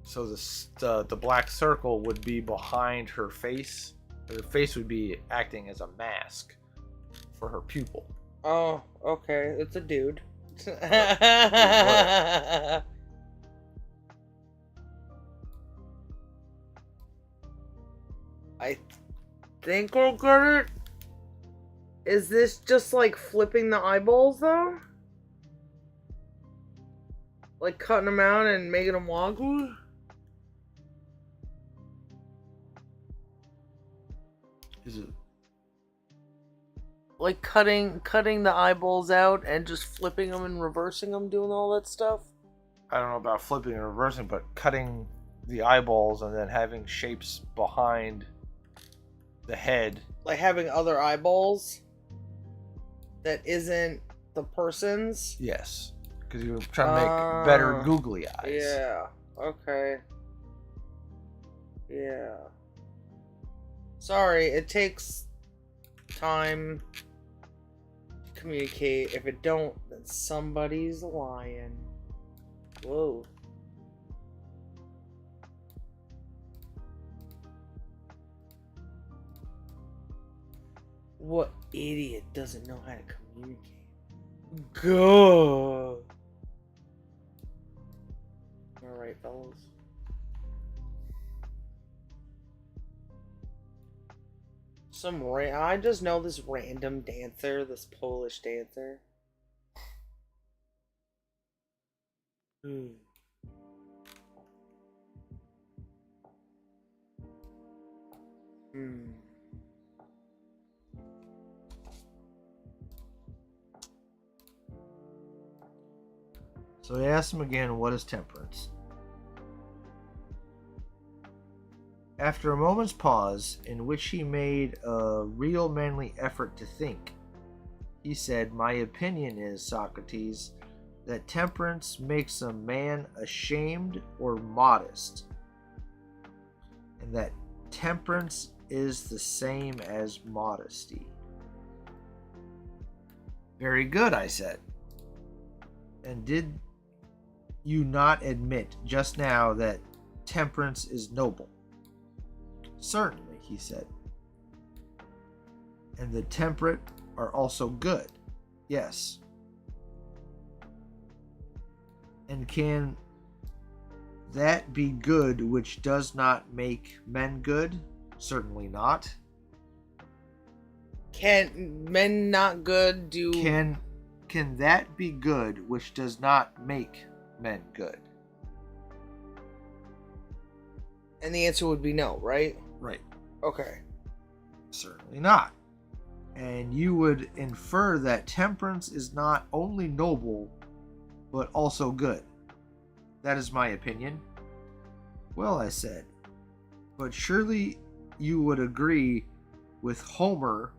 So the black circle would be behind her face. Her face would be acting as a mask for her pupil. Oh, okay. It's a dude. I think we'll get it. Is this just like flipping the eyeballs though? Like cutting them out and making them wonky? Is it? Like cutting the eyeballs out and just flipping them and reversing them, doing all that stuff? I don't know about flipping and reversing, but cutting the eyeballs and then having shapes behind the head. Like having other eyeballs that isn't the person's? Yes, because you're trying to make better googly eyes. Yeah. Okay. Yeah. Sorry, it takes time to communicate. If it don't, then somebody's lying. Whoa. What idiot doesn't know how to communicate? Go. Alright, fellas. I just know this random dancer, this Polish dancer. Hmm. Hmm. So he asked him again, what is temperance? After a moment's pause, in which he made a real manly effort to think, he said, my opinion is, Socrates, that temperance makes a man ashamed or modest, and that temperance is the same as modesty. Very good, I said. And did you not admit just now that temperance is noble? Certainly, he said. And the temperate are also good. Yes. And can that be good which does not make men good? Certainly not. Can men not good do... Can that be good which does not make men good? And the answer would be no, right? Right. Okay. Certainly not. And you would infer that temperance is not only noble, but also good. That is my opinion. Well, I said, but surely you would agree with Homer.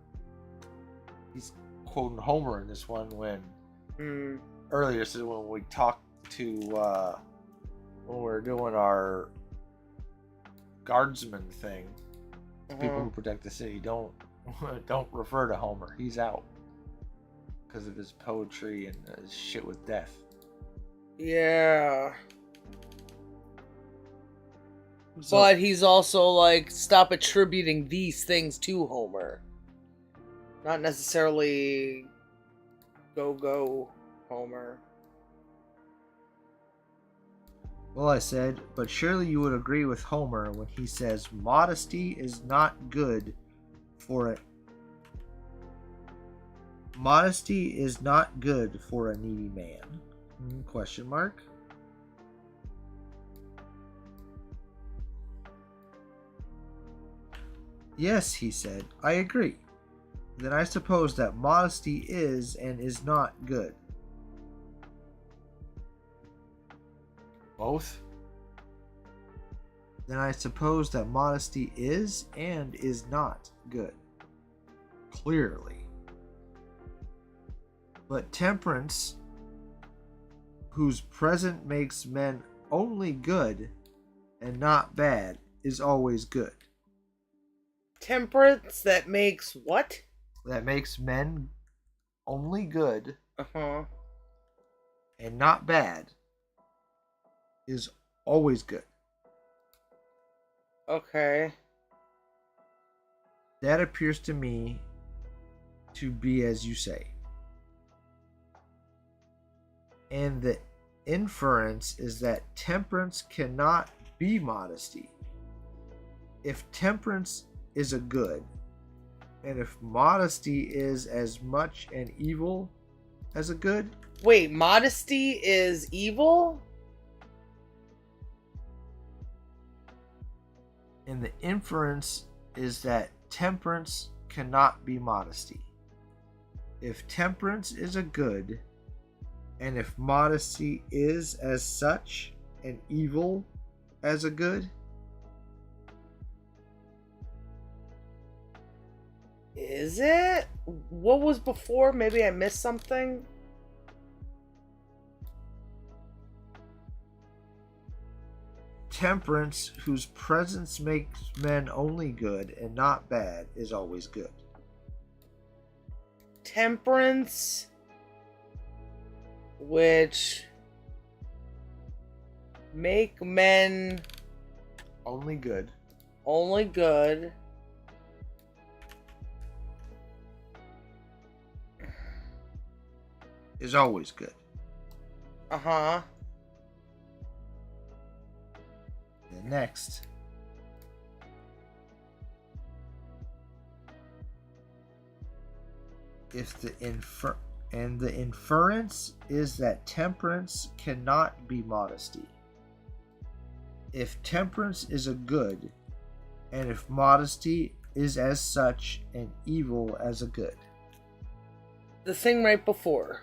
He's quoting Homer in this one when earlier, so when we talked to when we were doing our guardsman thing, people who protect the city, don't refer to Homer. He's out because of his poetry and his shit with death. Yeah. So, But he's also like, stop attributing these things to Homer. Not necessarily go Homer. Well, I said, but surely you would agree with Homer when he says modesty is not good for a needy man. Question mark. Yes, he said, I agree. Then I suppose that modesty is and is not good. both? Then I suppose that modesty is and is not good. Clearly. But temperance whose present makes men only good and not bad is always good. Temperance that makes what? That makes men only good Uh-huh. and not bad is always good. Okay. That appears to me to be as you say. And the inference is that temperance cannot be modesty. If temperance is a good, and if modesty is as much an evil as a good, Wait, modesty is evil? and the inference is that temperance cannot be modesty. If temperance is a good, and if modesty is as such an evil as a good, Is it? What was before? Maybe I missed something? temperance, whose presence makes men only good and not bad, is always good. Temperance, which make men Only good only good, is always good. uh-huh. And next, if the inference is that temperance cannot be modesty. If temperance is a good, and if modesty is as such an evil as a good. The thing right before.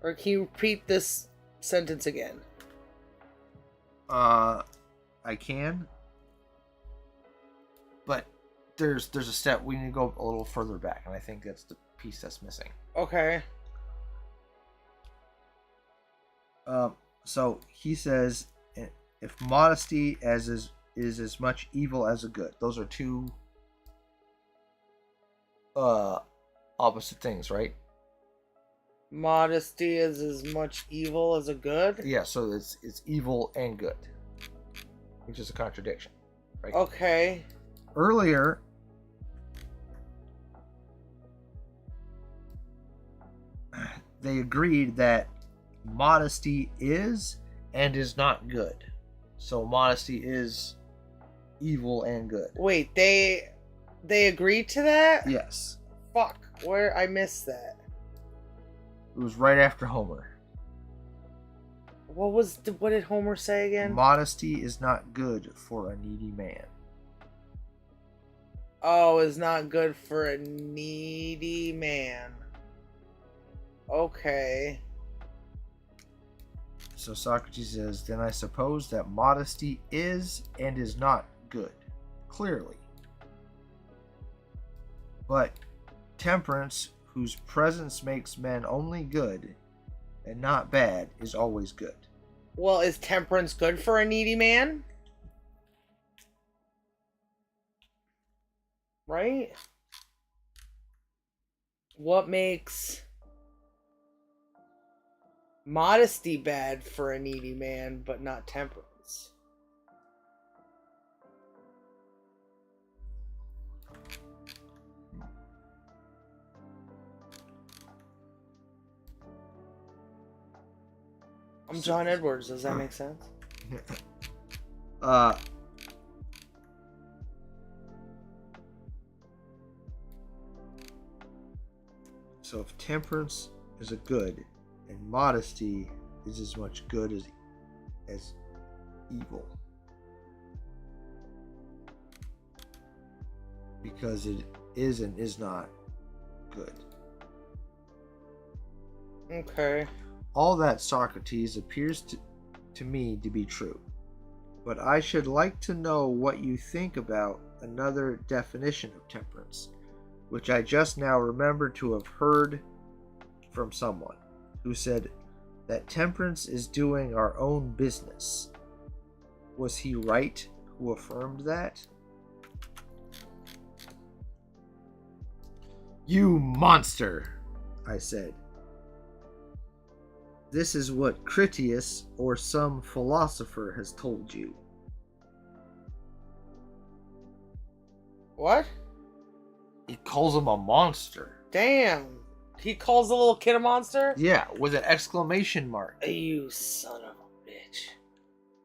Or can you repeat this sentence again? I can, but there's a step we need to go a little further back, and I think that's the piece that's missing. Okay. So he says, if modesty is as much evil as a good. Those are two opposite things, right? Modesty is as much evil as a good? Yeah, so it's evil and good, which is a contradiction, right? Okay. Earlier, they agreed that modesty is and is not good. So modesty is evil and good. Wait, they agreed to that? Yes. Fuck, where I missed that. It was right after Homer. What did Homer say again? Modesty is not good for a needy man. Oh, is not good for a needy man. Okay. So Socrates says, then I suppose that modesty is and is not good, clearly. But temperance, whose presence makes men only good and not bad, is always good. Well, is temperance good for a needy man? Right? What makes modesty bad for a needy man, but not temperance? I'm John Edwards. Does that make sense? So if temperance is a good and modesty is as much good as evil, because it is and is not good. Okay. All that, Socrates, appears to me to be true. But I should like to know what you think about another definition of temperance, which I just now remember to have heard from someone who said, that temperance is doing our own business. Was he right who affirmed that? You monster, I said. This is what Critias or some philosopher has told you. What? He calls him a monster. Damn. He calls the little kid a monster? Yeah, with an exclamation mark. You son of a bitch.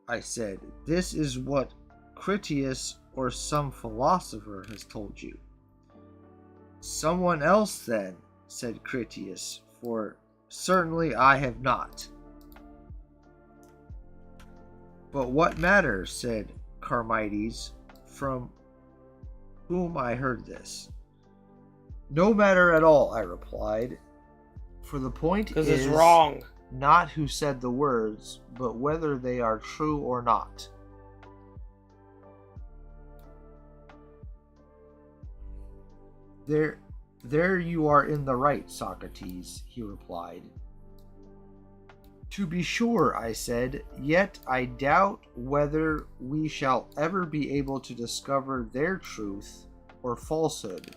I said, this is what Critias or some philosopher has told you. Someone else then, said Critias, for certainly I have not. But what matter, said Charmides, from whom I heard this. No matter at all, I replied, for the point is because it's wrong. Not who said the words, but whether they are true or not. There you are in the right, Socrates, he replied. To be sure, I said, yet I doubt whether we shall ever be able to discover their truth or falsehood,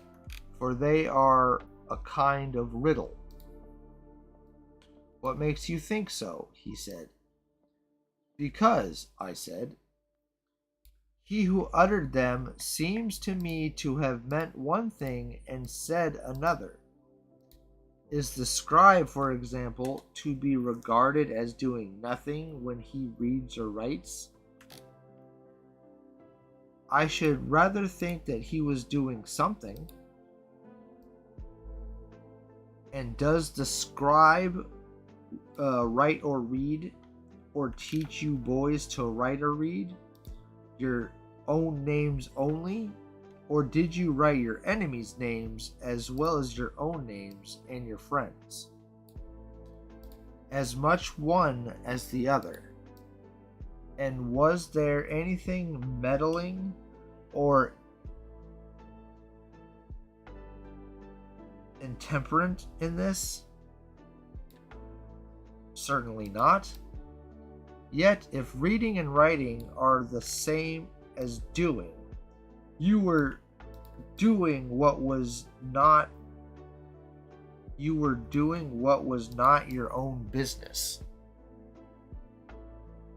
for they are a kind of riddle. What makes you think so? He said. Because, I said, he who uttered them seems to me to have meant one thing and said another. Is the scribe, for example, to be regarded as doing nothing when he reads or writes? I should rather think that he was doing something. And does the scribe write or read, or teach you boys to write or read? Your own names only? Or did you write your enemies' names as well as your own names and your friends? As much one as the other. And was there anything meddling or intemperate in this? Certainly not. Yet if reading and writing are the same as doing, you were doing what was not your own business.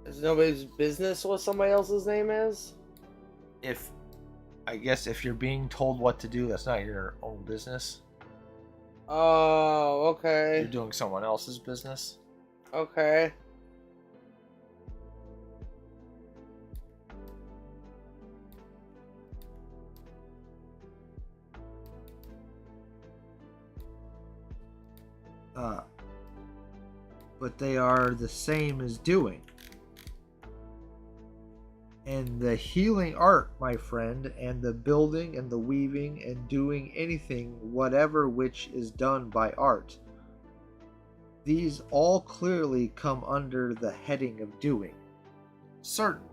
It's nobody's business what somebody else's name is? I guess if you're being told what to do, that's not your own business. Oh, okay. You're doing someone else's business. Okay. But they are the same as doing. And the healing art, my friend, and the building and the weaving and doing anything whatever which is done by art, these all clearly come under the heading of doing. Certainly.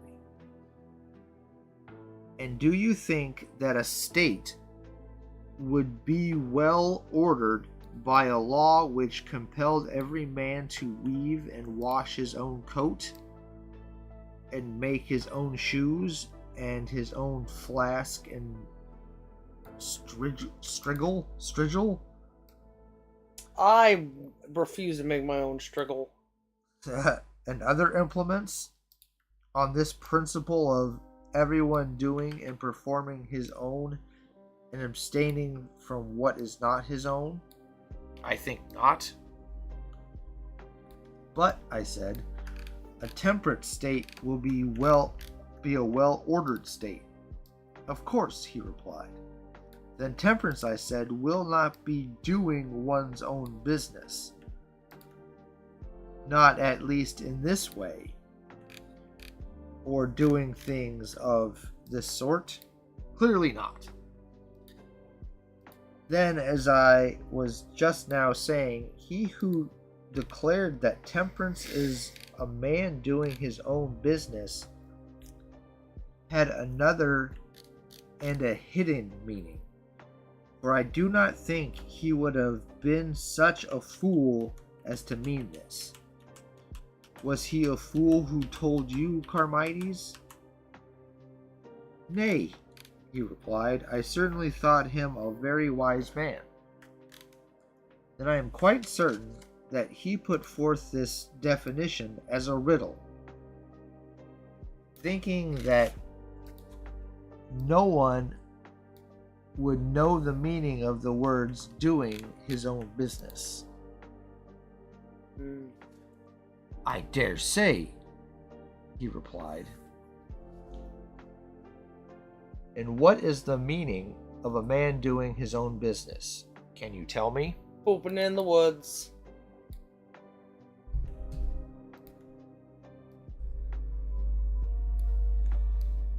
And do you think that a state would be well ordered by a law which compelled every man to weave and wash his own coat, and make his own shoes, and his own flask and strigil? I refuse to make my own striggle. And other implements, on this principle of everyone doing and performing his own, and abstaining from what is not his own? I think not. But, I said, a temperate state will be a well-ordered state. Of course, he replied. Then temperance, I said, will not be doing one's own business. Not at least in this way. Or doing things of this sort? Clearly not. Then, as I was just now saying, he who declared that temperance is a man doing his own business had another and a hidden meaning. For I do not think he would have been such a fool as to mean this. Was he a fool who told you, Charmides? Nay, he replied, I certainly thought him a very wise man. Then I am quite certain that he put forth this definition as a riddle, thinking that no one would know the meaning of the words doing his own business. I dare say, he replied. And what is the meaning of a man doing his own business? Can you tell me? Pooping in the woods.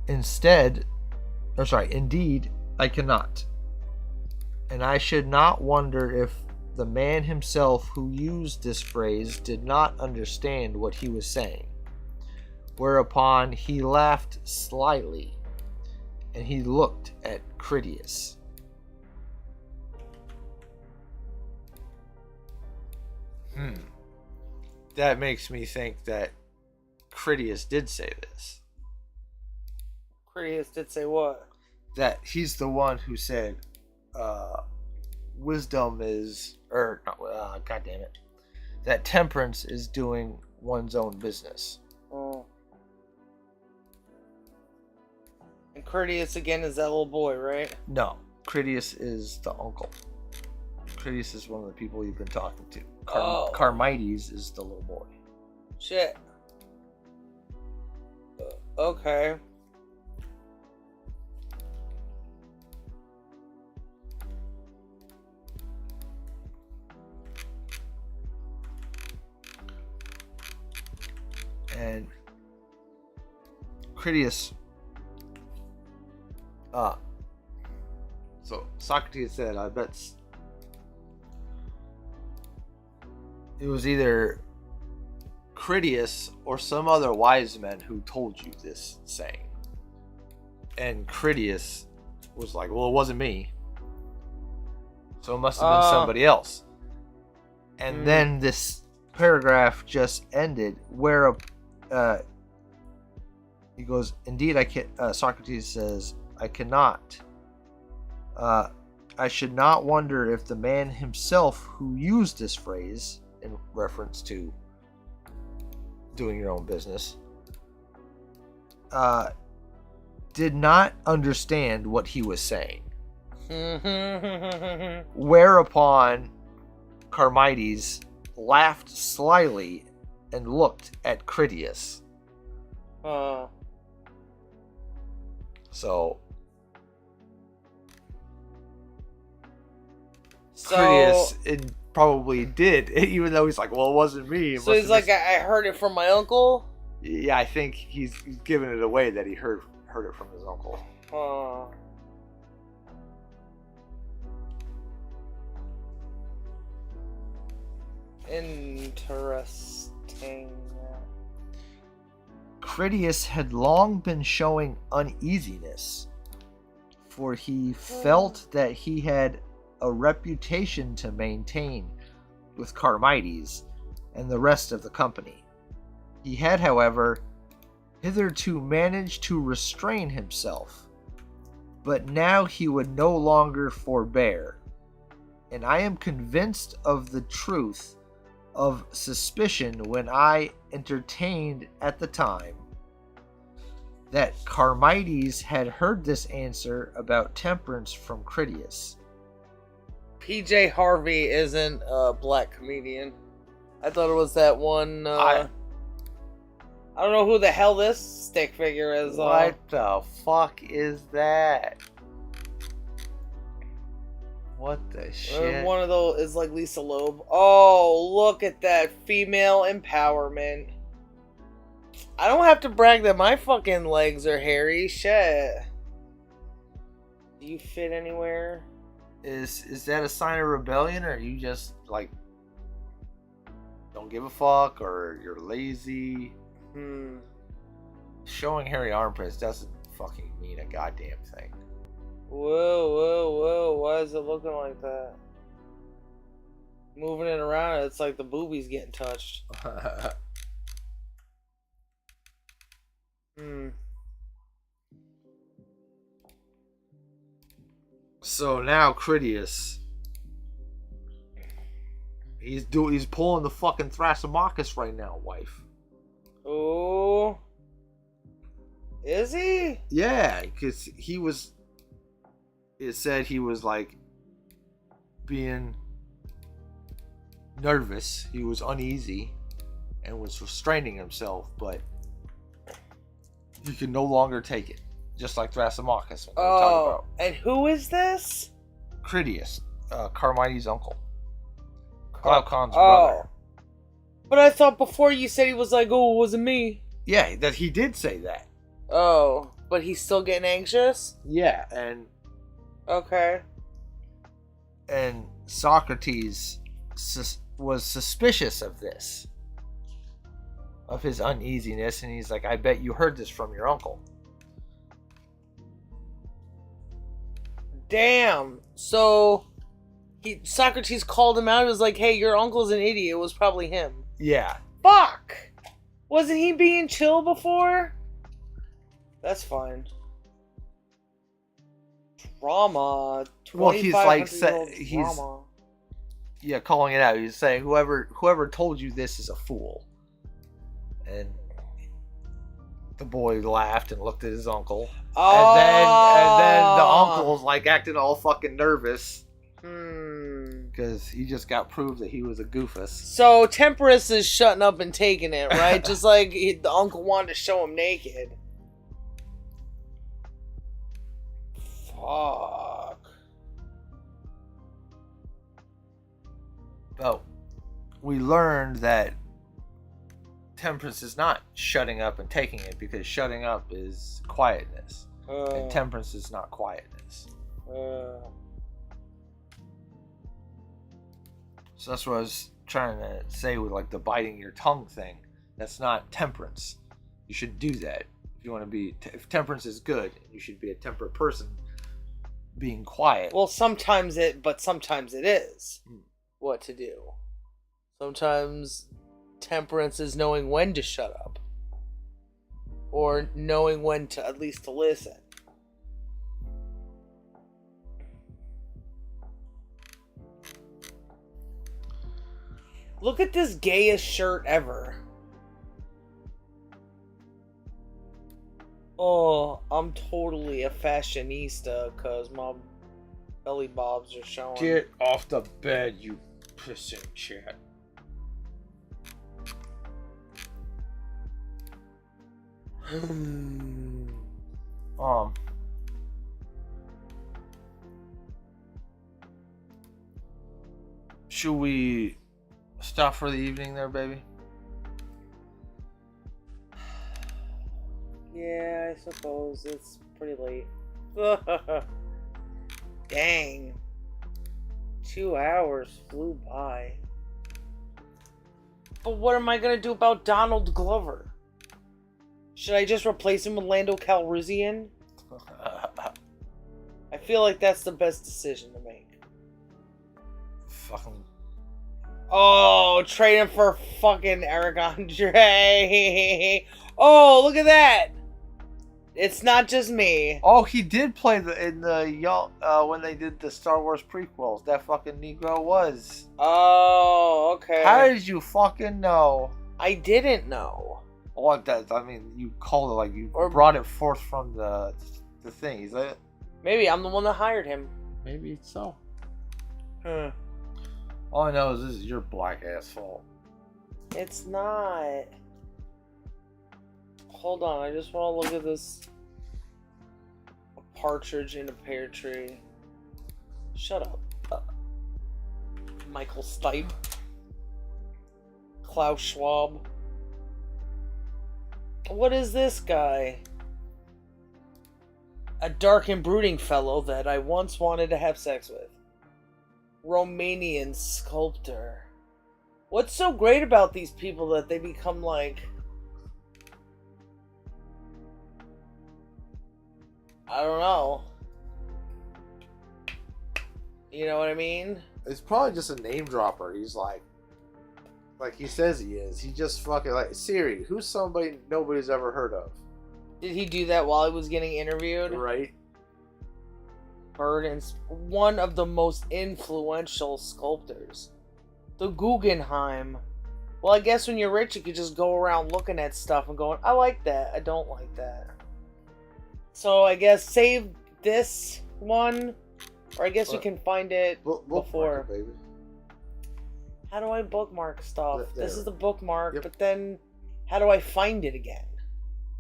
Indeed, I cannot. And I should not wonder if the man himself who used this phrase did not understand what he was saying. Whereupon he laughed slyly, and he looked at Critias. That makes me think that Critias did say this. Critias did say what? That he's the one who said, wisdom is, God damn it, that temperance is doing one's own business. Oh. And Critias again is that little boy, right? No, Critias is the uncle. Critias is one of the people you've been talking to. Charmides is the little boy. Shit. Okay. And Critias, so Socrates said, I bet it was either Critias or some other wise man who told you this saying. And Critias was like, well, it wasn't me, so it must have been somebody else. And then this paragraph just ended where he goes, indeed I can, Socrates says, I cannot, I should not wonder if the man himself who used this phrase in reference to doing your own business did not understand what he was saying. Whereupon Charmides laughed slyly and looked at Critias. So Critias probably did, even though he's like, well, it wasn't me. So he's like, I heard it from my uncle? Yeah, I think he's giving it away that he heard it from his uncle. Interesting. Critias had long been showing uneasiness, for he felt that he had a reputation to maintain with Charmides and the rest of the company. He had, however, hitherto managed to restrain himself, but now he would no longer forbear, and I am convinced of the truth of suspicion when I entertained at the time that Charmides had heard this answer about temperance from Critias. PJ Harvey isn't a black comedian. I thought it was that one. I don't know who the hell this stick figure is. What the fuck is that? What the shit? One of those is like Lisa Loeb. Oh, look at that female empowerment. I don't have to brag that my fucking legs are hairy. Shit. Do you fit anywhere? Is that a sign of rebellion, or you just like don't give a fuck, or you're lazy? Showing hairy armpits doesn't fucking mean a goddamn thing. Whoa. Why is it looking like that? Moving it around, it's like the boobies getting touched. Hmm. So now Critias, he's pulling the fucking Thrasymachus right now, wife. Oh. Is he? Yeah, because it said he was like being nervous, he was uneasy, and was restraining himself, but he can no longer take it. Just like Thrasymachus. Oh, and who is this? Critias, Carmine's uncle. Glaucon's brother. But I thought before you said he was like, oh, it wasn't me. Yeah, that he did say that. Oh, but he's still getting anxious? Yeah, and Okay. and Socrates was suspicious of this, of his uneasiness, and he's like, I bet you heard this from your uncle. Damn. So Socrates called him out. He was like, hey, your uncle's an idiot. It was probably him. Yeah. Fuck! Wasn't he being chill before? That's fine. Drama. Well, he's like, he's yeah, calling it out. He's saying, whoever told you this is a fool. And the boy laughed and looked at his uncle. Oh. And then the uncle's like acting all fucking nervous. Because he just got proved that he was a goofus. So Temperance is shutting up and taking it, right? Just like the uncle wanted to show him naked. Fuck. Oh, we learned that temperance is not shutting up and taking it, because shutting up is quietness, and temperance is not quietness. So that's what I was trying to say with like the biting your tongue thing. That's not temperance. You should do that if you want to be. If temperance is good, you should be a temperate person. Being quiet. Well, sometimes it is what to do. Sometimes temperance is knowing when to shut up, or knowing when to at least to listen. Look at this gayest shirt ever. Oh, I'm totally a fashionista because my belly bobs are showing. Get off the bed, you pissing chat. Should we stop for the evening there, baby? Yeah, I suppose it's pretty late. Dang. 2 hours flew by. But what am I gonna do about Donald Glover? Should I just replace him with Lando Calrissian? I feel like that's the best decision to make. Fucking. Oh, trade him for fucking Eric Andre. Oh, look at that. It's not just me. Oh, he did play when they did the Star Wars prequels. That fucking Negro was. Oh, okay. How did you fucking know? I didn't know. What that? I mean, you called it like you brought it forth from the thing. Is that? Maybe I'm the one that hired him. Maybe so. Huh. All I know is this is your black ass fault. It's not. Hold on, I just want to look at this. A partridge in a pear tree. Shut up. Michael Stipe. Klaus Schwab. What is this guy? A dark and brooding fellow that I once wanted to have sex with. Romanian sculptor. What's so great about these people that they become like... I don't know. You know what I mean? It's probably just a name dropper. He's like he says he is. He just fucking like, Siri, who's somebody nobody's ever heard of? Did he do that while he was getting interviewed? Right. Burden's one of the most influential sculptors. The Guggenheim. Well, I guess when you're rich, you could just go around looking at stuff and going, I like that, I don't like that. So I guess save this one, or I guess we can find it before. Baby. How do I bookmark stuff? There. This is the bookmark, Yep. but then how do I find it again?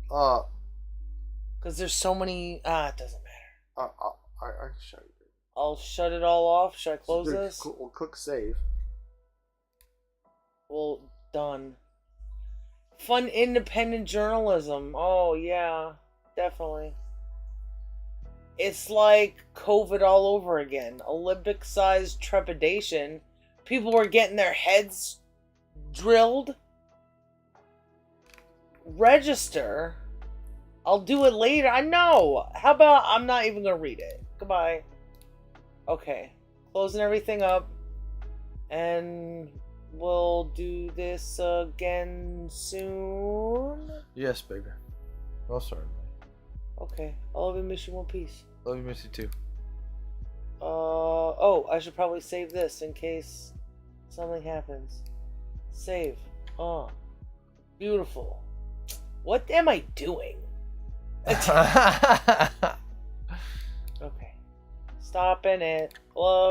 Because there's so many. It doesn't matter. I can show you. I'll shut it all off. Should I close this? We'll click save. Well, done. Fun independent journalism. Oh, yeah. Definitely. It's like COVID all over again. Olympic-sized trepidation. People were getting their heads drilled. Register. I'll do it later. I know. How about I'm not even going to read it. Goodbye. Okay. Closing everything up. And we'll do this again soon. Yes, baby. Well, certainly. Okay. I love you, miss you, one piece. Love you, miss you too. Oh, I should probably save this in case something happens. Save. Beautiful. What am I doing? Okay. Stopping it. Love.